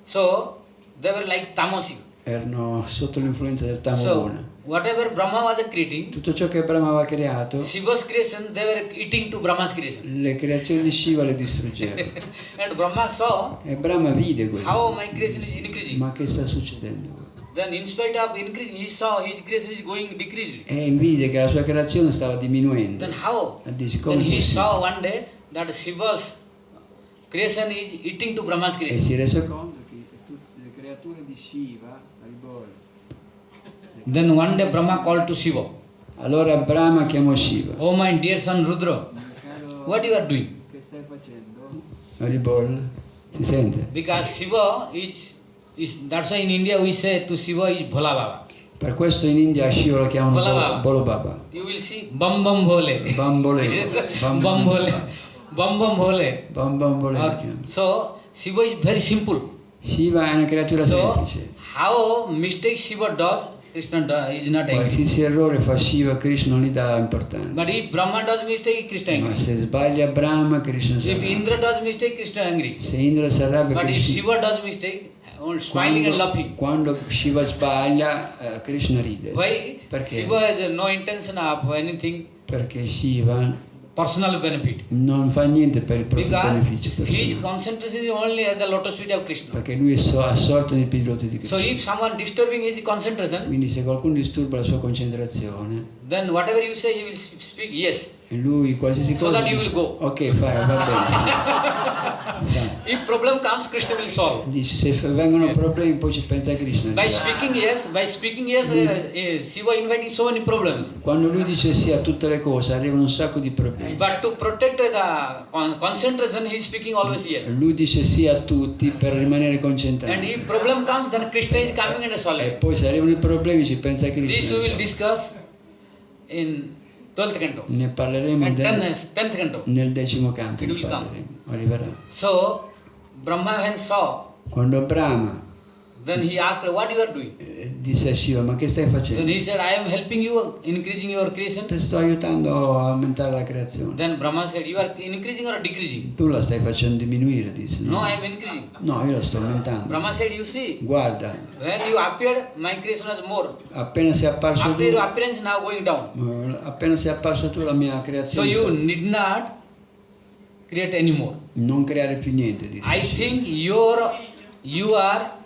So they were like tamasic. erano sotto l'influenza del So tamoguna. whatever Brahma was creating, Tutto ciò che Brahma aveva creato, Shiva's creation they were eating to Brahma's creation. le creazioni di Shiva le distruggevano. And Brahma saw E Brahma vide how questo. my creation is increasing. Ma che sta succedendo? Then in spite of increasing, he saw his creation is going decreasing. E vide che la sua creazione stava diminuendo. Then how? E dice, Then come he possibile? saw one day that Shiva's creation is eating to Brahma's E creation. si rese conto che tutte le creature di Shiva, Then one day Brahma called to Shiva. allora Brahma chiamò Shiva. Oh my dear son Rudra, what you are doing? Che stai facendo? Haribol, si sente? Because Shiva is that's why in India we say to Shiva is Bhola Baba. Per questo in India Shiva lo chiamano Bhola Baba. Bolo Baba. You will see Bam Bam Bhole. Bambole. Bam Bhole. Bam Bam Bhole. Bambole lo Or- chiamano. So Shiva is very simple. Shiva è una creatura So semplice. how mistake Shiva does, Krishna is not angry. Qualsiasi errore fa Shiva, Krishna non gli dà importanza. But if Brahma does mistake, Krishna Ma angry. se sbaglia Brahma, Krishna si If arrabbia. Indra does mistake, Krishna angry. Se Indra si arrabbia, But if Krishna... Shiva does mistake, smiling and laughing. Quando Shiva sbaglia, Krishna ride. Why? Perché? Shiva has no intention of anything Perché Shiva personal benefit. non fa niente per il proprio Because beneficio his personale. concentration is only at the lotus feet of Krishna. Perché lui è assorto nei piedi di So Krishna. if someone disturbing his concentration, Quindi se qualcuno disturba la sua concentrazione, then whatever you say, he will speak yes. e lui qualsiasi So cosa that you dice, will go. ok fai, va bene. Sì. Dai. If problem comes, Krishna will solve. Dice, se vengono problemi poi ci pensa a Krishna. By speaking yes, Shiva inviting so many problems. Quando lui dice sì a tutte le cose arrivano un sacco di problemi. But to protect the concentration, he is speaking always yes. Lui dice sì a tutti per rimanere And concentrato. if problem comes, then Krishna is coming and E solving. poi se arrivano i problemi ci pensa a This Krishna. we will discuss in 12th canto Ne parleremo and 10th canto. nel 10° canto. It Ne will come. parleremo. Arriverà. So Brahma when saw, Quando Brahma then he asked, what you are doing? disse a Shiva, ma che stai Then facendo? he said, I am helping you, increasing your creation. Ti sto aiutando a aumentare la creazione. Then Brahma said, you are increasing or decreasing? Tu la stai facendo diminuire, disse. No, I am increasing. No, io la sto aumentando. Brahma said, you see, Guarda, when you appeared, my creation was more. appena sei apparso After tu, your appearance, now going down. appena sei apparso tu, la mia So creazione you need not create any more. non creare più niente, disse. I think you are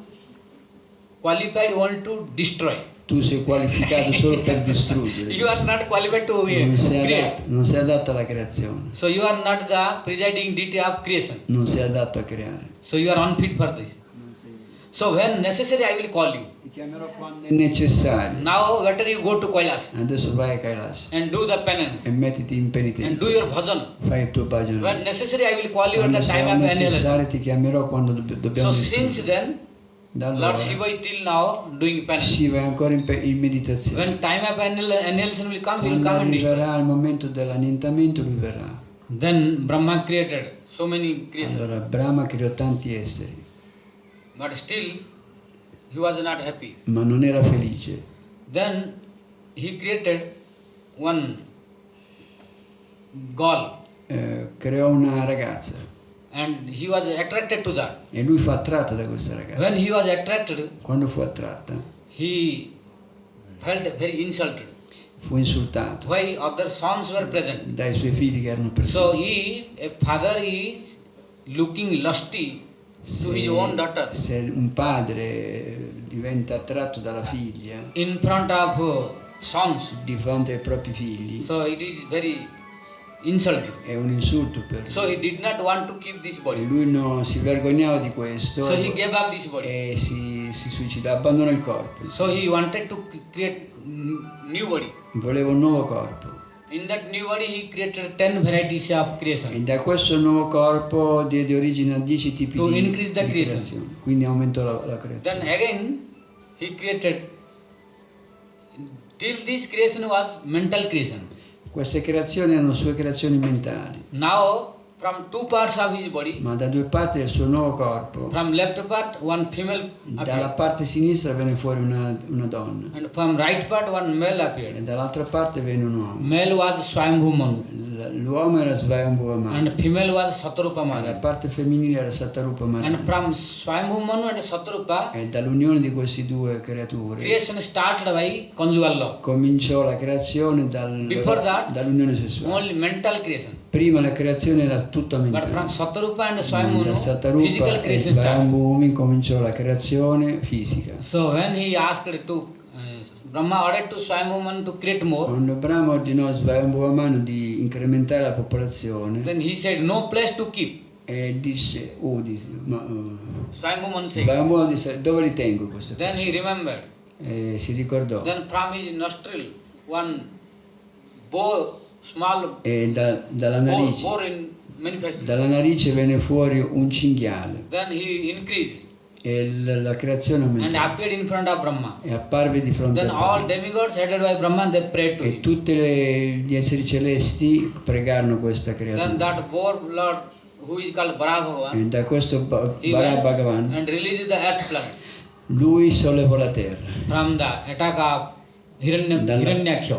qualified only to destroy. Tu sei qualificato solo per distruggere. You are not qualified to Non sei create. adatto alla creazione. So you are not the presiding deity of creation. Non sei adatto a creare. So you are unfit for this. So when necessary, I will call you. Ti chiamerò quando è necessario. Now better you go to Kailash Adesso vai a Kailash and do the penance e mettiti in and penitenza. do your bhajan. Fai il tuo bhajan. When necessary, I will call you at Quando the time sarà of annihilation. necessario ti chiamerò quando dobbiamo So since then, Da allora, Lord Shiva is till now doing penance. Shiva è ancora in meditazione. When time of annihilation will come, he will Quando come and destroy. arriverà il momento dell'annientamento, lui verrà. Then Brahma created so many creatures, Allora Brahma creò tanti esseri, but still he was not happy. ma non era felice. Then he created one girl, Creò una ragazza and he was attracted to that. e lui fu attratto da questa ragazza. When he was attracted, Quando fu attratta, he felt very insulted. fu insultato Why other sons were present? dai suoi figli che erano So presenti. if a father is looking lusty to his own daughter Se un padre diventa attratto dalla figlia in front of sons, di fronte ai propri figli, so it is very insulting. è un insulto per So lui. he did not want to keep this E body. lui si vergognava di questo So he gave up this body. e si suicidò, abbandonò il corpo. So he wanted to create new body. Voleva un nuovo corpo. In that new body he created 10 varieties of E creation. da questo nuovo corpo diede origine a 10 tipi To di increase the creation. creazione. Quindi aumentò la Then creazione. again he created, till this creation was mental creation. Queste creazioni erano sue creazioni mentali, Now from two parts of his body, ma da due parti del suo nuovo corpo, from left part one female dalla appeared, parte sinistra venne fuori una donna and from right part one male e appeared. dall'altra parte venne un uomo. Male was Swayambhu Manu L'uomo era Svayambhuva Manu, and female was Satarupa la Manu. parte femminile era Satarupa And Manu. from Swayambhu Manu and Satarupa, E dall'unione di queste due creature creation started by conjugal love. cominciò la creazione Before that, dall'unione sessuale. Only mental creation. Prima la creazione era tutta But mentale. from Satarupa and Da Swayambhu, physical Satarupa e creation started. Svayambhu cominciò la creazione fisica. So when he asked to Brahma ordered to Swayambhu Manu to create more, Quando Brahma ordinò a Svayambhuva Manu di incrementare la popolazione then he said no place to keep. e disse, Swayambhu Manu said. Svayambhuva disse, dove li tengo queste Then he persone? remembered. E si ricordò. Then from his nostril one small E dalla narice, bore in manifested. dalla narice venne fuori un cinghiale Then he increased e la creazione and aumentò appeared in front of Brahma. e apparve di fronte Then a all Brahma. demigods headed by Brahma they prayed to E him. tutti gli esseri celesti pregarono questa Then creatura. that poor Lord who is called Bara Bhagavan, E da questo he Bara went Bhagavan, and released the earth planet lui sollevò la terra from the attack of Hiranyaksha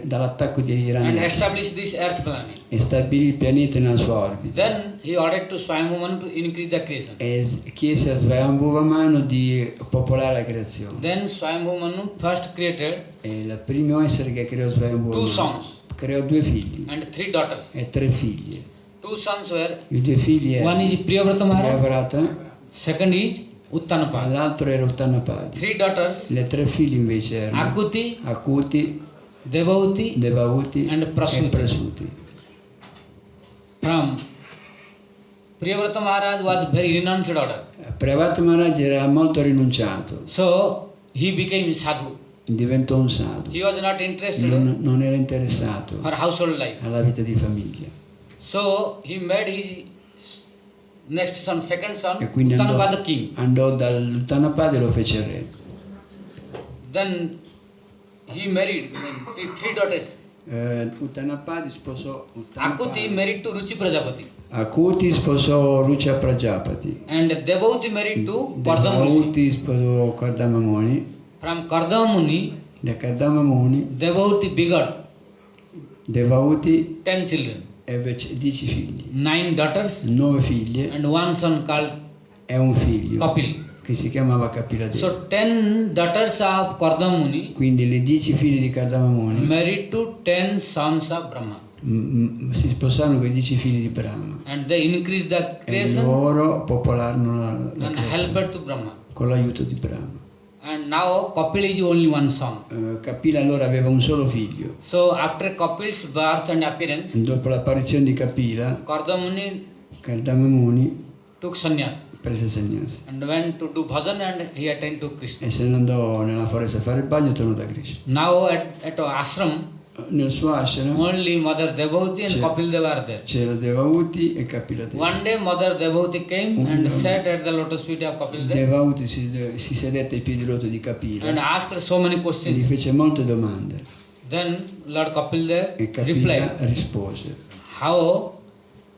dall'attacco di and Hiranyakashipu established this earth planet. e stabilì il pianeta nella sua orbita. Then he ordered to Swayambhu Manu to increase the creation. E chiese a Svayambhuva Manu di popolare la creazione. Then Swayambhu Manu first created E il primo essere che creò Svayambhuva two Manu sons creò 2 figli and 3 daughters. e 3 figlie. Two sons were, I 2 figli one erano is Priyavrata Maharaj, Priyavrata, second is Uttanapad. l'altro era Uttanapadi. 3 daughters, Le 3 figlie invece erano Akuti, Akuti, Devahuti Devahuti and Prasuti. e Prasuti. From Priyavrata Maharaj was very renounced order. Priyavrata Maharaj era molto rinunciato, So he became sadhu. diventò un sadhu. He was not interested Non era interessato for household life. alla vita di famiglia. So he made his next son, second son, E quindi Uttanapad king. andò dall'Uttanapadi e lo fece re. Then he married 3 daughters. Uttanapadi sposò Akuti married to Ruchi Prajapati. Akuti sposò Rucha Prajapati. And Devahuti married to Kardama Rishi. Devahuti sposò Kardama Muni. From Kardama Muni, Da Kardama Muni, Devotee begot Devauti 10 children, ebbe 10 figli, 9 daughters 9 figlie and one son called e un figlio Kapil. che si chiamava Kapila. So 10 daughters of Kardama Muni Quindi le 10 figlie di Kardama Muni married to 10 sons of Brahma, si sposarono con i 10 figli di Brahma and they increased the e creation loro popolarono la and creazione helped to Brahma. con l'aiuto di Brahma. And now Kapil is only one son. Kapila allora aveva un solo figlio. So after Kapil's birth and appearance, Dopo l'apparizione di Kapila, Kardama Muni Kardama Muni took sannyas prese sannyasi and went to do bhajan, and he attained to Krishna. e se ne andò nella foresta a fare il bagno e tornò da Krishna. Now at ashram, Nel suo ashram only Mother Devotee and C'è- Kapil Dev are there. c'era Devauti e Kapila Deva. One day Mother Devotee came and sat at the lotus feet of Kapil Dev Devauti si sedette ai piedi rotto di Kapila and asked so many e gli questions. fece molte domande Then Lord Kapil Dev e Kapila replied, rispose. how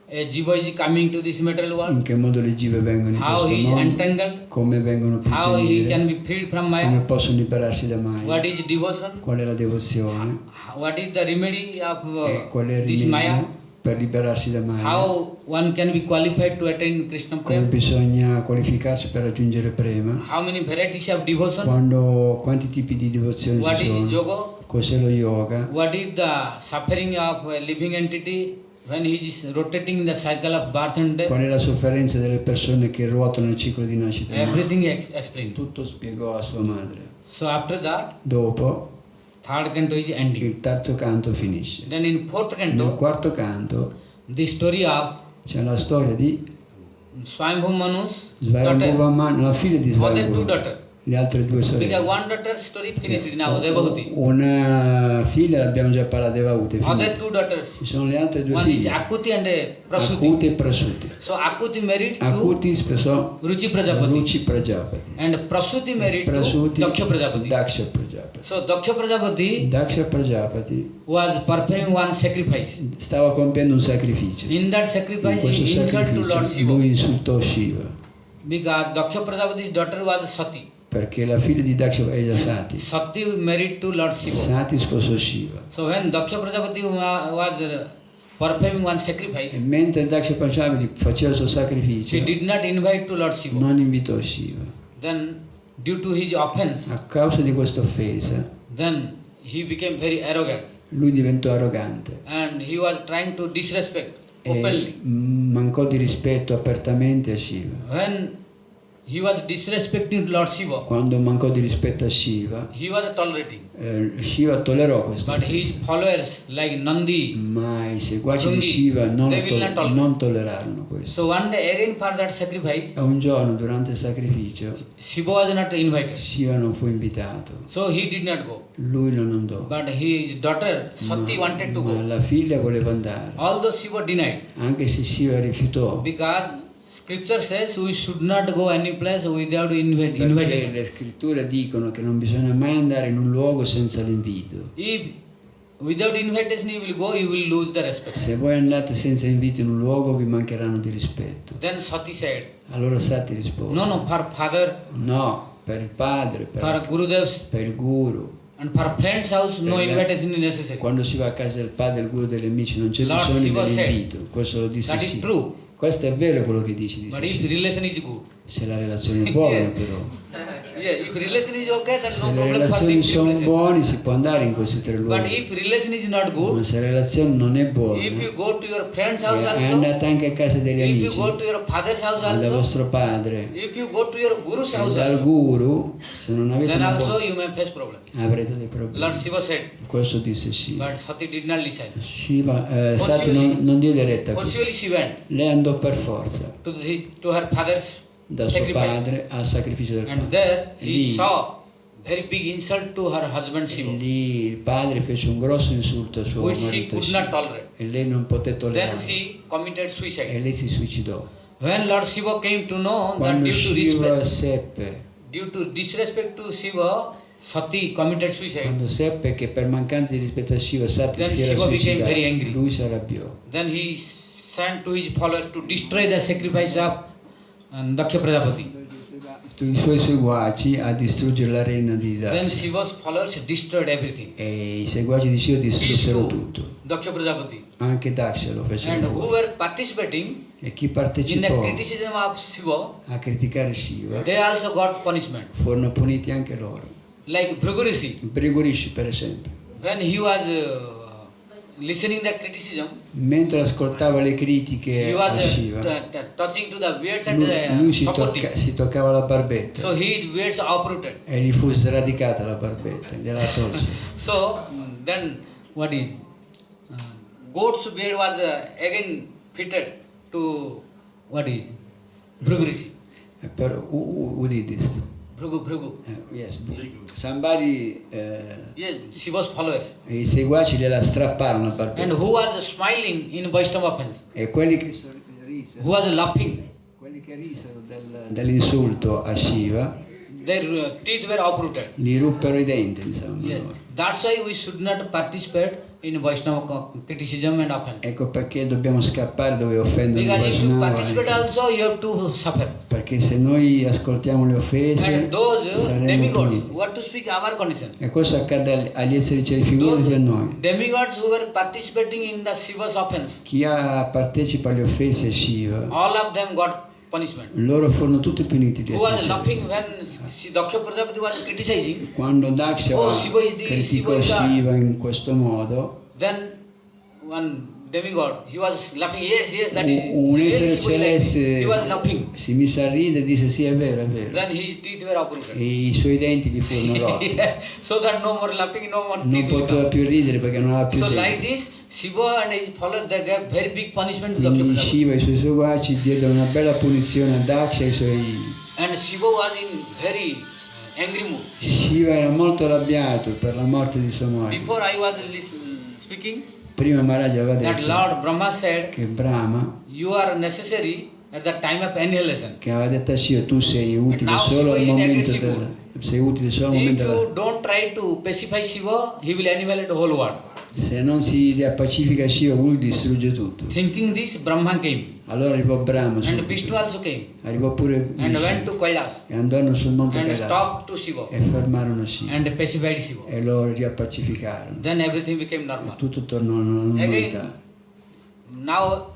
a jiva is coming to this material world, In che modo le jive vengono in how questo he is mondo, entangled, come vengono how he can prigioniere, be freed from come Maya, possono liberarsi da what Maya, is devotion, qual è la devozione what is the remedy of e qual è il this Maya, rimedio per liberarsi da Maya, how one can be qualified to attain Krishna come Prem, bisogna qualificarsi per raggiungere Prema, how many varieties of devotion, quanti tipi di devozione what ci is sono, yoga, cos'è lo yoga, what is the suffering of a living entity when he is rotating in the cycle of birth and death. qual è la sofferenza delle persone che ruotano nel ciclo di nascita e morte. Everything explained. Tutto spiegò a sua madre. So after that, Dopo third canto is ending. il terzo canto finisce. Then in fourth Nel canto, quarto canto the story of c'è la storia di Swayambhu Manu's Svayambhuva daughter, la figlia di other two Svayambhuva, daughters. le altre due Because sorelle. one daughter story finished now, Devotee. Una figlia l'abbiamo già parlato, Devauti. Other two daughters, Ci sono le altre due one is figlie, Akuti and Prasuti. Akuti e Prasuti. So Akuti married to Akuti sposò Ruchi Prajapati Ruchi Prajapati. and Prasuti married to Prasuti Daksha Prajapati. Daksha Prajapati. So Daksha Prajapati Daksha Prajapati was performing one sacrifice. stava compiendo un sacrificio. In that In sacrifice, questo he insulted to Lord sacrificio lui Shiva insultò Shiva because Daksha Prajapati's daughter was Sati. perché la figlia di Daksha era Sati. Sati married to Lord Shiva. Sati sposò Shiva. So when Daksha Prajapati was performing one sacrifice, E mentre Daksha Prajapati faceva il suo sacrificio, he did not invite to Lord Shiva. non invitò Shiva. Then, due to his offense, A causa di questa offesa, then he became very arrogant lui diventò arrogante and he was trying to disrespect e openly. mancò di rispetto apertamente a Shiva. When he was disrespecting Lord Shiva, Quando mancò di rispetto a Shiva, he was tolerating. Shiva tollerò questo, But his followers like Nandi, ma i seguaci di Lungi, Shiva they will not tolerate. non tollerarono questo. so one day again for that sacrifice, E un giorno durante il sacrificio Shiva was not invited. Shiva non fu invitato, So he did not go. lui non andò, But his daughter Sati wanted to ma go. la figlia voleva andare, Although Shiva denied, anche se Shiva rifiutò, because scripture says we should not go any place without perché invitation. le scritture dicono che non bisogna mai andare in un luogo senza l'invito. If without invitation you will go, you will lose the respect. Se voi andate senza invito in un luogo vi mancheranno di rispetto. Then Sati said, Allora Sati rispose, no, for father, no, per il padre, for Gurudev's per il guru. and for friend's house, no Per- invitation is necessary. Quando si va a casa del padre, del guru, degli amici, non c'è Lord bisogno Shiva said, dell'invito. Questo lo disse That is Shiva. true. Questo è vero quello che dici, But disse if Shiva. relation is good, Se la relazione è buona Yeah. però. yeah, if relation is okay, then Se no le problem for relazioni this sono relation. buone si può andare in questi tre But luoghi. if relation is not Ma good, se la relazione non è buona if you go to your friend's e house also, andate anche a casa degli if you amici, go to your father's house da also, vostro padre if you go to your guru's e house dal also, guru, se non avete then una also buona, you may face problem. avrete dei problemi. Lord Shiva said, Questo disse Shiva. but Sati did not listen. Sati non diede retta a questo. Forcefully she went Lei andò per forza to her father's da suo sacrifice. padre al sacrificio del And padre. there he Lì- saw very big insult to her husband E Shiva, lì il padre fece un grosso insulto al suo which she marito could not Shiva. tolerate. E lei non poté Then tollerare she committed e suicide. lei si suicidò. When Lord Shiva came to know that Quando Shiva due to disrespect to Shiva, Sati committed suicide, quando seppe che per mancanza di rispetto a Shiva Sati Then si era Shiva became suicidato, very angry. lui si arrabbiò. then he sent to his followers to destroy the sacrifice of Daksha Prajapati. i suoi seguaci a distruggere la regna di Then Daksha. Shiva's followers destroyed everything. E i seguaci di Shiva distrussero Killed tutto. Daksha Prajapati. Anche Daksha lo And fecero who fuori. were participating E chi in the partecipò criticism of Shiva, a criticare Shiva they also got punishment. furono puniti anche loro. Like Bhrigu Rishi, Bhrigu Rishi, per esempio, when he was listening the criticism, mentre ascoltava le he critiche was a Shiva, touching to the beards and lui si, supporting. si toccava la barbetta So his beards uprooted. e gli fu sradicata la barbetta, gliela tolse. So then what is goat's beard was again fitted to what is Bhrigu Rishi. Però who did this? Bhrigu. Yes, somebody, Yes, Shiva's followers. i seguaci gliela strapparono la And barbetta. who was smiling in Vaishnava offense? E quelli che Who was laughing? risero dell'insulto a Shiva Their teeth were uprooted. gli ruppero i denti, insomma. Yes. loro. That's why we should not participate in Vaishnava criticism and offense. Ecco perché dobbiamo scappare dove offendono i Because if you Vaishnava, participate also, you have to suffer. perché se noi ascoltiamo le offese And those saremo demigods, puniti. what to speak our condition? E questo accade agli esseri cieli, figurati a noi. Demigods who were participating in the Shiva's offense, Chi partecipa alle offese a Shiva, all of them got punishment. loro furono tutti puniti gli Who was esseri laughing cieli. when Daksha Prajapati was criticizing? Quando Daksha Oh, Shiva is the- criticò Shiva is the- Shiva in questo modo, Then one demigod, he was laughing. Yes, that is. un yes, essere Shiva is like this. He was celeste laughing. si mise a ridere e disse sì, è vero, è vero. Then his teeth were uprooted. E i suoi denti gli furono rotti. So that no more laughing, no more Non teeth will poteva come. più ridere perché non aveva più So like denti. this, Shiva and his followers, they gave very big punishment to Daksha Quindi Prajapati. Shiva e i suoi seguaci diedero una bella punizione a Daksha e ai suoi... And Shiva was in very angry mood. Shiva era molto arrabbiato per la morte di sua moglie. Before I was speaking, Prima Maharaj aveva that detto Lord Brahma said, che Brahma, you are necessary at the time of annihilation. che aveva detto a Shiva, tu sei utile now solo Shiva al is in momento aggressive del... sei utile solo al If momento della... you don't try to pacify Shiva, he will annihilate the whole world. Se non si pacifica Shiva, lui distrugge tutto. Thinking this, Brahma came. Allora arrivò Brahma, And subito. Vishnu also came. Arrivò pure And went Vishnu to Kailas. e andarono sul monte And Kailash talked to Shiva. e fermarono Shiva And pacified Shiva. e lo riappacificarono. Then everything became normal. Tutto tornò alla normalità. Again, now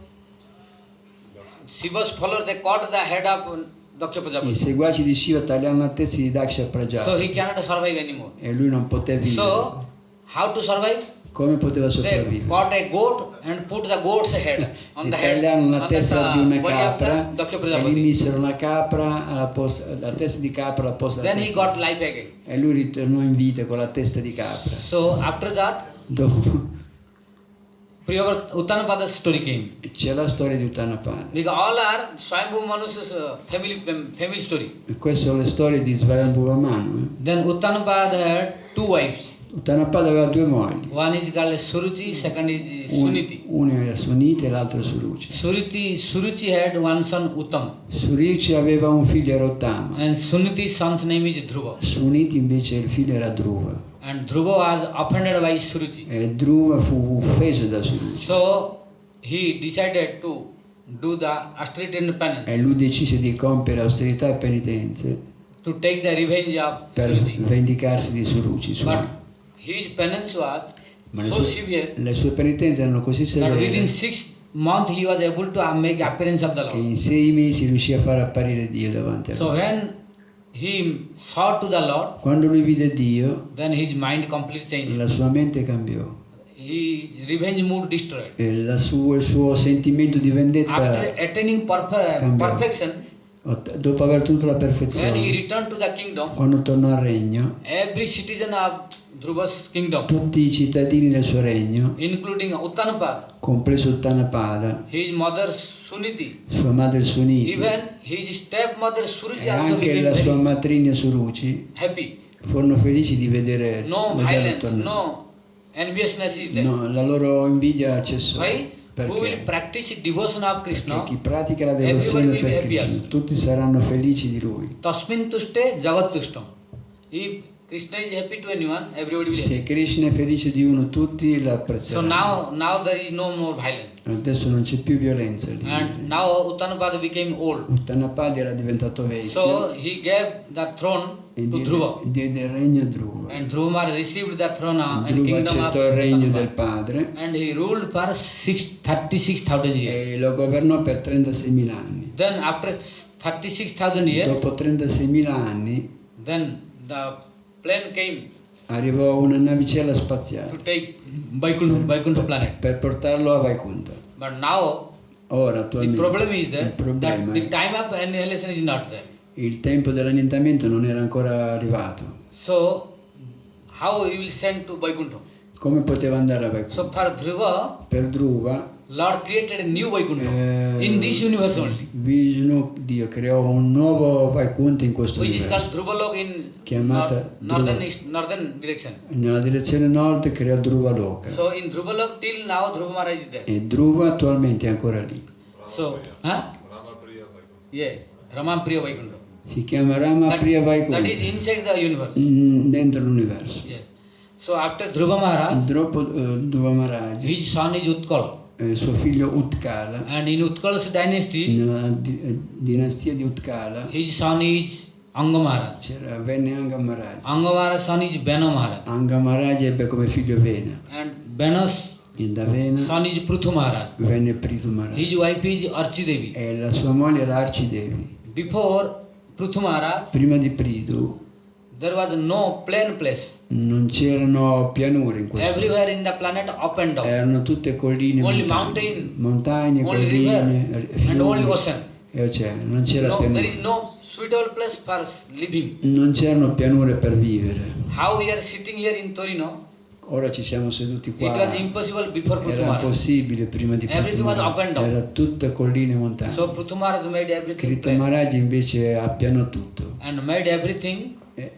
Shiva's followers, they caught the head of Daksha I Prajapati. seguaci di Shiva tagliarono la testa di Daksha So Prajapati he cannot survive anymore. e lui non poteva vivere. So, how to survive? Come poteva They sopravvivere? caught a goat and put the goat's head on E the head. tagliarono la on testa the di una body of the capra Daksha e gli Prajapati. misero la capra la testa di capra alla posta della Then he testa. got life again. E lui ritornò in vita con la testa di capra. So after that, Dopo Uttanapada's story came. c'è la storia di Uttanapana. Because all are Swayambhu Manu's family story. E queste sono le storie di Svayambhuva Manu. Then Uttanapada had two wives. Uttanapana aveva due mogli. One is called Suruchi, second is Suniti. Una era Sunita e l'altra Suruci. Suruchi had one son Uttam. Surici aveva un figlio era Uttama. And Suniti's son's name is Dhruva. Suniti invece il figlio era Dhruva. And Dhruva was offended by Suruchi. E Dhruva fu offeso da Suruci. So he decided to do the austerity and penance, E lui decise di compiere austerità e penitenze to take the revenge of per Suruchi. vendicarsi di Suruci. But his penance was Ma so severe le sue penitenze erano così that within severe 6 months he was able to make appearance of the che Lord. in 6 mesi riuscì a far apparire Dio davanti a So lui. when he saw to the Lord, Quando lui vide Dio, then his mind completely changed. la sua mente cambiò. His revenge mood destroyed. E il suo sentimento di vendetta, After attaining Cambiò. perfection, dopo aver ottenuto la when he perfezione, returned to the kingdom, quando tornò al regno, every citizen of Dhruva's kingdom, tutti i cittadini del suo regno, including Uttanapada, compreso Uttanapada, his mother Suniti, sua madre Suniti even his stepmother Suruchi e also anche became la sua very matrigna Suruci happy. furono felici di vedere No vederlo violence, tornare. no enviousness is there. No, la loro invidia cessò. Why? Who will Perché? practice devotion of Krishna, Perché chi pratica la everybody devozione will be per happy Krishna, also. tutti saranno felici di lui. Tasmin tuste jagat tustam. If Krishna is happy to anyone, everybody will Se happy. Krishna è felice di uno, tutti So l'apprezzeranno. now there is no more violence. Adesso non c'è più violenza lì. And now Uttanapada became old. Uttanapada era diventato vecchio So he gave the throne e to Dhruva. diede il regno a Dhruva. And Dhruva Maharaj received the throne and Dhruva kingdom of accettò il regno del Uttanapada. padre And he ruled for 36,000 years. e lo governò per 36.000 anni. Then after 36,000 years, Dopo 36.000 anni then the plane came arrivò una navicella spaziale to take Vaikuntha planet. per portarlo a Vaikuntha. But now Ora the attualmente problem is il that problema the è time of annihilation is not there. il tempo dell'annientamento non era ancora arrivato. So how he will send to Vaikuntha? Come poteva andare a Vaikuntha? So for Dhruva, Per Dhruva Lord created a new Vaikuntha in this universe only, Vishnu, Dio, creò un nuovo Vaikuntha in questo which is called universo. Dhruvalok in Chiamata northern direction. Nella direzione nord creò Dhruva Loka So in Dhruvalok till now Dhruva Maharaj is there. e Dhruva attualmente è ancora lì. So, huh? Yeah, Ramapriya Vaikuntha. Si chiama Rama Priya That is Vaikuntha inside the universe. dentro l'universo. Yes. So after Dhruva Maharaj, Dopo Dhruva Maharaj, his son is Utkal. suo figlio Utkala, And in Utkal's dynasty, nella dinastia di Utkala his son is Anga Maharaj. venne Anga Maharaj. Anga Maharaj's son is Bena Maharaj. Anga Maharaj ebbe come figlio Vena. And Bena's E da Vena son is Pruthu Maharaj. venne Prithu Maharaj. His wife is Archi Devi. E la sua moglie era Arci Devi. Before Pruthu Maharaj, Prima di Prithu there was no plain place. non c'erano pianure in questo. Everywhere in the planet up and down. Erano tutte colline, Only montagne, mountain, montagne, only colline, river, and only fiumi ocean. e oceano. Non c'era No, there pianura. is no suitable place for living. Non c'erano pianure per vivere. How we are sitting here in Torino, Ora ci siamo seduti it was qua. impossible before Pruthu Era Maharaj. impossibile prima di Prithu Everything was up and Maharaj. down. Era tutte colline e montagne. So Pruthu Maharaj made everything Prithu plain Maharaj invece appianò tutto and made everything e,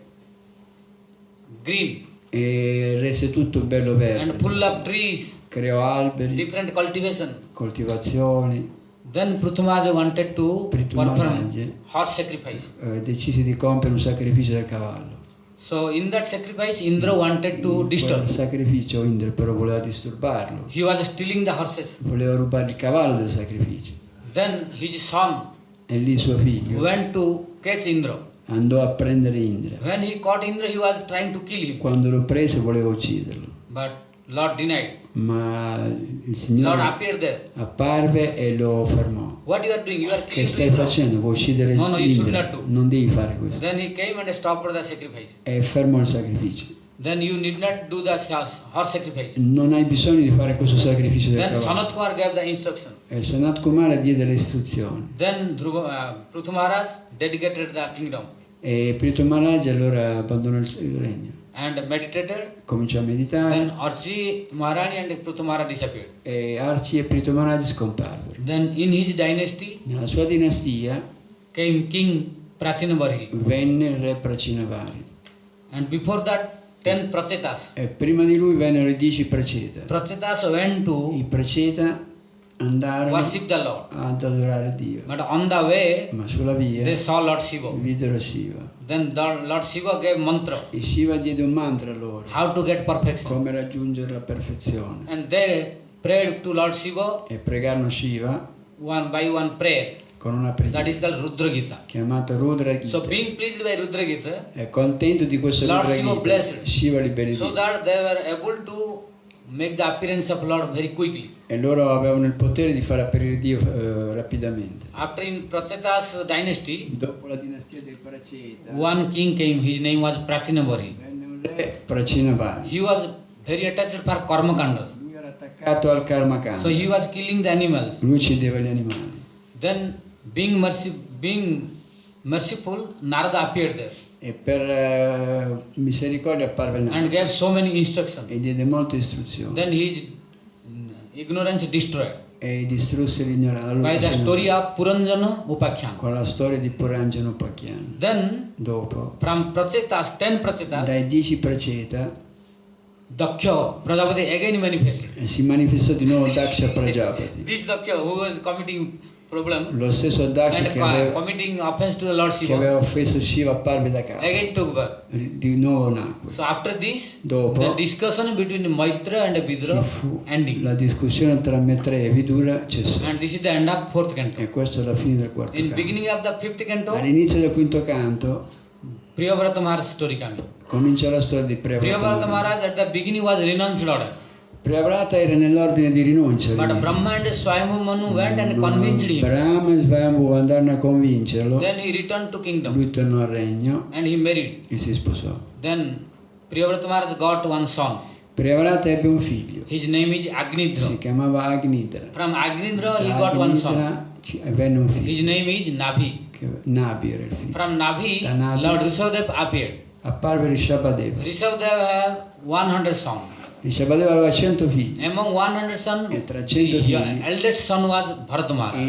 green e rese tutto bello and verde. full of trees, Creò alberi, different cultivation. coltivazioni. Then Pruthu Maharaj wanted to Prithu perform Maharaj horse sacrifice. Decise di compiere un sacrificio del cavallo. So in that sacrifice, Indra wanted to In disturb. quel sacrificio Indra però voleva disturbarlo, He was stealing the horses. voleva rubare il cavallo del sacrificio. Then his son E lì suo figlio went to catch Indra. andò a prendere Indra. When he caught Indra, he was trying to kill him. Quando lo prese voleva ucciderlo, But Lord denied. ma il Lord Signore appeared there. apparve e lo fermò. What you are doing? You are Che killing stai Indra. facendo? Vuoi uccidere No, you should Indra? not do. Non devi fare questo. Then he came and stopped the sacrifice. E fermò il sacrificio. Then you need not do the horse sacrifice. Non hai bisogno di fare questo sacrificio del Then cavallo. Sanat Kumar gave the instruction. E Sanat Kumara diede le istruzioni. Then Pruthu Maharaj dedicated the kingdom E Prithu Maharaj allora abbandonò il regno. and meditated. Cominciò a meditare Then Archi Maharani and Pruthu Maharaj disappeared. e Arci e Prithu Maharaj scomparvero. Then in his dynasty Nella sua dinastia came King Prachinavarhi. venne il re Pracinavari. And before that, 10 Prachetas. E prima di lui vennero i 10 Praceta. Prachetas went to I Praceta andarono worship the Lord. ad adorare Dio. But on the way, Ma sulla via they saw Lord Shiva. videro Shiva. Then Lord Shiva gave mantra, E Shiva diede un mantra a loro, how to get perfection. come raggiungere la perfezione. And they prayed to Lord Shiva E pregarono Shiva one by one prayer. con una That preghiera is called Rudra Gita. chiamata Rudra Gita. So being pleased by Rudra Gita, E contento di questo Lord Rudra Shiva Gita, blessed. Shiva li so benedisse. that they were able to make the appearance of Lord very quickly. E loro avevano il potere di far apparire Dio rapidamente. After in Prachetas dynasty, Dopo la dinastia dei Praceta, one king came, his name was Prachinavari. venne un re Pracinavari. He was very attached for karma kandas. Lui era attaccato al karma kanda. So he was killing the animals. Lui uccideva gli animali. Then being merciful, Narada appeared there E per misericordia apparve and Narada gave so many instructions. e diede molte istruzioni. Then his ignorance destroyed E distrusse l'ignoranza by the story of Puranjana Upakhyan. con la storia di Puranjana Upakhyan. Then Dopo, from Prachetas, 10 Prachetas, dai 10 Praceta Daksha Prajapati again manifested. si manifestò di nuovo Daksha Prajapati. This Daksha who was committing problem lo stesso Daksha and committing offense to the Lord che Shiva, aveva offeso Shiva apparve da capo, again took birth. di nuovo nacque. So after this, Dopo the discussion between Maitra and Vidura ending. la discussione tra Maitreya e Vidura cessò. And this is the end of fourth canto. E questo è la fine del quarto In canto. beginning of the fifth canto, All'inizio del quinto canto Priyavrata Maharaj story coming. comincia la storia di Priyavrata Priyavrata. Maharaj at the beginning was renounced order. Priyavrata era nell'ordine di rinuncia. But all'inizio. Brahma and Swayambhu Manu went and convinced him. Brahma e Svayambhu andarono a convincerlo. Then he returned to kingdom Lui tornò al regno and he married. e si sposò. Then Priyavrata Maharaj got one son. Priyavrata ebbe un figlio. His name is Si Agnidra. chiamava Agnidra. From Agnidra he Da got one son. Agnidra venne un figlio. His name is Nabhi. Nabi era il figlio. From Nabhi, Da Nabhi. Lord Rishabdev appeared. Apparve Rishabhadeva. Rishabdev had 100 sons. Rishabhadeva aveva 100 figli. Among 100 sons, E tra 100 the figli, eldest son was Bharata Maharaj.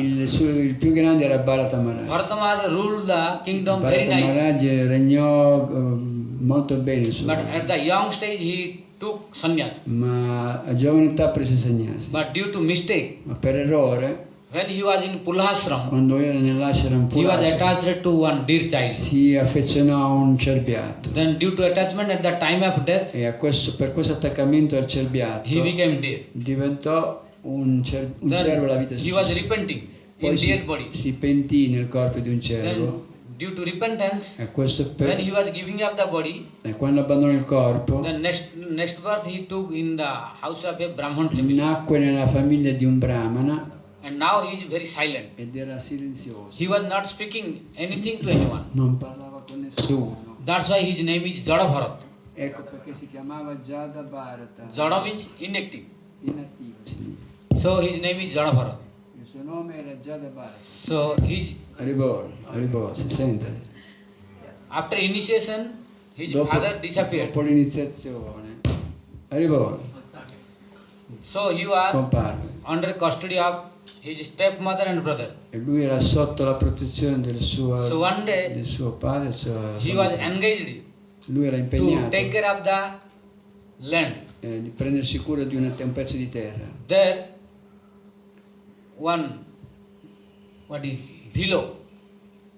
il più grande era Bharata Maharaj. Bharata Maharaj ruled the kingdom very Bharata nice. Maharaj regnò molto bene il suo But regno. at the young stage he took sannyas. Ma a giovane età prese sannyasi. But due to mistake, Ma per errore, when he was in Pulhashram, quando era nell'ashram he was Pulashram, attached to one dear child. si affezionò a un cerbiatto. Then due to attachment at the time of death, E per questo attaccamento al cerbiatto he became dead. diventò un cervo Then alla vita he was successiva. repenting Poi in dead body. si pentì nel corpo di un Then cervo. due to repentance, E questo when he was giving up the body, e quando abbandonò il corpo, the next birth he took in the house of a Brahman family. nacque nella famiglia di un brahmana And now he is very silent. ed era silenzioso. He was not speaking anything to anyone. Non parlava con nessuno. That's why his name is Jada Bharat. Ecco perché si chiamava Jada Bharata. Jada means inactive. Inattivo. Sì. So his name is Jada Bharat. Il suo nome era Jada Bharata. So his Arrivò, si sente? after initiation, his Dopo, father disappeared. dopo l'iniziazione. Arrivò, So he was comparve. under custody of his stepmother and brother. E lui era sotto la protezione del suo, So one day del suo padre. he was engaged Lui era to impegnato take care of the land. di prendersi cura di un pezzo di terra. There, one, what is Bhilo,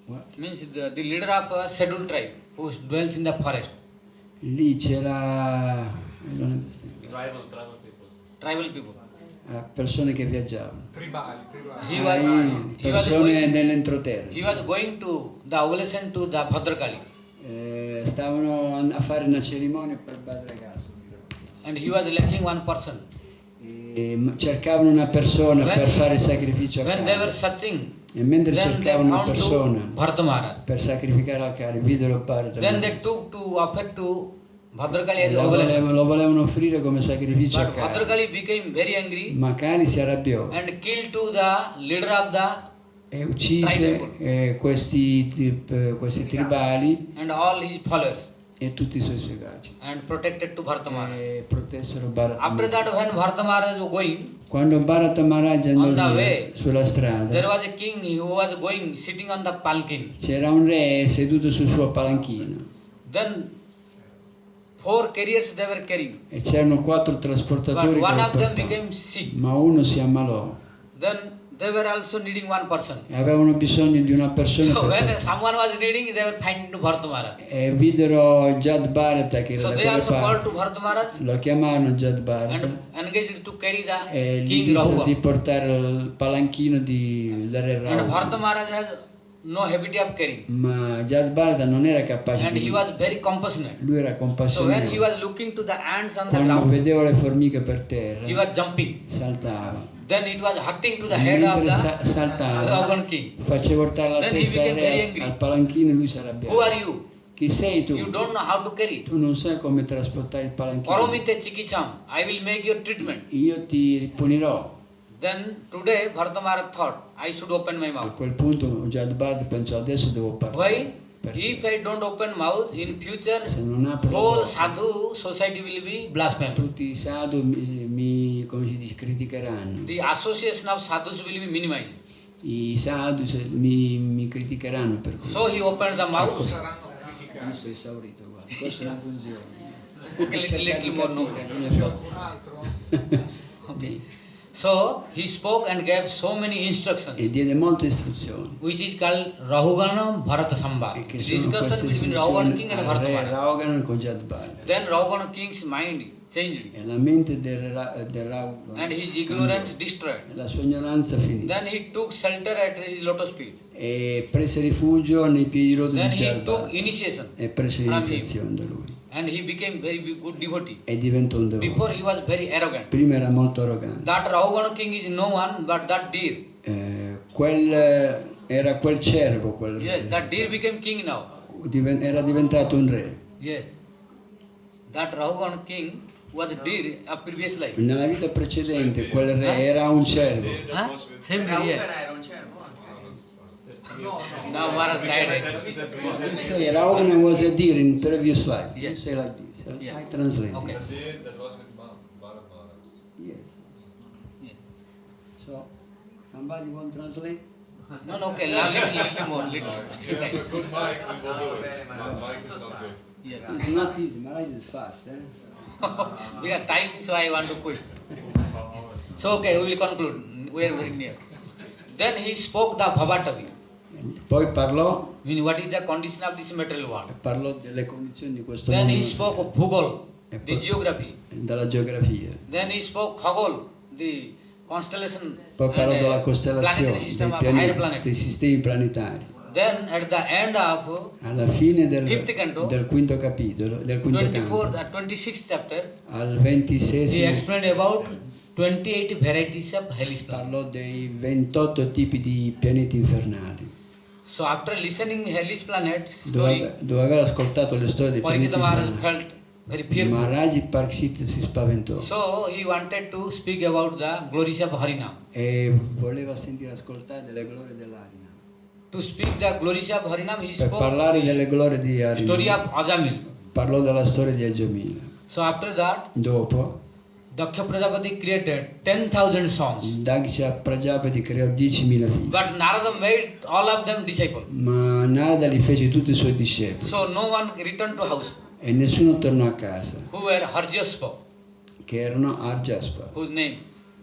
What? means the leader of a scheduled tribe who dwells in the forest. Lì c'era I don't understand. Tribal people. Tribal people. Persone che viaggiavano. Tribali. He was Persone nell'entroterra. he was going to the ovulation to the Bhadrakali, Stavano a fare una cerimonia per Bhadragali. and he was lacking one person. Cercavano una persona per fare il sacrificio a When they were Kali. searching, E mentre then they cercavano una found to persona Bharata Maharaj. per sacrificare a Kali, videro Bharata. Then they took to offer to Bhadrakali as Lo ovulation. volevano offrire come sacrificio a But Kali. Bhadrakali became very angry Ma Kali si arrabbiò and killed to the leader of the e uccise questi tribali and all his followers e tutti i suoi seguaci. and protected to Bharata Maharaj. E protessero Bharata After Maharaj. that, when Bharata Maharaj was going, Quando Bharata Maharaj andò On the via way, sulla there strada, was a king who was going sitting on the palkin. c'era un re seduto sul suo palanchino Then 4 carriers they were carrying, e c'erano 4 but trasportatori one che lo of them portavano. became sick. Ma uno si ammalò Then they were also needing one person. e avevano bisogno di una persona So per when portare. someone was needing, they were finding to Bharata Maharaj. E videro Jad Bharata che era So da they quelle also called parti. to Bharata Maharaj Lo chiamarono Jad Bharata and engaged to carry e the gli king disse di Rahua. portare il palanchino del re And Bharata Rahu. Maharaj has no habit of carrying. Ma Jad Bharata non era capace And he di... was very compassionate. Lui era So when he compassionato. was looking to the ants on the Quando ground, vedeva le formiche per terra, he was jumping. saltava. Then it was hurting to the head of Mentre the saltava, Dragon King. faceva urtare la Then he testa al became very re angry. al palanchino e lui si Who arrabbiava. are you? Chi sei tu? You don't know how to carry it. Tu non sai come trasportare il palanchino. Paromite chikicham. I will make your treatment. Io ti punirò. Then today Bharata Maharaj thought, I should open my A mouth. quel punto Jad Bharata pensò adesso devo parlare. Why? Perché If I don't open mouth, in future, se non apro la whole bocca, sadhu society will be blasphemed. tutti i sadhu come si dice, criticheranno. The association of sadhus will be minimized. I sadhu mi criticheranno per questo. So he opened the mouth. Io sto esaurito, guarda. Questo non funziona. Little more no. Ok. So he spoke and gave so many instructions, e diede molte istruzioni. which is called Rahugana Bharata Sambha. E che Discussion sono queste between Rahugana king and istruzioni al Bharata re Maharaj. Raugana e Kojadbhara. Then Rahugana king's mind changed E la mente del Raugana and his ignorance destroyed. la sua ignoranza finì. Then he took shelter at his lotus feet. E prese rifugio nei piedi rodi Then di he took Jadbhara initiation e prese from him. l'iniziazione da lui And he became very good devotee. e diventò un devoto. Before he was very arrogant. Prima era molto arrogante. That Rahugana king is no one but that deer. Era quel cervo, quel Yes, that deer became king now. era diventato un re. Yes. That Rahugana king was a deer a previous life. Nella vita precedente quel re era un cervo. Huh? Same deer, yes. era un cervo. Now Maharaj died. You say Raugana was a deer in previous life. You Yes. say like this. Yeah. I translate. Okay. That was with Bharat Maharaj. Yes. Yes. So, somebody want to translate? No, no, okay, now little more, little. If you have a good mic, we will do it. My mic is not good. Yeah. It's not easy. Maharaj is fast. Eh? Because time, so I want to quit. So okay, we will conclude. We are very near. Then he spoke the Bhavatavi. Poi parlò Meaning what is the condition of this material world. parlò delle condizioni di questo Then mondo, he spoke of Bhugol, E the poi- geography. dalla geografia. Then he spoke Khagol, the constellation Poi parlò della and costellazione, planetary system of higher planet. dei sistemi planetari. Then at the end of Alla fine Fifth canto, del quinto capitolo, del quinto 24th, canto, 26th chapter, al he 26 explained about 28 varieties of hellish planets. parlò dei 28 tipi di pianeti infernali. So after listening hellish planet story, Dopo aver ascoltato le storie dei pianeti Parikshita Maharaj infernali, felt very fearful. Maharaj Parikshit si spaventò So he wanted to speak about the glories of Harinam. e voleva sentire ascoltare delle glorie dell'Arina. To speak the glories of Harinam, he Per spoke parlare the delle glorie di story Arina, of Ajamil. parlò della storia di Ajamila. So after that, Dopo, Daksha Prajapati created 10,000 sons. Daksha Prajapati creò 10.000 figli, But Narada made all of them disciples. ma Narada li fece tutti i suoi discepoli So no one returned to house. e nessuno tornò a casa, Who were Harjaspa, che erano Arjaspa. whose name.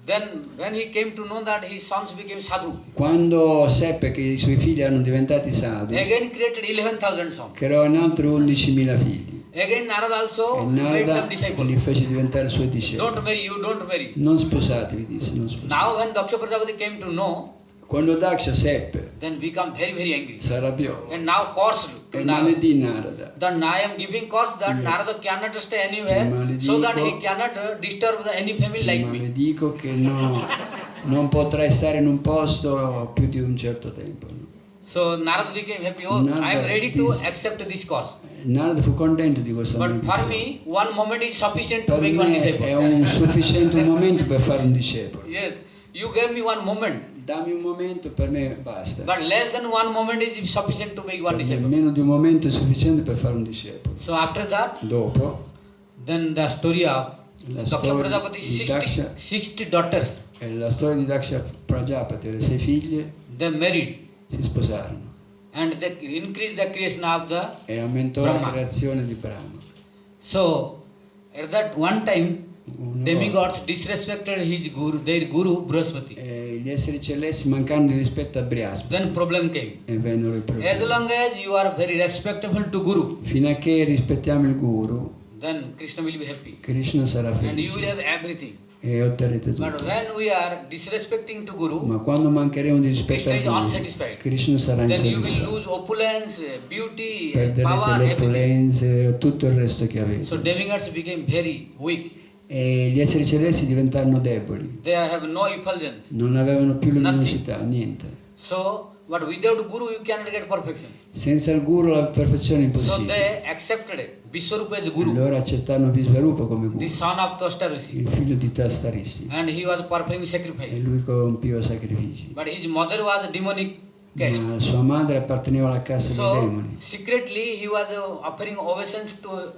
Then when he came to know that his sons became sadhu, Quando seppe che i suoi figli erano diventati sadhu, again created 11,000 sons. creò in altro 11.000 figli Again Narada e also made Narada them li disciples. fece diventare suoi discepoli. Don't marry, you don't marry. Non sposatevi, disse, non sposatevi. Now when Daksha Prajapati came to know, Quando Daksha seppe, then become very, very angry. si arrabbiò And now cursed to e Narada. maledì Narada. Then I am giving curse that Narada cannot stay anywhere, so that he cannot disturb any family like me. Maledico che non potrai stare in un posto più di un certo tempo. No? So Narada became happy. Oh, I am ready to accept this curse. Narada fu contento di questa But for maledizione. me, one moment is sufficient to Per make one me è disciple. un sufficiente momento per fare un discepolo. Yes, you gave me one moment, Dammi un momento, per me basta. but less than one moment is sufficient to make one Per me disciple. meno di un momento è sufficiente per fare un discepolo. So after that, Dopo, then the story of la Daksha storia Prajapati, di Daksha 60 daughters, e la storia di Daksha Prajapati e le 6 figlie they married si sposarono and they increased the creation of the e aumentò la Brahma. creazione di Brahma. So, at that one time, Una demigods disrespected his guru, their guru Brihaspati. E gli esseri celesti mancando di rispetto a Brihaspati Then problem came. e vennero i As problemi. long as you are very respectable to guru, Fino a che rispettiamo il guru, then Krishna will be happy Krishna sarà and you will felice have everything. e otterrete But tutto. when we are disrespecting to guru, Ma quando mancheremo di rispetto Krishna al is guru, unsatisfied. Krishna sarà Then you will insoddisfatto. lose opulence, beauty, Perderete power, le everything. opulenze e tutto il resto che So avete. demigods became very weak. E gli esseri celesti diventarono deboli, They have no effulgence. non avevano più luminosità, niente. So, but without guru you cannot get perfection. Senza il guru la perfezione è So impossibile. they accepted Vishwarupa as guru, Loro accettarono Visvarupa come the guru, son of Tvashtarishi, il figlio di Tastaristi, and he was performing e sacrifice. lui compiva sacrifici. But his mother was demonic caste. Ma sua madre apparteneva alla casta dei So demoni secretly he was offering obeisance to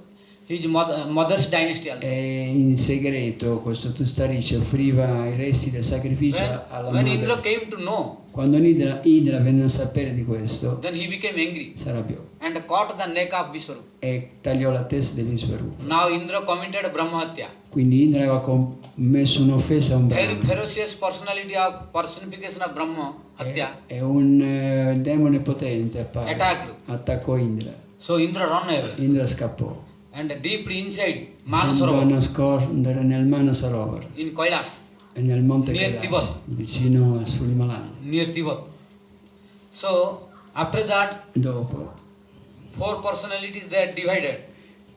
his mother's dynasty also. e in segreto questo Tastaristi offriva i resti del sacrificio alla When Indra madre. came to know, Quando Indra venne a sapere di questo, then he became angry si arrabbiò and caught the neck of Vishwarupa. e tagliò la testa di Visvarupa. Now Indra committed Brahmahatya. Quindi Indra aveva commesso un'offesa a un Very Brahma. ferocious personality of personification of Brahma, Hatya, E un demone potente appare, attacked. attaccò Indra. So Indra ran away. Indra scappò. And deeply inside Andò a Manasarovar, nascondere nel Manasarovar in Kailash, e nel monte Near Kailash, Tibet. vicino sull'Himalaya. near Tibet. So after that, Dopo, 4 personalities they are divided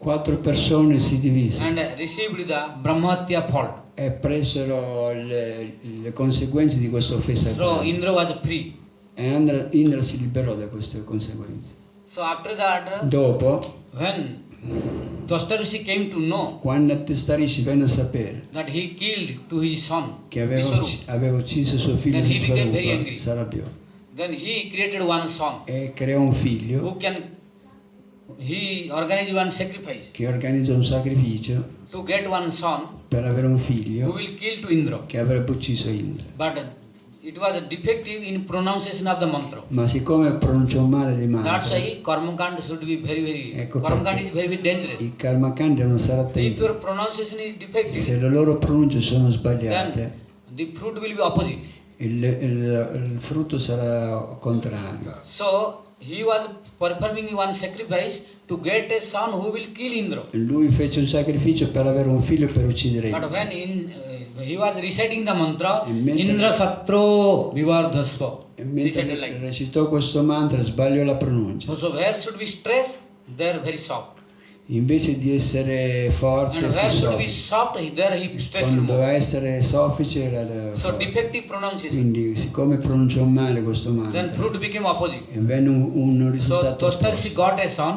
4 persone si divisero and received the Brahmatya fault. e presero le conseguenze di questa offesa. So grave. Indra was free. E Indra si liberò da queste conseguenze. So after that, Dopo, when Twastarishi came to know quando Testarishi venne a sapere that he killed to his son, che aveva, Visvarupa, aveva ucciso suo figlio Then he became very Swarupa, angry. si arrabbiò then he created one son e creò un figlio who can, he organized one sacrifice che organizzò un sacrificio to get one son per avere un who figlio will kill to Indra. che avrebbe ucciso Indra. But it was defective in pronunciation of the mantra. Ma siccome pronunciò male di That's mantra, why Karmakand should be very, Ecco Karmakand perché. is very dangerous. i karmakandi devono stare If attenti. your pronunciation is defective, Se le loro pronunce sono then sbagliate, the fruit will be opposite. il frutto sarà contrario. So he was performing one sacrifice to get a son who will kill Indra. Lui fece un sacrificio per avere un figlio per uccidere But Indra. when he was reciting the mantra, E mentre- Indra Satro Vivardhasva, E recited mentre like. recitò questo mantra sbagliò la pronuncia. So where should be stress? There very soft. Invece di essere forte, And fu where should be soffice. soft? There he stressed Quando doveva more. essere soffice era So forte. defective pronunciation. Quindi siccome pronunciò male questo Then mantra, fruit became opposite. e venne un So risultato Twastarshi opposto. got a son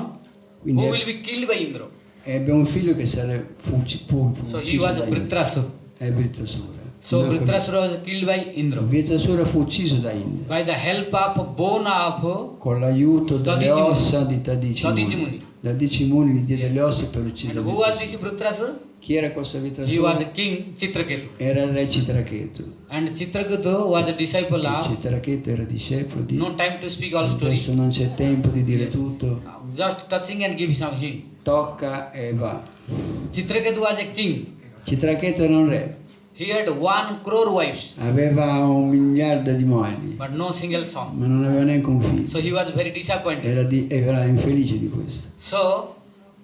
who will Quindi be killed by Indra. ebbe un figlio che fu So he ucciso was da Indra. Vritrasura. È Vritrasura. So Vritrasura was killed by Indra. Vritrasura fu ucciso da Indra By the help of bone of con l'aiuto delle Dodici Muni. ossa di Dodici Dodici Muni. Muni. Dodici Muni gli diede le ossa per uccidere And who was Vritrasura. this Vritrasura? Chi era questo He was Vritrasura? king Chitraketu. Era il re Citraketu. And Chitraketu was a disciple Il of, Citraketu era discepolo di... no time to speak all stories. Adesso non c'è tempo di dire tutto. Just touching and give some hint. Tocca e va. Chitraketu was a king. Citraketu era un re. He had 1 crore wives, Aveva 1 miliardo di mogli, but no single son. ma non aveva neanche un figlio. So he was very disappointed. Era infelice di questo. So,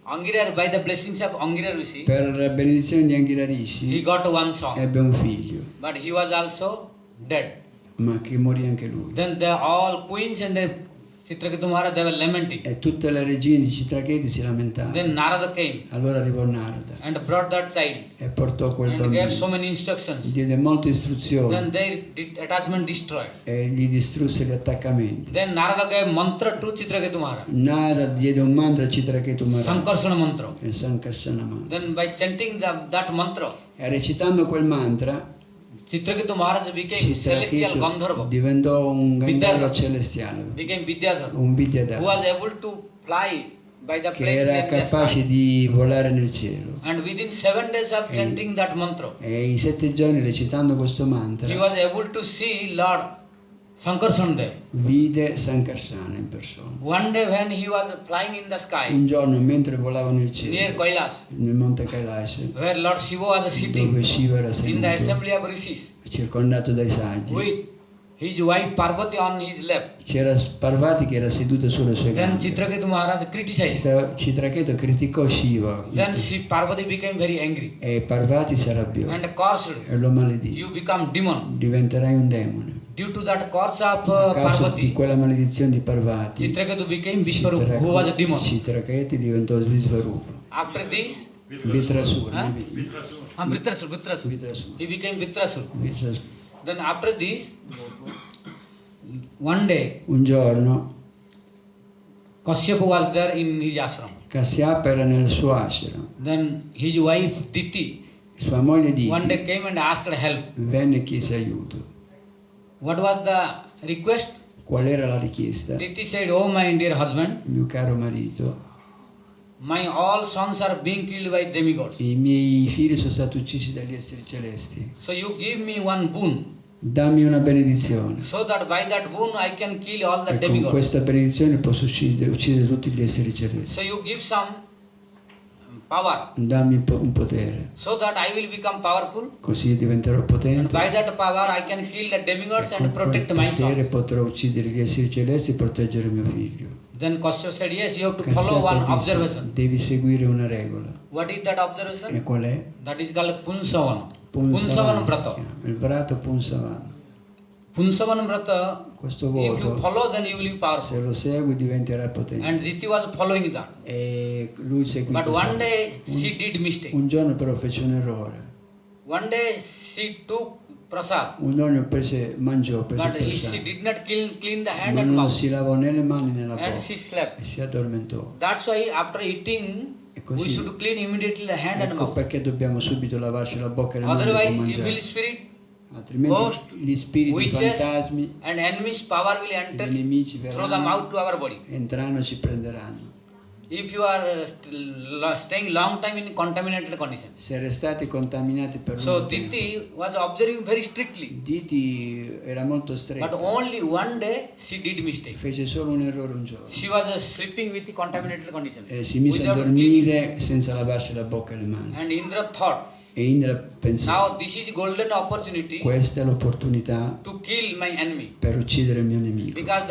Angirar, by the blessings of Angirar Rishi, Per la benedizione di Anghira he Rishi got 1 son, ebbe un figlio, but he was also dead. ma che morì anche lui. Then they all queens and Chitraketu Maharaj, they were lamenting. E tutte le regine di Citraketu si lamentavano. Then Narada came Allora arrivò Narada and brought that child e portò quel and gave so bambino. many instructions. Gli diede molte Then istruzioni their attachment destroyed. e gli distrusse gli attaccamenti. Then Narada gave mantra to Chitraketu Maharaj, Narada diede un mantra a Citraketu Maharaj, Sankarsana mantra. il Sankarsana mantra. Then by chanting that mantra, E recitando quel mantra, Chitraketu Maharaj became celestial Citraketu Gandharva, diventò un Gandharva Vidyadhara. celestiale, became Vidyadhara, un who Vidyadhara, was able to fly by the che plane era in the capace sky. di volare nel cielo. And within 7 days of chanting that mantra, E in 7 giorni recitando questo mantra he was able to see Lord Sankarsana there. vide Sankarsana in persona. One day when he was flying in the sky Un giorno mentre volava nel near cielo, Kailash, nel monte Kailash, where Lord Shiva was dove sitting Shiva era in the seduto, assembly of rishis, circondato dai saggi, with his wife Parvati on his left. c'era Parvati che era seduto sulle sue Then gambe. Chitraketu Maharaj criticized. Citraketu criticò Shiva Then Parvati became very angry e Parvati si arrabbiò and cursed. e lo maledì. You become demon. Diventerai un demone. Due to that curse of A causa di Parvati, quella maledizione di Parvati, Chitraketu became Vishwarupa, who was a demon. Citraketu diventò Swarupa. After this, Vitrasura. Vritrasura. Vitrasura. He became Vritrasura. Vitrasura. Then after this, one day, Un giorno Kashyapa was there in his ashram. Kasyapa era nel suo ashram. Then his wife Diti Sua moglie one Diti day came and asked help. venne e chiese aiuto. What was the request? Qual era la richiesta? Diti said, "Oh my dear husband, Mio caro marito, my all sons are being killed by demigods. i miei figli sono stati uccisi dagli esseri celesti. So you give me one boon, Dammi una benedizione. so that by that boon I can kill all the E con demigods. questa benedizione posso uccidere tutti gli esseri celesti. So you give some power, dammi un potere, so that I will become powerful. così diventerò And potente. by that power, I can kill the demigods E and con quel protect my potere son. potrò uccidere gli esseri celesti e proteggere mio figlio. Then Kashyap said, yes, you have to follow one Kashyapa disse, observation. devi seguire una regola. What is that E observation? qual è? That is called Punsavan. Punsavan Punsavan si Brata. chiama, il Vrata Punsavan. Punsavan Brata, Questo if you voto, follow, then you will be se powerful. lo segui diventerai potente. And Diti was following that. E lui seguì But questo. one day she did mistake. Un giorno però fece un errore. One day she took prasad, Un giorno mangiò, prese but il she prasad, did not clean the hand ma and non mouth, si lavò né le mani né la and bocca she slept. e si addormentò. That's why after eating, E we così, should clean immediately the hand and ecco mouth. perché dobbiamo subito lavarci la bocca e le mani dopo Otherwise, evil mangiare. spirit, Altrimenti ghost, gli spiriti, i witches, fantasmi, and enemies' power will i enter nemici through the verranno, mouth to our body. entreranno e ci prenderanno. If you are staying long time in contaminated condition. Se restate contaminati per So un tempo. Diti was observing very strictly, Diti era molto but stretto, only one day she did mistake. fece solo un errore un giorno. She was sleeping with the contaminated condition. Si mise a Without dormire senza lavarsi la bocca e le mani. And Indra thought, E Indra pensò, now this is golden opportunity questa è l'opportunità to kill my enemy. per uccidere il mio nemico. Because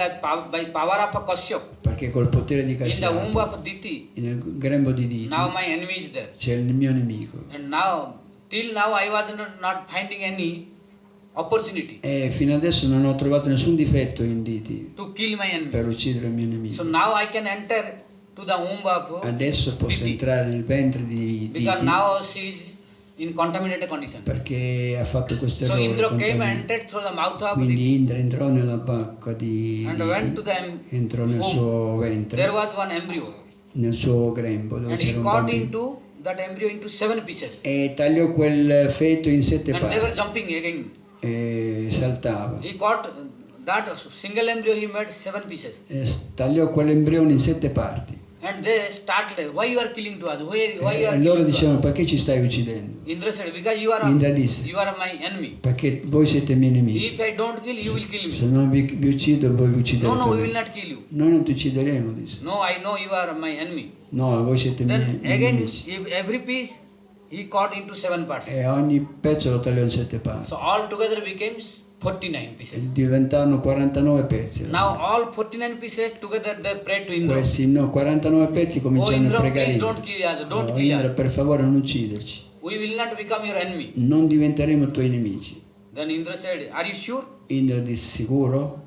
by power of Kashyap, Perché col potere di in the womb Kashyapa, of Diti, nel grembo di Diti, now my enemy is there. c'è il mio nemico. And now, till now I was not finding any opportunity E fino adesso non ho trovato nessun difetto in Diti to kill my enemy. per uccidere il mio So nemico. now I can enter to the womb of Adesso posso Diti. entrare nel ventre di Because Diti now she is in contaminated condition. perché ha fatto questo So errore. Indra came and contaminato. entered through the mouth of Quindi Diti Indra entrò nella bocca di and went to the entrò nel womb. suo There ventre, was one embryo. nel suo grembo dove And c'era he un cut bambino. into that embryo into 7 pieces. E tagliò quel feto in 7 And they were parti jumping again. e saltava. He caught that single embryo, he made 7 pieces. E tagliò quell'embrione in 7 parti. And they started, why you are killing to us? Why you E are loro killing to dicevano, us? perché ci stai uccidendo? Indra said, because you Indra disse, my enemy. perché voi siete miei If nemici. I don't kill, you will kill Se me. non vi uccido, voi vi ucciderete No, we will me. not kill you. Noi non ti uccideremo, disse. No, I know you are my enemy. No, voi siete Then miei again, nemici. every piece he cut into 7 parts. E ogni pezzo lo tagliò in 7 parti. So all together became 49 pieces. Diventarono 49 pezzi. Now all 49 pieces together they prayed to Indra. Questi 49 pezzi Oh cominciarono a Indra, pregare. please don't kill us, don't Oh, kill Indra, us. per favore non ucciderci. We will not become your enemy. Non diventeremo tuoi nemici. Then Indra said, are you sure? Indra disse sicuro?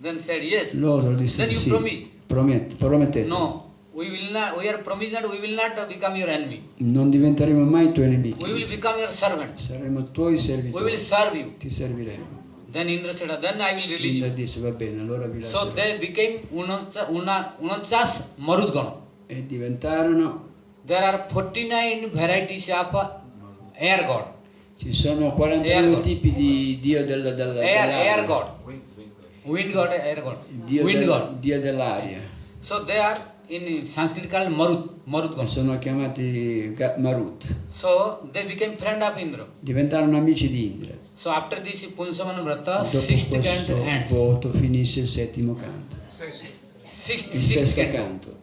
Then said, yes. Loro disse Then di you sì. promise. Promettete. No, we will not, we are promised that we will not become your enemy. Non diventeremo mai tuoi nemici. We will become your servant. Saremo tuoi We will servitori. serve you. Ti serviremo. Then Indra said, then I will release Indra you. disse va bene, allora vi So lascerò. they became Unanchas Marudgana. E diventarono, There are 49 varieties of air god. ci sono Air 42 God. tipi di Dio Air dell'aria. god. Wind god, air god. Dio, Wind god. Dio dell'aria. So they are in Sanskrit called E Marudgana. sono chiamati Marut. So they became friend of Indra. Diventarono amici di Indra. So after this Punsamana Vrata, Dopo 6th questo canto ends. voto finisce il settimo canto. Sixth Il sesto canto. canto.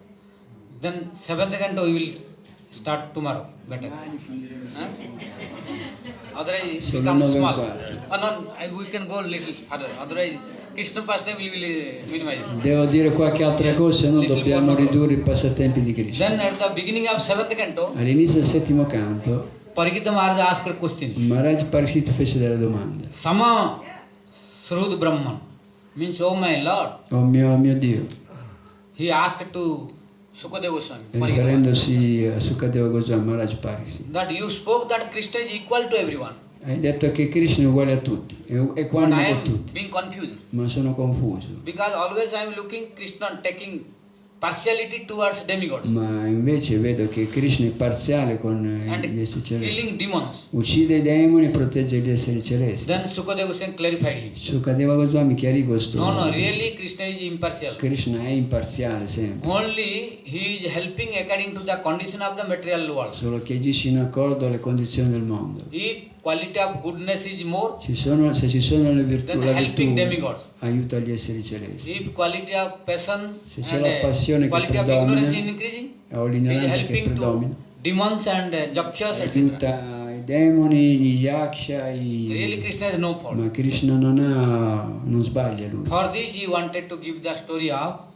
Then 7th canto we will start tomorrow. Better. Huh? Otherwise it Sono becomes 9 e small. quarto. No, we can go little further. Otherwise Krishna pastime we will minimize. Devo dire qualche altra cosa, se no Little dobbiamo more. ridurre i passatempi di Krishna. Then at the beginning of 7th canto, All'inizio del settimo canto, Parikita Maharaj asked a question. Maharaj Parikshit fece delle domande. Sama Srud Brahman means, oh my Lord. Oh mio Dio, He asked to Sukadeva Goswami, Parikita Maharaj, riferendosi a Sukadeva Goswami, Maharaj Parikshit. that you spoke that Krishna is equal to everyone. Hai detto che Krishna è uguale a tutti, è But equanime I con am tutti, being confused ma sono confuso. because always I am looking Krishna taking partiality towards demigods Ma invece vedo che Krishna è parziale con and gli esseri celesti. killing demons. Uccide i demoni e protegge gli esseri celesti. Then Sukadeva Goswami clarified him. Sukadeva Goswami chiarì questo. No, really Krishna is impartial. Krishna è imparziale sempre, Only he is helping according to the condition of the material world. solo che agisce in accordo alle condizioni del mondo. If quality of goodness is more, Se ci sono le virtù, then la helping virtù demigods. aiuta gli esseri celesti. If quality of passion Se c'è and la passione che quality of predomina ignorance is increasing, o he is l'ignoranza che helping to predomina, demons and Jakshas, etc. aiuta i demoni, gli yaksha, Really Krishna has no fault. ma Krishna non sbaglia lui. For this he wanted to give the story of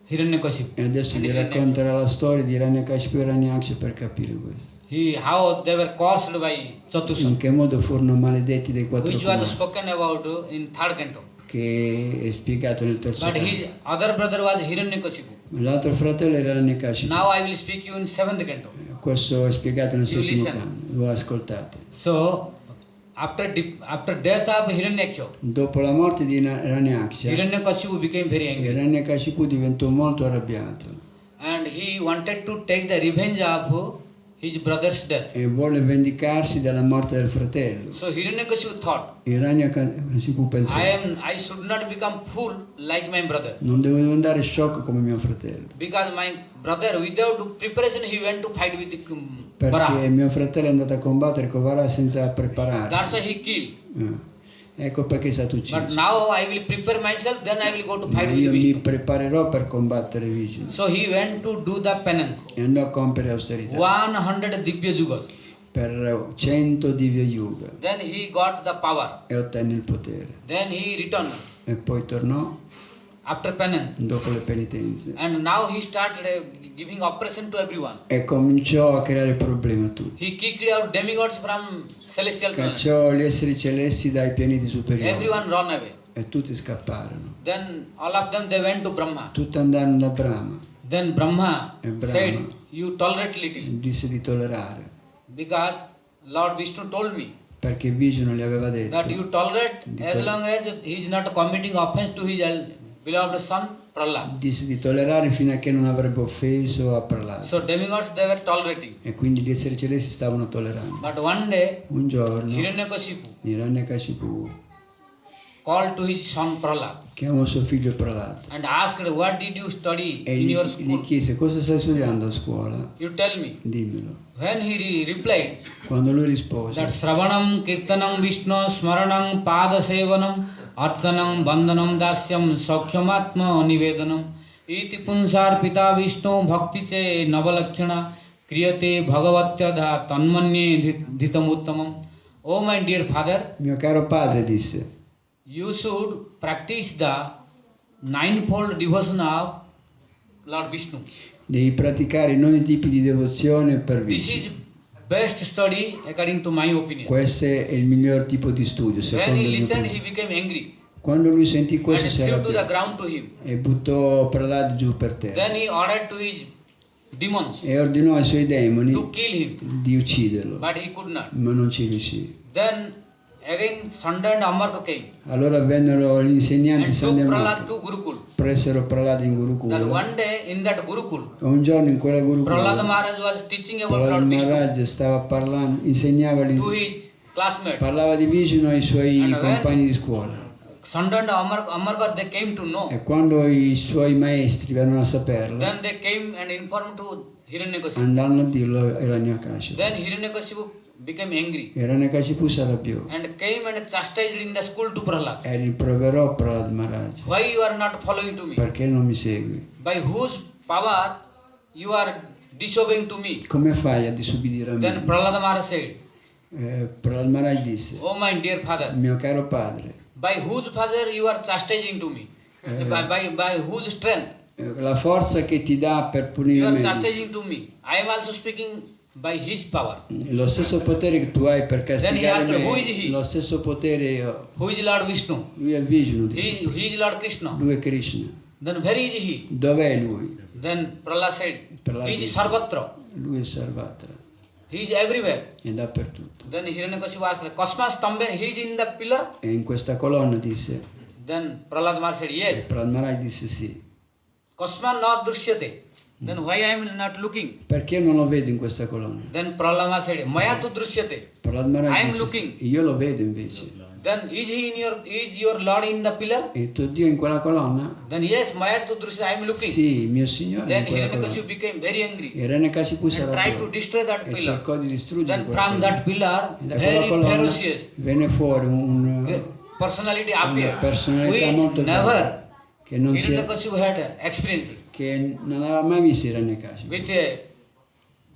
Hiranyakashipu. E adesso and vi Hiranyaksha. racconterà la storia di Hiranyakashipu e Hiranyaksha per capire questo. How they were cursed by Chatusha, In che modo furono maledetti dai quattro which was comandi, spoken about in third canto. che è spiegato nel terzo But canto. his other brother was Hiranyakashipu. L'altro fratello era Hiranyakashipu. Now I will speak you in seventh canto. Questo è spiegato nel You settimo listen. canto, lo ascoltate. So after death of Hiranyaksha, Dopo la morte di Hiranyaksha, Hiranyakashipu became very angry, Hiranyakashipu diventò molto arrabbiato and he wanted to take the revenge of his brother's death. e volle vendicarsi dalla morte del fratello. So Hiranyakashipu thought, Hiranyakashipu pensò: I should not become fool like my brother, non devo diventare sciocco come mio fratello, because my brother without preparation he went to fight with the perché Varaha. mio fratello è andato a combattere con Varaha senza prepararsi. That's why he killed. Ecco perché è stato But ucciso. now I will prepare myself, then I will go to Ma fight with io mi Vishnu. preparerò per combattere Vishnu. So he went to do the penance. E andò a compiere austerità 100 Divya Yugas. per 100 Divya Yuga Then he got the power. e ottenne il potere. Then he returned E poi tornò after penance. dopo le penitenze And now he started giving oppression to everyone. e cominciò a creare problemi a tutti. He kicked out demigods from celestial planets. Cacciò gli esseri celesti dai pianeti superiori Everyone ran away. e tutti scapparono. Then all of them they went to Brahma. Tutti andarono da Brahma Then Brahma e Brahma said, you tolerate little, disse di tollerare, because Lord Vishnu told me perché Vishnu gli aveva detto that you tolerate as long as he is not committing offense to his beloved son Prahlad. disse di tollerare fino a che non avrebbe offeso a Prahlad. So demigods they were tolerating. E quindi gli esseri celesti stavano tollerando. But one day Un giorno Hiranyakashipu Hiranyakashipu called to his son Prahlad chiamò suo figlio Prahlad and asked, what did you study e in your gli school? chiese: cosa stai studiando a scuola? You tell me. Dimmelo. When he replied Quando lui rispose: that Sravanam Kirtanam Vishnu Smaranam Padasevanam Archanam Bandhanam Dasyam Saukyamatma Nivedanam Iti Punsar Pita Vishnu Bhakti Che Navalakshana Kriyate Bhagavatyadha Tanmanye Dhitamuttamam. Oh my dear father, mio caro padre, disse, you should practice the ninefold devotion of Lord Vishnu. devi praticare in ogni tipo di devozione per This Vishnu. is best study according to my opinion. Questo è il miglior tipo di studio, When secondo he il mio listened, punto. he became angry Quando lui sentì and questo si threw to the arrabbiò ground to him. e buttò Prahlad giù per terra Then he ordered to his demons e ordinò ai suoi demoni to kill him, di ucciderlo, but he could not. ma non ci riuscì. Then again Sanda and Amarka came Allora vennero gli insegnanti and took Sandhya, Prahlad to Gurukul. presero Prahlad in That Gurukula. one day in that Gurukul, Un giorno in quella Prahlad Gurukula Maharaj was teaching about Prahlad Lord Vishnu Maharaj stava parlando, insegnava, to his classmates. parlava di Vishnu ai suoi And when- compagni di scuola. Sanda and Amarka they came to know. E quando i suoi maestri vennero a saperlo, Then they came and informed to Hiranyakashipu. andarono a dirlo a Hiranyakashipu. Then Hiranyakashipu became angry Hiranyakashipu si arrabbiò and came and chastised in the school to Prahlad. e rimproverò Prahlad Maharaj: Why you are not following to me? perché non mi segui? By whose power you are disobeying to me? Come fai a disubbidire a Then me? Prahlad Maharaj said, Prahlad Maharaj disse: oh my dear father, mio caro padre, by whose father you are chastising to me? By whose strength la forza che ti dà per you punire are me, chastising to me? I am also speaking by his power. lo stesso potere che tu hai per castigare asked, who is me, he? lo stesso potere io. Who is Lord Vishnu? Lui è Vishnu, disse. He is Lord Krishna. Lui è Krishna. Then where is he? Dov'è lui? Then Prahlad said, Prahlad he is disse, Sarvatra. lui è Sarvatra, He is everywhere. è dappertutto. Then Hiranyakashipu asked, Kasmas Tamben, he is in the pillar? E in questa colonna disse, Then Prahlad Maharaj said, yes. Prahlad Maharaj disse sì. Kasman not drishyate. Then why I am not looking? Perché non lo vedo in questa colonna? Then Prahlad Maharaj said, Maya tu drishyate. Prahlad I Maharaj am disse, looking. io lo vedo invece. Then is your Lord in the pillar? E tuo Dio in quella colonna? Then yes, Maya tu drishyate, I am looking. Sì, mio Signore Then in quella Hiranyakashipu colonna. became very angry Hiranyakashipu si and tried to arrabbiò destroy that e pillar. cercò di distruggere Then quella from colonna. that pillar, E da quella very colonna ferocious venne fuori un personality una appeared, personalità which molto never grande che non, Hiranyakashipu had experienced che non aveva mai visto Hiranyakashipu. with a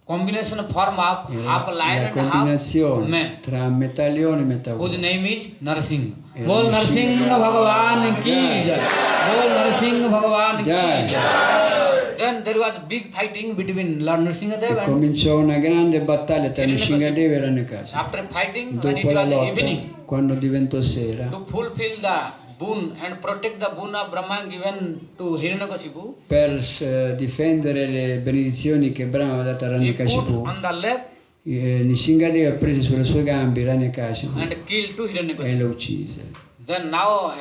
combination form of half lion la and half combinazione man, tra metà leone e metà whose uomo. name is Narsingh. Bol Narsingh Bhagavan ki jai. Bol Narsingh Bhagavan ki Jai. jai. Then there was big fighting between Lord Nrsimhadev E and cominciò una grande battaglia tra Nrsimhadev e Hiranyakashipu. after fighting, when it Dopo la was lotta, evening, quando diventò sera, to fulfill the boon and protect the boon of Brahma given to Hiranyakashipu, per difendere le benedizioni che Brahma aveva dato a he put Hiranyakashipu, on the left Nrsimhadev prese sulle sue gambe Hiranyakashipu and killed two e Hiranyakashipu. lo uccise. Then now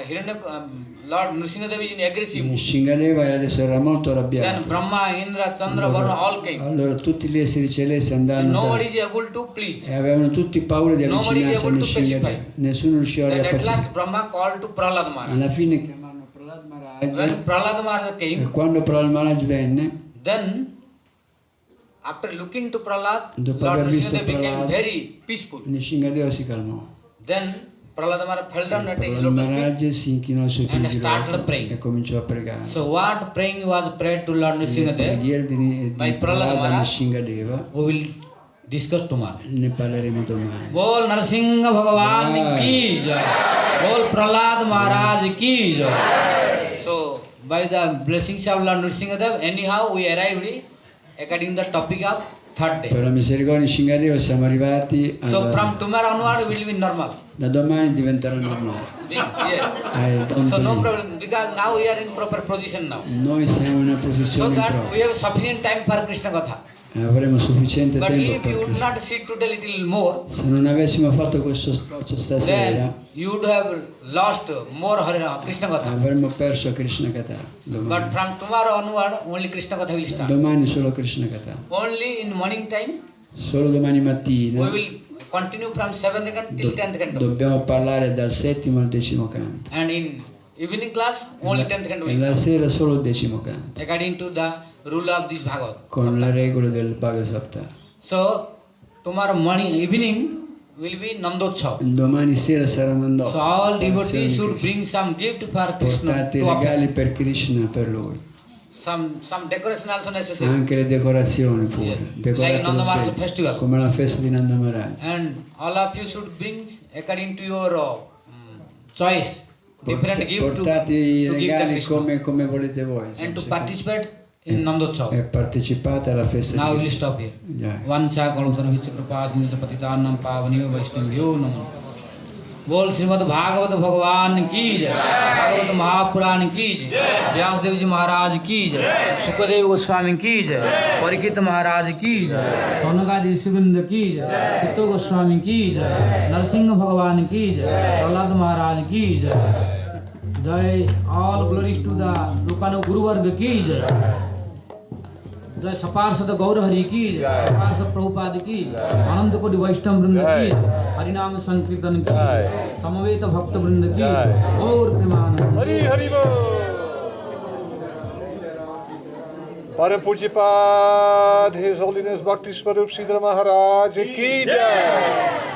Lord Nrsimhadev is in aggressive mood. Nrsimhadev adesso era molto Then arrabbiato. Brahma, Indra, Chandra, Varuna all came. Allora tutti gli esseri celesti And andarono nobody da, is able to please. e avevano tutti paura di Nobody is avvicinarsi a able to Nrsimhadev. pacify. Nessuno riusciva a Then at pacificare. last Brahma called to Prahlad Maharaj. Alla fine chiamarono Prahlad Maharaj When Prahlad Maharaj e came, quando Prahlad Maharaj venne, then after looking to Prahlad, dopo Lord aver visto Nrsimhadev became Prahlad, very peaceful. Nrsimhadev si calmò. Then Prahlad Maharaj fell down at his Prahlad lotus feet. Maharaj si inchinò ai suoi and piedi started praying. e cominciò a pregare. So what praying was prayed to Lord Le Nrsimhadev, preghiere di by Prahlad Prahlad Maharaj, Nrsimhadev we will discuss tomorrow. ne parleremo domani. बोल नरसिंह भगवान की जय, बोल प्रहलाद महाराज की जय. So by the blessings of Lord Nrsimhadev, anyhow we arrived according to the topic of third day. Per la misericordia di Nrsimhadev siamo arrivati So from tomorrow onward we will be normal. da domani diventerà normale. Don't So no believe. problem because now we are in proper position now. Noi siamo in una So posizione that we impropria. have sufficient time for Krishna Katha. Avremo sufficiente But tempo if per you would Krishna. not sit today little more, Se non avessimo fatto questo sforzo stasera, then you would have lost more Krishna Katha. avremmo perso Krishna Katha. But Domani. from tomorrow onward, only Krishna Katha will start. Domani solo Krishna Katha. Only in morning time, Solo domani we mattina will continue from 7th canto till 10th canto. dobbiamo parlare dal 7° al 10° canto. And in evening class, only 10th canto E will la come. sera solo il 10° canto, According to the rule of this Bhagavat. con le regole del Bhagavat Saptaha. So, tomorrow morning, evening will be Namdotsav. Domani sera sarà So Nandotsav. all devotees should bring some gift for Krishna Portate i to offer. regali per Krishna per lui. Some decoration also necessary. Anche le decorazioni pure. Yes. Decorate Like Nanda il Maharaj tempio, festival. come la festa di Nanda Maharaj. And all of you should bring according to your choice different gift Portate i to give the regali Krishna come volete voi. and to se- participate in Nandotsav. E partecipate alla festa Now we di will Krishna. stop here. Jai. Vancha kalutaravicha kripadinja patitanam pavaniyo vaishnavyo namo. बोल श्रीमद् भागवत भगवान की जय, भागवत महापुराण की जय, व्यासदेव जी महाराज की जय, सुखदेव गोस्वामी की जय, परीक्षित महाराज की जय, सौनकादि ऋषिवृंद की जय, चित्तो गोस्वामी की जय, नरसिंह भगवान की जय, प्रहलाद महाराज की जय. जय ऑल ग्लोरीज टू द लोकानु गुरुवर्ग की जय. जय सपार्षद गौर हरि की जय, सपार्षद प्रभुपाद की जय, अनंत कोटि वैष्णव वृंद की जय, हरिनाम संकीर्तन की जय, समवेत भक्त वृंद की जय, गौर प्रेमानंद. हरि हरि बोल। Param Pujapad, His Holiness Bhakti Swarupa Sridhar Maharaj ki jai.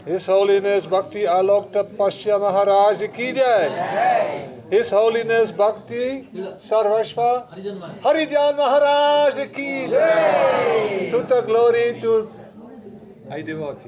His Holiness Bhakti Alok Tapasya Maharaj ki jai. His Holiness Bhakti Sarvashva Harijan Maharaj ki jai. To the glory to I devotee.